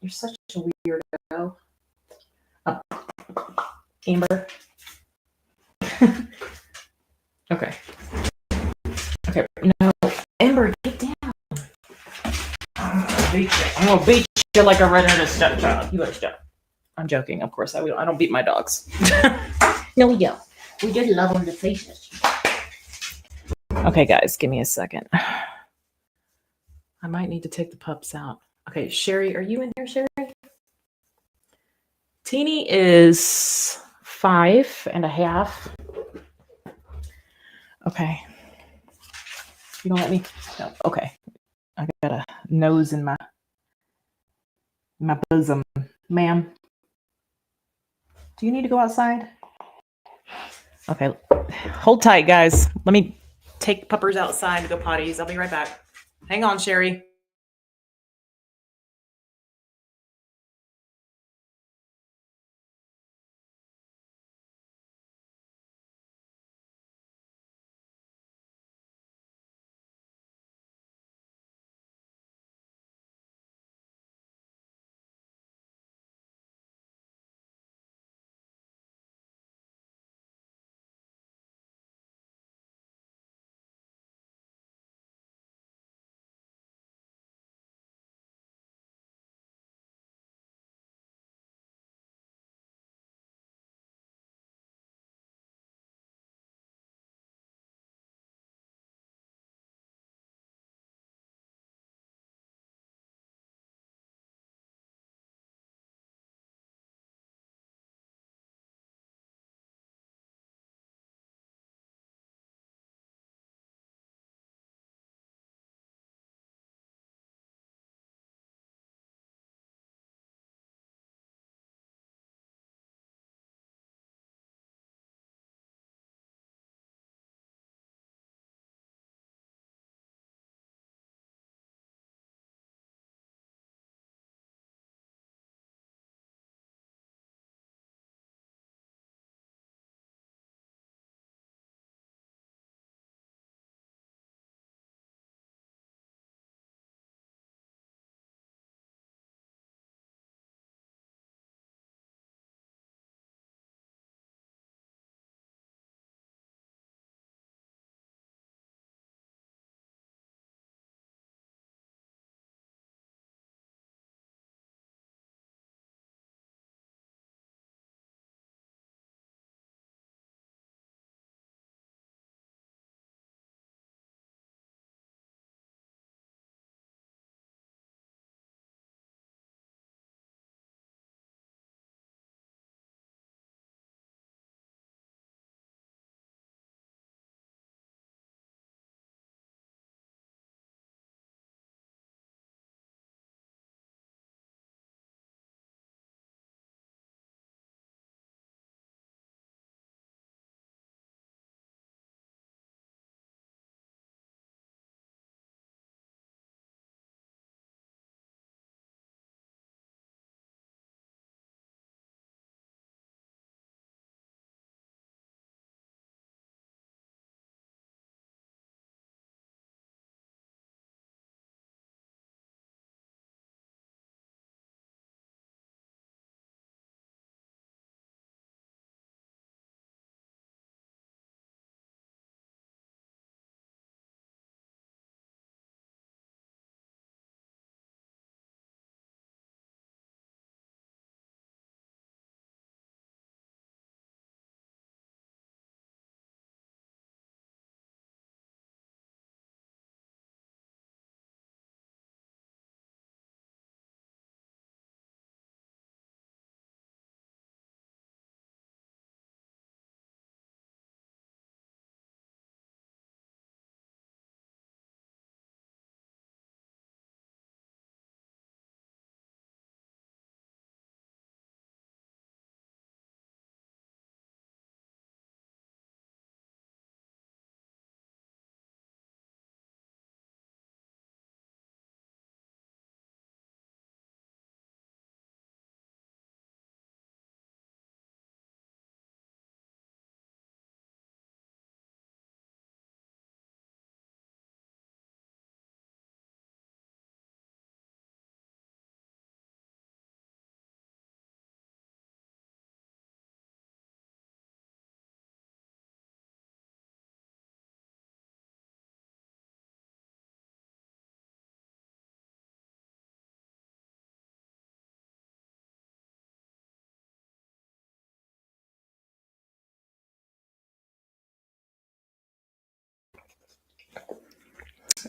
You're such a weirdo. Amber. Okay. Okay. No, Amber, get down. I'm gonna beat you like a redheaded stepchild. You better stop. I'm joking, of course. I don't beat my dogs. No, we don't. We just love them to faces. Okay, guys, give me a second. I might need to take the pups out. Okay, Sherry, are you in here, Sherry? Teeny is 5.5. Okay. You don't let me? No. Okay. I got a nose in my bosom. Ma'am, do you need to go outside? Okay. Hold tight, guys. Let me take puppers outside to go potties. I'll be right back. Hang on, Sherry.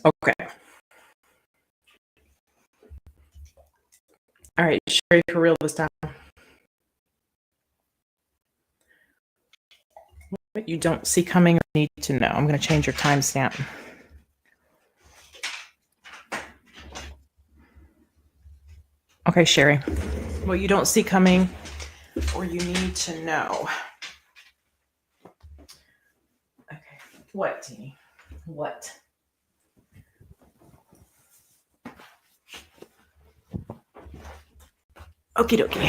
Okay. All right, Sherry, for real this time. What you don't see coming or need to know. I'm going to change your timestamp. Okay, Sherry. What you don't see coming or you need to know. Okay. What, Teeny? What? Okie dokie.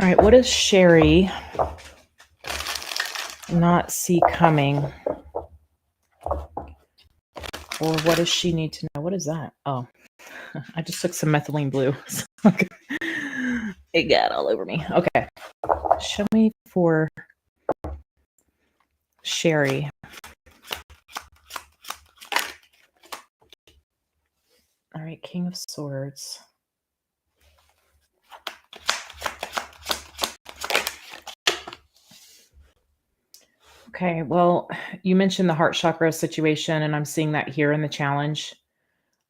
All right, what does Sherry not see coming? Or what does she need to know? What is that? Oh, I just took some methylene blue. It got all over me. Okay. Show me for Sherry. All right, King of Swords. Okay, well, you mentioned the heart chakra situation, and I'm seeing that here in the challenge.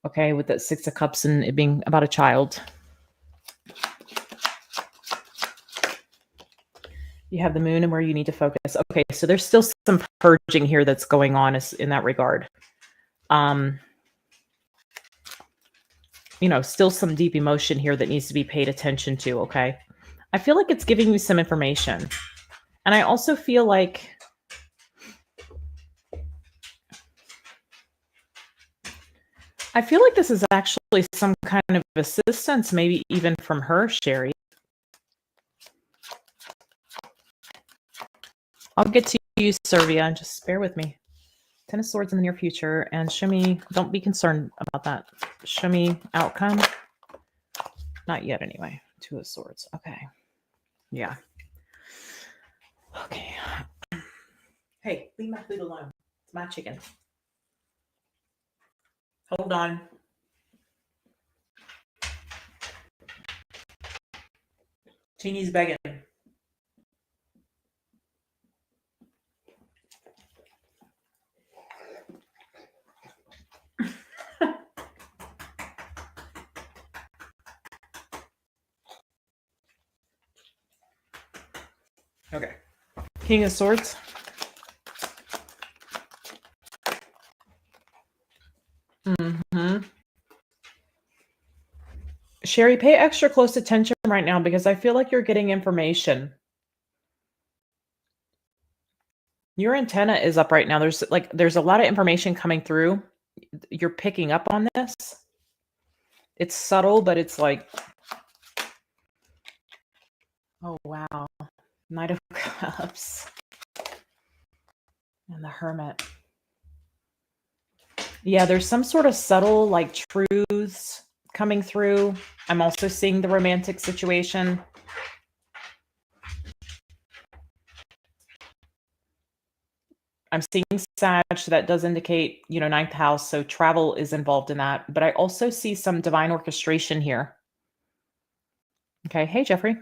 Okay, with that Six of Cups and it being about a child. You have the moon and where you need to focus. Okay, so there's still some purging here that's going on in that regard. Still some deep emotion here that needs to be paid attention to, okay? I feel like it's giving you some information. And I also feel like this is actually some kind of assistance, maybe even from her, Sherry. I'll get to you, Servia. Just bear with me. Ten of Swords in the near future. And show me, don't be concerned about that. Show me outcome. Not yet, anyway. Two of Swords. Okay. Yeah. Okay. Hey, leave my food alone. It's my chicken. Hold on. Teeny's begging. Okay. King of Swords. Sherry, pay extra close attention right now because I feel like you're getting information. Your antenna is up right now. There's a lot of information coming through. You're picking up on this. It's subtle, but it's like, oh wow. Knight of Cups. And the Hermit. Yeah, there's some sort of subtle like truths coming through. I'm also seeing the romantic situation. I'm seeing Sag, so that does indicate, ninth house. So travel is involved in that. But I also see some divine orchestration here. Okay. Hey, Jeffrey.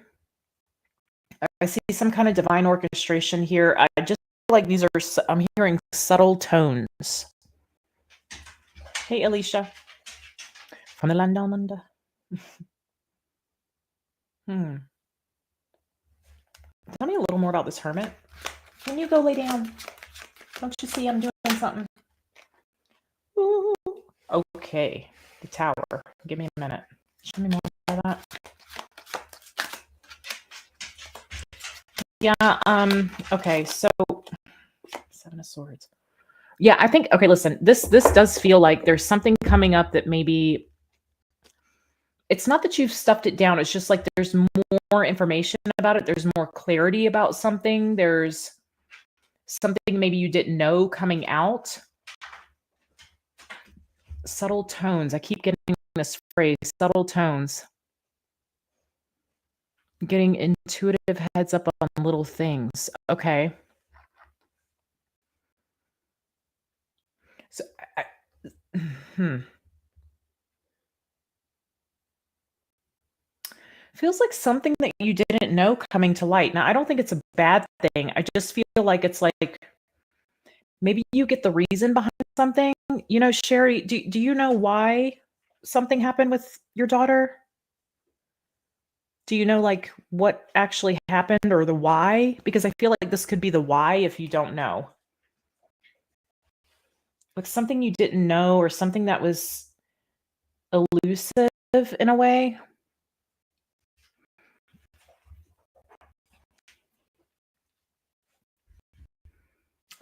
I see some kind of divine orchestration here. I just feel like I'm hearing subtle tones. Hey, Alicia. From the land down under. Tell me a little more about this Hermit. Can you go lay down? Don't you see I'm doing something? Ooh. Okay. The Tower. Give me a minute. Show me more about that. Yeah, okay, so Seven of Swords. Yeah, I think, okay, listen, this does feel like there's something coming up that maybe, it's not that you've stuffed it down, it's just like there's more information about it, there's more clarity about something, there's something maybe you didn't know coming out. Subtle tones, I keep getting this phrase, subtle tones. Getting intuitive heads up on little things. Okay. So, feels like something that you didn't know coming to light. Now, I don't think it's a bad thing. I just feel like it's like Maybe you get the reason behind something. You know, Sherry, do you know why something happened with your daughter? Do you know, like, what actually happened or the why? Because I feel like this could be the why if you don't know. Like something you didn't know or something that was elusive in a way.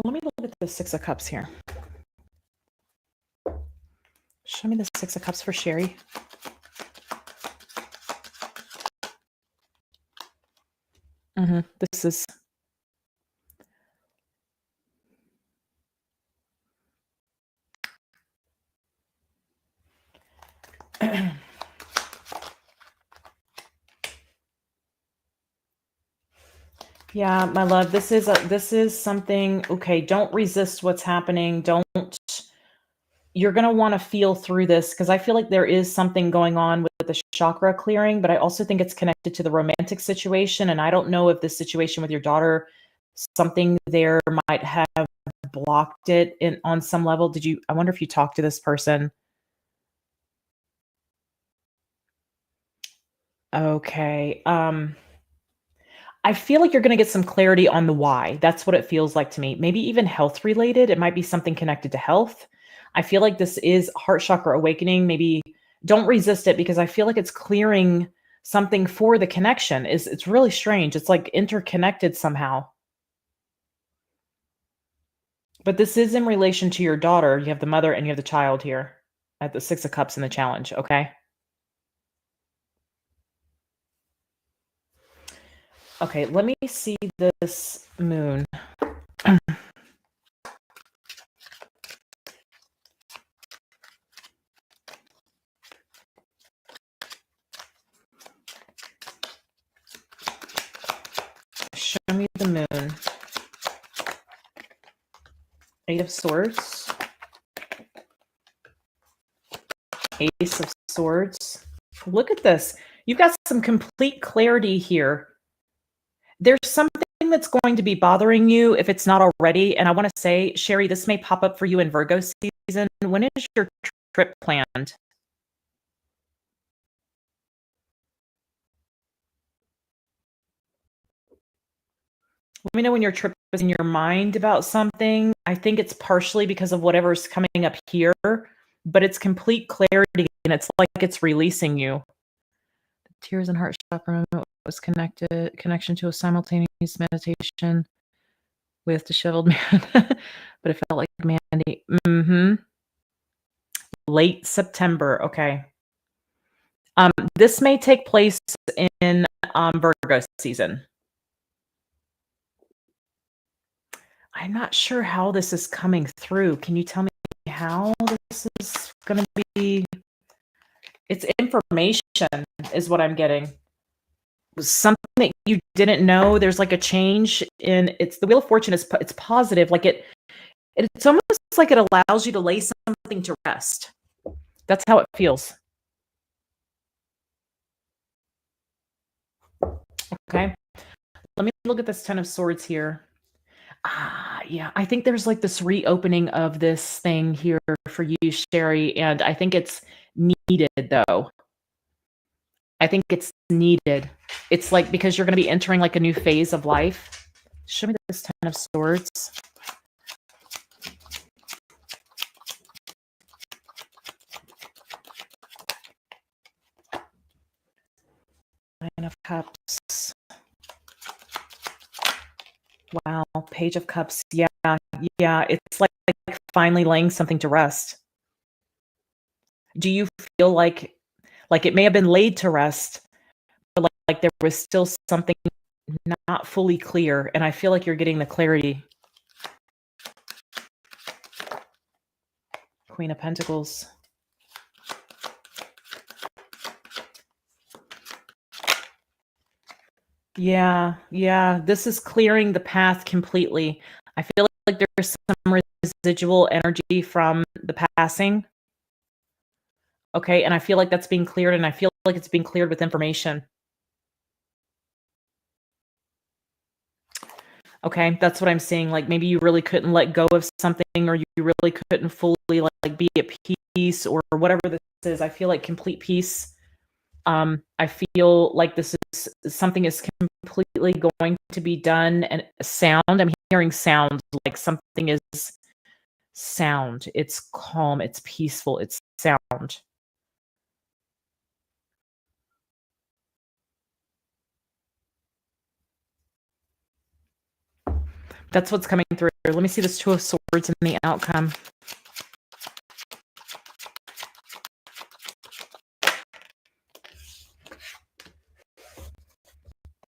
Let me look at the Six of Cups here. Show me the Six of Cups for Sherry. This is yeah, my love. This is something. Okay, don't resist what's happening. Don't. You're gonna want to feel through this because I feel like there is something going on with the chakra clearing, but I also think it's connected to the romantic situation. And I don't know if this situation with your daughter, something there might have blocked it in on some level. Did you? I wonder if you talked to this person. Okay. I feel like you're going to get some clarity on the why. That's what it feels like to me. Maybe even health related. It might be something connected to health. I feel like this is heart chakra awakening. Maybe don't resist it because I feel like it's clearing something for the connection. Is it's really strange. It's like interconnected somehow. But this is in relation to your daughter. You have the mother and you have the child here at the Six of Cups in the challenge, okay? Okay, let me see this moon. Show me the moon. Eight of Swords. Ace of Swords. Look at this. You've got some complete clarity here. There's something that's going to be bothering you if it's not already. And I want to say, Sherry, this may pop up for you in Virgo season. When is your trip planned? Let me know when your trip is in your mind about something. I think it's partially because of whatever's coming up here, but it's complete clarity and it's like it's releasing you. Tears and heart chakra was connection to a simultaneous meditation with disheveled man, but it felt like Mandy. Late September. Okay. This may take place in Virgo season. I'm not sure how this is coming through. Can you tell me how this is going to be? It's information is what I'm getting. Something that you didn't know. There's like a change in it's the Wheel of Fortune is it's positive. Like it's almost like it allows you to lay something to rest. That's how it feels. Okay. Let me look at this Ten of Swords here. Yeah, I think there's like this reopening of this thing here for you, Sherry, and I think it's needed though. I think it's needed. It's like because you're going to be entering like a new phase of life. Show me this Ten of Swords. Nine of Cups. Wow, Page of Cups. Yeah, it's like finally laying something to rest. Do you feel like it may have been laid to rest, but like there was still something not fully clear, and I feel like you're getting the clarity. Queen of Pentacles. Yeah, this is clearing the path completely. I feel like there's some residual energy from the passing. Okay, and I feel like that's being cleared, and I feel like it's being cleared with information. Okay, that's what I'm seeing. Like maybe you really couldn't let go of something, or you really couldn't fully like be at peace, or whatever this is. I feel like complete peace. I feel like this is something is completely going to be done, and sound. I'm hearing sound, like something is sound. It's calm. It's peaceful. It's sound. That's what's coming through. Let me see this Two of Swords and the outcome.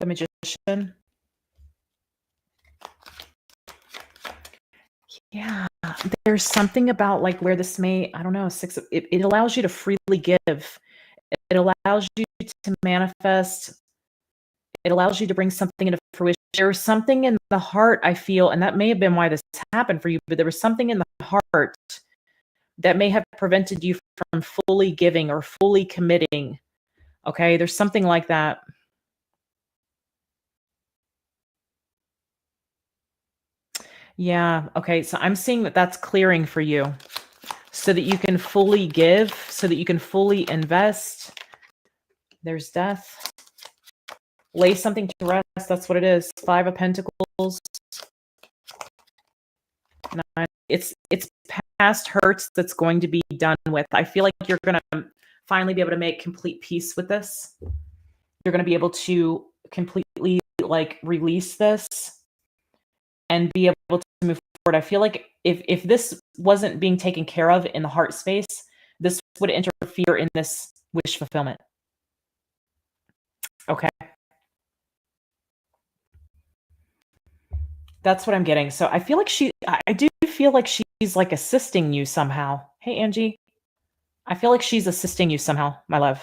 The Magician. Yeah, there's something about like where this may, I don't know, it allows you to freely give. It allows you to manifest. It allows you to bring something into fruition. There's something in the heart, I feel, and that may have been why this happened for you, but there was something in the heart that may have prevented you from fully giving or fully committing. Okay, there's something like that. Yeah, okay, so I'm seeing that that's clearing for you so that you can fully give, so that you can fully invest. There's death. Lay something to rest. That's what it is. Five of Pentacles. Nine. It's past hurts that's going to be done with. I feel like you're going to finally be able to make complete peace with this. You're going to be able to completely like release this and be able to move forward. I feel like if this wasn't being taken care of in the heart space, this would interfere in this wish fulfillment. Okay. That's what I'm getting. So I feel like I do feel like she's like assisting you somehow. Hey, Angie. I feel like she's assisting you somehow, my love.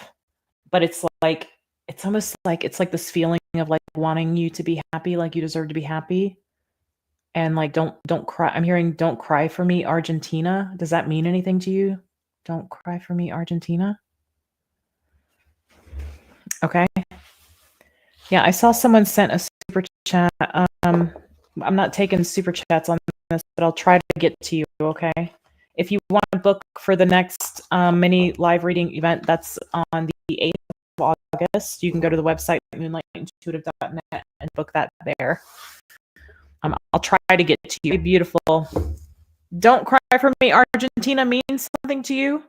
But it's like, it's almost like, it's like this feeling of like wanting you to be happy, like you deserve to be happy. And like, don't cry. I'm hearing, don't cry for me, Argentina. Does that mean anything to you? Don't cry for me, Argentina. Okay. Yeah, I saw someone sent a super chat. I'm not taking super chats on this, but I'll try to get to you, okay? If you want to book for the next mini live reading event, that's on the 8th of August. You can go to the website, moonlightintuitive.net, and book that there. I'll try to get to you. Beautiful. Don't cry for me, Argentina means something to you?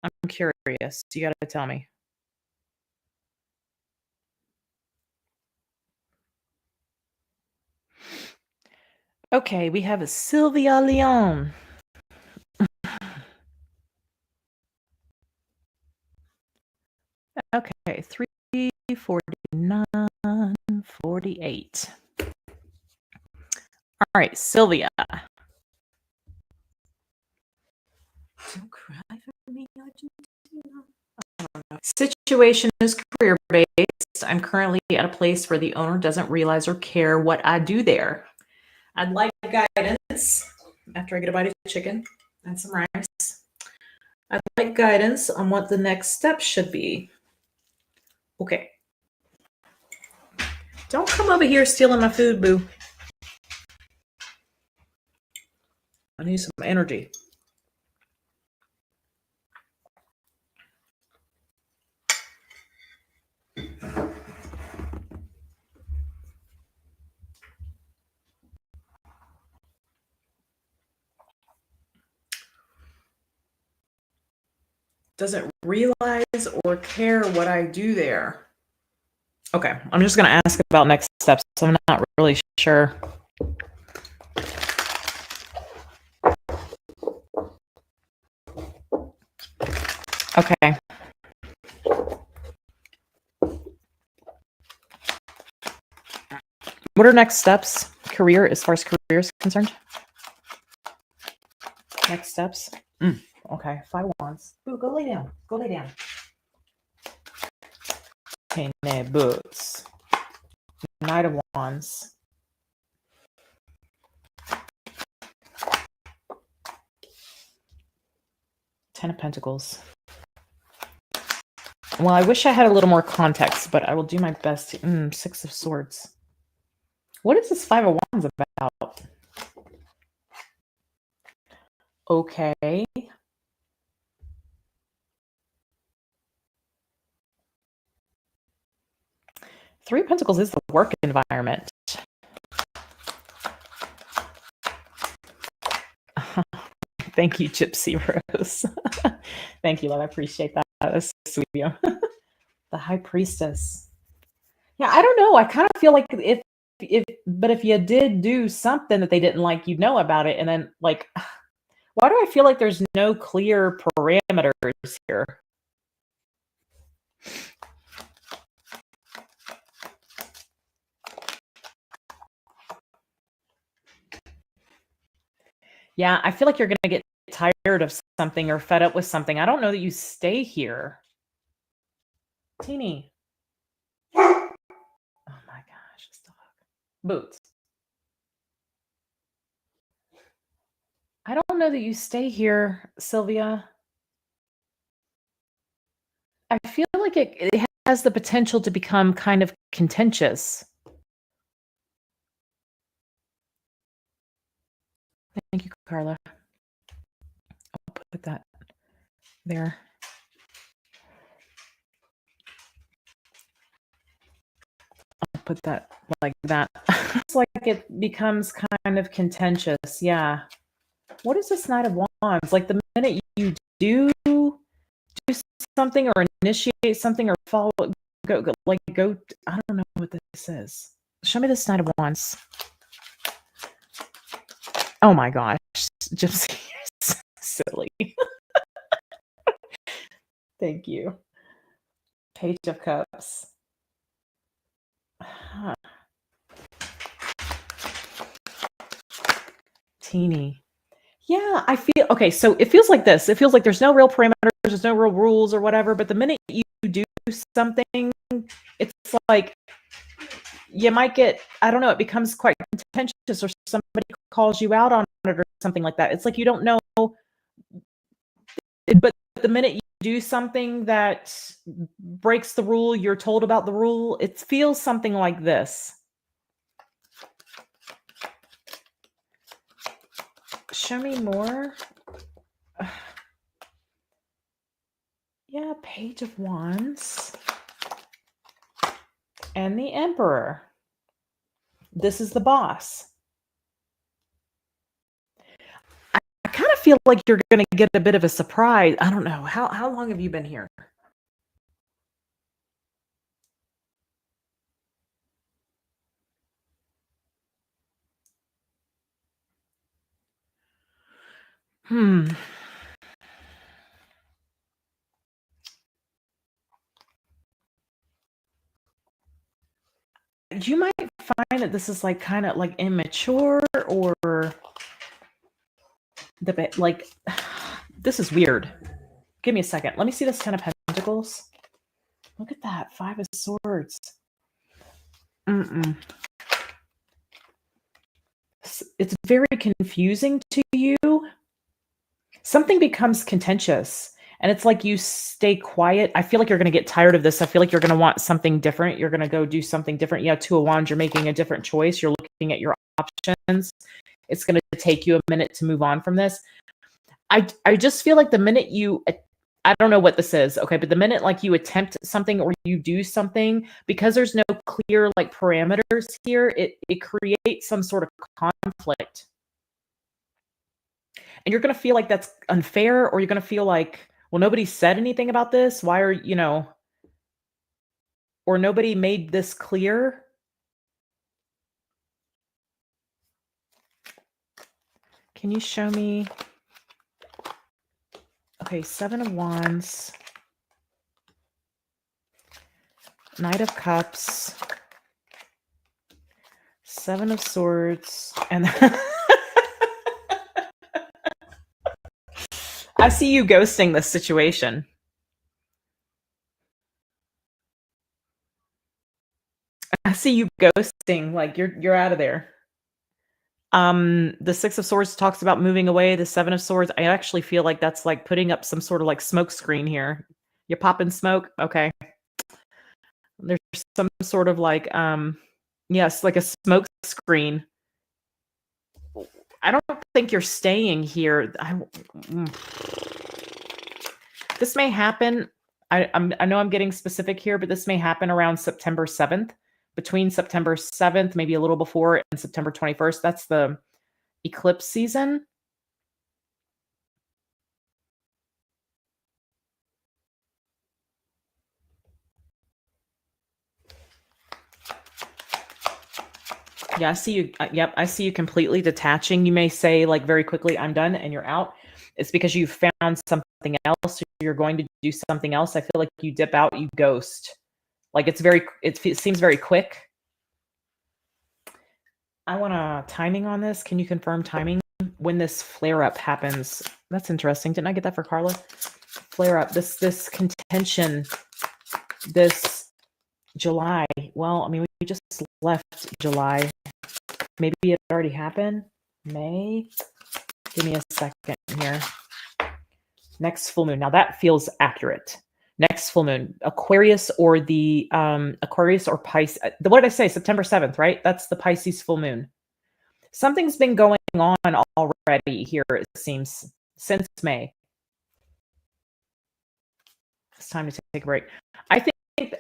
I'm curious. You got to tell me. Okay, we have a Sylvia Leon. Okay, 349, 48. All right, Sylvia. Don't cry for me, Argentina. Situation is career-based. I'm currently at a place where the owner doesn't realize or care what I do there. I'd like guidance after I get a bite of chicken and some rice. I'd like guidance on what the next step should be. Okay. Don't come over here stealing my food, boo. I need some energy. Doesn't realize or care what I do there. Okay, I'm just going to ask about next steps. I'm not really sure. Okay. What are next steps? Career, as far as career is concerned? Next steps? Okay, 5 wands. Ooh, go lay down. Go lay down. Ten books. Knight of Wands. Ten of Pentacles. Well, I wish I had a little more context, but I will do my best. 6 of Swords. What is this Five of Wands about? Okay. Three of Pentacles is the work environment. Thank you, Gypsy Rose. Thank you, love. I appreciate that. That's sweet of you. The High Priestess. Yeah, I don't know. I kind of feel like if you did do something that they didn't like, you'd know about it. And then like, why do I feel like there's no clear parameters here? Yeah, I feel like you're going to get tired of something or fed up with something. I don't know that you stay here. Teeny. Oh my gosh. It's the Boots. I don't know that you stay here, Sylvia. I feel like it has the potential to become kind of contentious. Thank you, Carla. I'll put that there. I'll put that like that. It's like it becomes kind of contentious. Yeah. What is this Knight of Wands? Like the minute you do something or initiate something or follow, go, I don't know what this is. Show me this Knight of Wands. Oh my gosh. Gypsy is silly. Thank you. Page of Cups. Huh. Teeny. Yeah, I feel okay. So it feels like this. It feels like there's no real parameters, there's no real rules or whatever. But the minute you do something, it's like you might get, I don't know, it becomes quite contentious or somebody calls you out on it or something like that. It's like you don't know. But the minute you do something that breaks the rule, you're told about the rule, it feels something like this. Show me more. Yeah, Page of Wands. And the Emperor. This is the boss. I kind of feel like you're going to get a bit of a surprise. I don't know. How long have you been here? You might find that this is like kind of like immature or like this is weird. Give me a second. Let me see this Ten of Pentacles. Look at that. Five of Swords. It's very confusing to you. Something becomes contentious and it's like you stay quiet. I feel like you're going to get tired of this. I feel like you're going to want something different. You're going to go do something different. Yeah, Two of Wands, you're making a different choice. You're looking at your options. It's going to take you a minute to move on from this. I just feel like the minute you, I don't know what this is, okay, but the minute like you attempt something or you do something, because there's no clear like parameters here, it creates some sort of conflict. And you're going to feel like that's unfair, or you're going to feel like, well, nobody said anything about this. Why are, or nobody made this clear. Can you show me? Okay, Seven of Wands. Knight of Cups. Seven of Swords. And I see you ghosting this situation. I see you ghosting, like you're out of there. The Six of Swords talks about moving away. The Seven of Swords, I actually feel like that's like putting up some sort of like smoke screen here. You're popping smoke? Okay. There's some sort of like Yes, like a smoke screen. I don't think you're staying here. This may happen. I know I'm getting specific here, but this may happen around September 7th, between September 7th, maybe a little before, and September 21st. That's the eclipse season. Yeah, I see you. Yep, I see you completely detaching. You may say, like, very quickly, I'm done, and you're out. It's because you found something else. Or you're going to do something else. I feel like you dip out, you ghost. Like it seems very quick. I want a timing on this. Can you confirm timing when this flare up happens? That's interesting. Didn't I get that for Carla? Flare up. This contention. This July. Well, I mean, we just left July. Maybe it already happened. May. Give me a second here. Next full moon. Now that feels accurate. Next full moon, Aquarius or the Aquarius or Pisces. What did I say? September 7th, right? That's the Pisces full moon. Something's been going on already here, it seems, since May. It's time to take a break.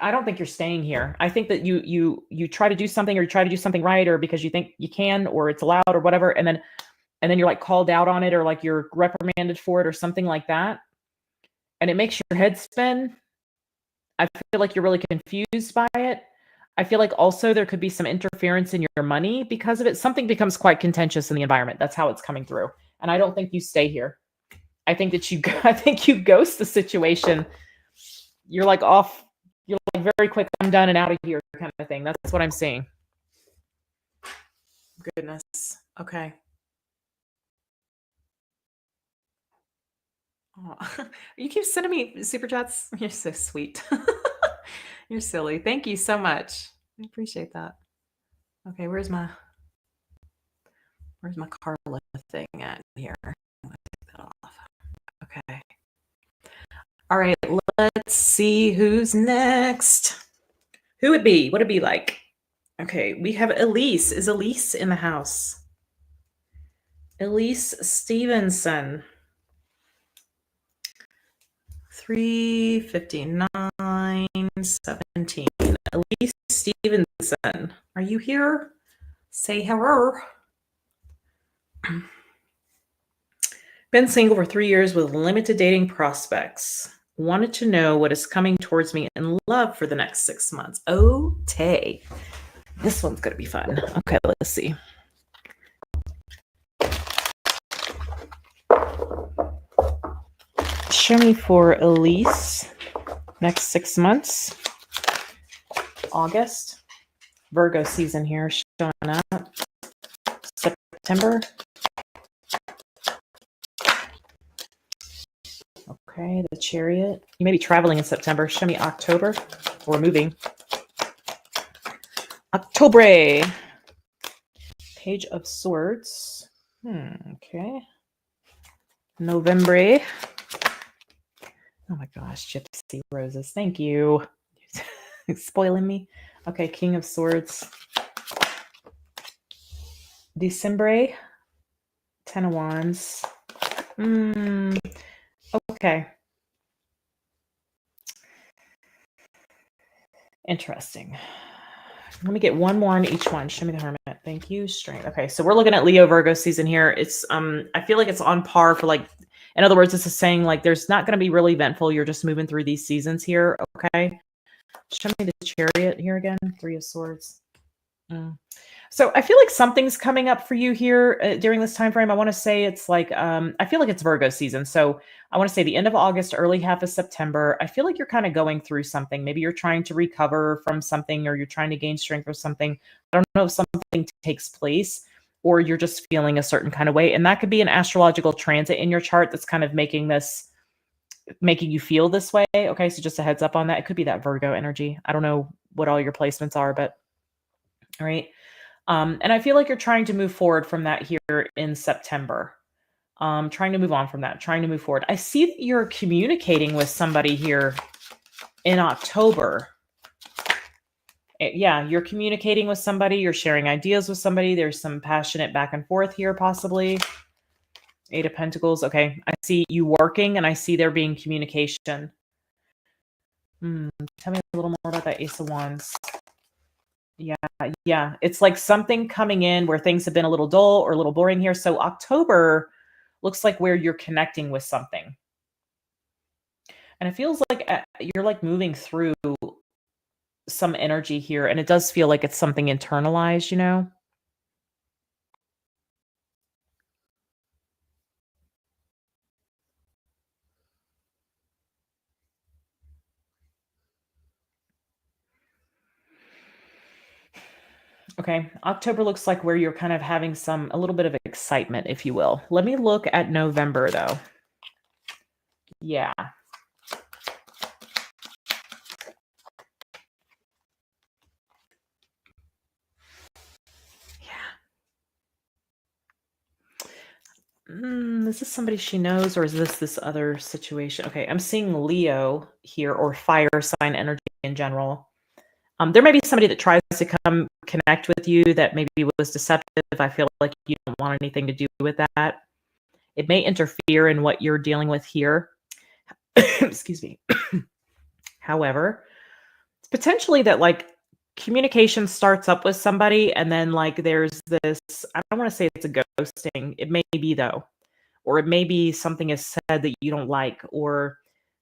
I don't think you're staying here. I think that you try to do something, or you try to do something right, or because you think you can, or it's allowed, or whatever, and then you're like called out on it, or like you're reprimanded for it, or something like that, and it makes your head spin. I feel like you're really confused by it. I feel like also there could be some interference in your money because of it. Something becomes quite contentious in the environment. That's how it's coming through. And I don't think you stay here. I think that I think you ghost the situation. You're like off. You're like very quick. I'm done and out of here, kind of thing. That's what I'm seeing. Goodness. Okay. Oh, you keep sending me super chats. You're so sweet. You're silly. Thank you so much. I appreciate that. Okay, where's my Carla thing at here? I'm gonna take that off. Okay. All right, let's see who's next. Who would be? What would it be like? Okay, we have Elise. Is Elise in the house? Elise Stevenson. 359:17. Elise Stevenson. Are you here? Say hello. Been single for 3 years with limited dating prospects. Wanted to know what is coming towards me in love for the next 6 months. Oh, Tay. This one's going to be fun. Okay, let's see. Show me for Elise. Next 6 months. August. Virgo season here showing up. September. Okay, the Chariot. You may be traveling in September. Show me October. Or moving. October. Page of Swords. Okay. November. Oh my gosh, Gypsy Roses. Thank you. Spoiling me. Okay, King of Swords. December. 10 of Wands. Okay. Interesting. Let me get one more on each one. Show me the Hermit. Thank you. Strength. Okay, so we're looking at Leo Virgo season here. It's I feel like it's on par for, like, in other words, this is saying like there's not going to be really eventful. You're just moving through these seasons here. Okay. Show me the Chariot here again. 3 of Swords. So I feel like something's coming up for you here during this time frame. I want to say it's like I feel like it's Virgo season. So I want to say the end of August, early half of September. I feel like you're kind of going through something. Maybe you're trying to recover from something, or you're trying to gain strength or something. I don't know if something takes place, or you're just feeling a certain kind of way. And that could be an astrological transit in your chart that's kind of making you feel this way. Okay, so just a heads up on that. It could be that Virgo energy. I don't know what all your placements are, but all right. And I feel like you're trying to move forward from that here in September. Trying to move on from that, trying to move forward. I see that you're communicating with somebody here in October. Yeah, you're communicating with somebody, you're sharing ideas with somebody. There's some passionate back and forth here, possibly. Eight of Pentacles. Okay, I see you working, and I see there being communication. Tell me a little more about that Ace of Wands. Yeah. It's like something coming in where things have been a little dull or a little boring here. So October looks like where you're connecting with something. And it feels like you're like moving through some energy here. And it does feel like it's something internalized, you know? Okay. October looks like where you're kind of having a little bit of excitement, if you will. Let me look at November, though. Yeah. This is somebody she knows, or is this other situation? Okay, I'm seeing Leo here, or fire sign energy in general. There may be somebody that tries to come connect with you that maybe was deceptive. I feel like you don't want anything to do with that. It may interfere in what you're dealing with here. Excuse me. However, it's potentially that like communication starts up with somebody and then like there's this, I don't want to say it's a ghosting. It may be though, or it may be something is said that you don't like, or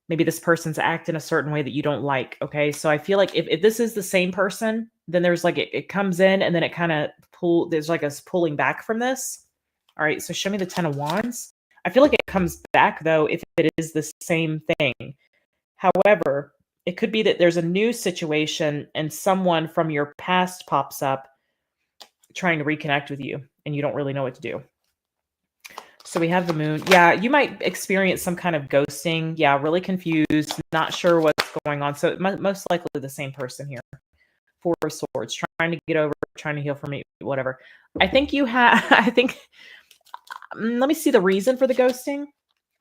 maybe this person's acting a certain way that you don't like. Okay. So I feel like if this is the same person, then there's like it comes in and then it kind of there's like us pulling back from this. All right. So show me the 10 of Wands. I feel like it comes back though if it is the same thing. However, it could be that there's a new situation and someone from your past pops up trying to reconnect with you and you don't really know what to do. So we have the moon. Yeah, you might experience some kind of ghosting. Yeah, really confused, not sure what's going on. So most likely the same person here. Four of Swords, trying to get over, trying to heal from it, whatever. I think you have, I think, let me see the reason for the ghosting.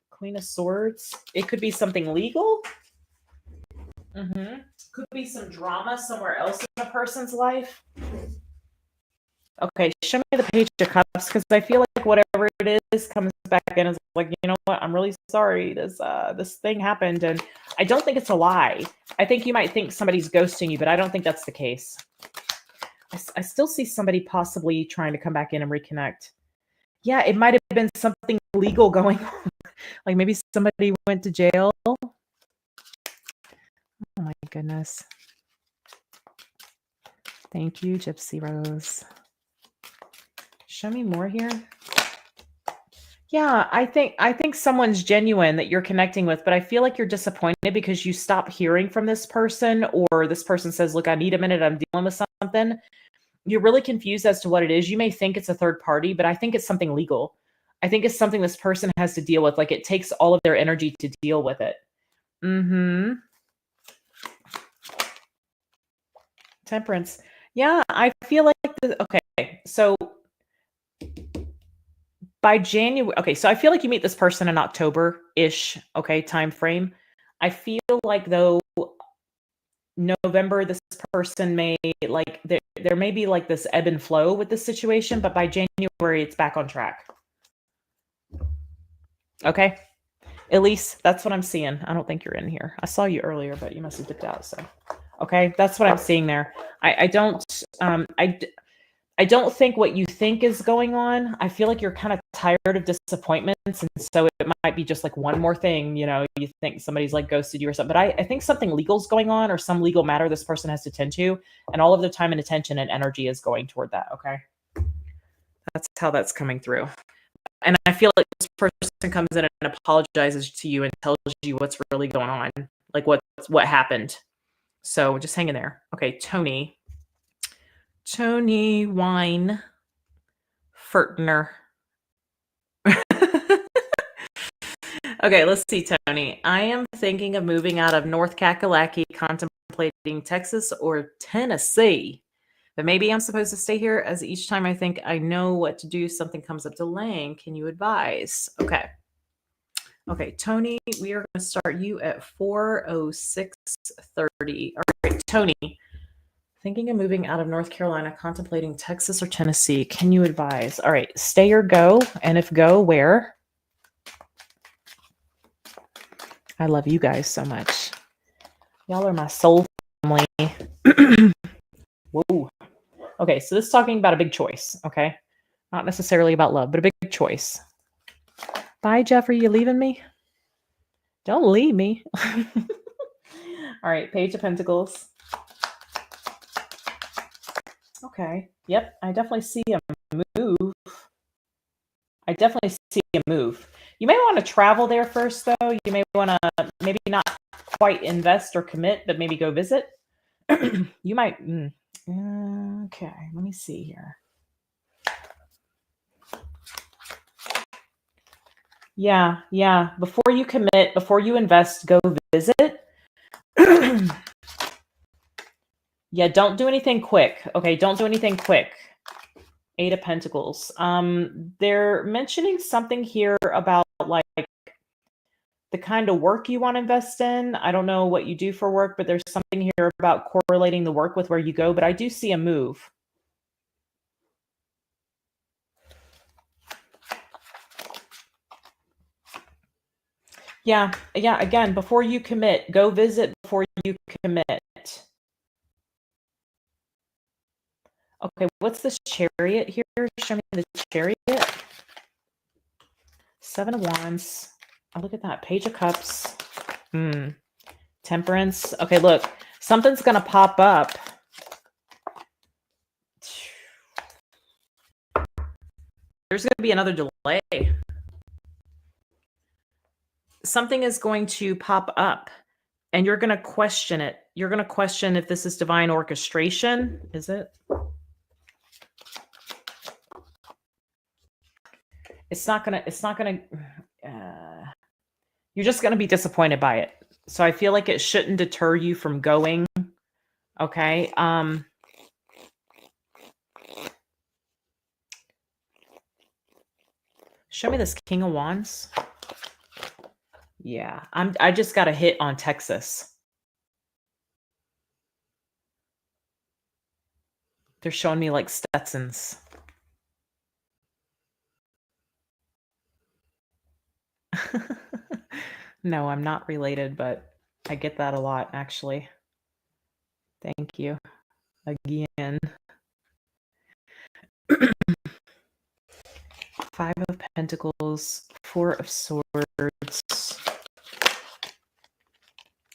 Queen of Swords. It could be something legal. Could be some drama somewhere else in a person's life. Okay, show me the Page of Cups, because I feel like whatever it is comes back in is like, you know what, I'm really sorry. This thing happened, and I don't think it's a lie. I think you might think somebody's ghosting you, but I don't think that's the case. I still see somebody possibly trying to come back in and reconnect. Yeah, it might have been something legal going on. Like maybe somebody went to jail. Oh my goodness. Thank you, Gypsy Rose. Show me more here. Yeah, I think someone's genuine that you're connecting with, but I feel like you're disappointed because you stop hearing from this person, or this person says, "Look, I need a minute. I'm dealing with something." You're really confused as to what it is. You may think it's a third party, but I think it's something legal. I think it's something this person has to deal with. Like it takes all of their energy to deal with it. Temperance. Yeah, I feel like okay. So by January, okay, so I feel like you meet this person in October-ish, okay, time frame. I feel like though November, this person may like there may be like this ebb and flow with this situation, but by January it's back on track. Okay. Elise, that's what I'm seeing. I don't think you're in here. I saw you earlier, but you must have dipped out. So, okay, that's what I'm seeing there. I don't think what you think is going on. I feel like you're kind of tired of disappointments, and so it might be just like one more thing. You know, you think somebody's like ghosted you or something. But I think something legal's going on, or some legal matter this person has to tend to, and all of their time and attention and energy is going toward that. Okay, that's how that's coming through. And I feel like this person comes in and apologizes to you and tells you what's really going on, like what happened. So just hang in there. Okay, Tony Wine Furtner. Okay, let's see, Tony. I am thinking of moving out of North Kakalaki, contemplating Texas or Tennessee. But maybe I'm supposed to stay here, as each time I think I know what to do, something comes up delaying. Can you advise? Okay. Okay, Tony, we are going to start you at 4:06:30. All right, Tony, Thinking of moving out of North Carolina, contemplating Texas or Tennessee. Can you advise? All right, stay or go, and if go, where? I love you guys so much. Y'all are my soul family. Whoa. Okay, so this is talking about a big choice, okay? Not necessarily about love, but a big choice. Bye, Jeffrey. You leaving me? Don't leave me. All right, Page of Pentacles. Okay. Yep, I definitely see a move. I definitely see a move. You may want to travel there first, though. You may want to maybe not quite invest or commit, but maybe go visit. You might. Okay, let me see here. Yeah. Before you commit, before you invest, go visit. Yeah, don't do anything quick. Okay, don't do anything quick. Eight of Pentacles. They're mentioning something here about like the kind of work you want to invest in. I don't know what you do for work, but there's something here about correlating the work with where you go, but I do see a move. Yeah, again, before you commit, go visit before you commit. Okay, what's this Chariot here? Show me the Chariot. Seven of Wands. Oh, look at that. Page of Cups. Temperance. Okay, look. Something's going to pop up. There's going to be another delay. Something is going to pop up, and you're going to question it. You're going to question if this is divine orchestration. Is it? It's not going to, you're just going to be disappointed by it. So I feel like it shouldn't deter you from going. Okay. Show me this King of Wands. Yeah, I just got a hit on Texas. They're showing me like Stetsons. No, I'm not related, but I get that a lot, actually. Thank you. Again. Five of Pentacles, Four of Swords,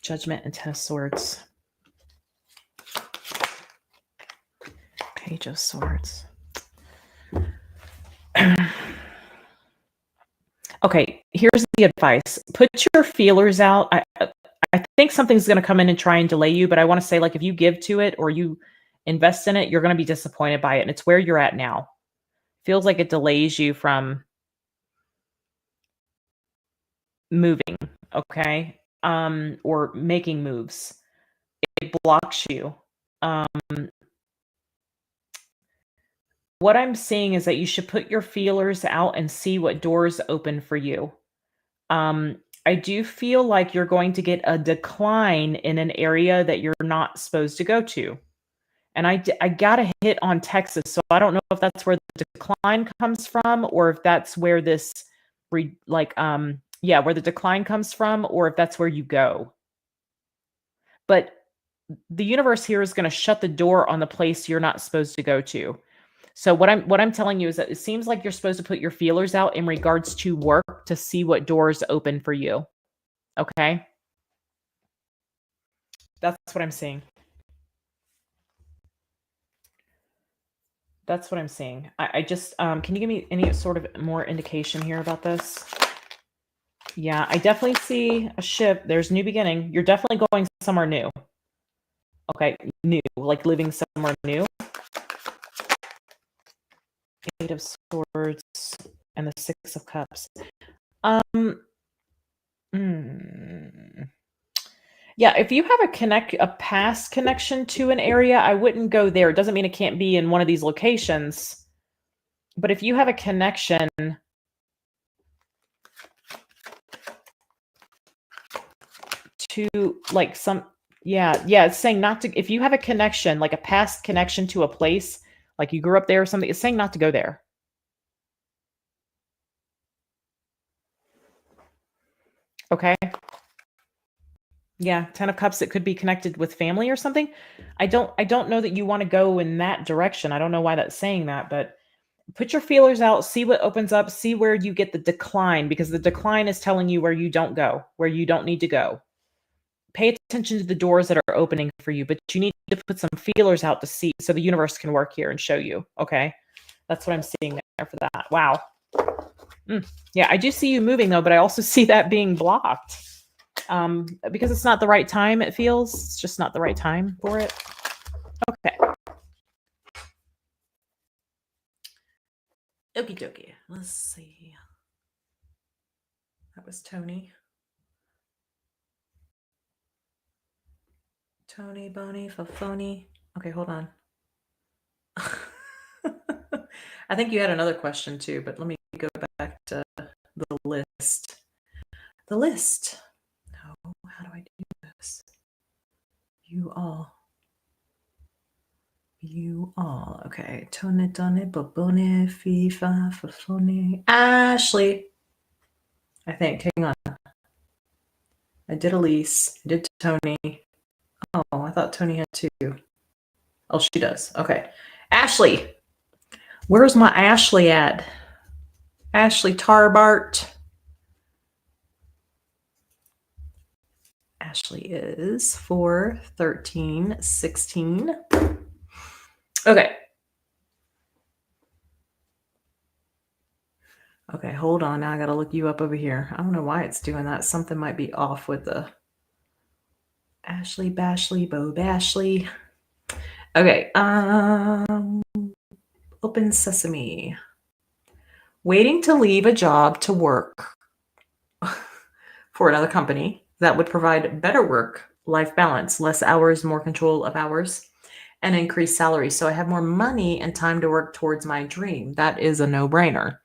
Judgment, and Ten of Swords. Page of Swords. Okay, here's the advice. Put your feelers out. I think something's going to come in and try and delay you, but I want to say, like, if you give to it or you invest in it, you're going to be disappointed by it. And it's where you're at now. Feels like it delays you from moving, okay? Or making moves. It blocks you. What I'm seeing is that you should put your feelers out and see what doors open for you. I do feel like you're going to get a decline in an area that you're not supposed to go to. And I got a hit on Texas, so I don't know if that's where the decline comes from, or if that's where this, where the decline comes from, or if that's where you go. But the universe here is going to shut the door on the place you're not supposed to go to. So what I'm telling you is that it seems like you're supposed to put your feelers out in regards to work to see what doors open for you. Okay? That's what I'm seeing. That's what I'm seeing. I just, can you give me any sort of more indication here about this? Yeah, I definitely see a shift. There's new beginning. You're definitely going somewhere new. Okay, new, like living somewhere new. Eight of Swords and the Six of Cups. Yeah, if you have a past connection to an area, I wouldn't go there. It doesn't mean it can't be in one of these locations. But if you have a connection to like Yeah, yeah, it's saying not to if you have a connection, like a past connection to a place, like you grew up there or something, it's saying not to go there. Okay? Yeah, 10 of cups, it could be connected with family or something. I don't know that you wanna go in that direction. I don't know why that's saying that, but put your feelers out, see what opens up, see where you get the decline because the decline is telling you where you don't go, where you don't need to go. Pay attention to the doors that are opening for you, but you need to put some feelers out to see so the universe can work here and show you, okay? That's what I'm seeing there for that. Wow. Yeah, I do see you moving though, but I also see that being blocked. Because it's not the right time, it feels. It's just not the right time for it. Okay. Okie dokie. Let's see. That was Tony. Tony, Boney, Fafoni. Okay, hold on. I think you had another question too, but let me go back to the list. The list. No, how do I do this? You all. Okay. Tone, Donne, Bobone, Fifa, Fafoni. Ashley. I think. Hang on. I did Elise. I did Tony. Oh, I thought Tony had two. Oh, she does. Okay. Ashley. Where's my Ashley at? Ashley Tarbart. Ashley is 4, 13, 16. Okay. Okay, hold on. Now I got to look you up over here. I don't know why it's doing that. Something might be off with the Ashley, Bashley, Bo Bashley. Okay. Open Sesame. Waiting to leave a job to work for another company that would provide better work-life balance, less hours, more control of hours, and increased salary. So I have more money and time to work towards my dream. That is a no-brainer.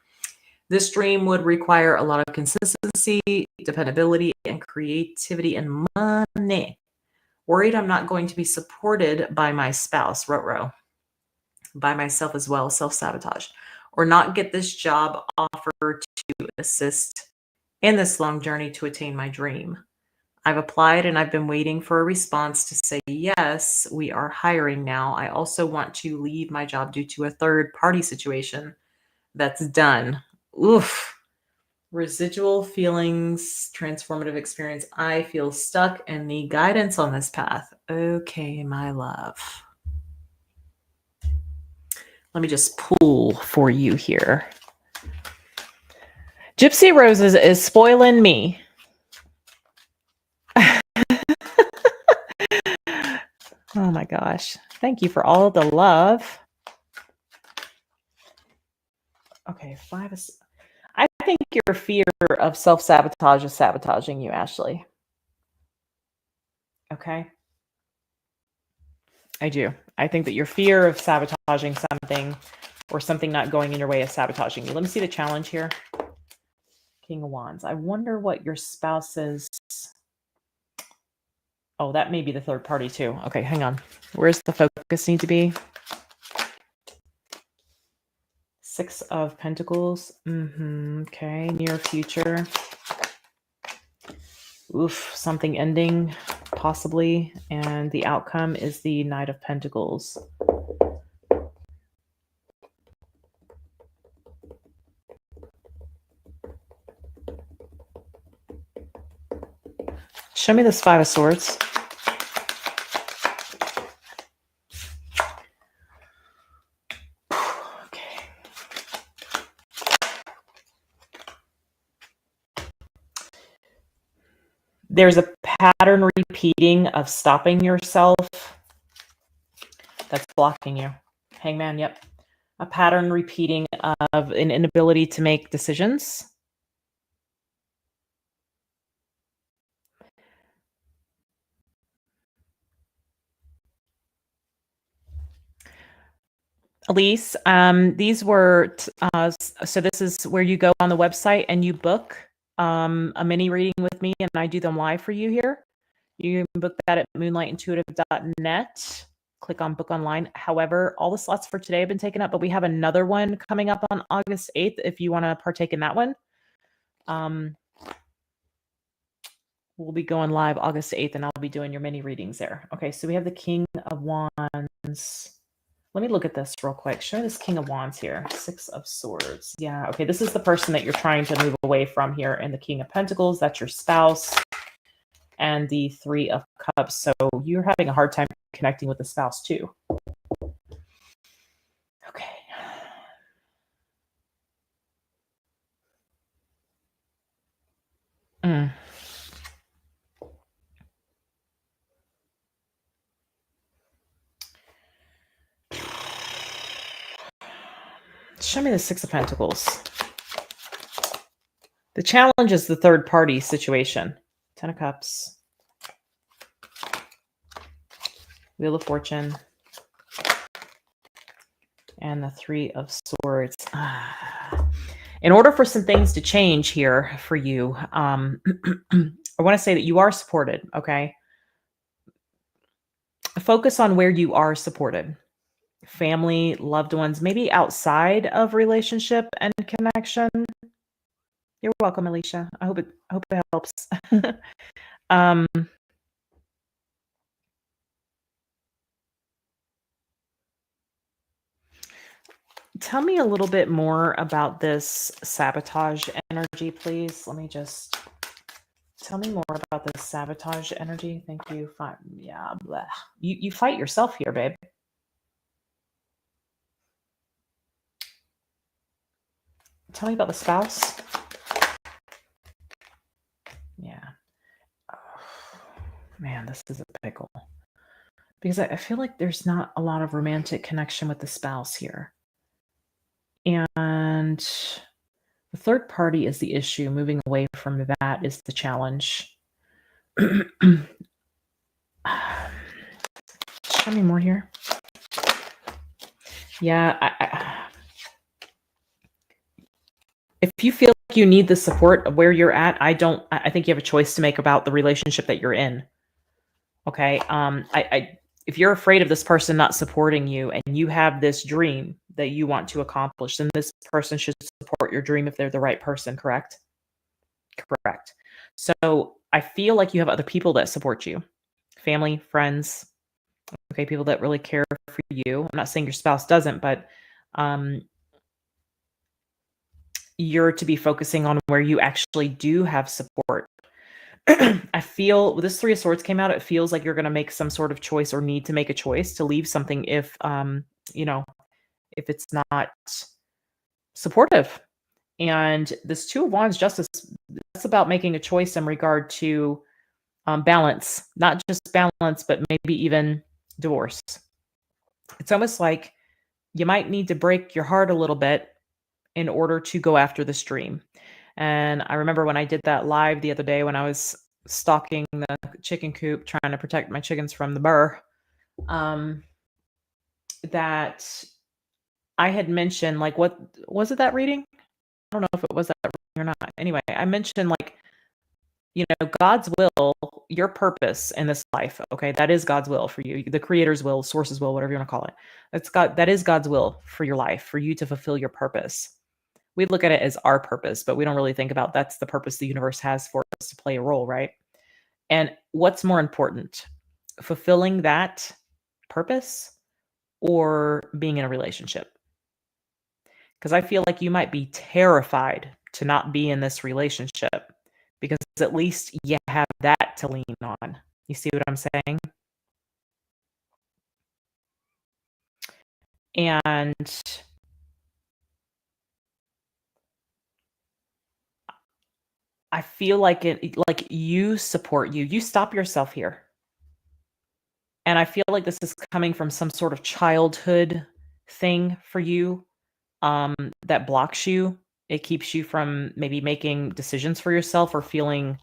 This dream would require a lot of consistency, dependability, and creativity and money. Worried I'm not going to be supported by my spouse, ruh-roh, by myself as well, self-sabotage, or not get this job offer to assist in this long journey to attain my dream. I've applied and I've been waiting for a response to say, yes, we are hiring now. I also want to leave my job due to a third party situation that's done. Oof. Residual feelings, transformative experience. I feel stuck and need guidance on this path. Okay, my love. Let me just pull for you here. Gypsy Roses is spoiling me. Oh my gosh. Thank you for all of the love. Okay, 5 is. I think your fear of self-sabotage is sabotaging you, Ashley. Okay. I do. I think that your fear of sabotaging something or something not going in your way is sabotaging you. Let me see the challenge here. King of Wands. I wonder what your spouse's. Oh, that may be the third party too. Okay, hang on. Where's the focus need to be? 6 of Pentacles. Okay, near future. Oof, something ending, possibly. And the outcome is the Knight of Pentacles. Show me this 5 of Swords. Okay. There's a pattern repeating of stopping yourself that's blocking you. Hangman, yep. A pattern repeating of an inability to make decisions. Elise, these were, so this is where you go on the website and you book a mini reading with me and I do them live for you here. You can book that at moonlightintuitive.net. Click on book online. However, all the slots for today have been taken up, but we have another one coming up on August 8th if you want to partake in that one. We'll be going live August 8th, and I'll be doing your mini readings there. Okay, so we have the King of Wands. Let me look at this real quick. Show me this King of Wands here. Six of Swords. Yeah, okay, this is the person that you're trying to move away from here. And the King of Pentacles, that's your spouse. And the Three of Cups. So you're having a hard time connecting with the spouse too. Okay. Show me the Six of Pentacles. The challenge is the third party situation. Ten of Cups. Wheel of Fortune. And the Three of Swords. In order for some things to change here for you, I want to say that you are supported, okay? Focus on where you are supported. Family, loved ones, maybe outside of relationship and connection. You're welcome, Alicia. I hope it helps. Tell me a little bit more about this sabotage energy, please. Let me just tell me more about this sabotage energy. Thank you. Fine. Yeah. Bleh. You fight yourself here, babe. Tell me about the spouse. Yeah. Oh, man, this is a pickle. Because I feel like there's not a lot of romantic connection with the spouse here. And the third party is the issue. Moving away from that is the challenge. Show me more here. Yeah. If you feel like you need the support of where you're at, I think you have a choice to make about the relationship that you're in. Okay. If you're afraid of this person not supporting you and you have this dream that you want to accomplish, then this person should support your dream if they're the right person, correct? Correct. So I feel like you have other people that support you. Family, friends, okay, people that really care for you. I'm not saying your spouse doesn't, but you're to be focusing on where you actually do have support. I feel this Three of Swords came out. It feels like you're going to make some sort of choice or need to make a choice to leave something if it's not supportive. And this Two of Wands Justice, that's about making a choice in regard to balance, not just balance, but maybe even divorce. It's almost like you might need to break your heart a little bit in order to go after this dream. And I remember when I did that live the other day when I was stalking the chicken coop, trying to protect my chickens from the burr, that I had mentioned, like, what was it, that reading? I don't know if it was that reading or not. Anyway, I mentioned, like, God's will, your purpose in this life. Okay. That is God's will for you. The creator's will, source's will, whatever you want to call it. That is God's will for your life, for you to fulfill your purpose. We look at it as our purpose, but we don't really think about that's the purpose the universe has for us to play a role, right? And what's more important, fulfilling that purpose or being in a relationship? Because I feel like you might be terrified to not be in this relationship because at least you have that to lean on. You see what I'm saying? And I feel like you support you. You stop yourself here. And I feel like this is coming from some sort of childhood thing for you that blocks you. It keeps you from maybe making decisions for yourself or feeling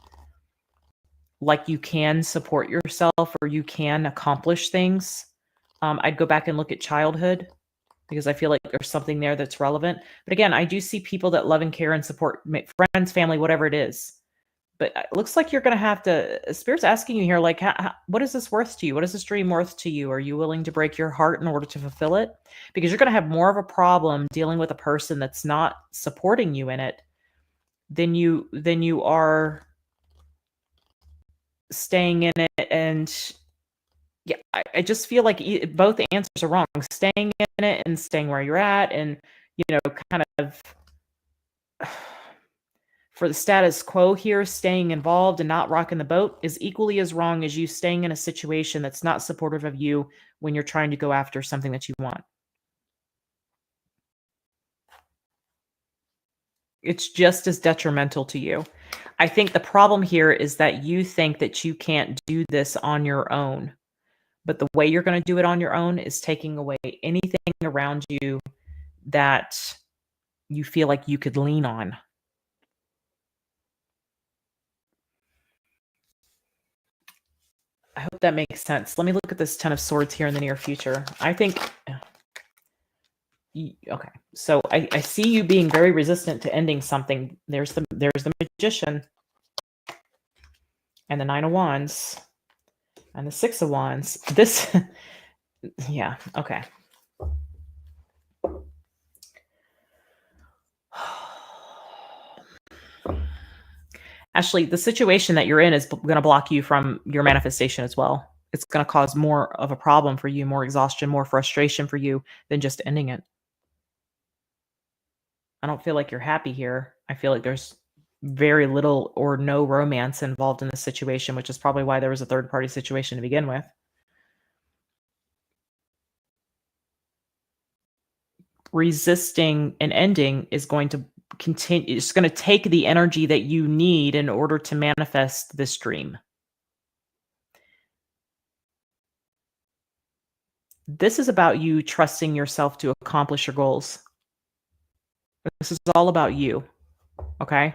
like you can support yourself or you can accomplish things. I'd go back and look at childhood because I feel like there's something there that's relevant. But again, I do see people that love and care and support friends, family, whatever it is. But it looks like you're going to have to, Spirit's asking you here, like, what is this worth to you? What is this dream worth to you? Are you willing to break your heart in order to fulfill it? Because you're going to have more of a problem dealing with a person that's not supporting you in it than you are staying in it. And yeah, I just feel like both answers are wrong. Staying in it and staying where you're at, and kind of for the status quo here, staying involved and not rocking the boat is equally as wrong as you staying in a situation that's not supportive of you when you're trying to go after something that you want. It's just as detrimental to you. I think the problem here is that you think that you can't do this on your own. But the way you're going to do it on your own is taking away anything around you that you feel like you could lean on. I hope that makes sense. Let me look at this Ten of Swords here in the near future. I think, okay, so I see you being very resistant to ending something. There's the Magician and the Nine of Wands and the Six of Wands. This, yeah, okay. Ashley, the situation that you're in is going to block you from your manifestation as well. It's going to cause more of a problem for you, more exhaustion, more frustration for you than just ending it. I don't feel like you're happy here. I feel like there's very little or no romance involved in the situation, which is probably why there was a third party situation to begin with. Resisting an ending is going to continue. It's going to take the energy that you need in order to manifest this dream. This is about you trusting yourself to accomplish your goals. This is all about you. Okay?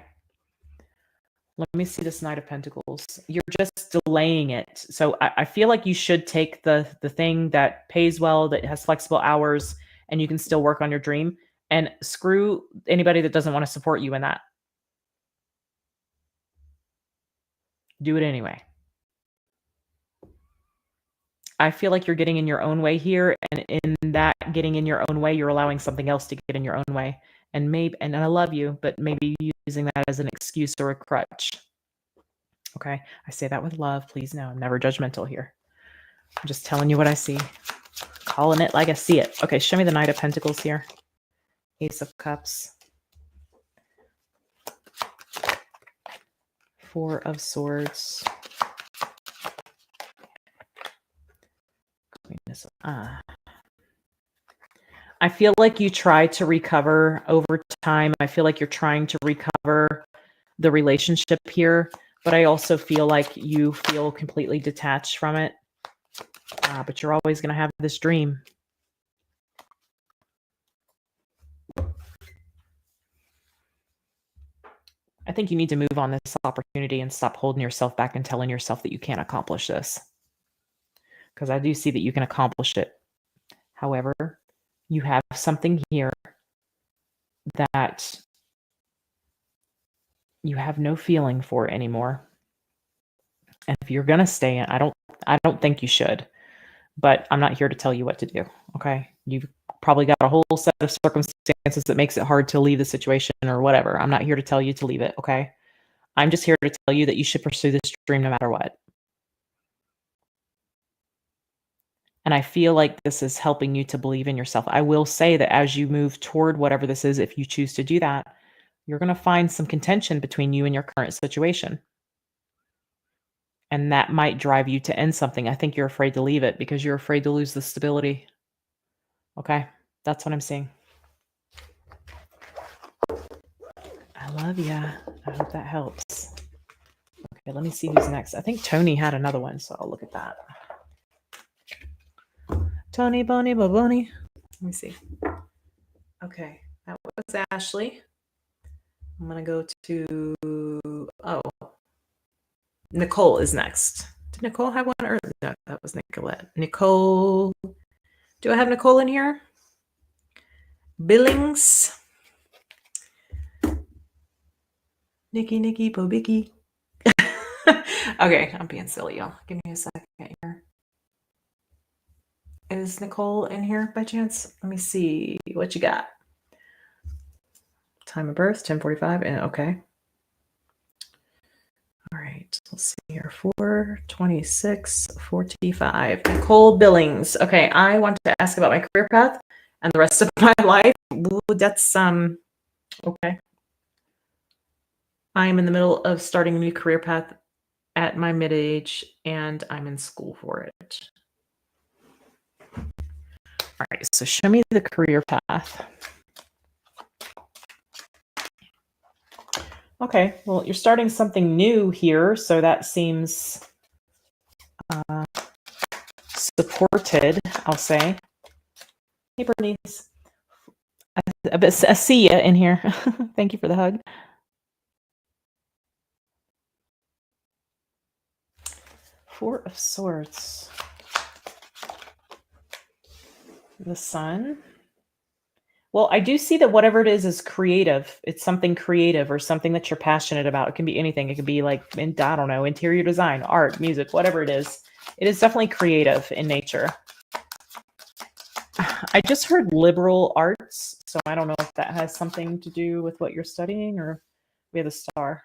Let me see this Knight of Pentacles. You're just delaying it. So I feel like you should take the thing that pays well, that has flexible hours, and you can still work on your dream, and screw anybody that doesn't want to support you in that. Do it anyway. I feel like you're getting in your own way here, and in that getting in your own way, you're allowing something else to get in your own way. And I love you, but maybe using that as an excuse or a crutch. Okay, I say that with love. Please know I'm never judgmental here. I'm just telling you what I see. Calling it like I see it. Okay, show me the Knight of Pentacles here. Ace of Cups. Four of Swords. I feel like you try to recover over time. I feel like you're trying to recover the relationship here, but I also feel like you feel completely detached from it. But you're always going to have this dream. I think you need to move on this opportunity and stop holding yourself back and telling yourself that you can't accomplish this. Because I do see that you can accomplish it. However, you have something here that you have no feeling for anymore. And if you're going to stay in, I don't think you should. But I'm not here to tell you what to do, okay? You've probably got a whole set of circumstances that makes it hard to leave the situation or whatever. I'm not here to tell you to leave it, okay? I'm just here to tell you that you should pursue this dream no matter what. And I feel like this is helping you to believe in yourself. I will say that as you move toward whatever this is, if you choose to do that, you're going to find some contention between you and your current situation. And that might drive you to end something. I think you're afraid to leave it because you're afraid to lose the stability. Okay? That's what I'm seeing. I love ya. I hope that helps. Okay, let me see who's next. I think Tony had another one, so I'll look at that. Tony, Bonnie, Baboni. Let me see. Okay, that was Ashley. I'm going to go to, Nicole is next. Did Nicole have one? Or no, that was Nicolette. Nicole. Do I have Nicole in here? Billings. Nikki, Bobicki. Okay, I'm being silly, y'all. Give me a second here. Is Nicole in here by chance? Let me see what you got. Time of birth, 10:45. And okay. All right, let's see here. 4/26/45. Nicole Billings. Okay, I want to ask about my career path and the rest of my life. Ooh, that's okay. I am in the middle of starting a new career path at my mid age, and I'm in school for it. All right, so show me the career path. Okay, well, you're starting something new here, so that seems supported, I'll say. Hey, Bernice. I see you in here. Thank you for the hug. Four of Swords. The Sun. Well, I do see that whatever it is creative. It's something creative or something that you're passionate about. It can be anything. It could be like, I don't know, interior design, art, music, whatever it is. It is definitely creative in nature. I just heard liberal arts, so I don't know if that has something to do with what you're studying, or we have the star.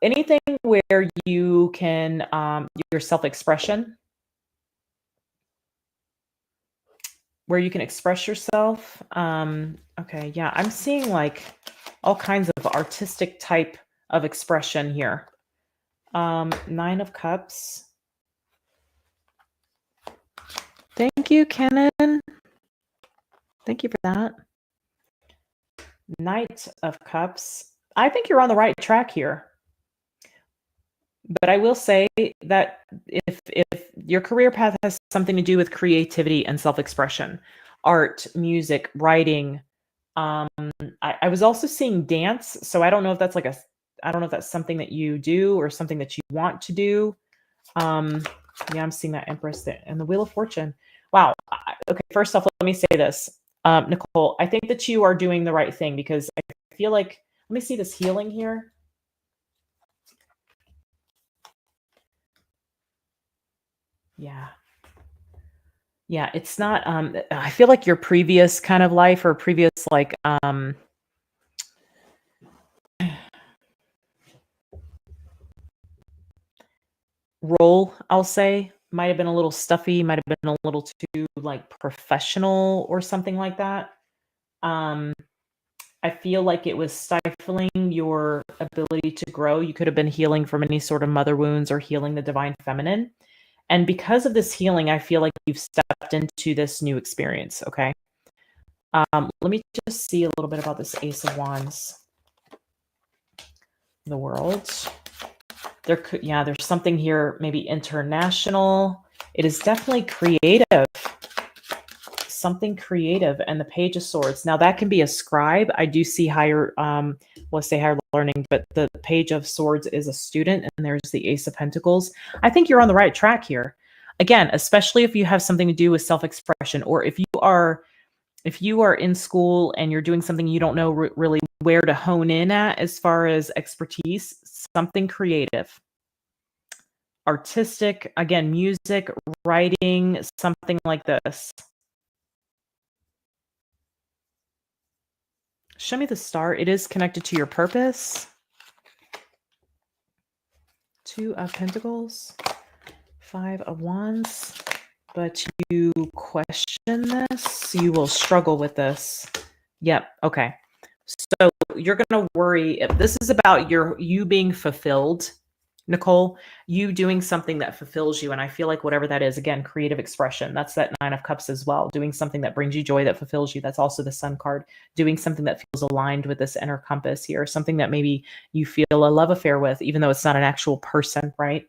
Anything where you can your self-expression, where you can express yourself. Okay, yeah, I'm seeing like all kinds of artistic type of expression here. 9 of Cups. Thank you, Kenan. Thank you for that. Knight of Cups. I think you're on the right track here. But I will say that if your career path has something to do with creativity and self-expression, art, music, writing, I was also seeing dance. So I don't know if that's I don't know if that's something that you do or something that you want to do. Yeah, I'm seeing that Empress there and the Wheel of Fortune. Wow. Okay, first off, let me say this. Nicole, I think that you are doing the right thing, because I feel like, let me see this healing here. Yeah. Yeah, it's not, I feel like your previous kind of life or previous like role, I'll say, might have been a little stuffy, might have been a little too like professional or something like that. I feel like it was stifling your ability to grow. You could have been healing from any sort of mother wounds or healing the divine feminine. And because of this healing, I feel like you've stepped into this new experience. Okay. Let me just see a little bit about this Ace of Wands. The World. There's something here, maybe international. It is definitely creative. Something creative. And the Page of Swords. Now that can be a scribe. I do see higher, let's say higher learning, but the Page of Swords is a student, and there's the Ace of Pentacles. I think you're on the right track here. Again, especially if you have something to do with self-expression, or if you are in school and you're doing something you don't know really where to hone in at as far as expertise, something creative, artistic, again, music, writing, something like this. Show me the star. It is connected to your purpose. 2 of Pentacles, 5 of Wands. But you question this, you will struggle with this. Yep. Okay. So you're going to worry if this is about you being fulfilled, Nicole, you doing something that fulfills you. And I feel like whatever that is, again, creative expression, that's that 9 of Cups as well. Doing something that brings you joy, that fulfills you. That's also the Sun card. Doing something that feels aligned with this inner compass here, something that maybe you feel a love affair with, even though it's not an actual person, right?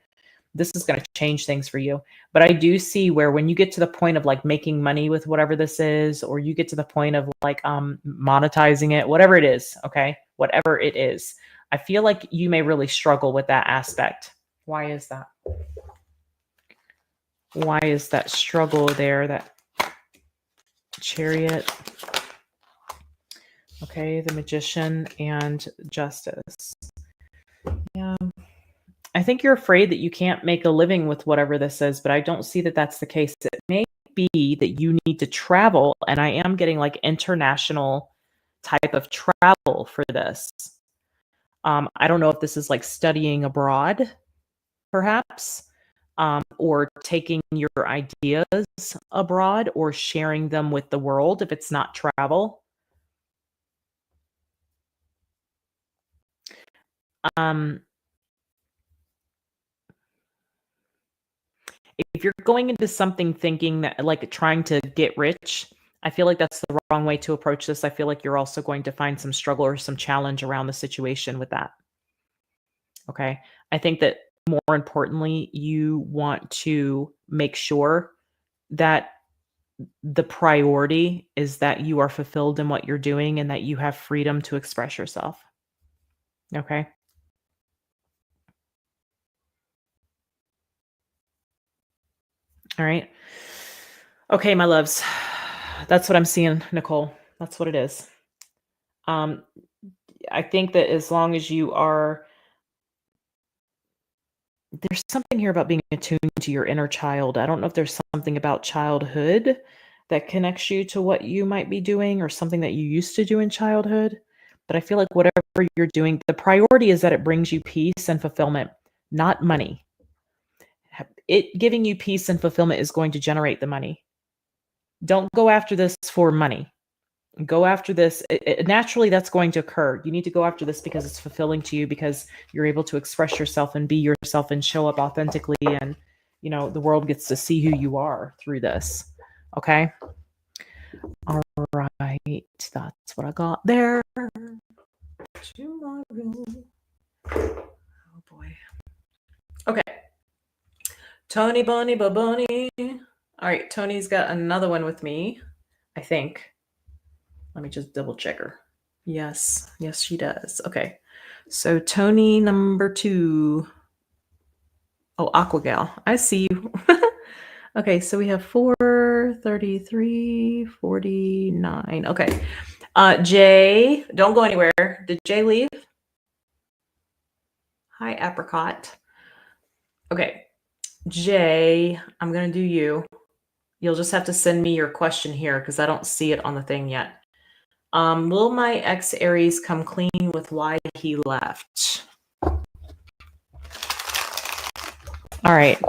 This is going to change things for you. But I do see where when you get to the point of like making money with whatever this is, or you get to the point of like monetizing it, whatever it is, okay, whatever it is, I feel like you may really struggle with that aspect. Why is that? Why is that struggle there? That Chariot. Okay, the Magician and Justice. Yeah. I think you're afraid that you can't make a living with whatever this is, but I don't see that that's the case. It may be that you need to travel, and I am getting like international type of travel for this. I don't know if this is like studying abroad, perhaps, or taking your ideas abroad or sharing them with the world if it's not travel. Um, if you're going into something thinking that like trying to get rich, I feel like that's the wrong way to approach this. I feel like you're also going to find some struggle or some challenge around the situation with that. Okay. I think that more importantly, you want to make sure that the priority is that you are fulfilled in what you're doing and that you have freedom to express yourself. Okay. All right. Okay, my loves. That's what I'm seeing, Nicole. That's what it is. Um, I think that as long as you are, there's something here about being attuned to your inner child. I don't know if there's something about childhood that connects you to what you might be doing or something that you used to do in childhood. But I feel like whatever you're doing, the priority is that it brings you peace and fulfillment, not money. It giving you peace and fulfillment is going to generate the money. Don't go after this for money. Go after this. Naturally, that's going to occur. You need to go after this because it's fulfilling to you, because you're able to express yourself and be yourself and show up authentically. And, the world gets to see who you are through this. Okay. All right. That's what I got there. Tomorrow. Oh boy. Okay. Tony Bunny Babunny. All right. Tony's got another one with me, I think. Let me just double check her. Yes, she does. Okay. So Tony number 2. Oh, Aquagal. I see you. Okay, so we have 4, 33, 49. Okay. Jay, don't go anywhere. Did Jay leave? Hi, Apricot. Okay. Jay, I'm going to do you. You'll just have to send me your question here because I don't see it on the thing yet. Will my ex Aries come clean with why he left? All right.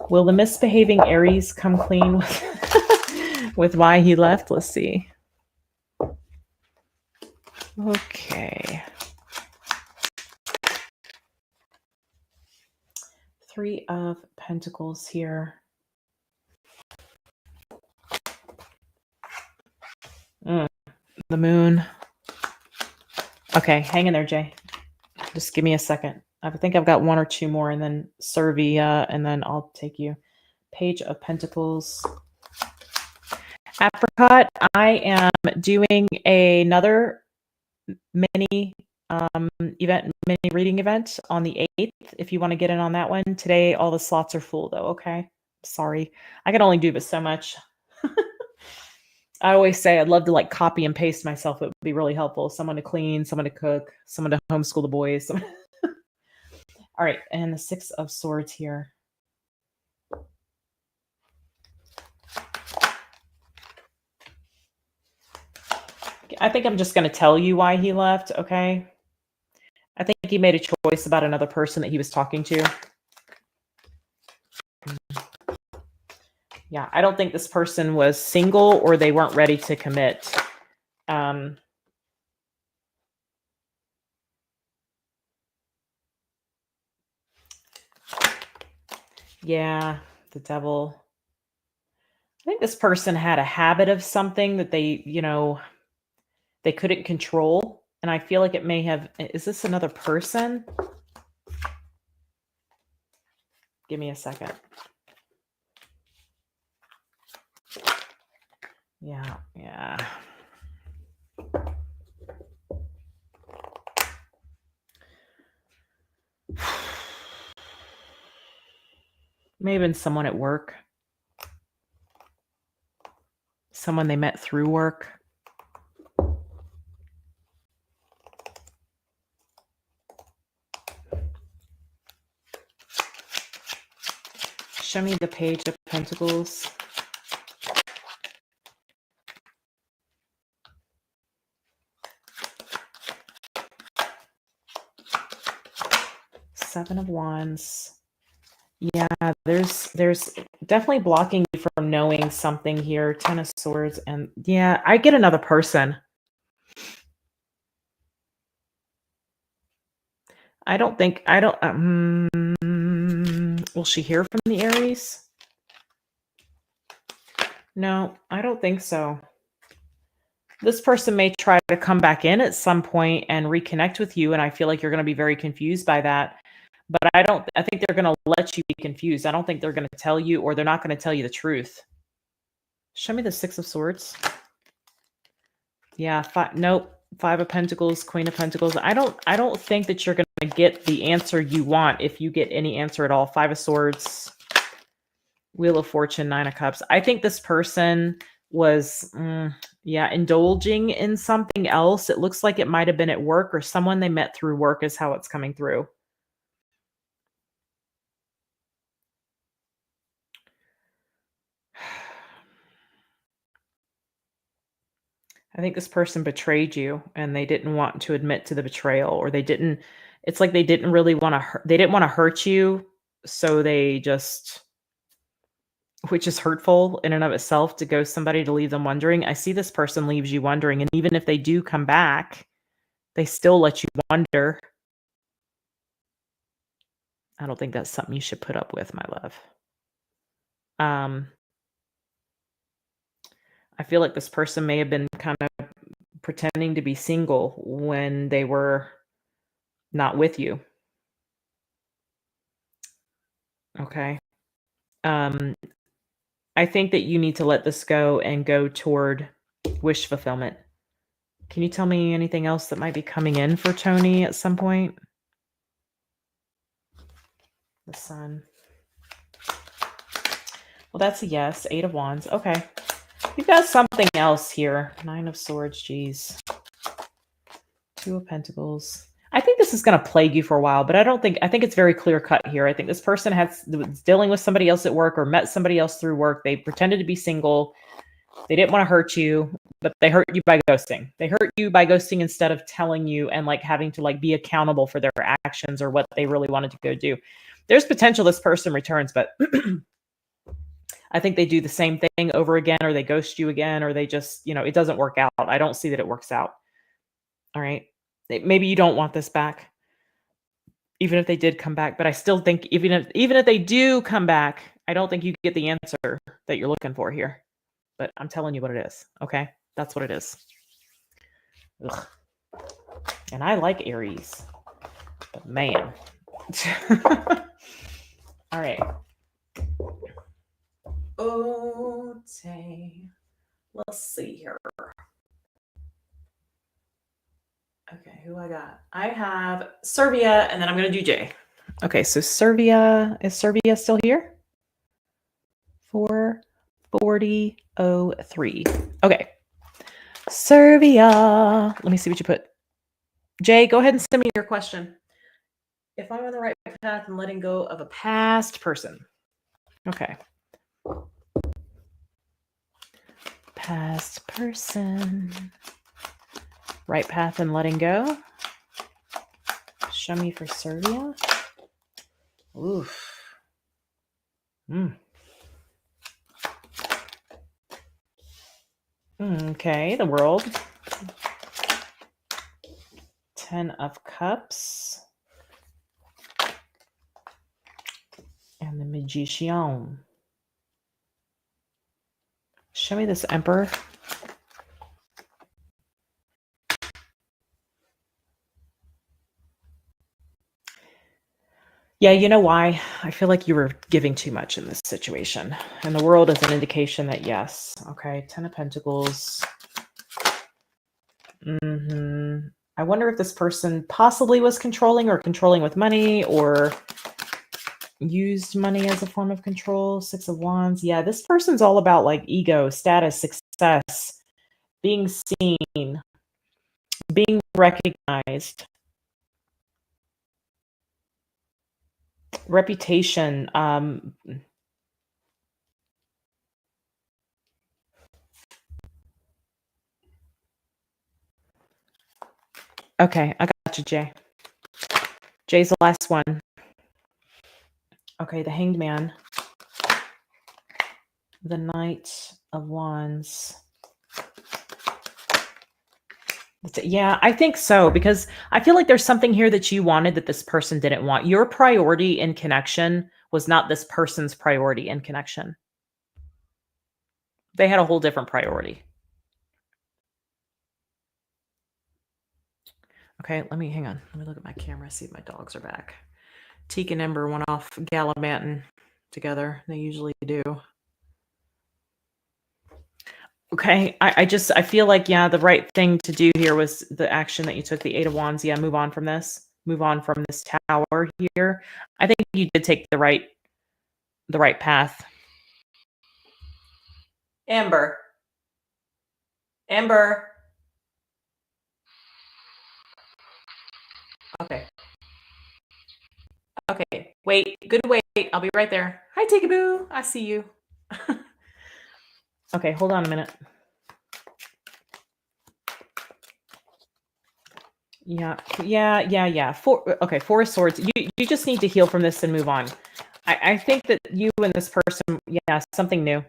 Will the misbehaving Aries come clean with why he left? Let's see. Okay. 3 of Pentacles here. The Moon. Okay, hang in there, Jay. Just give me a second. I think I've got 1 or 2 more, and then Servia, and then I'll take you. Page of Pentacles. Apricot, I am doing another mini reading event on the 8th. If you want to get in on that one. Today, all the slots are full, though. Okay. Sorry. I can only do but so much. I always say I'd love to like copy and paste myself. It would be really helpful. Someone to clean, someone to cook, someone to homeschool the boys. All right. And the 6 of Swords here. I think I'm just going to tell you why he left. Okay. I think he made a choice about another person that he was talking to. Yeah, I don't think this person was single or they weren't ready to commit. Yeah, the Devil. I think this person had a habit of something that they, they couldn't control. And I feel like it may have, is this another person? Give me a second. Yeah. May have been someone at work. Someone they met through work. Show me the Page of Pentacles. Seven of Wands. Yeah, there's definitely blocking you from knowing something here. Ten of Swords, and yeah, I get another person. I don't think will she hear from the Aries? No, I don't think so. This person may try to come back in at some point and reconnect with you, and I feel like you're going to be very confused by that. But I think they're going to let you be confused. I don't think they're going to tell you, or they're not going to tell you the truth. Show me the Six of Swords. Yeah, nope. Five of Pentacles, Queen of Pentacles. I don't think that you're going to get the answer you want if you get any answer at all. Five of Swords, Wheel of Fortune, Nine of Cups. I think this person was, indulging in something else. It looks like it might have been at work, or someone they met through work is how it's coming through. I think this person betrayed you and they didn't want to admit to the betrayal, or it's like they didn't really want to they didn't want to hurt you. So they just, which is hurtful in and of itself, to ghost somebody, to leave them wondering. I see this person leaves you wondering. And even if they do come back, they still let you wonder. I don't think that's something you should put up with, my love. I feel like this person may have been kind of pretending to be single when they were not with you. Okay. I think that you need to let this go and go toward wish fulfillment. Can you tell me anything else that might be coming in for Tony at some point? The Sun. Well, that's a yes. Eight of Wands. Okay. You've got something else here. Nine of Swords. Geez. Two of Pentacles. I think this is going to plague you for a while, but I think it's very clear cut here. I think this person was dealing with somebody else at work, or met somebody else through work. They pretended to be single. They didn't want to hurt you, but they hurt you by ghosting. They hurt you by ghosting instead of telling you and like having to like be accountable for their actions or what they really wanted to go do. There's potential this person returns, but I think they do the same thing over again, or they ghost you again, or they just, it doesn't work out. I don't see that it works out. All right. Maybe you don't want this back, even if they did come back. But I still think even if they do come back, I don't think you get the answer that you're looking for here. But I'm telling you what it is. Okay. That's what it is. Ugh. And I like Aries. But man. All right. Okay. Let's see here. Okay, who I got? I have Servia, and then I'm going to do Jay. Okay, so Servia, is Servia still here? 44003. Okay. Servia. Let me see what you put. Jay, go ahead and send me your question. If I'm on the right path and letting go of a past person. Okay. Past person. Right path and letting go. Show me for Servia. Oof. Okay, the World. 10 of Cups. And the Magician. Show me this Emperor. Yeah, you know why? I feel like you were giving too much in this situation. And the World is an indication that yes. Okay, 10 of Pentacles. I wonder if this person possibly was controlling, or controlling with money, or used money as a form of control. 6 of Wands. Yeah, this person's all about like ego, status, success, being seen, being recognized, reputation. Okay, I got you, Jay. Jay's the last one. Okay, the Hanged Man. The Knight of Wands. Yeah, I think so, because I feel like there's something here that you wanted that this person didn't want. Your priority in connection was not this person's priority in connection. They had a whole different priority. Okay, hang on. Let me look at my camera, see if my dogs are back. Teak and Ember went off gallivanting together. They usually do. Okay, I feel like, yeah, the right thing to do here was the action that you took, the Eight of Wands. Yeah, move on from this. Move on from this tower here. I think you did take the right path. Amber. Amber. Okay. Okay. Wait. Good wait. I'll be right there. Hi, Tikaboo. I see you. Okay, hold on a minute. Yeah. Four of Swords. You just need to heal from this and move on. I think that you and this person, yeah, something new.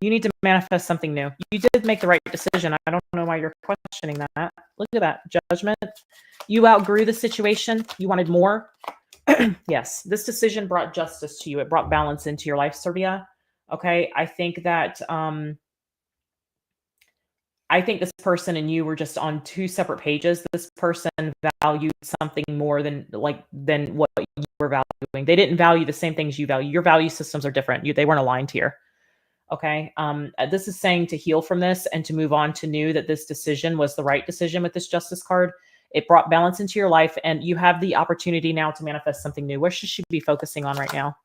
You need to manifest something new. You did make the right decision. I don't know why you're questioning that. Look at that. Judgment. You outgrew the situation. You wanted more. Yes, this decision brought justice to you. It brought balance into your life, Serbia. Okay. I think that this person and you were just on two separate pages. This person valued something more than what you were valuing. They didn't value the same things you value. Your value systems are different. They weren't aligned here. Okay. This is saying to heal from this and to move on to new, that this decision was the right decision with this Justice card. It brought balance into your life, and you have the opportunity now to manifest something new. Where should she be focusing on right now?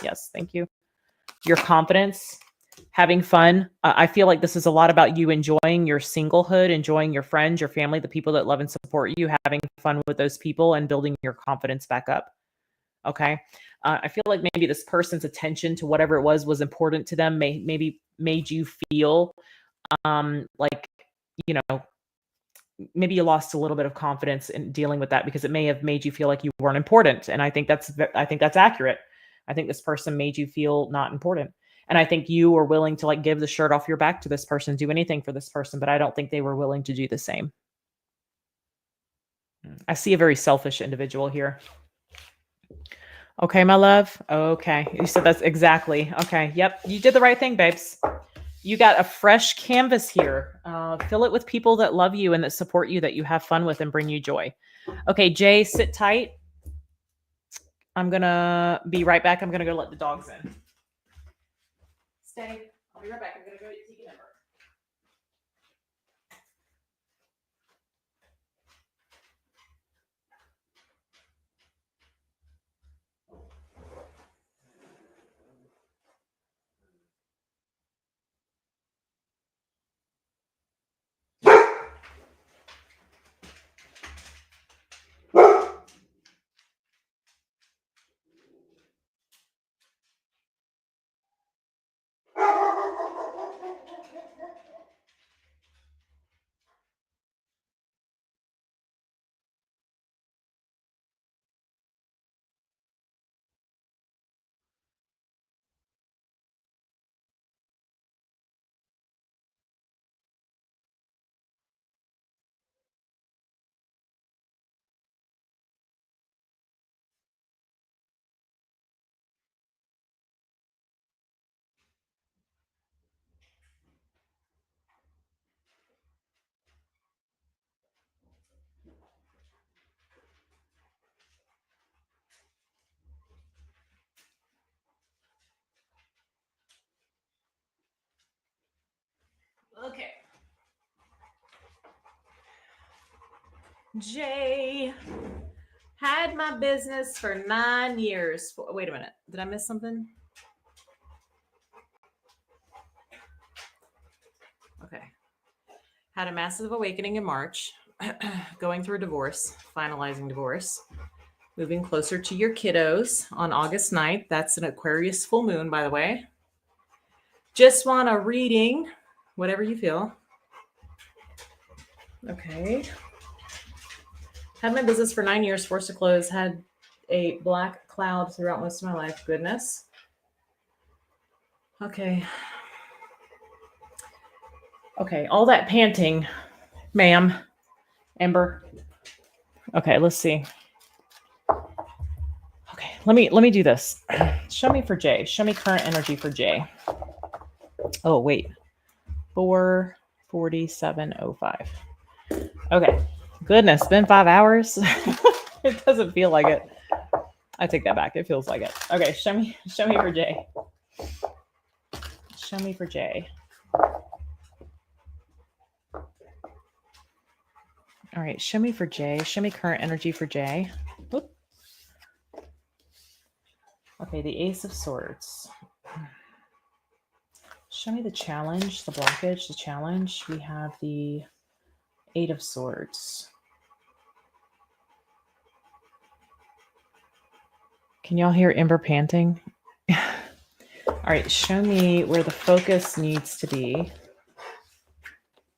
Yes, thank you. Your confidence, having fun. I feel like this is a lot about you enjoying your singlehood, enjoying your friends, your family, the people that love and support you, having fun with those people and building your confidence back up. Okay. I feel like maybe this person's attention to whatever it was important to them, maybe made you feel like, maybe you lost a little bit of confidence in dealing with that, because it may have made you feel like you weren't important. And I think that's accurate. I think this person made you feel not important. And I think you were willing to give the shirt off your back to this person, do anything for this person, but I don't think they were willing to do the same. I see a very selfish individual here. Okay, my love. Okay. You said that's exactly. Okay. Yep. You did the right thing, babes. You got a fresh canvas here. Fill it with people that love you and that support you, that you have fun with and bring you joy. Okay, Jay, sit tight. I'm going to be right back. I'm going to go let the dogs in. Stay. I'll be right back. I'm going to go get Teak and Ember. Okay. Jay had my business for 9 years. Wait a minute. Did I miss something? Okay. Had a massive awakening in March, going through a divorce, finalizing divorce, moving closer to your kiddos on August 9th. That's an Aquarius full moon, by the way. Just want a reading, whatever you feel. Okay. Had my business for 9 years, forced to close, had a black cloud throughout most of my life. Goodness. Okay. Okay, all that panting, ma'am. Amber. Okay, let's see. Okay, let me do this. Show me for Jay. Show me current energy for Jay. Oh, wait. 4:47:05. Okay. Goodness, it's been 5 hours. It doesn't feel like it. I take that back. It feels like it. Okay, show me for Jay. Show me for Jay. All right, show me for Jay. Show me current energy for Jay. Whoop. Okay, the Ace of Swords. Show me the challenge, the blockage, the challenge. We have the Eight of Swords. Can y'all hear Ember panting? All right, show me where the focus needs to be. All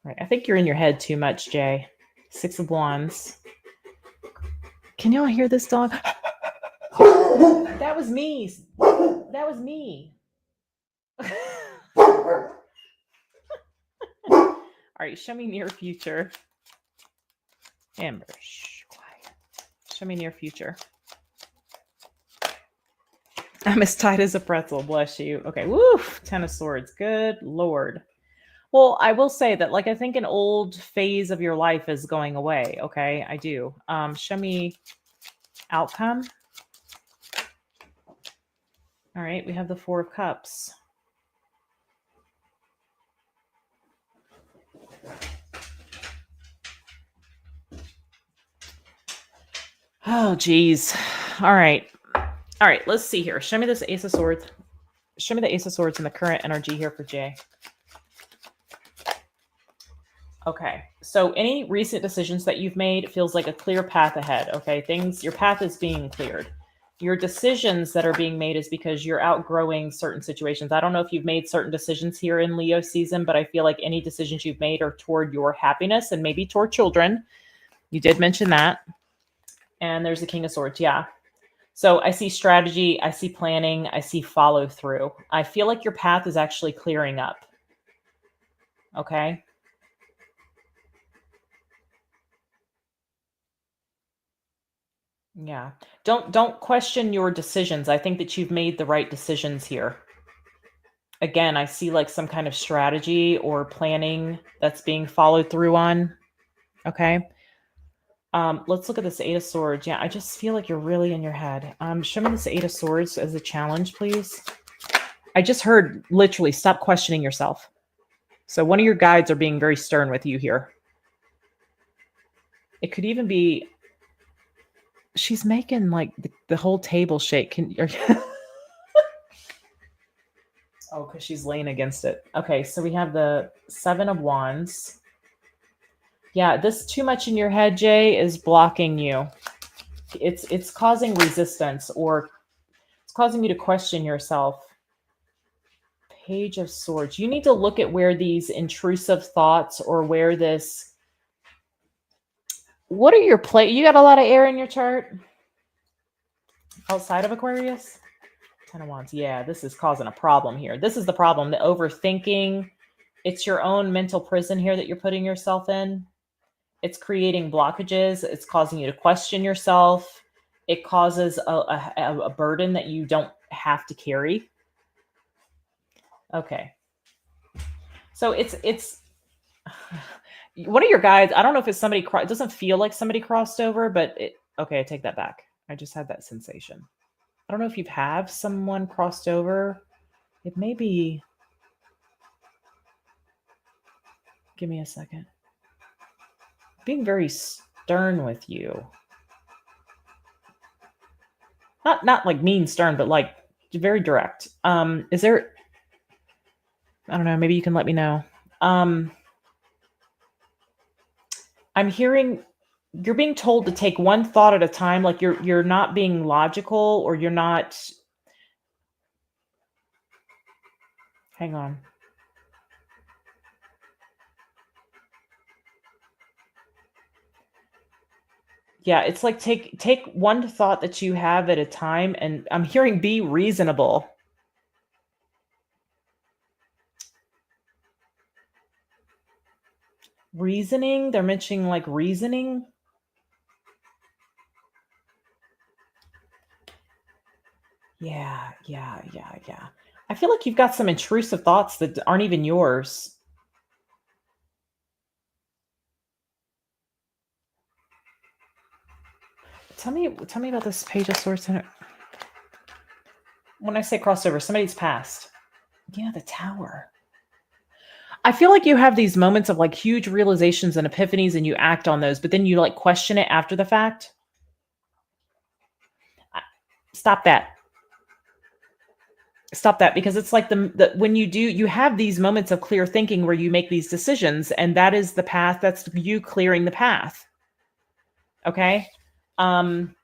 right, I think you're in your head too much, Jay. Six of Wands. Can y'all hear this dog? That was me. That was me. All right, show me near future. Amber, shh, quiet. Show me near future. I'm as tight as a pretzel, bless you. Okay, woof, 10 of Swords. Good Lord. Well, I will say that, like, I think an old phase of your life is going away. Okay, I do. Show me outcome. All right, we have the Four of Cups. Oh, geez. All right. All right, let's see here. Show me this Ace of Swords. Show me the Ace of Swords and the current energy here for Jay. Okay, so any recent decisions that you've made feels like a clear path ahead. Okay, your path is being cleared. Your decisions that are being made is because you're outgrowing certain situations. I don't know if you've made certain decisions here in Leo season, but I feel like any decisions you've made are toward your happiness and maybe toward children. You did mention that. And there's the King of Swords. Yeah. So I see strategy. I see planning. I see follow through. I feel like your path is actually clearing up. Okay. Yeah. Don't question your decisions. I think that you've made the right decisions here. Again, I see like some kind of strategy or planning that's being followed through on. Okay. Let's look at this Eight of Swords. Yeah, I just feel like you're really in your head. Show me this Eight of Swords as a challenge, please. I just heard literally stop questioning yourself. So one of your guides are being very stern with you here. It could even be she's making like the whole table shake. Oh, because she's laying against it. Okay, so we have the Seven of Wands. Yeah, this too much in your head, Jay, is blocking you. It's causing resistance, or it's causing you to question yourself. Page of Swords. You need to look at where these intrusive thoughts or where this... What are your you got a lot of air in your chart? Outside of Aquarius? Ten of Wands. Yeah, this is causing a problem here. This is the problem, the overthinking. It's your own mental prison here that you're putting yourself in. It's creating blockages. It's causing you to question yourself. It causes a burden that you don't have to carry. Okay. So it's one of your guides. I don't know if it's somebody. It doesn't feel like somebody crossed over, but okay, I take that back. I just had that sensation. I don't know if you've have someone crossed over. It may be. Give me a second. Being very stern with you. Not like mean stern, but like very direct. Is there... I don't know, maybe you can let me know. I'm hearing you're being told to take one thought at a time, like you're not being logical, or you're not... Hang on. Yeah, it's like take one thought that you have at a time, and I'm hearing be reasonable. Reasoning, they're mentioning like reasoning. Yeah. I feel like you've got some intrusive thoughts that aren't even yours. Tell me about this Page of Swords. When I say crossover, somebody's past. Yeah, the Tower. I feel like you have these moments of like huge realizations and epiphanies and you act on those, but then you like question it after the fact. Stop that. Stop that, because it's like the when you have these moments of clear thinking where you make these decisions, and that is the path. That's you clearing the path. Okay. Um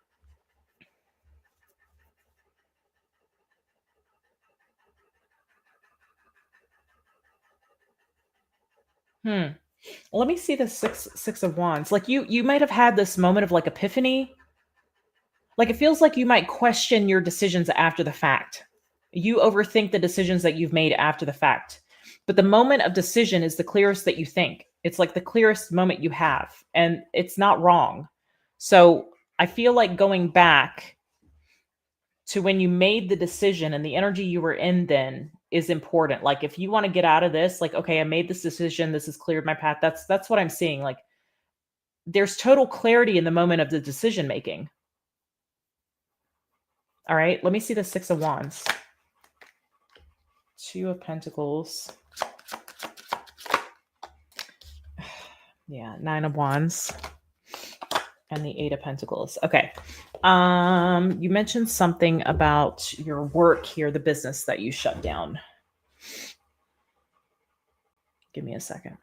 hmm. Let me see the six of wands. Like you might have had this moment of like epiphany. Like it feels like you might question your decisions after the fact. You overthink the decisions that you've made after the fact. But the moment of decision is the clearest that you think. It's like the clearest moment you have, and it's not wrong. So I feel like going back to when you made the decision and the energy you were in then is important. Like if you want to get out of this, like, okay, I made this decision, this has cleared my path. That's what I'm seeing. Like there's total clarity in the moment of the decision making. All right, let me see the Six of Wands. Two of Pentacles. Yeah, Nine of Wands. And the Eight of Pentacles. Okay. You mentioned something about your work here, the business that you shut down. Give me a second.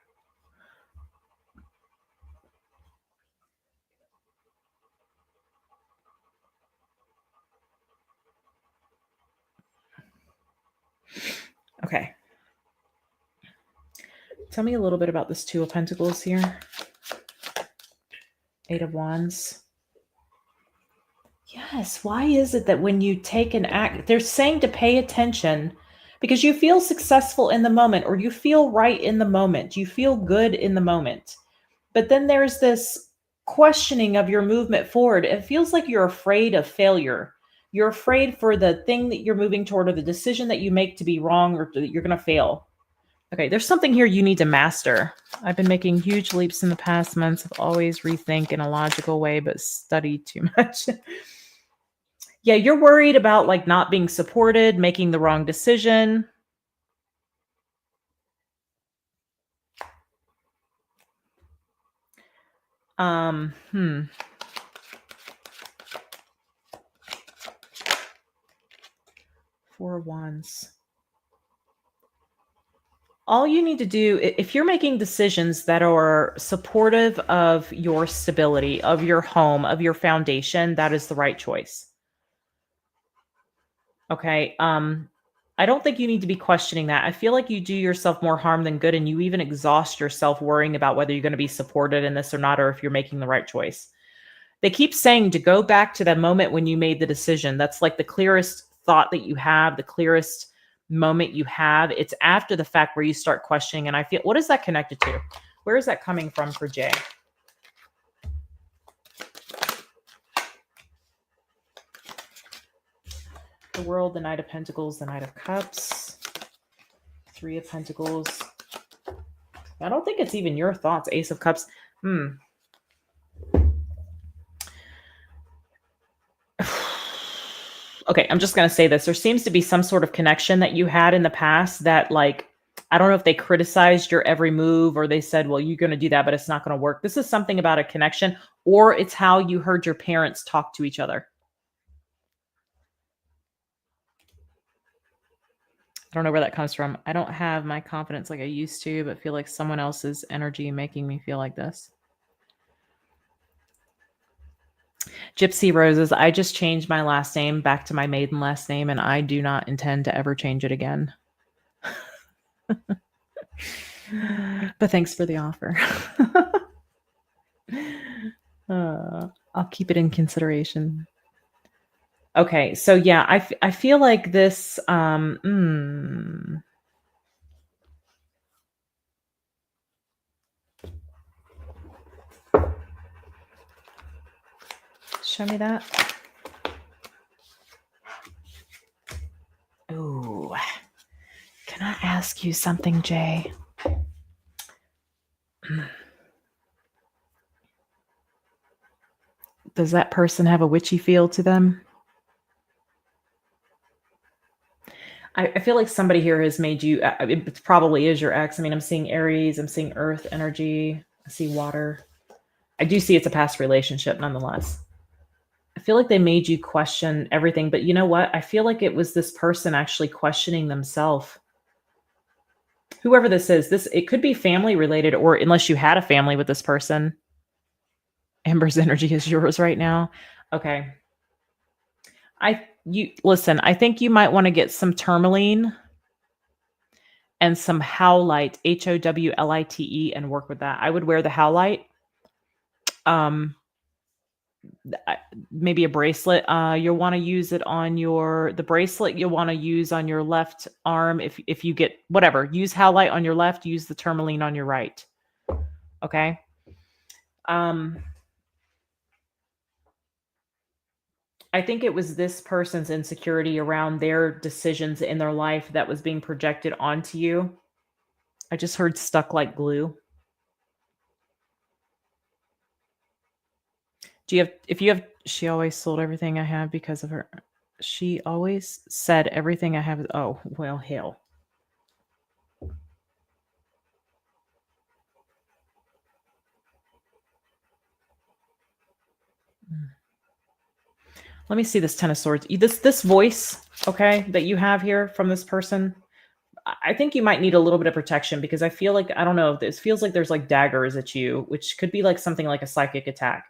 Okay. Tell me a little bit about this Two of Pentacles here. Eight of Wands. Yes. Why is it that when you take an act, they're saying to pay attention because you feel successful in the moment, or you feel right in the moment, you feel good in the moment. But then there's this questioning of your movement forward. It feels like you're afraid of failure. You're afraid for the thing that you're moving toward or the decision that you make to be wrong, or that you're going to fail. Okay, there's something here you need to master. I've been making huge leaps in the past months. I've always rethink in a logical way, but study too much. Yeah, you're worried about like not being supported, making the wrong decision. Hmm. Four of Wands. All you need to do, if you're making decisions that are supportive of your stability, of your home, of your foundation, that is the right choice. Okay. I don't think you need to be questioning that. I feel like you do yourself more harm than good, and you even exhaust yourself worrying about whether you're going to be supported in this or not, or if you're making the right choice. They keep saying to go back to the moment when you made the decision. That's like the clearest thought that you have, the clearest moment you have. It's after the fact where you start questioning. And I feel, what is that connected to? Where is that coming from for Jay? The World, the Knight of Pentacles, the Knight of Cups, Three of Pentacles. I don't think it's even your thoughts. Ace of Cups. Okay, I'm just going to say this. There seems to be some sort of connection that you had in the past that, like, I don't know if they criticized your every move or they said, well, you're going to do that, but it's not going to work. This is something about a connection, or it's how you heard your parents talk to each other. I don't know where that comes from. I don't have my confidence like I used to, but feel like someone else's energy making me feel like this. Gypsy Roses, I just changed my last name back to my maiden last name, and I do not intend to ever change it again. But thanks for the offer. I'll keep it in consideration. Okay, so yeah, I feel like this. Show me that. Ooh, can I ask you something, Jay? Does that person have a witchy feel to them? I feel like somebody here has made you. It probably is your ex. I mean, I'm seeing Aries. I'm seeing Earth energy. I see water. I do see it's a past relationship, nonetheless. I feel like they made you question everything, but you know what? I feel like it was this person actually questioning themselves. Whoever this is, it could be family related, or unless you had a family with this person. Amber's energy is yours right now. Okay. You listen, I think you might want to get some tourmaline and some howlite, HOWLITE, and work with that. I would wear the howlite. Maybe a bracelet. You'll want to use it on the bracelet you'll want to use on your left arm. If you get whatever, use howlite on your left, use the tourmaline on your right. Okay. I think it was this person's insecurity around their decisions in their life that was being projected onto you. I just heard stuck like glue. She always sold everything I have because of her. She always said everything I have. Oh, well, hell. Let me see this Ten of Swords. This voice, okay, that you have here from this person. I think you might need a little bit of protection because I feel like, I don't know, this feels like there's like daggers at you, which could be like something like a psychic attack.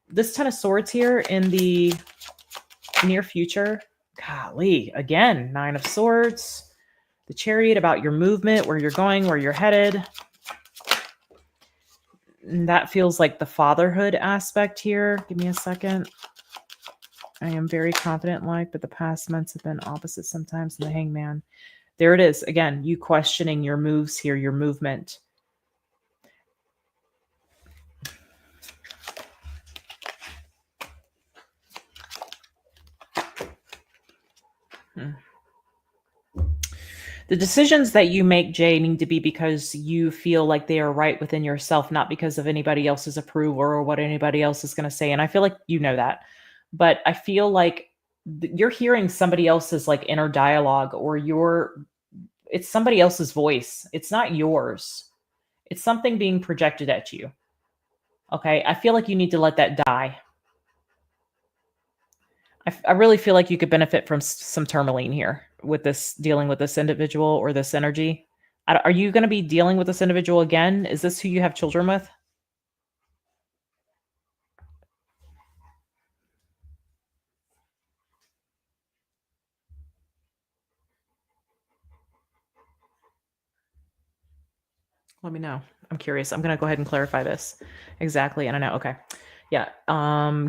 This Ten of Swords here in the near future, golly, again, Nine of Swords, the Chariot, about your movement, where you're going, where you're headed. And that feels like the fatherhood aspect here. Give me a second. I am very confident in life, but the past months have been opposite sometimes. And the Hangman. There it is. Again, you questioning your moves here, your movement. The decisions that you make, Jay, need to be because you feel like they are right within yourself, not because of anybody else's approval or what anybody else is going to say. And I feel like you know that. But I feel like you're hearing somebody else's like inner dialogue, or it's somebody else's voice. It's not yours. It's something being projected at you. Okay. I feel like you need to let that die. I really feel like you could benefit from some tourmaline here with this, dealing with this individual or this energy. Are you going to be dealing with this individual again? Is this who you have children with? Let me know. I'm curious. I'm going to go ahead and clarify this. Exactly. And I know. Okay. Yeah.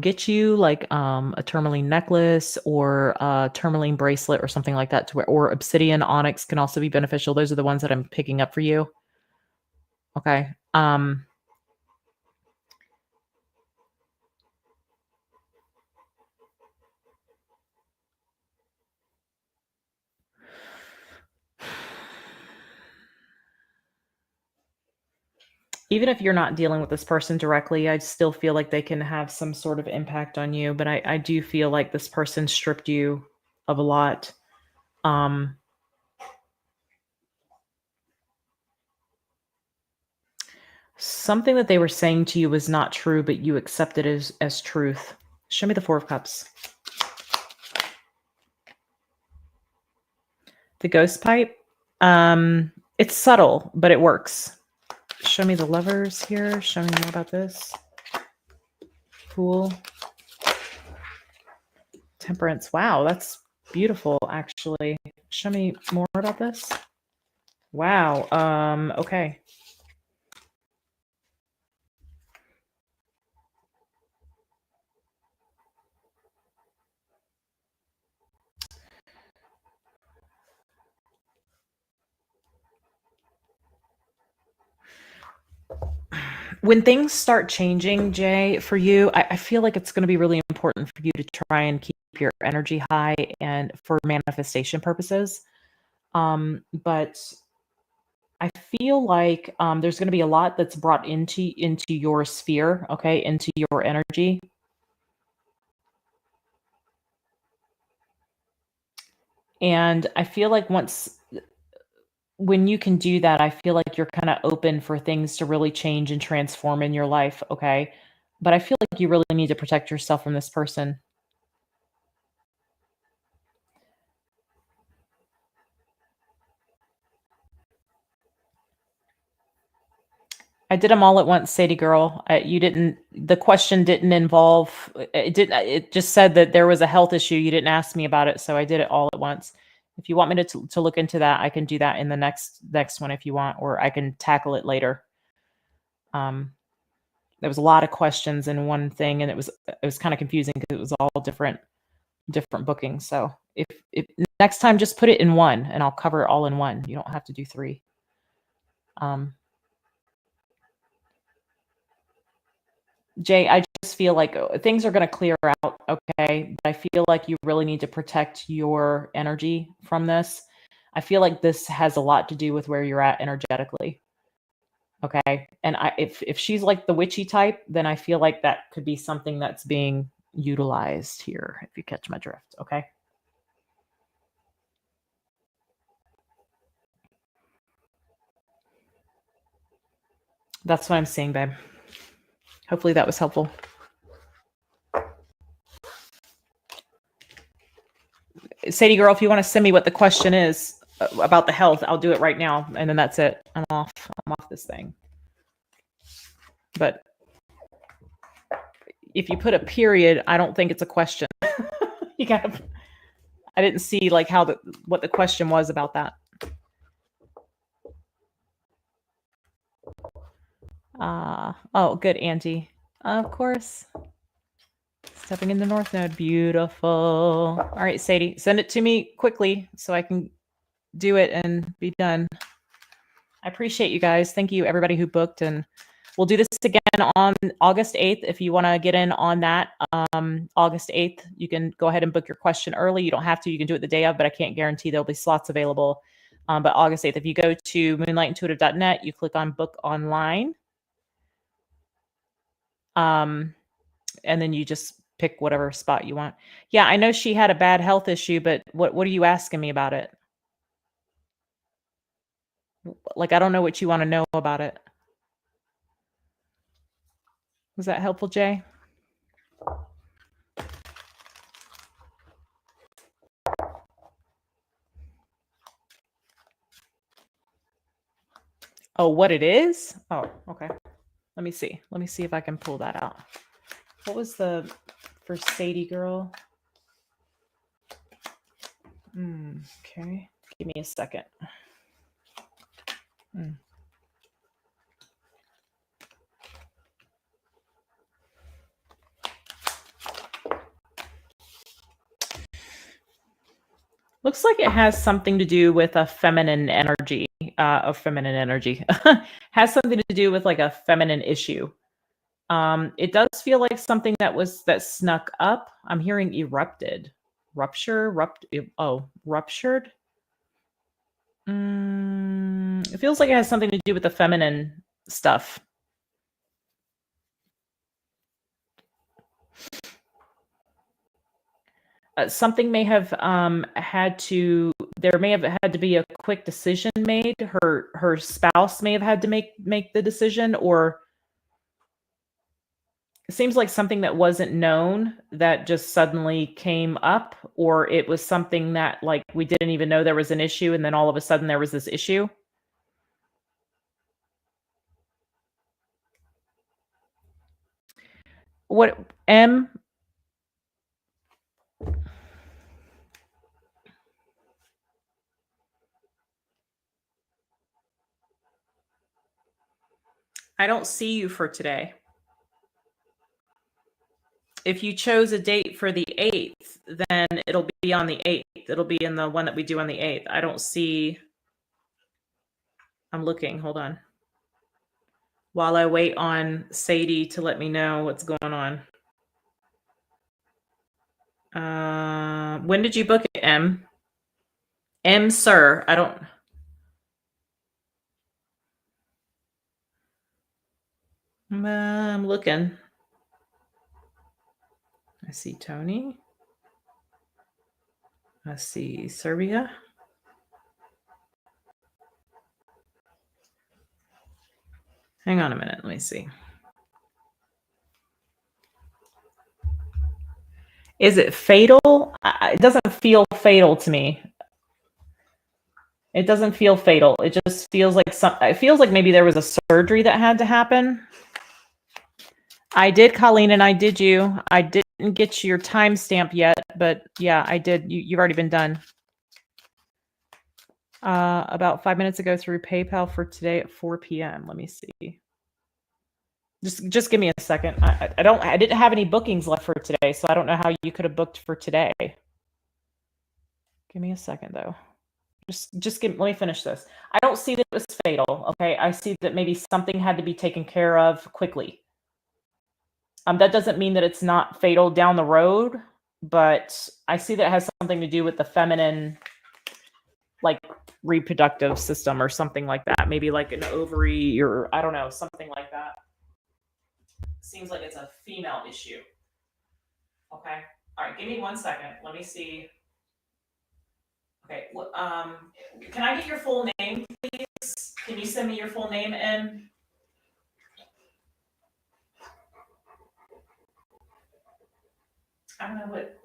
Get you like a tourmaline necklace or a tourmaline bracelet or something like that to wear, or obsidian, onyx can also be beneficial. Those are the ones that I'm picking up for you. Okay. Even if you're not dealing with this person directly, I still feel like they can have some sort of impact on you. But I do feel like this person stripped you of a lot. Something that they were saying to you was not true, but you accepted it as truth. Show me the Four of Cups. The ghost pipe. It's subtle, but it works. Show me the Lovers here. Show me more about this. Fool. Temperance. Wow, that's beautiful, actually. Show me more about this. Wow. Okay. When things start changing, Jay, for you, I feel like it's going to be really important for you to try and keep your energy high and for manifestation purposes. But I feel like there's going to be a lot that's brought into your sphere, okay, into your energy. And I feel like when you can do that, I feel like you're kind of open for things to really change and transform in your life, okay? But I feel like you really need to protect yourself from this person. I did them all at once, Sadie girl. You didn't. The question didn't involve. It didn't. It just said that there was a health issue. You didn't ask me about it, so I did it all at once. If you want me to look into that, I can do that in the next one if you want, or I can tackle it later. There was a lot of questions in one thing, and it was kind of confusing because it was all different bookings. So if next time, just put it in one, and I'll cover it all in one. You don't have to do three. Jay, I just feel like things are going to clear out, okay? But I feel like you really need to protect your energy from this. I feel like this has a lot to do with where you're at energetically, okay? And if she's like the witchy type, then I feel like that could be something that's being utilized here, if you catch my drift, okay? That's what I'm seeing, babe. Hopefully that was helpful. Sadie girl, if you want to send me what the question is about the health, I'll do it right now, and then that's it. I'm off this thing. But if you put a period, I don't think it's a question. You gotta. I didn't see like what the question was about that. Oh, good, Auntie. Of course. Stepping in the North Node. Beautiful. All right, Sadie, send it to me quickly so I can do it and be done. I appreciate you guys. Thank you, everybody who booked. And we'll do this again on August 8th. If you want to get in on that, August 8th, you can go ahead and book your question early. You don't have to. You can do it the day of, but I can't guarantee there'll be slots available. But August 8th, if you go to moonlightintuitive.net, you click on book online. And then you just pick whatever spot you want. Yeah, I know she had a bad health issue, but what are you asking me about it? Like, I don't know what you want to know about it. Was that helpful, Jay? Oh, what it is? Oh, okay. Let me see. Let me see if I can pull that out. What was the for Sadie girl? Okay. Give me a second. Looks like it has something to do with a feminine energy. Has something to do with like a feminine issue. It does feel like something that snuck up. I'm hearing erupted, ruptured. It feels like it has something to do with the feminine stuff. Something may have there may have had to be a quick decision made. Her spouse may have had to make the decision, or it seems like something that wasn't known that just suddenly came up, or it was something that like we didn't even know there was an issue, and then all of a sudden there was this issue. What M? I don't see you for today. If you chose a date for the 8th, then it'll be on the 8th. It'll be in the one that we do on the 8th. I don't see. I'm looking. Hold on. while I wait on Sadie to let me know what's going on. When did you book it, M? M, sir. I don't. I'm looking. I see Tony. I see Serbia. Hang on a minute. Let me see. Is it fatal? It doesn't feel fatal to me. It doesn't feel fatal. It just feels like it feels like maybe there was a surgery that had to happen. I did, Colleen, and I did you. I didn't get your timestamp yet, but yeah, I did. You've already been done. About 5 minutes ago through PayPal for today at 4 p.m. Let me see. Just give me a second. I didn't have any bookings left for today, so I don't know how you could have booked for today. Give me a second though. Let me finish this. I don't see that it was fatal. Okay, I see that maybe something had to be taken care of quickly. That doesn't mean that it's not fatal down the road, but I see that it has something to do with the feminine, like reproductive system or something like that. Maybe like an ovary or I don't know, something like that. Seems like it's a female issue. Okay. All right. Give me 1 second. Let me see. Okay. Can I get your full name, please? Can you send me your full name in? I don't know what.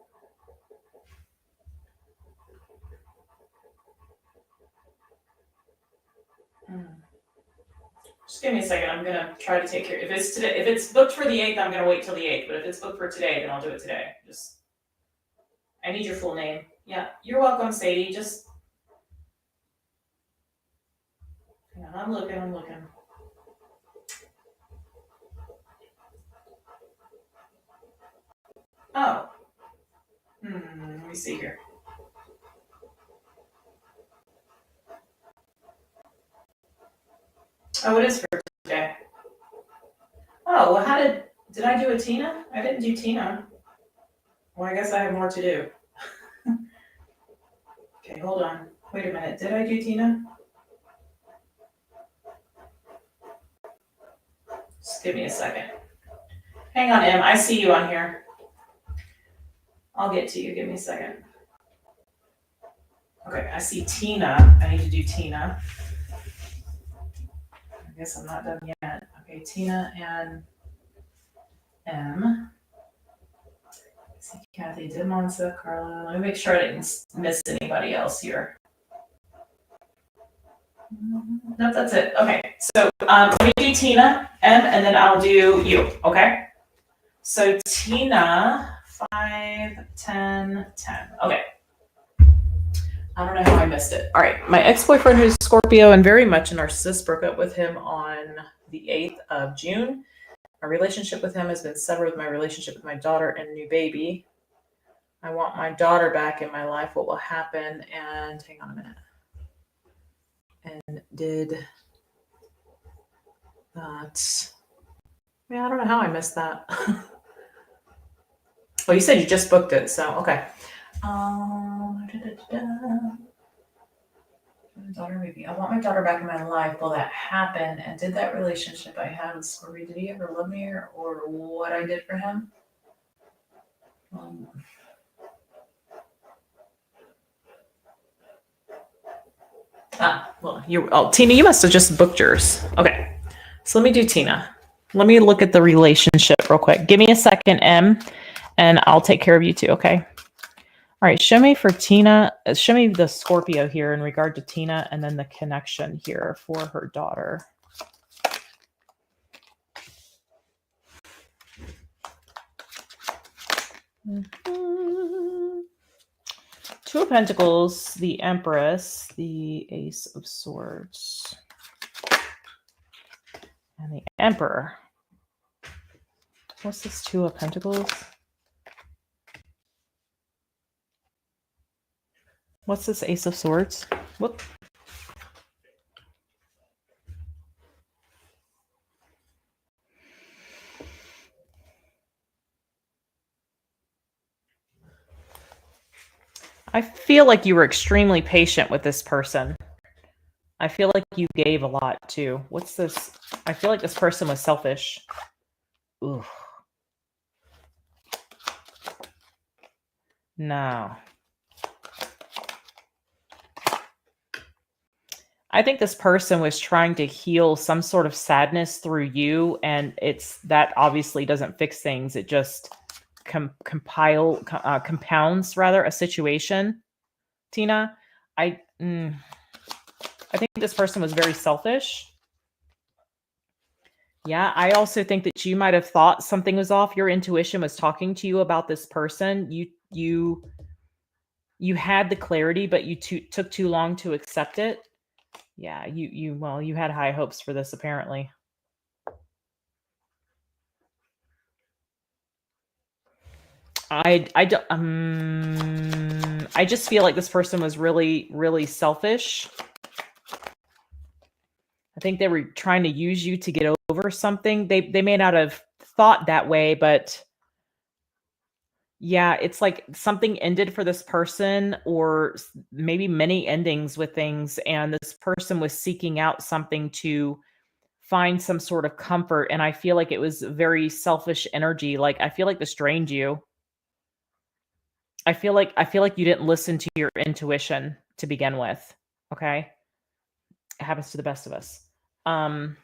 Just give me a second. I'm gonna try to take care. If it's today, if it's booked for the 8th, I'm gonna wait till the 8th. But if it's booked for today, then I'll do it today. I need your full name. Yeah, you're welcome, Sadie. Just hang on. I'm looking. Oh. Let me see here. Oh, it is for today. Oh, well, did I do a Tina? I didn't do Tina. Well, I guess I have more to do. Okay, hold on. Wait a minute. Did I do Tina? Just give me a second. Hang on, Em. I see you on here. I'll get to you. Give me a second. Okay, I see Tina. I need to do Tina. I guess I'm not done yet. Okay, Tina and M. I see Kathy, Dimonsa, Carla. Let me make sure I didn't miss anybody else here. Nope, that's it. Okay, so let me do Tina, M, and then I'll do you, okay? So Tina, 5, 10, 10. Okay. I don't know how I missed it. All right, my ex-boyfriend who's Scorpio and very much a narcissist broke up with him on the 8th of June. My relationship with him has been severed with my relationship with my daughter and new baby. I want my daughter back in my life. What will happen? And hang on a minute. And did that. Yeah, I don't know how I missed that. Well, you said you just booked it, so okay. Daughter baby. I want my daughter back in my life. Will that happen? And did that relationship I had with Scorpio, did he ever love me or what I did for him? Tina, you must have just booked yours. Okay, so let me do Tina. Let me look at the relationship real quick. Give me a second, M, and I'll take care of you too, okay? All right, show me for Tina. Show me the Scorpio here in regard to Tina and then the connection here for her daughter. Two of Pentacles, the Empress, the Ace of Swords, and the Emperor. What's this Two of Pentacles? What's this Ace of Swords? Whoop. I feel like you were extremely patient with this person. I feel like you gave a lot too. What's this? I feel like this person was selfish. Ooh. No. I think this person was trying to heal some sort of sadness through you, and it's that obviously doesn't fix things. It just compounds rather a situation. Tina, I mm, I think this person was very selfish. Yeah, I also think that you might have thought something was off. Your intuition was talking to you about this person. You had the clarity, but took too long to accept it. Yeah, you had high hopes for this apparently. I just feel like this person was really, really selfish. I think they were trying to use you to get over something. They may not have thought that way, but yeah, it's like something ended for this person, or maybe many endings with things, and this person was seeking out something to find some sort of comfort. And I feel like it was very selfish energy. Like I feel like this drained you. I feel like you didn't listen to your intuition to begin with. Okay? It happens to the best of us. Um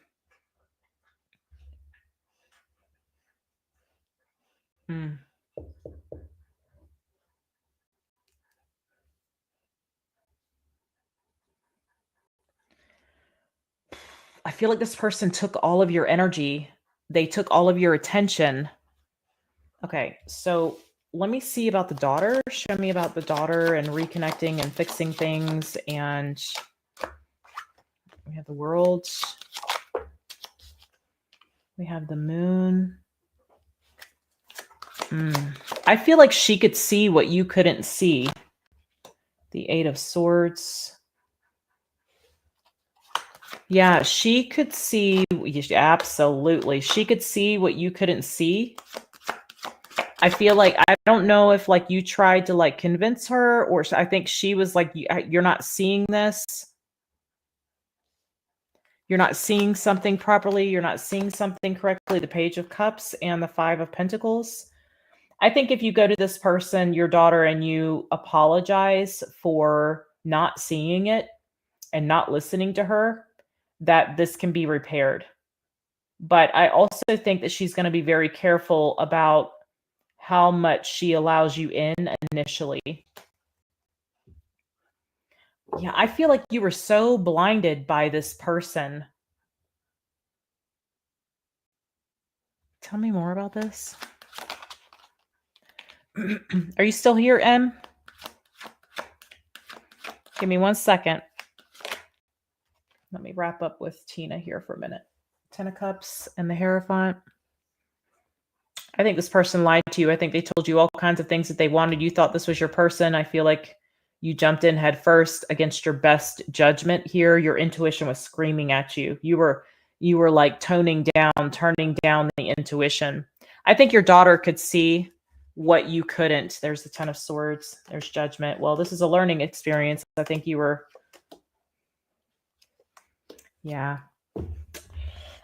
mm, I feel like this person took all of your energy. They took all of your attention. Okay, so let me see about the daughter. Show me about the daughter and reconnecting and fixing things. And we have the world. We have the moon. I feel like she could see what you couldn't see. The Eight of Swords. Yeah, she could see. Absolutely. She could see what you couldn't see. I feel like I don't know if like you tried to like convince her, or I think she was like, You're not seeing this. You're not seeing something properly. You're not seeing something correctly." The Page of Cups and the Five of Pentacles. I think if you go to this person, your daughter, and you apologize for not seeing it and not listening to her, that this can be repaired. But I also think that she's going to be very careful about how much she allows you in initially. Yeah, I feel like you were so blinded by this person. Tell me more about this. Are you still here, Em? Give me 1 second. Let me wrap up with Tina here for a minute. Ten of Cups and the Hierophant. I think this person lied to you. I think they told you all kinds of things that they wanted. You thought this was your person. I feel like you jumped in head first against your best judgment here. Your intuition was screaming at you. You were like turning down the intuition. I think your daughter could see what you couldn't. There's the Ten of Swords. There's Judgment. Well, this is a learning experience. I think you were, yeah.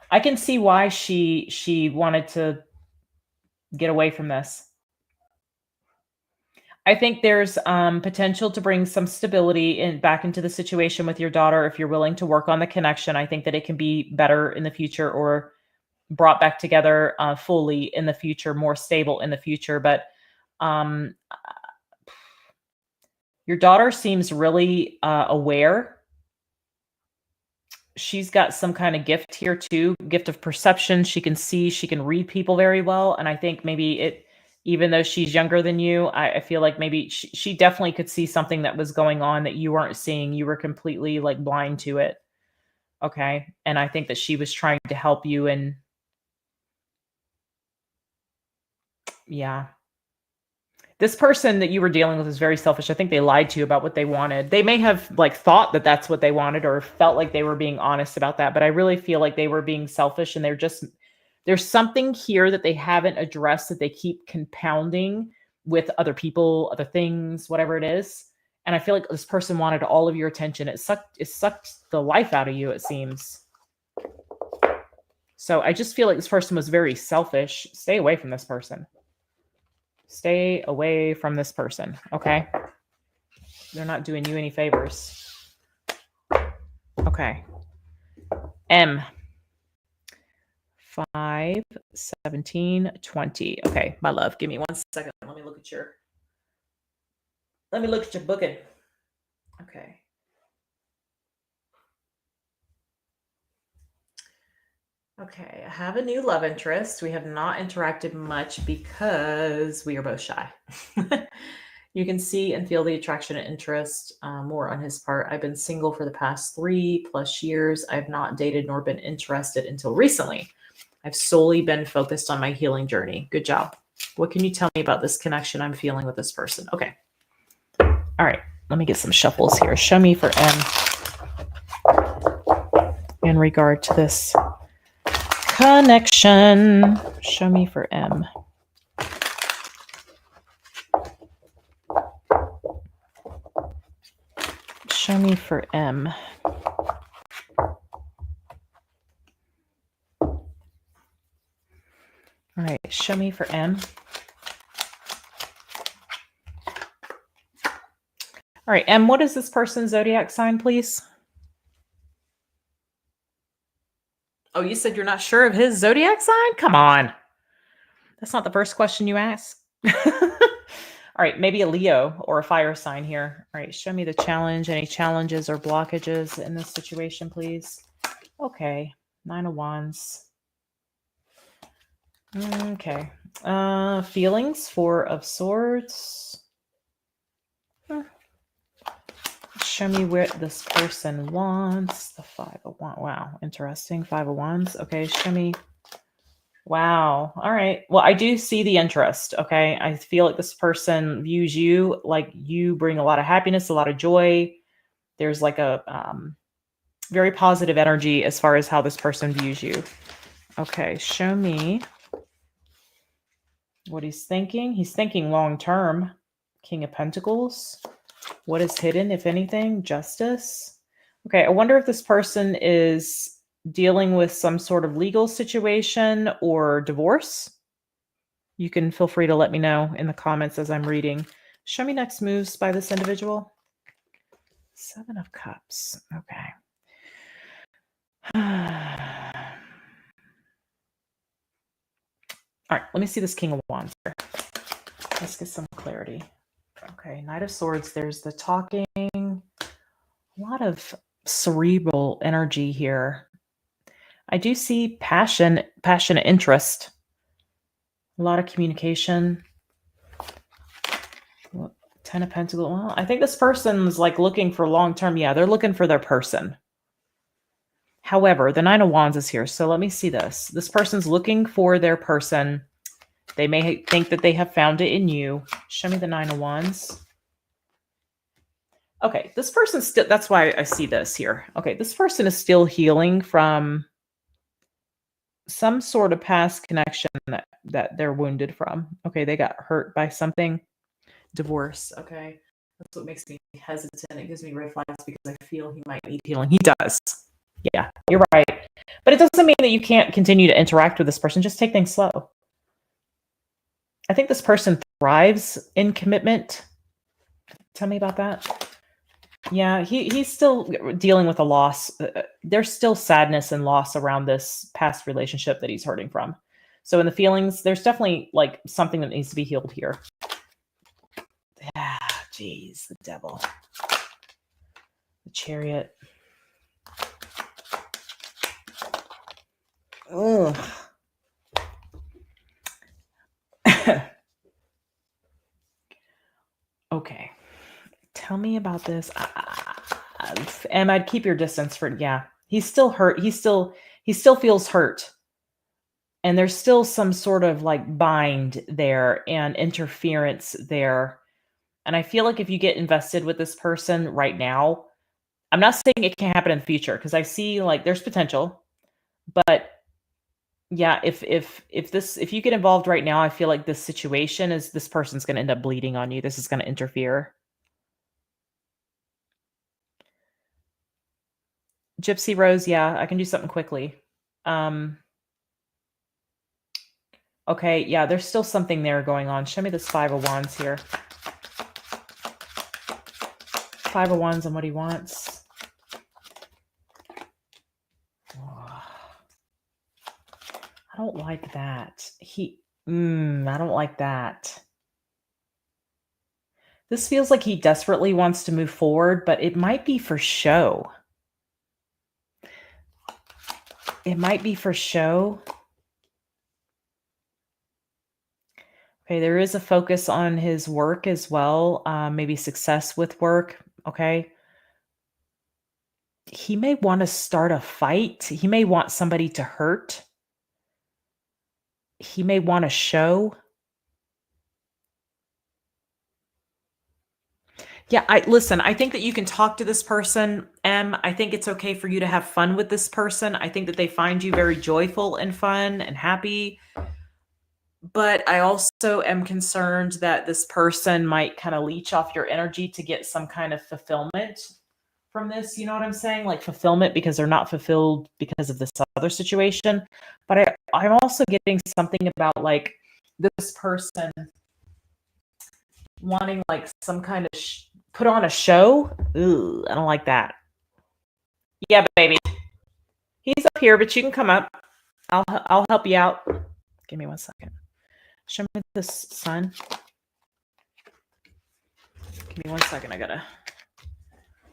I can see why she wanted to get away from this. I think there's potential to bring some stability back into the situation with your daughter if you're willing to work on the connection. I think that it can be better in the future, or brought back together fully in the future, more stable in the future. But um, your daughter seems really aware. She's got some kind of gift here too, gift of perception. She can see, she can read people very well. And I think maybe even though she's younger than you, I feel like maybe she definitely could see something that was going on that you weren't seeing. You were completely like blind to it. Okay. And I think that she was trying to help you. And yeah, this person that you were dealing with is very selfish. I think they lied to you about what they wanted. They may have like thought that that's what they wanted, or felt like they were being honest about that. But I really feel like they were being selfish, and there's something here that they haven't addressed that they keep compounding with other people, other things, whatever it is. And I feel like this person wanted all of your attention. It sucked the life out of you, it seems. So I just feel like this person was very selfish. Stay away from this person. Stay away from this person, okay? They're not doing you any favors. Okay. M. 5, 17, 20. Okay, my love, give me 1 second. Let me look at your booking. Okay. Okay, I have a new love interest. We have not interacted much because we are both shy. You can see and feel the attraction and interest more on his part. I've been single for the past 3+ years. I've not dated nor been interested until recently. I've solely been focused on my healing journey. Good job. What can you tell me about this connection I'm feeling with this person? Okay. All right. Let me get some shuffles here. Show me for M in regard to this connection. Show me for M. Show me for M. All right, show me for M. All right, M, what is this person's zodiac sign, please? Oh, you said you're not sure of his zodiac sign? Come on. That's not the first question you ask. All right, maybe a Leo or a fire sign here. All right, show me the challenge. Any challenges or blockages in this situation, please? Okay, 9 of Wands. Okay. Feelings, 4 of Swords. Show me what this person wants. The 5 of Wands. Wow, interesting. 5 of Wands. Okay, show me. Wow. All right. Well, I do see the interest. Okay. I feel like this person views you like you bring a lot of happiness, a lot of joy. There's like a very positive energy as far as how this person views you. Okay. Show me what he's thinking. He's thinking long term. King of Pentacles. What is hidden, if anything? Justice. Okay. I wonder if this person is dealing with some sort of legal situation or divorce. You can feel free to let me know in the comments as I'm reading. Show me next moves by this individual. 7 of Cups. Okay. All right, let me see this King of Wands here. Let's get some clarity. Okay, Knight of Swords. There's the talking. A lot of cerebral energy here. I do see passionate interest. A lot of communication. 10 of Pentacles. Well, I think this person's like looking for long-term. Yeah, they're looking for their person. However, the 9 of Wands is here. So let me see this. This person's looking for their person. They may think that they have found it in you. Show me the 9 of Wands. Okay, this person's still, that's why I see this here. Okay, this person is still healing from some sort of past connection that they're wounded from. Okay, they got hurt by something. Divorce. Okay, that's what makes me hesitant. It gives me red flags because I feel he might need healing. He does. Yeah, you're right. But it doesn't mean that you can't continue to interact with this person. Just take things slow. I think this person thrives in commitment. Tell me about that. Yeah, he's still dealing with a loss. There's still sadness and loss around this past relationship that he's hurting from. So in the feelings, there's definitely like something that needs to be healed here. Ah, geez, the devil. The Chariot. Ugh. Okay. Tell me about this. And I'd keep your distance for, yeah. He's still hurt. He still feels hurt. And there's still some sort of like bind there and interference there. And I feel like if you get invested with this person right now, I'm not saying it can't happen in the future because I see like there's potential. But yeah, if you get involved right now, I feel like this situation is this person's going to end up bleeding on you. This is going to interfere. Gypsy Rose, yeah, I can do something quickly. Okay, yeah, there's still something there going on. Show me this Five of Wands here. Five of Wands and what he wants. Oh, I don't like that. I don't like that. This feels like he desperately wants to move forward, but it might be for show. It might be for show. Okay, there is a focus on his work as well, maybe success with work, okay? He may want to start a fight. He may want somebody to hurt. He may want to show. Yeah, listen, I think that you can talk to this person, M. I think it's okay for you to have fun with this person. I think that they find you very joyful and fun and happy. But I also am concerned that this person might kind of leech off your energy to get some kind of fulfillment from this. You know what I'm saying? Like fulfillment because they're not fulfilled because of this other situation. But I'm also getting something about like this person wanting like some kind of put on a show. Ooh, I don't like that. Yeah, baby. He's up here, but you can come up. I'll help you out. Give me 1 second. Show me this sun. Give me 1 second. I gotta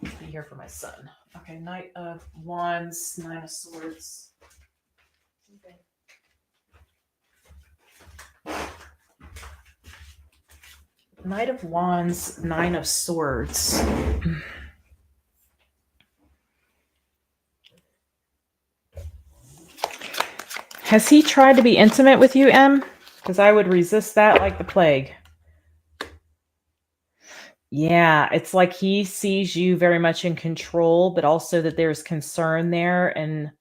be here for my son. Okay, Knight of Wands, Nine of Swords. Okay. Knight of Wands, Nine of Swords. Has he tried to be intimate with you, M? Because I would resist that like the plague. Yeah, it's like he sees you very much in control, but also that there's concern there. And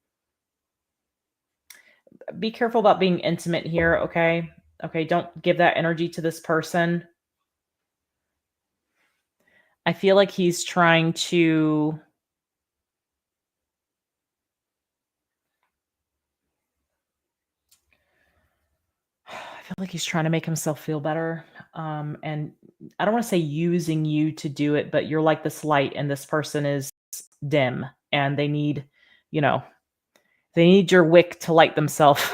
be careful about being intimate here, okay? Okay, don't give that energy to this person. I feel like he's trying to... I feel like he's trying to make himself feel better. And I don't want to say using you to do it, but you're like this light and this person is dim and they need, they need your wick to light themselves.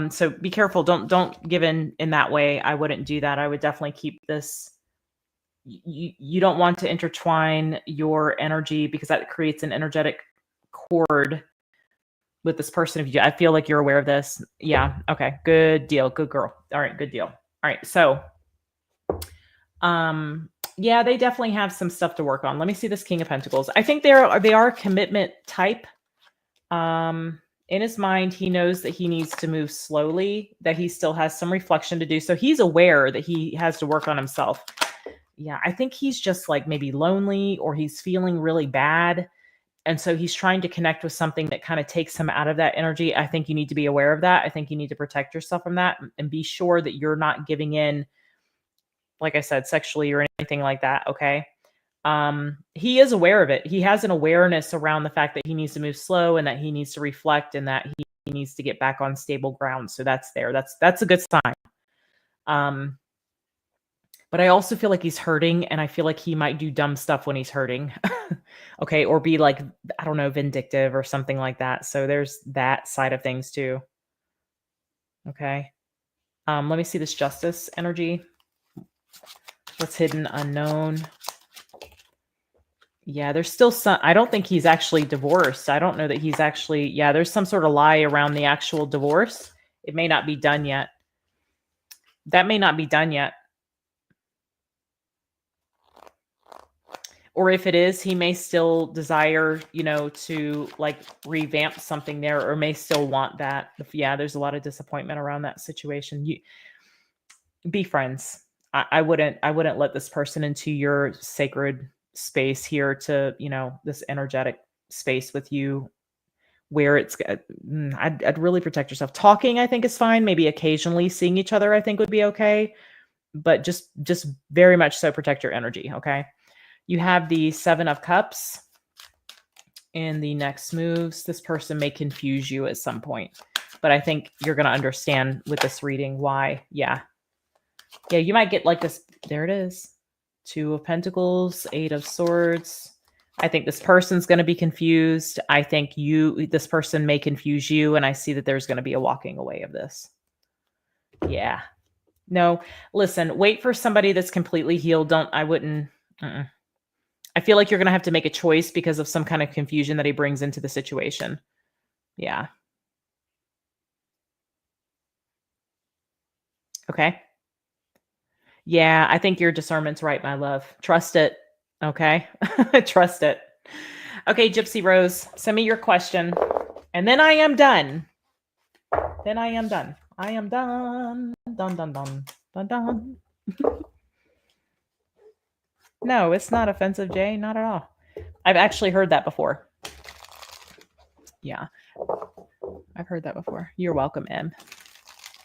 So be careful. Don't give in that way. I wouldn't do that. I would definitely keep this. You don't want to intertwine your energy because that creates an energetic cord with this person. I feel like you're aware of this. Yeah. Okay. Good deal. Good girl. All right. Good deal. All right. So, yeah, they definitely have some stuff to work on. Let me see this King of Pentacles. I think they are a commitment type. In his mind, he knows that he needs to move slowly, that he still has some reflection to do. So he's aware that he has to work on himself. Yeah. I think he's just like maybe lonely or he's feeling really bad. And so he's trying to connect with something that kind of takes him out of that energy. I think you need to be aware of that. I think you need to protect yourself from that and be sure that you're not giving in, like I said, sexually or anything like that. Okay. He is aware of it. He has an awareness around the fact that he needs to move slow and that he needs to reflect and that he needs to get back on stable ground. So that's there. That's a good sign. But I also feel like he's hurting and I feel like he might do dumb stuff when he's hurting. Okay. Or be like, I don't know, vindictive or something like that. So there's that side of things too. Okay. Let me see this Justice energy. What's hidden, unknown. Yeah, there's still some, I don't think he's actually divorced. I don't know that he's actually, yeah, there's some sort of lie around the actual divorce. It may not be done yet. That may not be done yet. Or if it is, he may still desire, to like revamp something there or may still want that. Yeah, there's a lot of disappointment around that situation. You be friends. I wouldn't let this person into your sacred space here to, this energetic space with you where I'd really protect yourself. Talking, I think is fine. Maybe occasionally seeing each other, I think would be okay. But just very much so protect your energy. Okay. You have the Seven of Cups. in the next moves. This person may confuse you at some point, but I think you're going to understand with this reading why. Yeah. Yeah, you might get like this. There it is. 2 of Pentacles, 8 of Swords. I think this person's going to be confused. I think this person may confuse you. And I see that there's going to be a walking away of this. Yeah. No, listen, wait for somebody that's completely healed. I wouldn't. I feel like you're going to have to make a choice because of some kind of confusion that he brings into the situation. Yeah. Okay. Yeah, I think your discernment's right, my love. Trust it. Okay. Trust it. Okay, Gypsy Rose, send me your question. And then I am done. Then I am done. I am done. Dun, dun, dun. Dun, dun. No, it's not offensive, Jay. Not at all. I've actually heard that before. Yeah. I've heard that before. You're welcome, Em.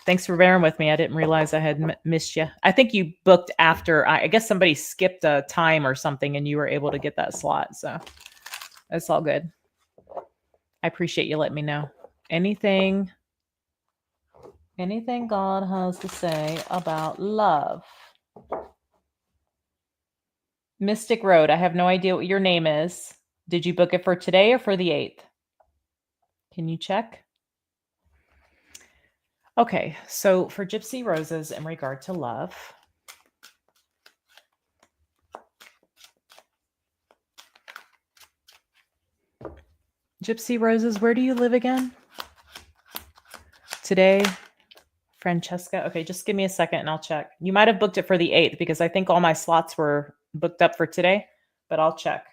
Thanks for bearing with me. I didn't realize I had missed you. I think you booked after. I guess somebody skipped a time or something and you were able to get that slot. So that's all good. I appreciate you letting me know. Anything God has to say about love? Mystic Road. I have no idea what your name is. Did you book it for today or for the 8th? Can you check? Okay, so for Gypsy Roses in regard to love, Gypsy Roses, where do you live again? Today, Francesca. Okay, just give me a second and I'll check. You might have booked it for the 8th because I think all my slots were booked up for today, but I'll check.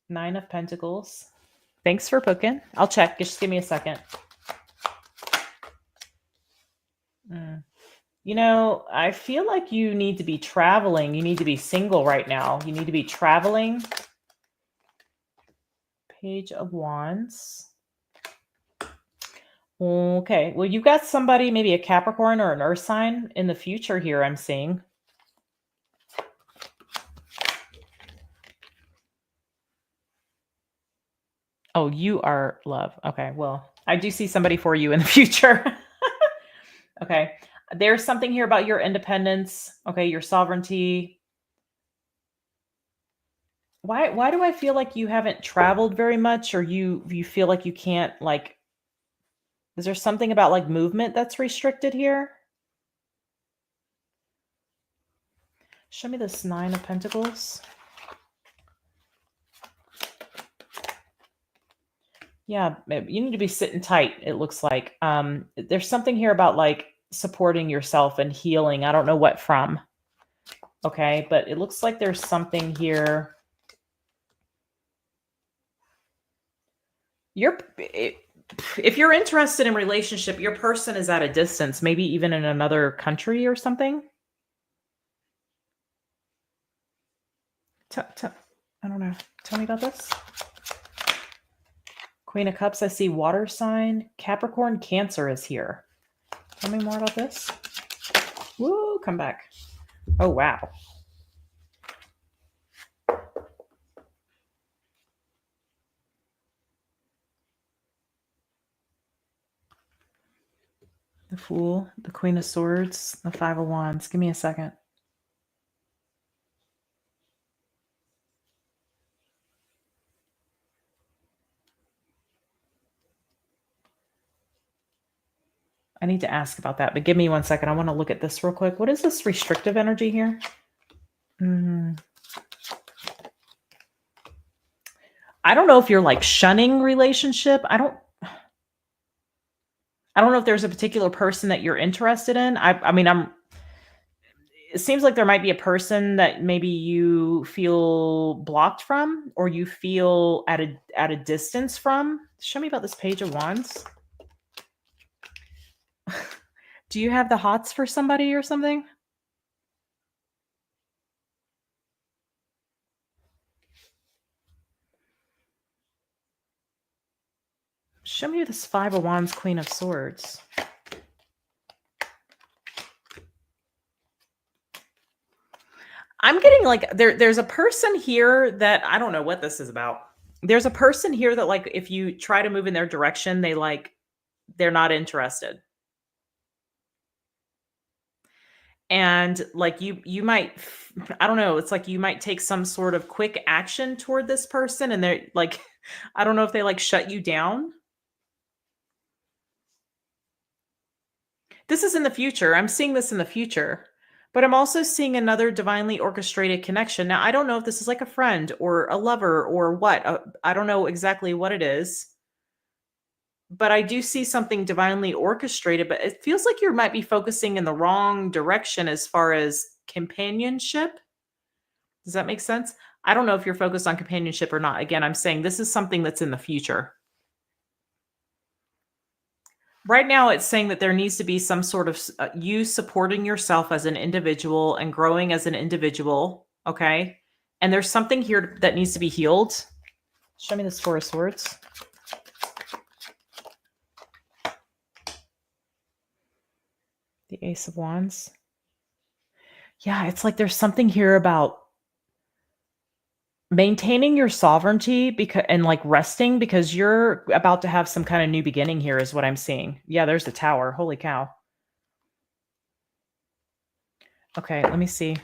9 of Pentacles. Thanks for booking. I'll check. Just give me a second. You know, I feel like you need to be traveling. You need to be single right now. You need to be traveling. Page of Wands. Okay. Well, you've got somebody, maybe a Capricorn or an Earth sign in the future here, I'm seeing. Oh, you are love. Okay. Well, I do see somebody for you in the future. Okay. There's something here about your independence. Okay. Your sovereignty. Why do I feel like you haven't traveled very much, or you feel like you can't, like, is there something about like movement that's restricted here? Show me this 9 of Pentacles. Yeah, you need to be sitting tight, it looks like. There's something here about like supporting yourself and healing. I don't know what from. Okay, but it looks like there's something here. If you're interested in relationship, your person is at a distance, maybe even in another country or something. I don't know. Tell me about this. Queen of Cups, I see water sign. Capricorn, Cancer is here. Tell me more about this. Woo, come back. Oh, wow. The Fool, the Queen of Swords, the 5 of Wands. Give me a second. I need to ask about that, but give me 1 second. I want to look at this real quick. What is this restrictive energy here? I don't know if you're like shunning relationship. I don't know if there's a particular person that you're interested in. It seems like there might be a person that maybe you feel blocked from, or you feel at a distance from. Show me about this Page of Wands. Do you have the hots for somebody or something? Show me this 5 of Wands, Queen of Swords. I'm getting like there's a person here that I don't know what this is about. There's a person here that, like, if you try to move in their direction, they're not interested. And, like, you might I don't know, it's like you might take some sort of quick action toward this person, and they're like I don't know if they, like, shut you down. This is in the future. I'm seeing this in the future, but I'm also seeing another divinely orchestrated connection. Now, I don't know if this is like a friend or a lover or what. I don't know exactly what it is, but I do see something divinely orchestrated. But it feels like you might be focusing in the wrong direction as far as companionship. Does that make sense? I don't know if you're focused on companionship or not. Again, I'm saying this is something that's in the future. Right now, it's saying that there needs to be some sort of you supporting yourself as an individual and growing as an individual. Okay. And there's something here that needs to be healed. Show me this Four of Swords. The Ace of Wands. Yeah, it's like there's something here about maintaining your sovereignty because and like resting because you're about to have some kind of new beginning here is what I'm seeing. Yeah, there's the Tower. Holy cow. Okay, let me see.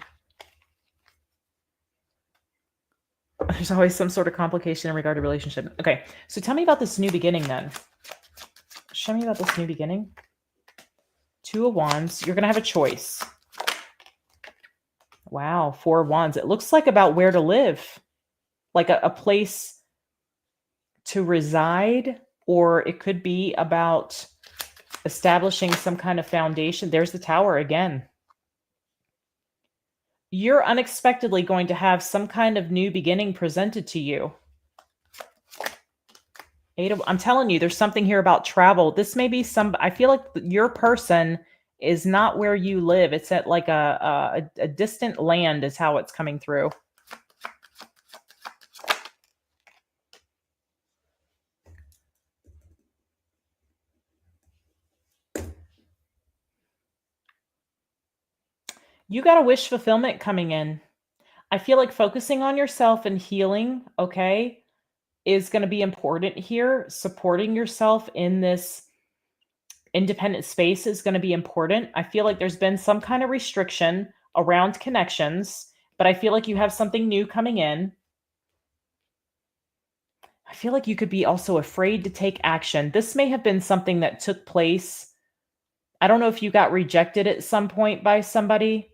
There's always some sort of complication in regard to relationship. Okay, so tell me about this new beginning then. Show me about this new beginning. Two of Wands. You're going to have a choice. Wow, Four of Wands. It looks like about where to live. Like a place to reside, or it could be about establishing some kind of foundation. There's the Tower again. You're unexpectedly going to have some kind of new beginning presented to you. I'm telling you, there's something here about travel. This may be I feel like your person is not where you live. It's at like a distant land is how it's coming through. You got a wish fulfillment coming in. I feel like focusing on yourself and healing, okay, is going to be important here. Supporting yourself in this independent space is going to be important. I feel like there's been some kind of restriction around connections, but I feel like you have something new coming in. I feel like you could be also afraid to take action. This may have been something that took place. I don't know if you got rejected at some point by somebody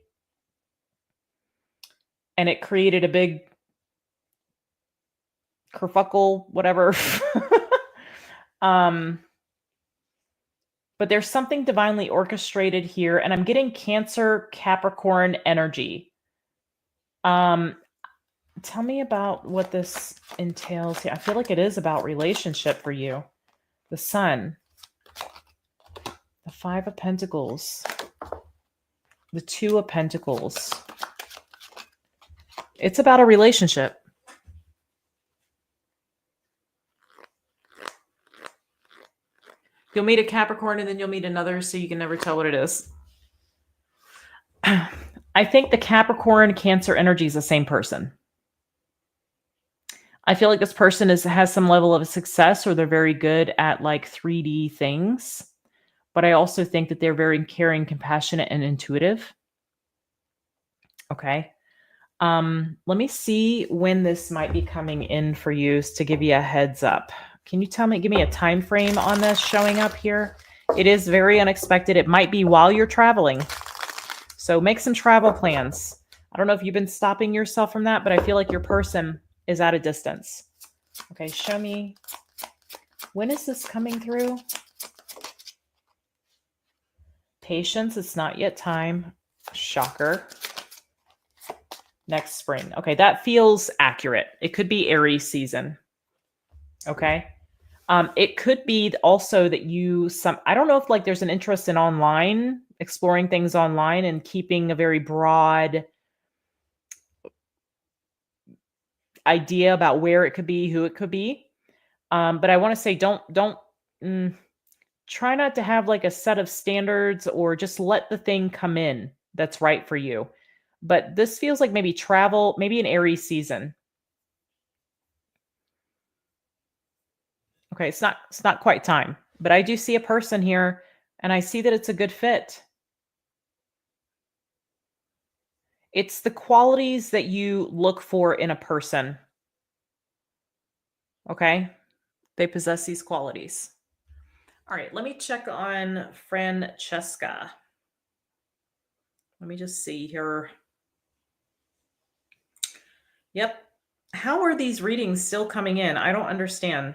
and it created a big kerfuckle, whatever. But there's something divinely orchestrated here, and I'm getting Cancer, Capricorn energy. Tell me about what this entails here. I feel like it is about relationship for you. The Sun, the Five of Pentacles, the Two of Pentacles. It's about a relationship. You'll meet a Capricorn and then you'll meet another, so you can never tell what it is. I think the Capricorn Cancer energy is the same person. I feel like this person has some level of success, or they're very good at like 3D things. But I also think that they're very caring, compassionate, and intuitive. Okay. Let me see when this might be coming in for you to give you a heads up. Can you give me a time frame on this showing up here? It is very unexpected. It might be while you're traveling. So make some travel plans. I don't know if you've been stopping yourself from that, but I feel like your person is at a distance. Okay, show me. When is this coming through? Patience, it's not yet time. Shocker. Next spring. Okay, that feels accurate. It could be Aries season. Okay. It could be also that I don't know if like there's an interest in online, exploring things online and keeping a very broad idea about where it could be, who it could be. But I want to say try not to have like a set of standards, or just let the thing come in that's right for you. But this feels like maybe travel, maybe an Aries season. Okay, it's not quite time, but I do see a person here and I see that it's a good fit. It's the qualities that you look for in a person. Okay? They possess these qualities. All right, let me check on Francesca. Let me just see here. Yep. How are these readings still coming in? I don't understand.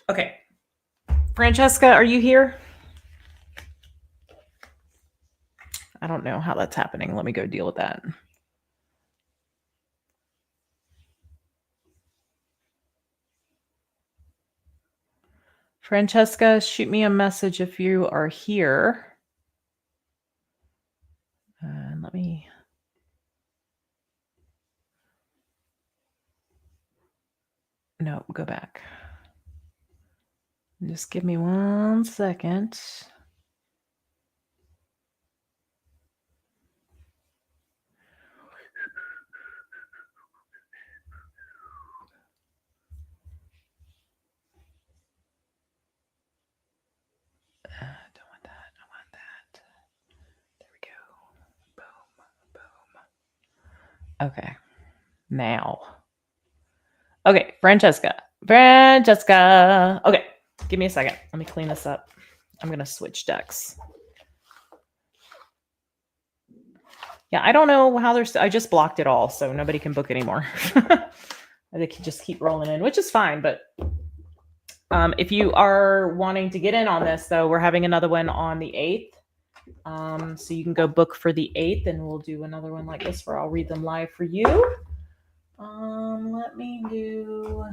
Okay. Francesca, are you here? I don't know how that's happening. Let me go deal with that. Francesca, shoot me a message if you are here. Let me. No, go back. Just give me 1 second. Don't want that. I want that. There we go. Boom. Boom. Okay. Now. Okay, Francesca. Francesca. Okay, give me a second. Let me clean this up. I'm going to switch decks. Yeah, I don't know how there's. I just blocked it all, so nobody can book anymore. They can just keep rolling in, which is fine. But if you are wanting to get in on this, though, we're having another one on the 8th. So you can go book for the 8th, and we'll do another one like this where I'll read them live for you. Let me do.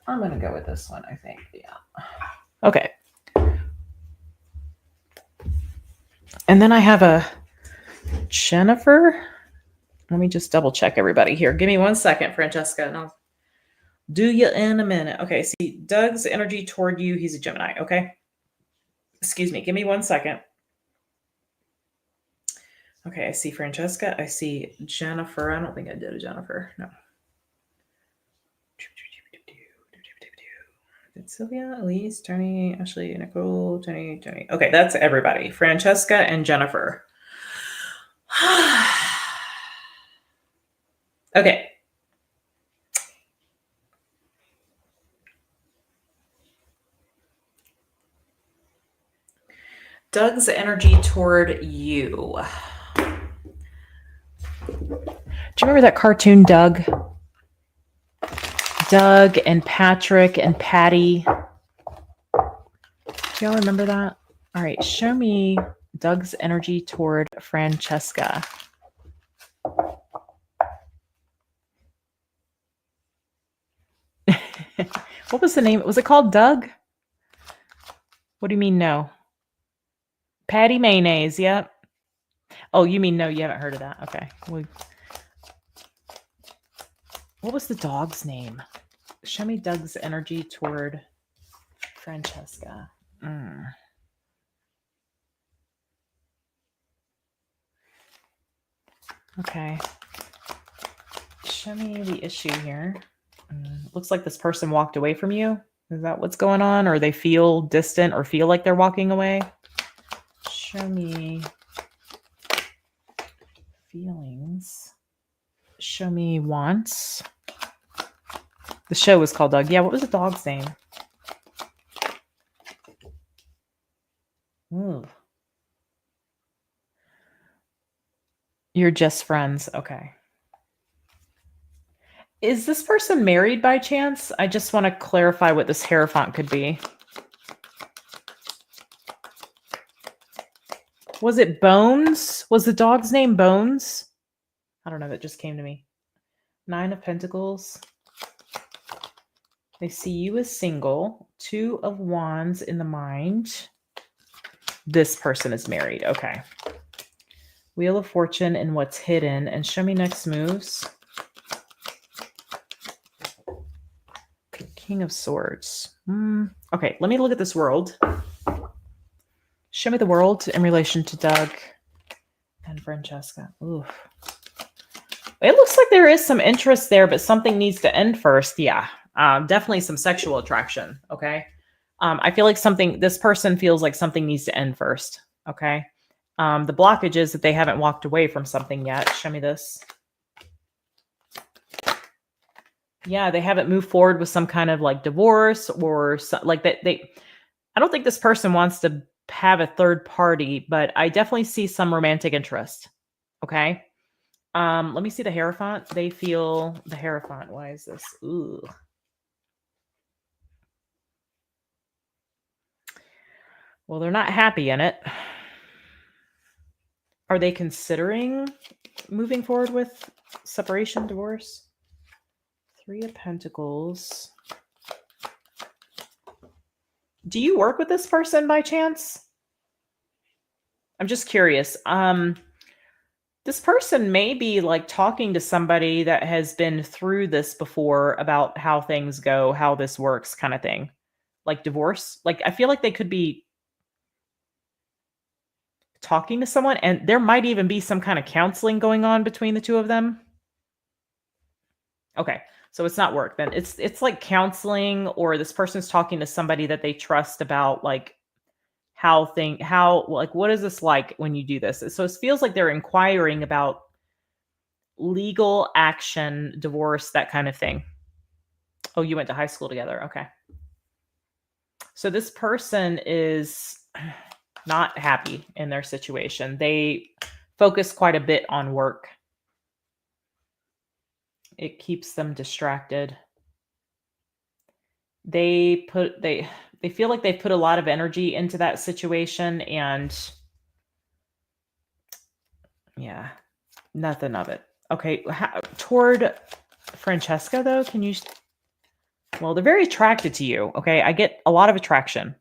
I'm going to go with this one, I think. Yeah. Okay. And then I have a Jennifer. Let me just double check everybody here. Give me 1 second, Francesca, and I'll do you in a minute. Okay, see, Doug's energy toward you, he's a Gemini, okay? Excuse me, give me 1 second. Okay, I see Francesca. I see Jennifer. I don't think I did a Jennifer. No. Did Sylvia, Elise, Tony, Ashley, Nicole, Tony. Okay, that's everybody. Francesca and Jennifer. Okay. Doug's energy toward you. Do you remember that cartoon, Doug? Doug and Patrick and Patty. Do y'all remember that? All right, show me Doug's energy toward Francesca. What was the name? Was it called Doug? What do you mean no? Patty Mayonnaise, yep. Oh, you mean no, you haven't heard of that. Okay. What was the dog's name? Show me Doug's energy toward Francesca. Okay. Show me the issue here. Looks like this person walked away from you. Is that what's going on? Or they feel distant or feel like they're walking away? Show me feelings. Show me wants. The show was called Doug. Yeah, what was the dog's name? Ooh. You're just friends. Okay. Is this person married by chance? I just want to clarify what this Hierophant could be. Was it Bones? Was the dog's name Bones? I don't know. That just came to me. 9 of Pentacles. They see you as single. 2 of Wands in the mind. This person is married. Okay. Wheel of Fortune and what's hidden. And show me next moves. King of Swords. Okay, let me look at this world. Show Show me the world in relation to Doug and Francesca. Ooh. It looks like there is some interest there, but something needs to end first. Yeah, definitely some sexual attraction. Okay. I feel like this person feels like something needs to end first. Okay. The blockage is that they haven't walked away from something yet. Show me this. Yeah, they haven't moved forward with some kind of like divorce or like that. I don't think this person wants to have a third party, but I definitely see some romantic interest. Okay. Let me see the Hierophant. They feel the Hierophant. Why is this? Ooh. Well, they're not happy in it. Are they considering moving forward with separation, divorce? 3 of Pentacles. Do you work with this person by chance? I'm just curious. This person may be like talking to somebody that has been through this before about how things go, how this works, kind of thing. Like divorce. Like I feel like they could be talking to someone, and there might even be some kind of counseling going on between the two of them. Okay. So it's not work then. It's like counseling, or this person's talking to somebody that they trust about like what is this like when you do this? So it feels like they're inquiring about legal action, divorce, that kind of thing. Oh, you went to high school together. Okay. So this person is not happy in their situation. They focus quite a bit on work. It keeps them distracted. They feel like they've put a lot of energy into that situation, and yeah, nothing of it. Okay, toward Francesca though, well, they're very attracted to you. Okay, I get a lot of attraction.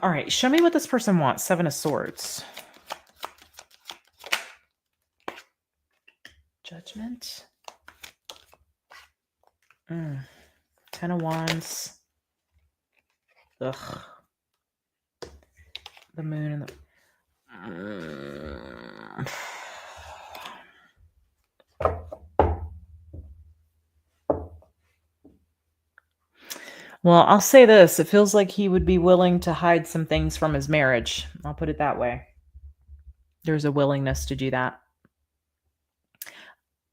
All right, show me what this person wants. 7 of Swords. Judgment. 10 of Wands. Ugh. The Moon and the... Well, I'll say this. It feels like he would be willing to hide some things from his marriage. I'll put it that way. There's a willingness to do that.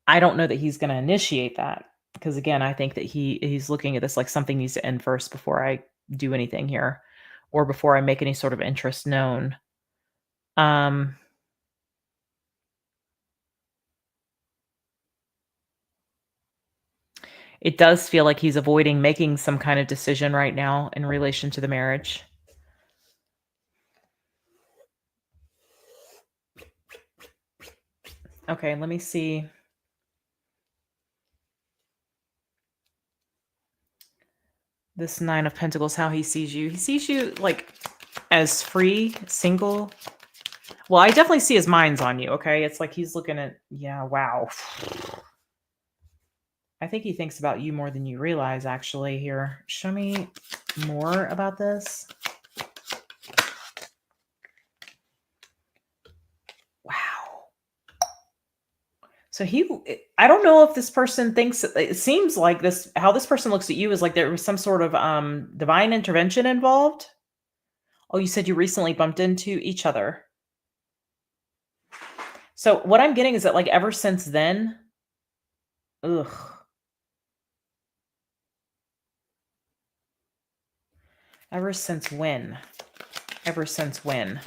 I don't know that he's going to initiate that, because again, I think that he's looking at this like something needs to end first before I do anything here, or before I make any sort of interest known. It does feel like he's avoiding making some kind of decision right now in relation to the marriage. Okay, let me see. This 9 of Pentacles, how he sees you. He sees you like as free, single. Well, I definitely see his mind's on you, okay? It's like he's looking at, yeah, wow. I think he thinks about you more than you realize, actually, here. Show me more about this. Wow. So I don't know if this person thinks, it seems like how this person looks at you is like there was some sort of divine intervention involved. Oh, you said you recently bumped into each other. So what I'm getting is that like ever since then, ugh. Ever since when? Ever since when?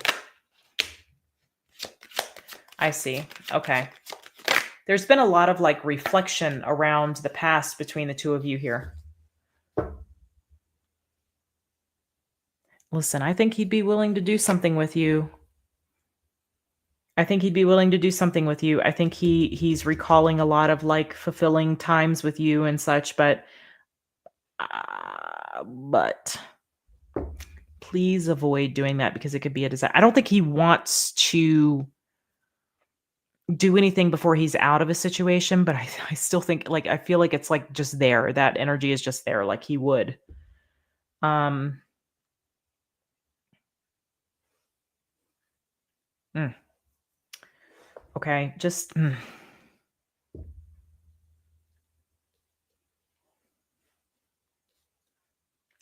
I see. Okay. There's been a lot of like reflection around the past between the two of you here. Listen, I think he'd be willing to do something with you. I think he'd be willing to do something with you. I think he's recalling a lot of like fulfilling times with you and such, but please avoid doing that, because it could be a disaster. I don't think he wants to do anything before he's out of a situation, but I still think, like, I feel like it's, like, just there. That energy is just there, like he would. Um, mm, okay, just you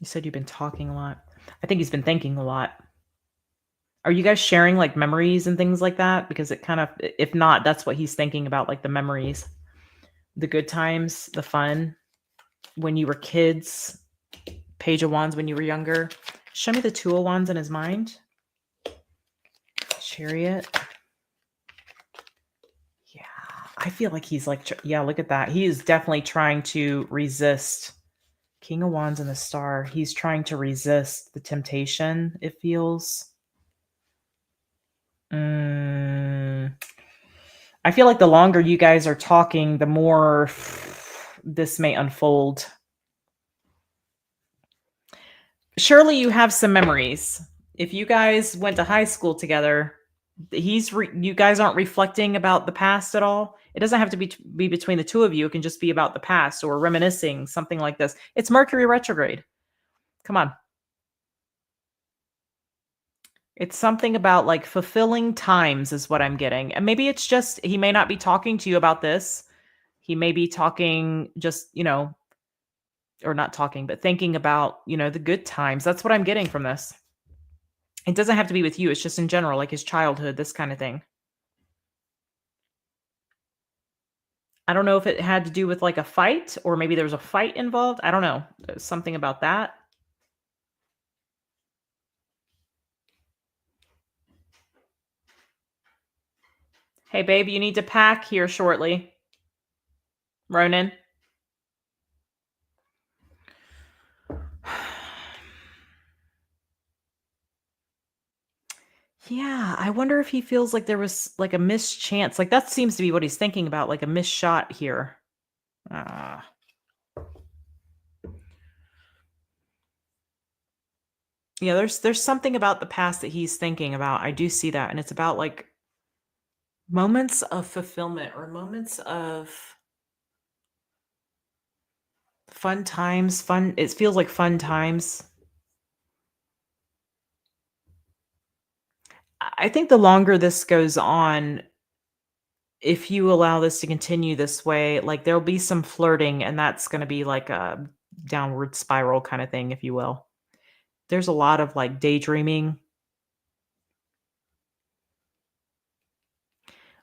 said you've been talking a lot. I think he's been thinking a lot. Are you guys sharing, like, memories and things like that? Because it kind of, if not, that's what he's thinking about, like, the memories, the good times, the fun when you were kids, Page of Wands when you were younger. Show me the Two of Wands in his mind. Chariot. Yeah, I feel like he's like, yeah, look at that. He is definitely trying to resist. King of Wands and the Star. He's trying to resist the temptation, it feels. I feel like the longer you guys are talking, the more this may unfold. Surely you have some memories. If you guys went to high school together, you guys aren't reflecting about the past at all. It doesn't have to be between the two of you. It can just be about the past or reminiscing, something like this. It's Mercury retrograde. Come on. It's something about, like, fulfilling times is what I'm getting. And maybe it's just he may not be talking to you about this. He may be talking just, or not talking, but thinking about, the good times. That's what I'm getting from this. It doesn't have to be with you. It's just in general, like his childhood, this kind of thing. I don't know if it had to do with, like, a fight, or maybe there was a fight involved. I don't know. There's something about that. Hey, babe, you need to pack here shortly. Ronan. Yeah, I wonder if he feels like there was, like, a mischance. Like, that seems to be what he's thinking about, like a missed shot here. Ah. Yeah, there's something about the past that he's thinking about. I do see that, and it's about, like, moments of fulfillment or moments of fun times. It feels like fun times. I think the longer this goes on, if you allow this to continue this way, like, there'll be some flirting, and that's gonna be like a downward spiral kinda thing, if you will. There's a lot of, like, daydreaming.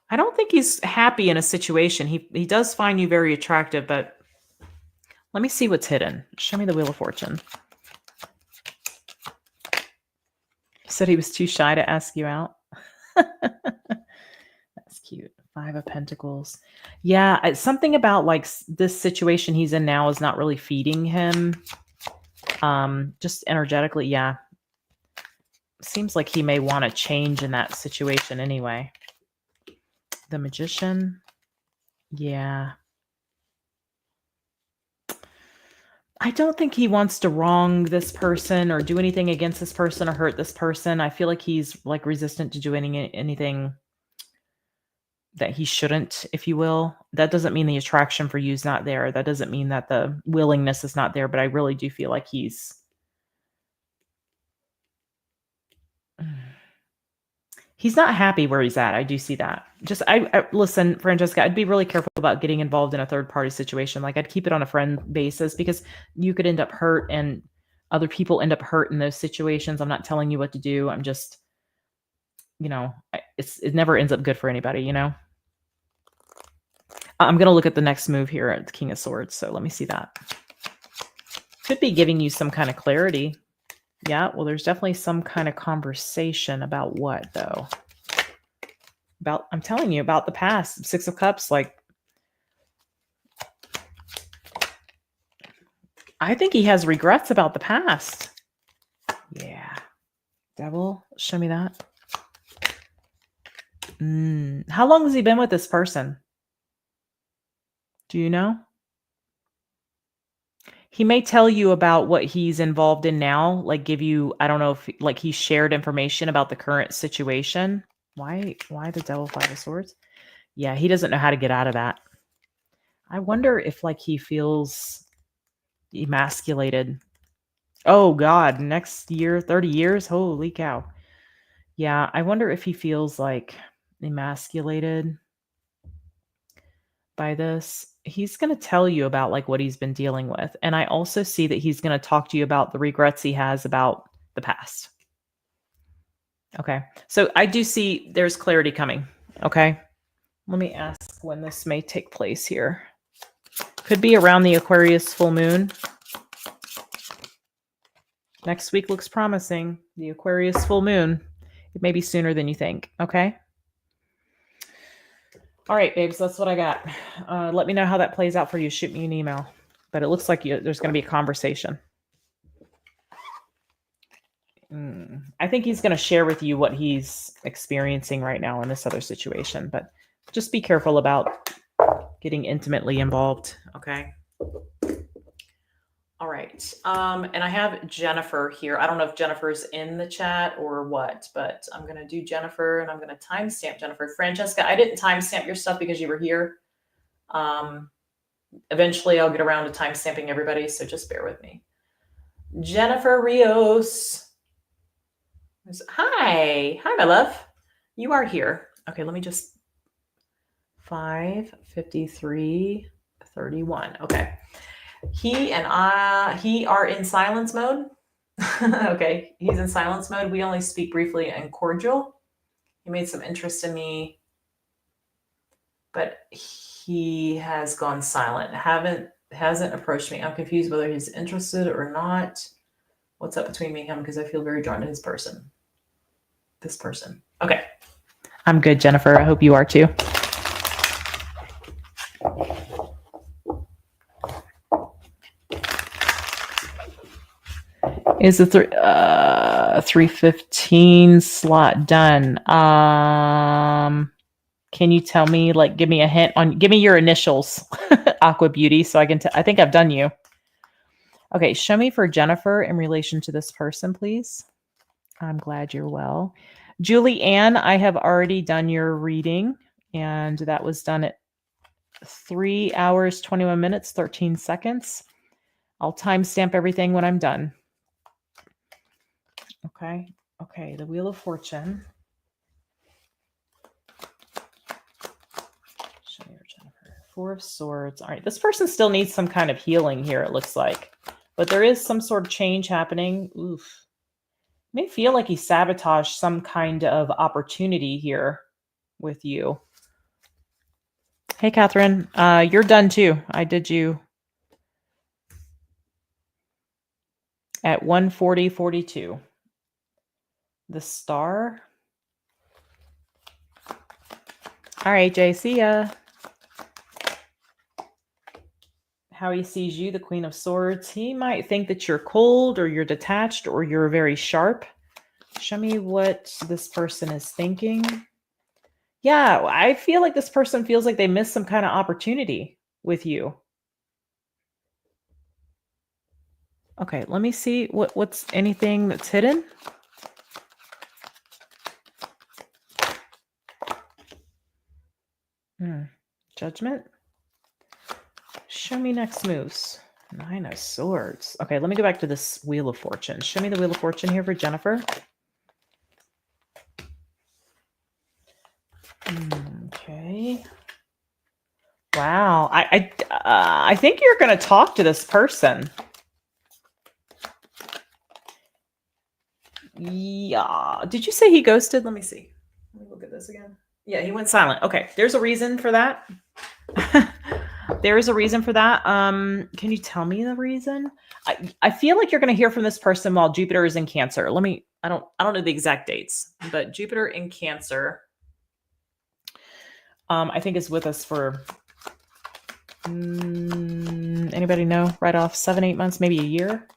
I don't think he's happy in a situation. He does find you very attractive, but let me see what's hidden. Show me the Wheel of Fortune. He said he was too shy to ask you out. That's cute. 5 of Pentacles. Yeah, something about, like, this situation he's in now is not really feeding him. Just energetically, yeah. Seems like he may want to change in that situation anyway. The Magician. Yeah. I don't think he wants to wrong this person or do anything against this person or hurt this person. I feel like he's, like, resistant to doing anything that he shouldn't, if you will. That doesn't mean the attraction for you is not there. That doesn't mean that the willingness is not there, but I really do feel like he's not happy where he's at. I do see that. Just I listen, Francesca, I'd be really careful about getting involved in a third party situation. Like, I'd keep it on a friend basis, because you could end up hurt and other people end up hurt in those situations. I'm not telling you what to do. I'm just, it never ends up good for anybody, I'm going to look at the next move here at the King of Swords. So let me see that. Could be giving you some kind of clarity. Yeah, well, there's definitely some kind of conversation about what, though? I'm telling you, about the past. 6 of Cups, like, I think he has regrets about the past. Yeah. Devil, show me that. How long has he been with this person? Do you know? He may tell you about what he's involved in now, like give you, I don't know if, like, he shared information about the current situation. Why the Devil, 5 of Swords? Yeah, he doesn't know how to get out of that. I wonder if like he feels emasculated. Oh God, next year, 30 years? Holy cow. Yeah, I wonder if he feels like emasculated by this. He's going to tell you about like what he's been dealing with. And I also see that he's going to talk to you about the regrets he has about the past. Okay. So I do see there's clarity coming. Okay. Let me ask when this may take place here. Could be around the Aquarius full moon. Next week looks promising. The Aquarius full moon. It may be sooner than you think. Okay. All right, babes. That's what I got. Let me know how that plays out for you. Shoot me an email. But it looks like there's going to be a conversation. I think he's going to share with you what he's experiencing right now in this other situation. But just be careful about getting intimately involved. Okay. All right. And I have Jennifer here. I don't know if Jennifer's in the chat or what, but I'm going to do Jennifer and I'm going to timestamp Jennifer. Francesca, I didn't timestamp your stuff because you were here. Eventually I'll get around to timestamping everybody, so just bear with me. Jennifer Rios. Hi, my love. You are here. Okay, let me just 5:53:31. Okay. He are in silence mode. Okay, he's in silence mode. We only speak briefly and cordial. He made some interest in me, but he has gone silent. Hasn't approached me. I'm confused whether he's interested or not. What's up between me and him? Because I feel very drawn to this person. Okay. I'm good, Jennifer. I hope you are too. Is the 3:15 slot done? Can you tell me, like, give me a hint on, give me your initials, Aqua Beauty, so I can, I think I've done you. Okay, show me for Jennifer in relation to this person, please. I'm glad you're well. Julie Ann, I have already done your reading, and that was done at 3 hours, 21 minutes, 13 seconds. I'll timestamp everything when I'm done. Okay. Okay. The Wheel of Fortune. Show me, Jennifer. 4 of Swords. All right. This person still needs some kind of healing here, it looks like. But there is some sort of change happening. Oof. May feel like he sabotaged some kind of opportunity here with you. Hey, Catherine. You're done too. I did you at 1:40:42. The Star. All right, Jay, see ya. How he sees you, the Queen of Swords. He might think that you're cold or you're detached or you're very sharp. Show me what this person is thinking. Yeah, I feel like this person feels like they missed some kind of opportunity with you. Okay, let me see what's anything that's hidden. Judgment. Show me next moves. 9 of Swords. Okay, let me go back to this Wheel of Fortune. Show me the Wheel of Fortune here for Jennifer. Okay. Wow. I think you're going to talk to this person. Yeah. Did you say he ghosted? Let me see. Let me look at this again. Yeah, he went silent. Okay. There's a reason for that. There is a reason for that. Can you tell me the reason? I feel like you're going to hear from this person while Jupiter is in Cancer. I don't know the exact dates, but Jupiter in Cancer, I think is with us for, anybody know? Right off 7-8 months, maybe a year.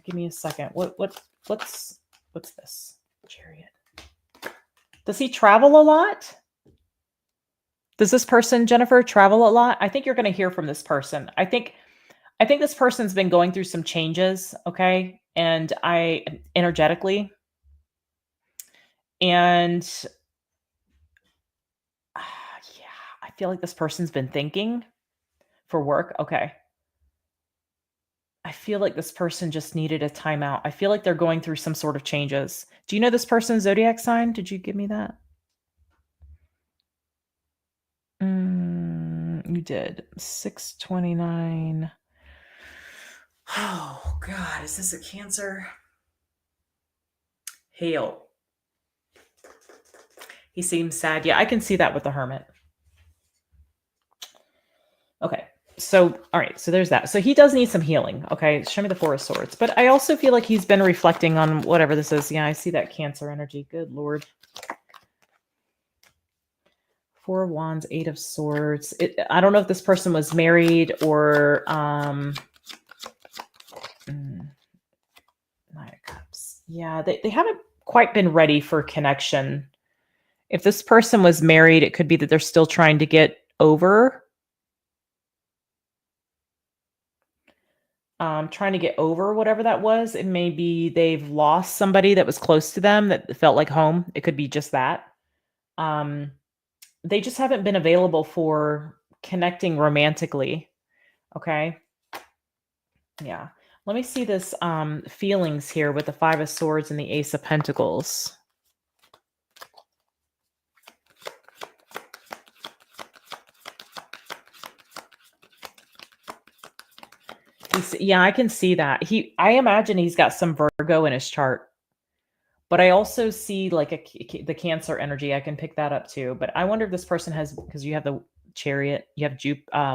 Give me a second. What's this? Chariot. Does he travel a lot? Does this person, Jennifer, travel a lot? I think you're going to hear from this person. I think this person's been going through some changes, okay? And energetically. And feel like this person's been thinking for work. Okay. I feel like this person just needed a timeout. I feel like they're going through some sort of changes. Do you know this person's zodiac sign? Did you give me that? You did. 629. Oh, God. Is this a Cancer? Hail. He seems sad. Yeah, I can see that with the Hermit. Okay. So, all right. So there's that. So he does need some healing. Okay. Show me the Four of Swords. But I also feel like he's been reflecting on whatever this is. Yeah, I see that Cancer energy. Good Lord. Four of Wands, Eight of Swords. I don't know if this person was married or Nine of Cups. Yeah, they haven't quite been ready for connection. If this person was married, it could be that they're still trying to get over. Trying to get over whatever that was. It may be they've lost somebody that was close to them that felt like home. It could be just that. They just haven't been available for connecting romantically. Okay. Yeah. Let me see this feelings here with the Five of Swords and the Ace of Pentacles. Yeah, I can see that. I imagine he's got some Virgo in his chart. But I also see like the Cancer energy. I can pick that up too. But I wonder if this person has, because you have the Chariot, you have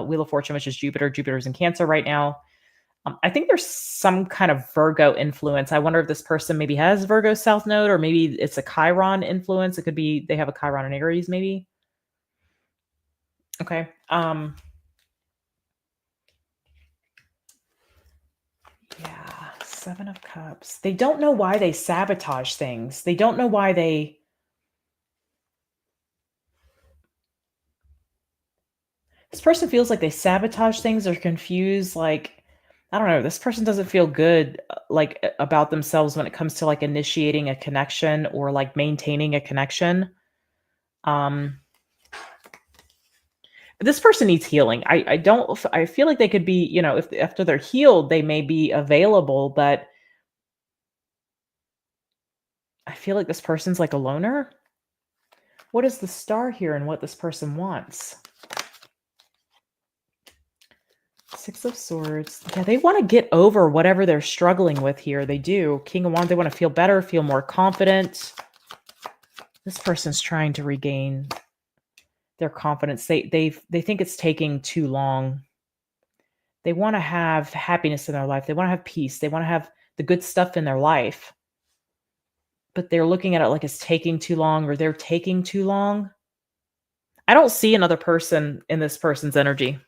Wheel of Fortune, which is Jupiter. Jupiter's in Cancer right now. I think there's some kind of Virgo influence. I wonder if this person maybe has Virgo South Node, or maybe it's a Chiron influence. It could be they have a Chiron in Aries, maybe. Okay. Yeah, Seven of Cups. They don't know why they sabotage things. They don't know why they... This person feels like they sabotage things or confused. Like, I don't know. This person doesn't feel good, like about themselves when it comes to like initiating a connection or like maintaining a connection. This person needs healing. I feel like they could be, if after they're healed, they may be available, but I feel like this person's like a loner. What is the Star here and what this person wants? Six of Swords. Yeah, they want to get over whatever they're struggling with here. They do. King of Wands, they want to feel better, feel more confident. This person's trying to regain their confidence. They think it's taking too long. They want to have happiness in their life. They want to have peace. They want to have the good stuff in their life. But they're looking at it like it's taking too long, or they're taking too long. I don't see another person in this person's energy.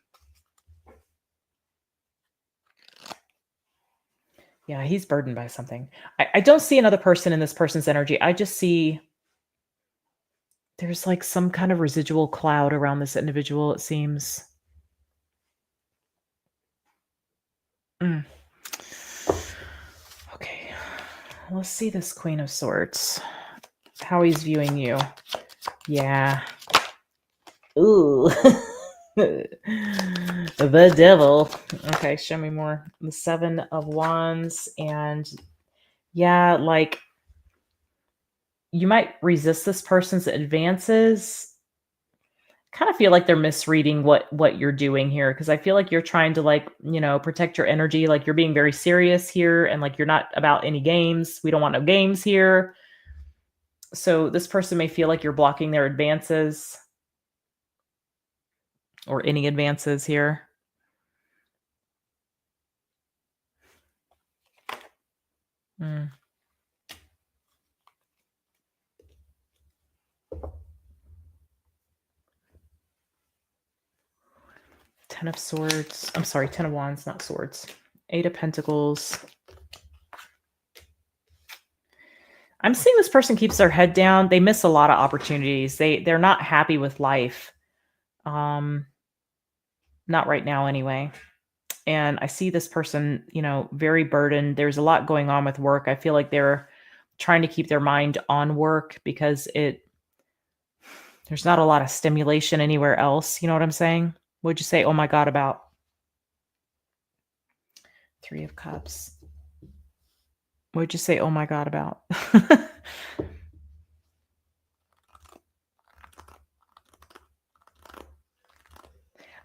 Yeah, he's burdened by something. I don't see another person in this person's energy. I just see there's like some kind of residual cloud around this individual, it seems. Okay, let's see this Queen of Swords. How he's viewing you. Yeah. Ooh. The Devil. Okay, show me more. The Seven of Wands. And yeah, like you might resist this person's advances. Kind of feel like they're misreading what you're doing here, because I feel like you're trying to like, protect your energy. Like you're being very serious here, and like you're not about any games. We don't want no games here. So this person may feel like you're blocking their advances, or any advances here. Ten of Swords. I'm sorry, Ten of Wands, not Swords. Eight of Pentacles. I'm seeing this person keeps their head down. They miss a lot of opportunities. They're not happy with life. Not right now anyway. And I see this person, very burdened. There's a lot going on with work. I feel like they're trying to keep their mind on work because There's not a lot of stimulation anywhere else, you know what I'm saying? What'd you say, "Oh my god," about? 3 of Cups. What'd you say, "Oh my god," about?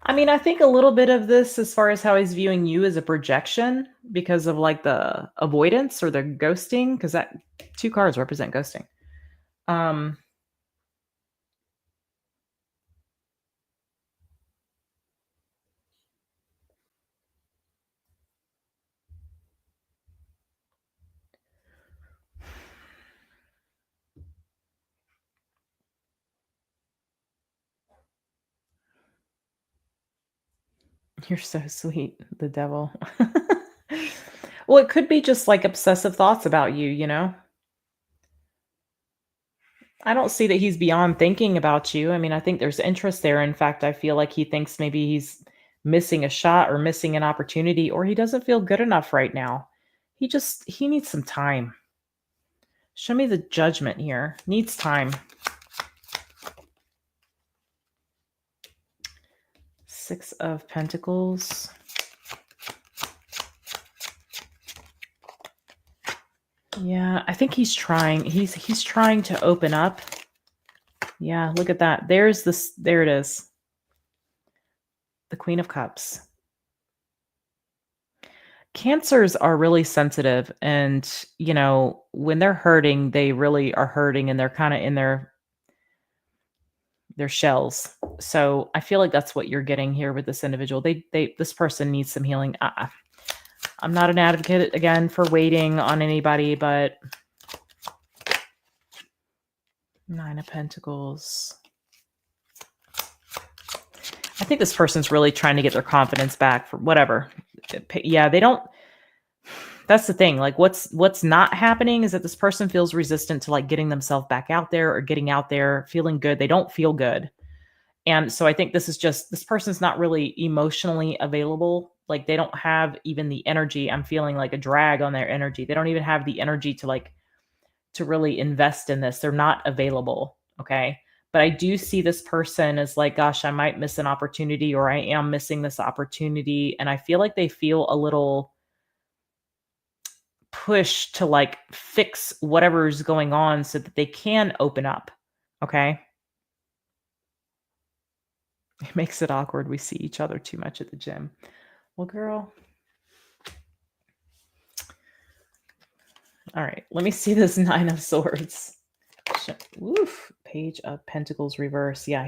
I mean, I think a little bit of this as far as how he's viewing you as a projection because of, like, the avoidance or the ghosting, because that 2 cards represent ghosting. Um, you're so sweet, the devil. Well, it could be just, like, obsessive thoughts about you, you know? I don't see that he's beyond thinking about you. I mean, I think there's interest there. In fact, I feel like he thinks maybe he's missing a shot or missing an opportunity, or he doesn't feel good enough right now. He needs some time. Show me the judgment here. Needs time. 6 of Pentacles. Yeah, I think he's trying. He's trying to open up. Yeah, look at that. There it is. The Queen of Cups. Cancers are really sensitive and, when they're hurting, they really are hurting and they're kind of in their shells. So, I feel like that's what you're getting here with this individual. This person needs some healing. I'm not an advocate again for waiting on anybody, but 9 of Pentacles. I think this person's really trying to get their confidence back for whatever. Yeah, they don't. That's the thing. Like, what's not happening is that this person feels resistant to like getting themselves back out there or getting out there, feeling good. They don't feel good. And so I think this person's not really emotionally available. Like they don't have even the energy. I'm feeling like a drag on their energy. They don't even have the energy to really invest in this. They're not available. Okay. But I do see this person as like, gosh, I might miss an opportunity or I am missing this opportunity. And I feel like they feel a little push to like fix whatever's going on so that they can open up. Okay. It makes it awkward. We see each other too much at the gym. Well, girl. All right. Let me see this 9 of Swords. Oof. Page of Pentacles reverse. Yeah.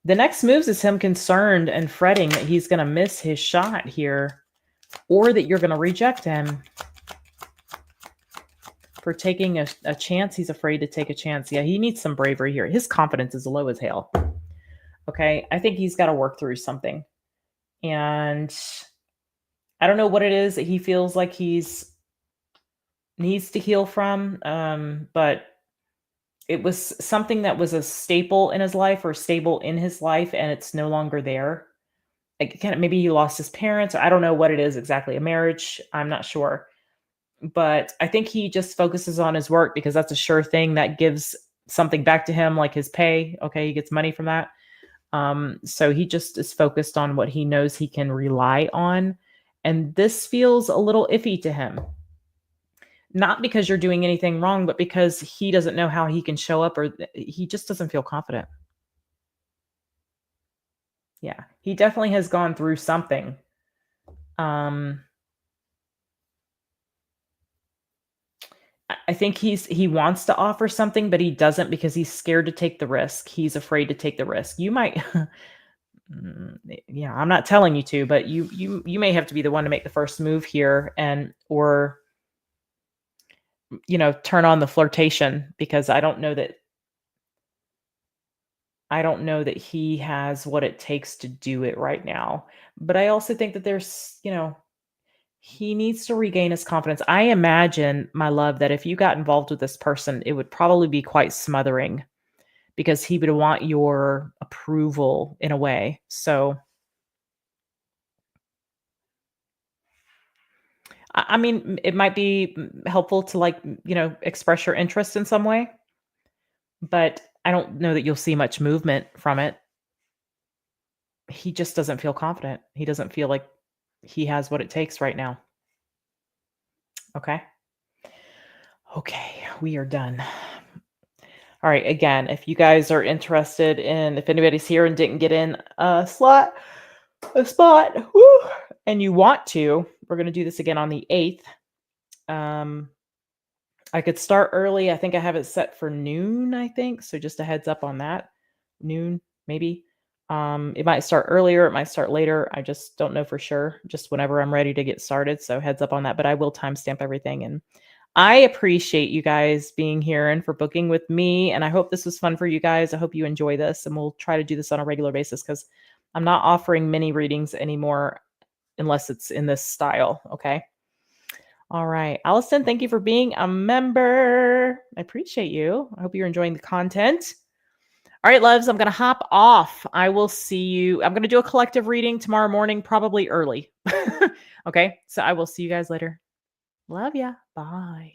The next moves is him concerned and fretting that he's going to miss his shot here or that you're going to reject him for taking a chance. He's afraid to take a chance. Yeah. He needs some bravery here. His confidence is low as hell. Okay. I think he's got to work through something. And I don't know what it is that he feels like needs to heal from. But it was something that was a staple in his life or stable in his life, and it's no longer there. Like maybe he lost his parents. I don't know what it is exactly. A marriage. I'm not sure. But I think he just focuses on his work because that's a sure thing that gives something back to him, like his pay. Okay. He gets money from that. So he just is focused on what he knows he can rely on. And this feels a little iffy to him. Not because you're doing anything wrong, but because he doesn't know how he can show up or he just doesn't feel confident. Yeah. He definitely has gone through something. I think he wants to offer something, but he doesn't because he's scared to take the risk. He's afraid to take the risk. You might yeah, I'm not telling you to, but you may have to be the one to make the first move here or turn on the flirtation because I don't know that he has what it takes to do it right now. But I also think that he needs to regain his confidence. I imagine, my love, that if you got involved with this person, it would probably be quite smothering because he would want your approval in a way. So, I mean, it might be helpful to express your interest in some way, but I don't know that you'll see much movement from it. He just doesn't feel confident. He doesn't feel like he has what it takes right now. Okay. Okay, we are done. All right. Again, if you guys are interested in, if anybody's here and didn't get in a spot, woo, and you want to, we're going to do this again on the 8th. I could start early. I think I have it set for noon, I think. So just a heads up on that. Noon, maybe. It might start earlier, it might start later. I just don't know for sure. Just whenever I'm ready to get started. So heads up on that. But I will timestamp everything. And I appreciate you guys being here and for booking with me. And I hope this was fun for you guys. I hope you enjoy this. And we'll try to do this on a regular basis because I'm not offering mini readings anymore unless it's in this style. Okay. All right. Allison, thank you for being a member. I appreciate you. I hope you're enjoying the content. All right, loves, I'm going to hop off. I will see you. I'm going to do a collective reading tomorrow morning, probably early. Okay. So I will see you guys later. Love ya. Bye.